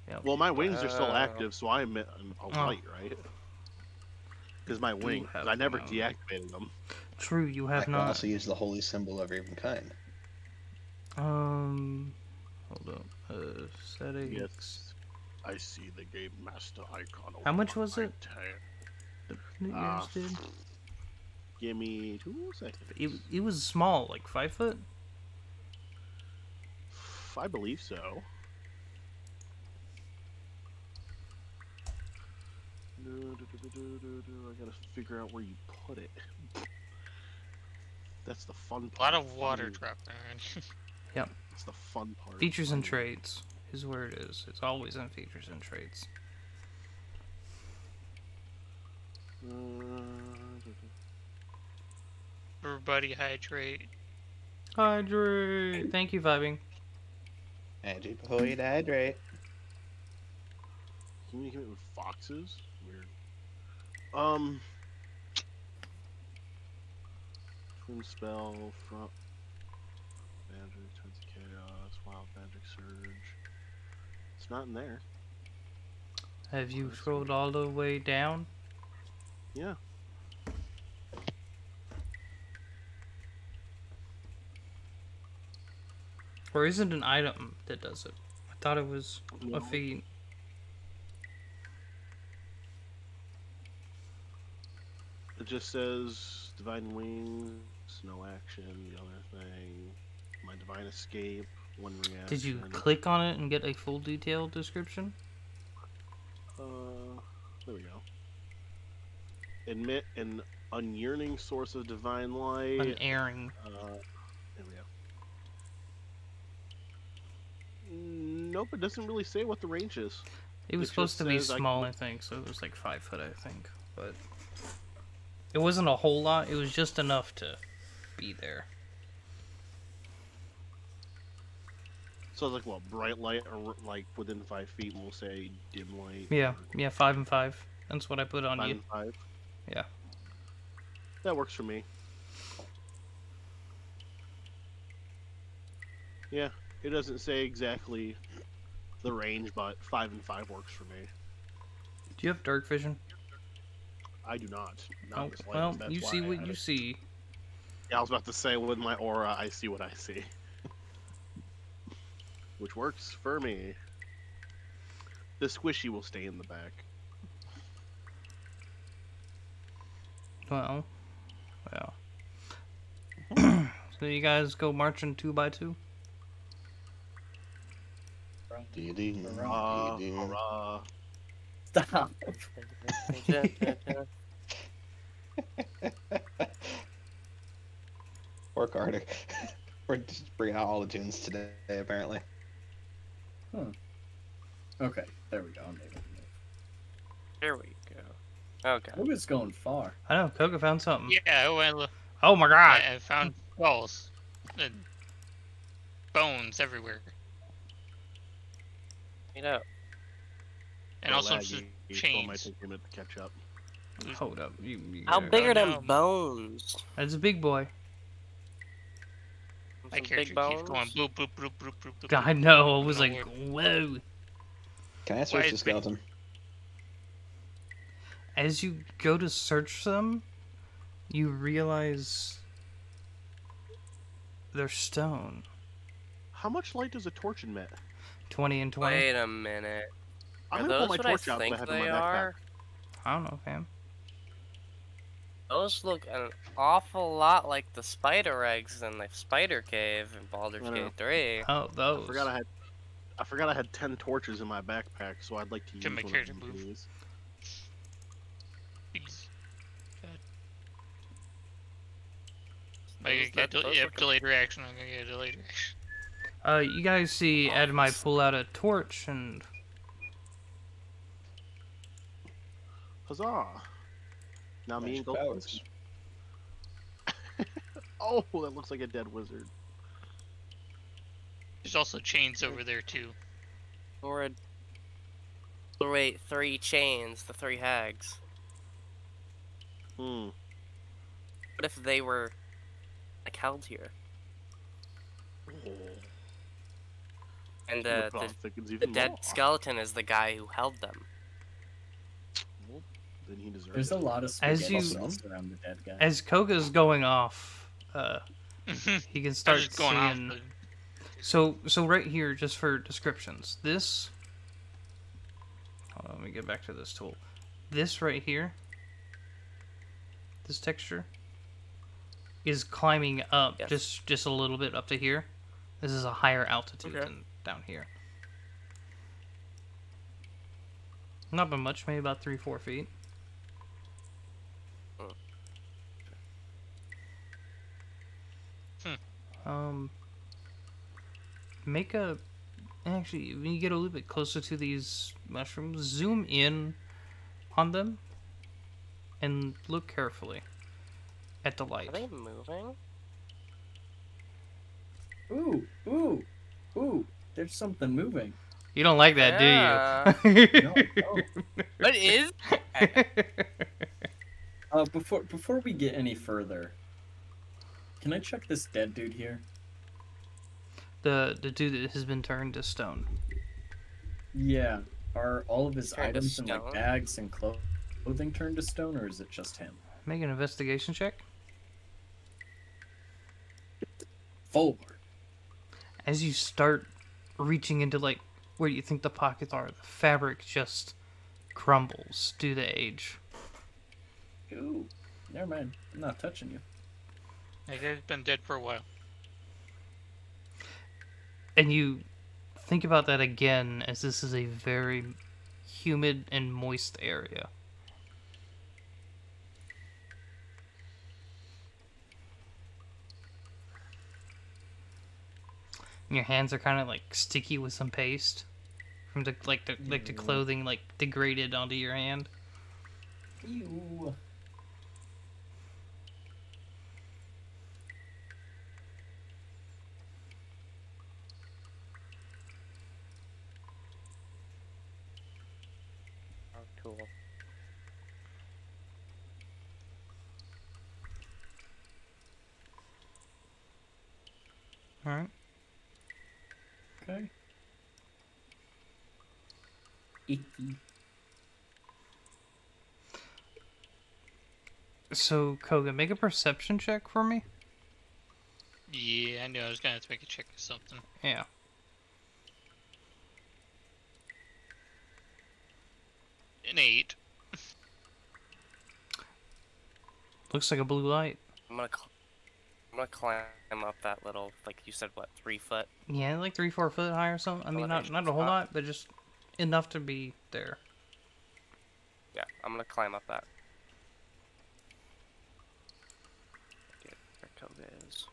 Speaker 1: Yep.
Speaker 4: Well, my wings are still
Speaker 3: Oh.
Speaker 4: active, so I'm a
Speaker 1: Oh.
Speaker 4: white, right? Because my wing, 'cause
Speaker 1: have
Speaker 4: I never
Speaker 1: no.
Speaker 4: deactivated them.
Speaker 1: True, you
Speaker 2: I
Speaker 1: have
Speaker 2: can
Speaker 1: not.
Speaker 2: also use the holy symbol of even kind.
Speaker 1: Hold on. Settings.
Speaker 4: Yes, I see the game master icon.
Speaker 1: How much
Speaker 4: over
Speaker 1: was
Speaker 4: my
Speaker 1: it?
Speaker 4: tab.
Speaker 1: That you guys did?
Speaker 4: Give me 2 seconds.
Speaker 1: It was small, like 5 foot.
Speaker 4: I believe so. I gotta figure out where you put it. That's the fun
Speaker 6: A
Speaker 4: part.
Speaker 6: lot of water
Speaker 4: Finding-
Speaker 6: dropped around.
Speaker 4: That's the fun part.
Speaker 1: Features and
Speaker 4: Finding-
Speaker 1: traits is where it is. It's always in features and traits.
Speaker 6: Everybody hydrate.
Speaker 1: Hydrate. Thank you, vibing.
Speaker 2: Antipoid hydrate.
Speaker 4: Communicate with foxes? Weird. Twin spell, front. Magic, Tides of Chaos, Wild Magic Surge. It's not in there.
Speaker 1: Have you scrolled all the way down?
Speaker 4: Yeah.
Speaker 1: Or is it an item that does it? I thought it was
Speaker 4: No.
Speaker 1: a feat.
Speaker 4: It just says Divine Wings, no action, the other thing. My Divine Escape, 1 reaction.
Speaker 1: Did you click on it and get a full detailed description?
Speaker 4: There we go. Emit an unyearning source of divine light.
Speaker 1: Unerring.
Speaker 4: There we go. Nope, it doesn't really say what the range is.
Speaker 1: It was
Speaker 4: It
Speaker 1: supposed
Speaker 4: just
Speaker 1: to be
Speaker 4: says I
Speaker 1: small, I think, so it was like 5 foot, I think. But it wasn't a whole lot. It was just enough to be there.
Speaker 4: So it's like what, bright light or like within 5 feet, and we'll say dim light.
Speaker 1: Yeah, 5 and 5. That's what I put on
Speaker 4: 5
Speaker 1: you.
Speaker 4: and 5.
Speaker 1: Yeah.
Speaker 4: That works for me. Yeah, it doesn't say exactly the range, but 5 and 5 works for me.
Speaker 1: Do you have dark vision?
Speaker 4: I do not.
Speaker 1: Oh,
Speaker 4: in the
Speaker 1: well,
Speaker 4: slightest. That's
Speaker 1: you
Speaker 4: why
Speaker 1: see
Speaker 4: I
Speaker 1: what
Speaker 4: had
Speaker 1: you
Speaker 4: it.
Speaker 1: see.
Speaker 4: Yeah, I was about to say, with my aura, I see what I see. Which works for me. The squishy will stay in the back.
Speaker 1: Well. So you guys go marching 2 by 2?
Speaker 2: Dee-dee,
Speaker 4: Hurrah,
Speaker 2: dee-dee.
Speaker 4: hurrah.
Speaker 5: Stop.
Speaker 2: Work harder. We're just bringing out all the tunes today, apparently.
Speaker 5: Okay, there we go. I'm able to move.
Speaker 3: There we go. Okay.
Speaker 5: Oh, it's going far.
Speaker 1: I know, Koga found something.
Speaker 6: Yeah, well,
Speaker 1: Oh my god!
Speaker 6: I found skulls and bones everywhere,
Speaker 3: You know,
Speaker 6: and
Speaker 4: Oh,
Speaker 6: also
Speaker 4: laggy,
Speaker 6: some
Speaker 4: so it might
Speaker 6: chains.
Speaker 4: take a minute to catch up.
Speaker 1: Hold up.
Speaker 3: how big
Speaker 6: Oh,
Speaker 3: are them
Speaker 6: no.
Speaker 3: bones?
Speaker 1: That's a big boy.
Speaker 6: My
Speaker 3: Some
Speaker 6: character
Speaker 3: big
Speaker 6: keeps going
Speaker 3: bones?
Speaker 6: boop boop boop boop boop. boop,
Speaker 1: I
Speaker 6: boop.
Speaker 1: know, I was
Speaker 6: No
Speaker 1: like, whoa.
Speaker 2: Can I
Speaker 6: Why
Speaker 2: search the
Speaker 6: is
Speaker 2: skeleton?
Speaker 1: As you go to search them, you realize they're stone.
Speaker 4: How much light does a torch emit?
Speaker 1: 20 and 20.
Speaker 3: Wait a minute.
Speaker 4: I'm
Speaker 3: Are
Speaker 4: gonna pull
Speaker 3: those
Speaker 4: my
Speaker 3: what I
Speaker 4: torch out that I
Speaker 3: think
Speaker 4: have in my
Speaker 3: they
Speaker 4: backpack.
Speaker 3: are?
Speaker 1: I don't know, fam.
Speaker 3: Those look an awful lot like the spider eggs in the spider cave in Baldur's
Speaker 4: I know.
Speaker 3: Gate 3.
Speaker 1: Oh, those.
Speaker 4: I forgot I had 10 torches in my backpack, so I'd like to use
Speaker 6: Can my
Speaker 4: one
Speaker 6: character
Speaker 4: of
Speaker 6: move?
Speaker 4: these.
Speaker 6: Please.
Speaker 3: Those
Speaker 6: I get
Speaker 3: those
Speaker 6: yep,
Speaker 3: look-
Speaker 6: delayed reaction. I'm gonna get a delayed reaction.
Speaker 1: You guys see Admai pull out a torch and
Speaker 4: Huzzah! Now me and
Speaker 2: Magic
Speaker 4: Gold.
Speaker 2: powers.
Speaker 4: Oh, that looks like a dead wizard.
Speaker 6: There's also chains over there too.
Speaker 3: Or a... Wait, 3 chains, the 3 hags.
Speaker 4: Hmm.
Speaker 3: What if they were, like, held here? And
Speaker 4: Well,
Speaker 3: the
Speaker 4: thickens
Speaker 3: the
Speaker 4: even
Speaker 3: dead
Speaker 4: more.
Speaker 3: skeleton is the guy who held them.
Speaker 4: Well, then he deserves
Speaker 5: There's a
Speaker 4: it.
Speaker 5: lot of
Speaker 1: As
Speaker 5: spaghetti
Speaker 1: you-
Speaker 5: sauce around the dead guy.
Speaker 1: as Koga's going off, he can
Speaker 6: I'm
Speaker 1: start
Speaker 6: just going off.
Speaker 1: seeing.
Speaker 6: the-
Speaker 1: So right here, just for descriptions, this. Hold on, let me get back to this tool. This right here, this texture, is climbing up
Speaker 3: Yes.
Speaker 1: just a little bit up to here. This is a higher altitude
Speaker 3: Okay.
Speaker 1: than down here. Not by much, maybe about 3-4 feet. Make a. Actually, when you get a little bit closer to these mushrooms, zoom in on them and look carefully at the light.
Speaker 3: Are they moving?
Speaker 5: Ooh, there's something moving.
Speaker 1: You don't like that, do you?
Speaker 5: No, no.
Speaker 3: What is?
Speaker 5: Before we get any further, can I check this dead dude here?
Speaker 1: The dude that has been turned to stone.
Speaker 5: Yeah. Are all of his
Speaker 3: Turned to
Speaker 5: items in like
Speaker 3: stone?
Speaker 5: bags and clothing turned to stone, or is it just him?
Speaker 1: Make an investigation check.
Speaker 5: Forward.
Speaker 1: As you start reaching into like where you think the pockets are, the fabric just crumbles due to age.
Speaker 5: Ooh. Never mind. I'm not touching you.
Speaker 6: Like, they've been dead for a while.
Speaker 1: And you think about that again, as this is a very humid and moist area. And your hands are kind of like sticky with some paste from the the clothing like degraded onto your hand.
Speaker 5: Ew.
Speaker 3: Oh, cool.
Speaker 1: All right.
Speaker 5: Okay. Icky.
Speaker 1: So Koga, make a perception check for me.
Speaker 6: Yeah, I knew I was gonna have to make a check or something.
Speaker 1: Yeah.
Speaker 6: An 8.
Speaker 1: Looks like a blue light.
Speaker 3: I'm gonna climb up that little, like you said, what, 3 foot?
Speaker 1: Yeah, like 3-4 foot high or something. I mean, not
Speaker 3: Elevation
Speaker 1: a whole
Speaker 3: spot.
Speaker 1: lot, but just enough to be there.
Speaker 3: Yeah, I'm gonna climb up that. Get where Koga is.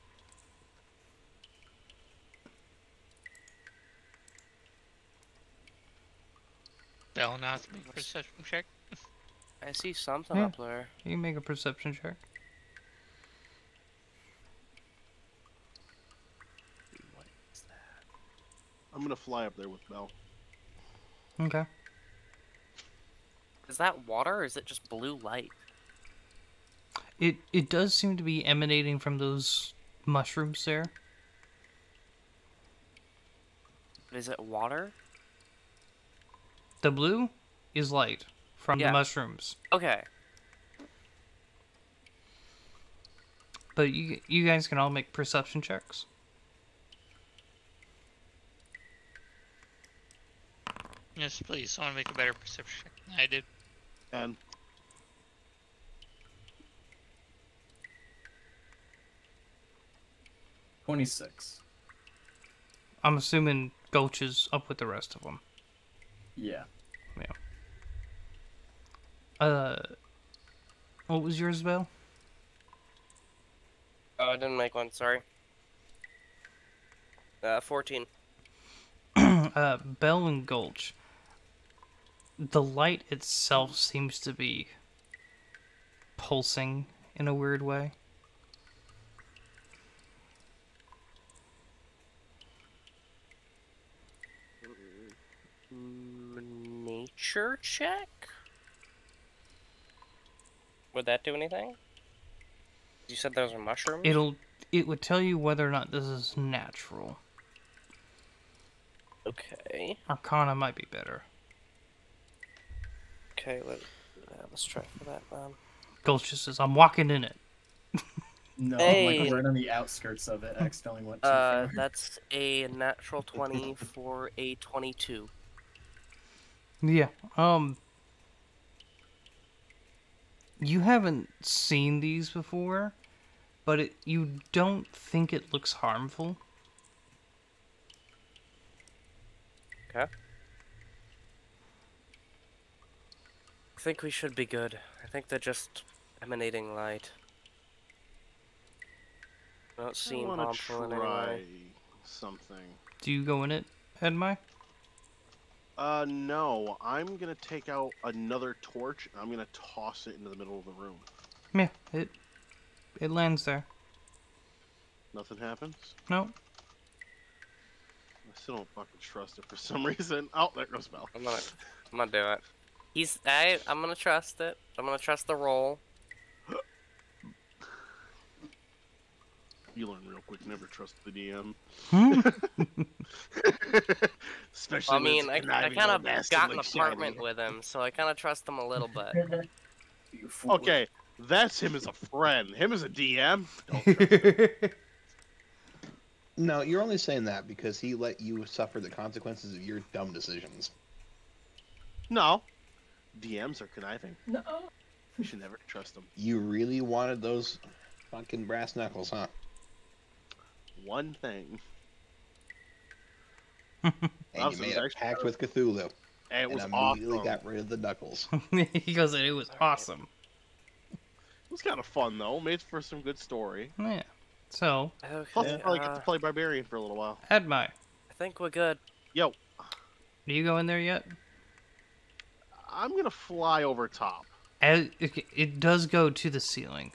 Speaker 6: Bell not to make a perception check.
Speaker 3: I see something
Speaker 1: Yeah.
Speaker 3: up there.
Speaker 1: You can make a perception check.
Speaker 3: What is that?
Speaker 4: I'm gonna fly up there with Bell.
Speaker 1: Okay.
Speaker 3: Is that water or is it just blue light?
Speaker 1: It does seem to be emanating from those mushrooms there.
Speaker 3: Is it water?
Speaker 1: The blue is light from
Speaker 3: Yeah.
Speaker 1: the mushrooms.
Speaker 3: Okay.
Speaker 1: But you guys can all make perception checks.
Speaker 6: Yes, please. Someone make a better perception check than I did.
Speaker 4: And
Speaker 5: 26.
Speaker 1: I'm assuming Gulch is up with the rest of them.
Speaker 5: Yeah.
Speaker 1: What was yours, Belle?
Speaker 3: Oh, I didn't make one, sorry. 14.
Speaker 1: Bell and Gulch. The light itself seems to be pulsing in a weird way.
Speaker 3: Nature check? Would that do anything? You said those are mushrooms?
Speaker 1: It would tell you whether or not this is natural.
Speaker 3: Okay.
Speaker 1: Arcana might be better.
Speaker 3: Okay, let's try for that, man.
Speaker 1: Gulch just says, "I'm walking in it."
Speaker 5: No,
Speaker 3: Hey.
Speaker 5: like right on the outskirts of it. Accidentally went too far.
Speaker 3: That's a natural 20 for a 22.
Speaker 1: Yeah. You haven't seen these before, but you don't think it looks harmful.
Speaker 3: Okay. I think we should be good. I think they're just emanating light. Don't
Speaker 4: I
Speaker 3: seem
Speaker 4: want to
Speaker 3: harmful in any
Speaker 4: try
Speaker 3: way.
Speaker 4: something.
Speaker 1: Do you go in it, Edmai?
Speaker 4: No. I'm gonna take out another torch and I'm gonna toss it into the middle of the room.
Speaker 1: Yeah, it lands there.
Speaker 4: Nothing happens.
Speaker 1: No.
Speaker 4: I still don't fucking trust it for some reason. Oh, there goes Bell.
Speaker 3: I'm gonna do it. I'm gonna trust it. I'm gonna trust the roll.
Speaker 4: You learn real quick. Never trust the DM.
Speaker 1: Hmm?
Speaker 4: Especially.
Speaker 3: I mean, I
Speaker 4: conniving
Speaker 3: kind
Speaker 4: or
Speaker 3: of
Speaker 4: nasty
Speaker 3: got an
Speaker 4: like
Speaker 3: apartment
Speaker 4: Shiny.
Speaker 3: with him, so I kind of trust him a little bit.
Speaker 5: You fool.
Speaker 4: Okay, that's him as a friend. Him as a DM. Don't trust.
Speaker 2: No, you're only saying that because he let you suffer the consequences of your dumb decisions.
Speaker 4: No. DMs are conniving.
Speaker 5: No.
Speaker 4: You should never trust them.
Speaker 2: You really wanted those fucking brass knuckles, huh?
Speaker 4: One thing.
Speaker 2: And
Speaker 4: was-
Speaker 2: you
Speaker 4: it
Speaker 2: made
Speaker 4: was
Speaker 2: a
Speaker 4: actually-
Speaker 2: pact with Cthulhu.
Speaker 4: And it was
Speaker 2: and immediately
Speaker 4: awesome.
Speaker 2: got rid of the knuckles.
Speaker 1: He goes, it was awesome.
Speaker 4: It was kind of fun though. Made for some good story.
Speaker 1: Yeah. So,
Speaker 4: Plus,
Speaker 3: Okay,
Speaker 4: I probably get to play barbarian for a little while.
Speaker 1: Admai,
Speaker 3: I think we're good.
Speaker 4: Yo,
Speaker 1: do you go in there yet?
Speaker 4: I'm gonna fly over top.
Speaker 1: It does go to the ceiling.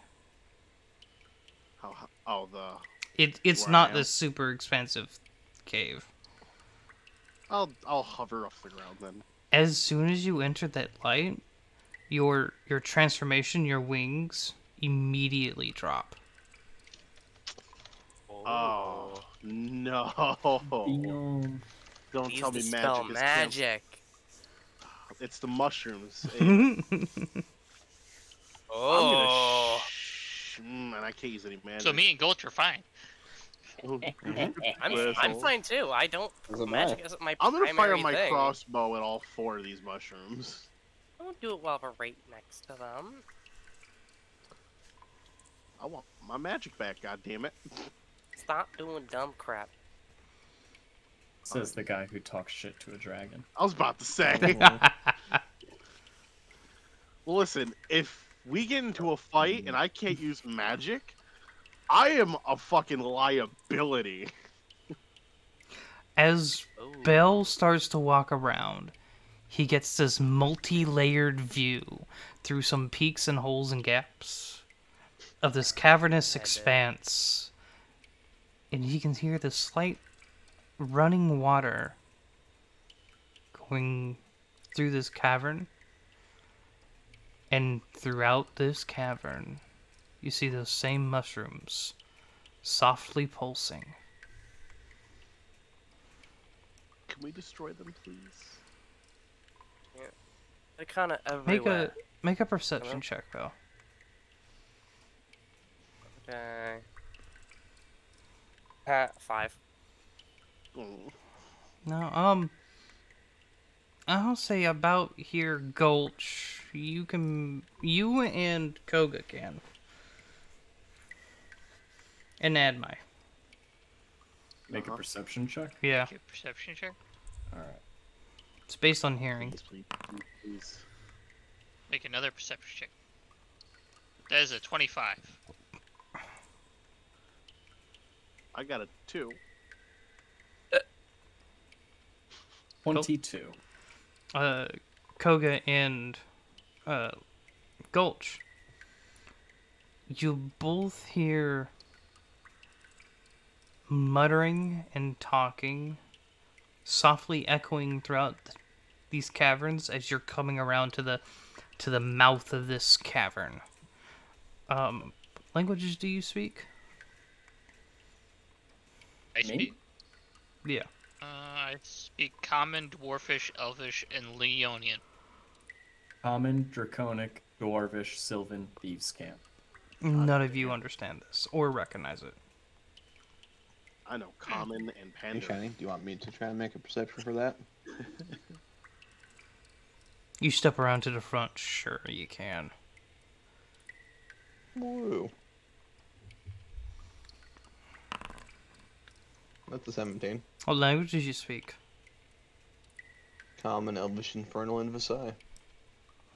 Speaker 4: Oh,
Speaker 1: It's
Speaker 4: Where I
Speaker 1: not
Speaker 4: am?
Speaker 1: this super expensive cave.
Speaker 4: I'll hover off the ground then.
Speaker 1: As soon as you enter that light, your transformation, your wings immediately drop.
Speaker 4: Oh no!
Speaker 5: Damn.
Speaker 4: Don't
Speaker 3: Use
Speaker 4: tell
Speaker 3: the
Speaker 4: me
Speaker 3: spell
Speaker 4: magic.
Speaker 3: magic.
Speaker 4: It's the mushrooms.
Speaker 3: Oh.
Speaker 4: And I can't use any magic.
Speaker 6: So me and Gulch are fine.
Speaker 3: I'm fine too. I don't.
Speaker 2: Doesn't
Speaker 3: Magic
Speaker 2: matter.
Speaker 3: isn't my
Speaker 4: I'm gonna fire
Speaker 3: primary
Speaker 4: my
Speaker 3: thing.
Speaker 4: crossbow at all 4 of these mushrooms.
Speaker 3: Don't do it while we're right next to them.
Speaker 4: I want my magic back. God damn it!
Speaker 3: Stop doing dumb crap.
Speaker 5: Says the guy who talks shit to a dragon.
Speaker 4: I was about to say. Well, listen. If we get into a fight and I can't use magic, I am a fucking liability.
Speaker 1: As
Speaker 3: Ooh.
Speaker 1: Bell starts to walk around, he gets this multi-layered view through some peaks and holes and gaps of this cavernous expanse. And he can hear the slight running water going through this cavern. And throughout this cavern, you see those same mushrooms softly pulsing.
Speaker 4: Can we destroy them, please?
Speaker 3: They're kind of
Speaker 1: Make
Speaker 3: everywhere.
Speaker 1: a perception
Speaker 3: Hello?
Speaker 1: check, though.
Speaker 3: Okay. 5.
Speaker 4: Mm.
Speaker 1: No, I'll say about here, Gulch. You and Koga can. And Admai.
Speaker 5: Make a perception check.
Speaker 1: Yeah,
Speaker 6: Okay, perception check.
Speaker 5: All right.
Speaker 1: it's based on hearing.
Speaker 4: Please, please.
Speaker 6: Make another perception check. That is a 25.
Speaker 4: I got a 2.
Speaker 5: 22.
Speaker 1: Koga and Gulch. You both hear muttering and talking, softly echoing throughout these caverns as you're coming around to the mouth of this cavern. Languages do you speak?
Speaker 6: I
Speaker 5: Me?
Speaker 6: speak.
Speaker 1: Yeah.
Speaker 6: I speak Common, Dwarfish, Elvish, and Leonian.
Speaker 5: Common, Draconic, Dwarvish, Sylvan, Thieves' Camp.
Speaker 1: None of you understand this or recognize it.
Speaker 4: I know common and
Speaker 2: Hey,
Speaker 4: panda.
Speaker 2: Shiny, do you want me to try and make a perception for that?
Speaker 1: You step around to the front. Sure, you can.
Speaker 2: Woo. That's a 17.
Speaker 1: What languages you speak?
Speaker 2: Common, Elvish, Infernal, and Versailles.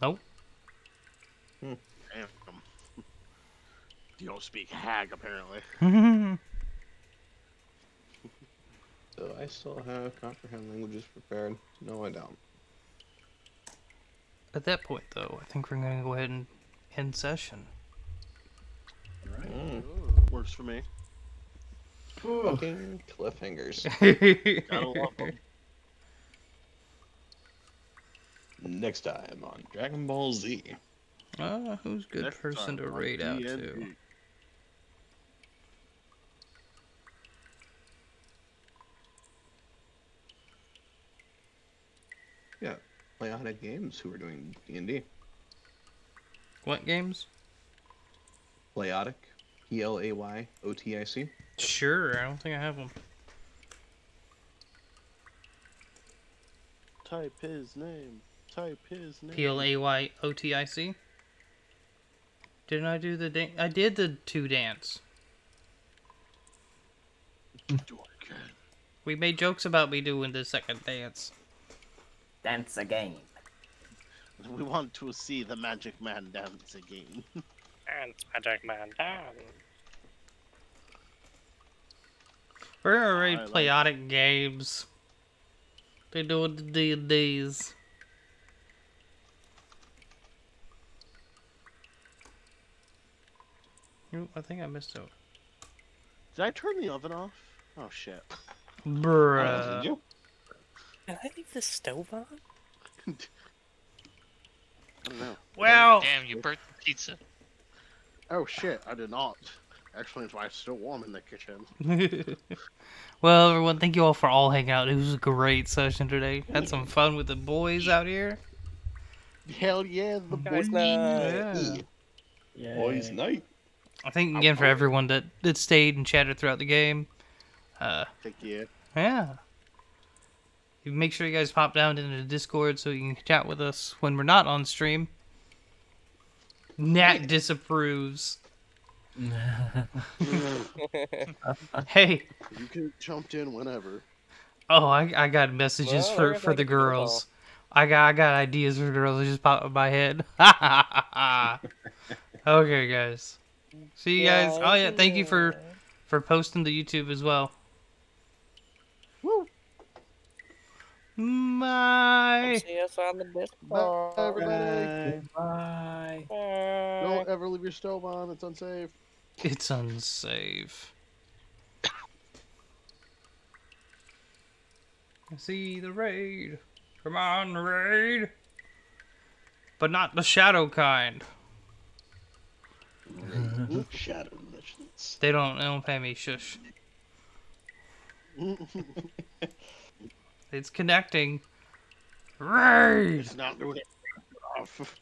Speaker 1: Nope.
Speaker 4: Damn. You don't speak hag, apparently.
Speaker 2: So I still have comprehend languages prepared. No, I don't.
Speaker 1: At that point, though, I think we're going to go ahead and end session.
Speaker 5: All right.
Speaker 2: Mm,
Speaker 4: Works for me.
Speaker 2: fucking cliffhangers.
Speaker 4: Gotta love 'em.
Speaker 2: Next time on Dragon Ball Z.
Speaker 1: Who's a good
Speaker 4: Next
Speaker 1: person
Speaker 4: time
Speaker 1: to
Speaker 4: on
Speaker 1: raid out
Speaker 4: D&D.
Speaker 1: to?
Speaker 2: Yeah, Playonic Games, who are doing D&D.
Speaker 1: What games?
Speaker 2: Playodic, PlayOtic.
Speaker 1: Sure, I don't think I have them.
Speaker 4: Type his name. Type his name.
Speaker 1: PlayOtic? Didn't I do the dance? I did the 2 dance.
Speaker 4: Do it again.
Speaker 1: We made jokes about me doing the second dance.
Speaker 8: Dance again.
Speaker 4: We want to see the Magic Man dance again.
Speaker 3: Dance, Magic Man, dance.
Speaker 1: We're gonna raid
Speaker 4: I like-
Speaker 1: Chaotic Games. They're doing the D&Ds. Oop, I think I missed it.
Speaker 4: Did I turn the oven off? Oh shit.
Speaker 1: Bruh.
Speaker 2: Did you?
Speaker 3: Can I leave the stove on?
Speaker 4: I don't know.
Speaker 1: Well,
Speaker 6: Damn, you burnt the pizza.
Speaker 4: Oh shit, I did not. Explains why it's still warm in the kitchen.
Speaker 1: well, everyone, thank you all for all hanging out. It was a great session today. Had some fun with the boys out here.
Speaker 4: Hell yeah, the
Speaker 3: Guys,
Speaker 4: boy.
Speaker 1: Yeah.
Speaker 5: Yeah.
Speaker 2: Boys' night.
Speaker 1: I think again for everyone that stayed and chatted throughout the game.
Speaker 4: Thank you.
Speaker 1: Yeah. You make sure you guys pop down into the Discord so you can chat with us when we're not on stream. Nat disapproves. Hey,
Speaker 4: You can jump in whenever.
Speaker 1: oh, I got messages
Speaker 3: Well,
Speaker 1: for
Speaker 3: there's
Speaker 1: the
Speaker 3: like a
Speaker 1: girls. I got ideas for girls that just popped in my head. Okay, guys. See you guys. Oh yeah, thank you for posting to YouTube as well.
Speaker 4: Woo!
Speaker 1: Bye.
Speaker 3: See us on the
Speaker 4: Bye,
Speaker 3: Discord.
Speaker 4: everybody.
Speaker 5: Bye.
Speaker 4: Don't ever leave your stove on. It's unsafe.
Speaker 1: It's unsafe. I see the raid. Come on, raid. But not the shadow kind.
Speaker 2: Shadow Legends.
Speaker 1: They don't pay me. Shush. It's connecting. Raid.
Speaker 4: It's not doing it. Off.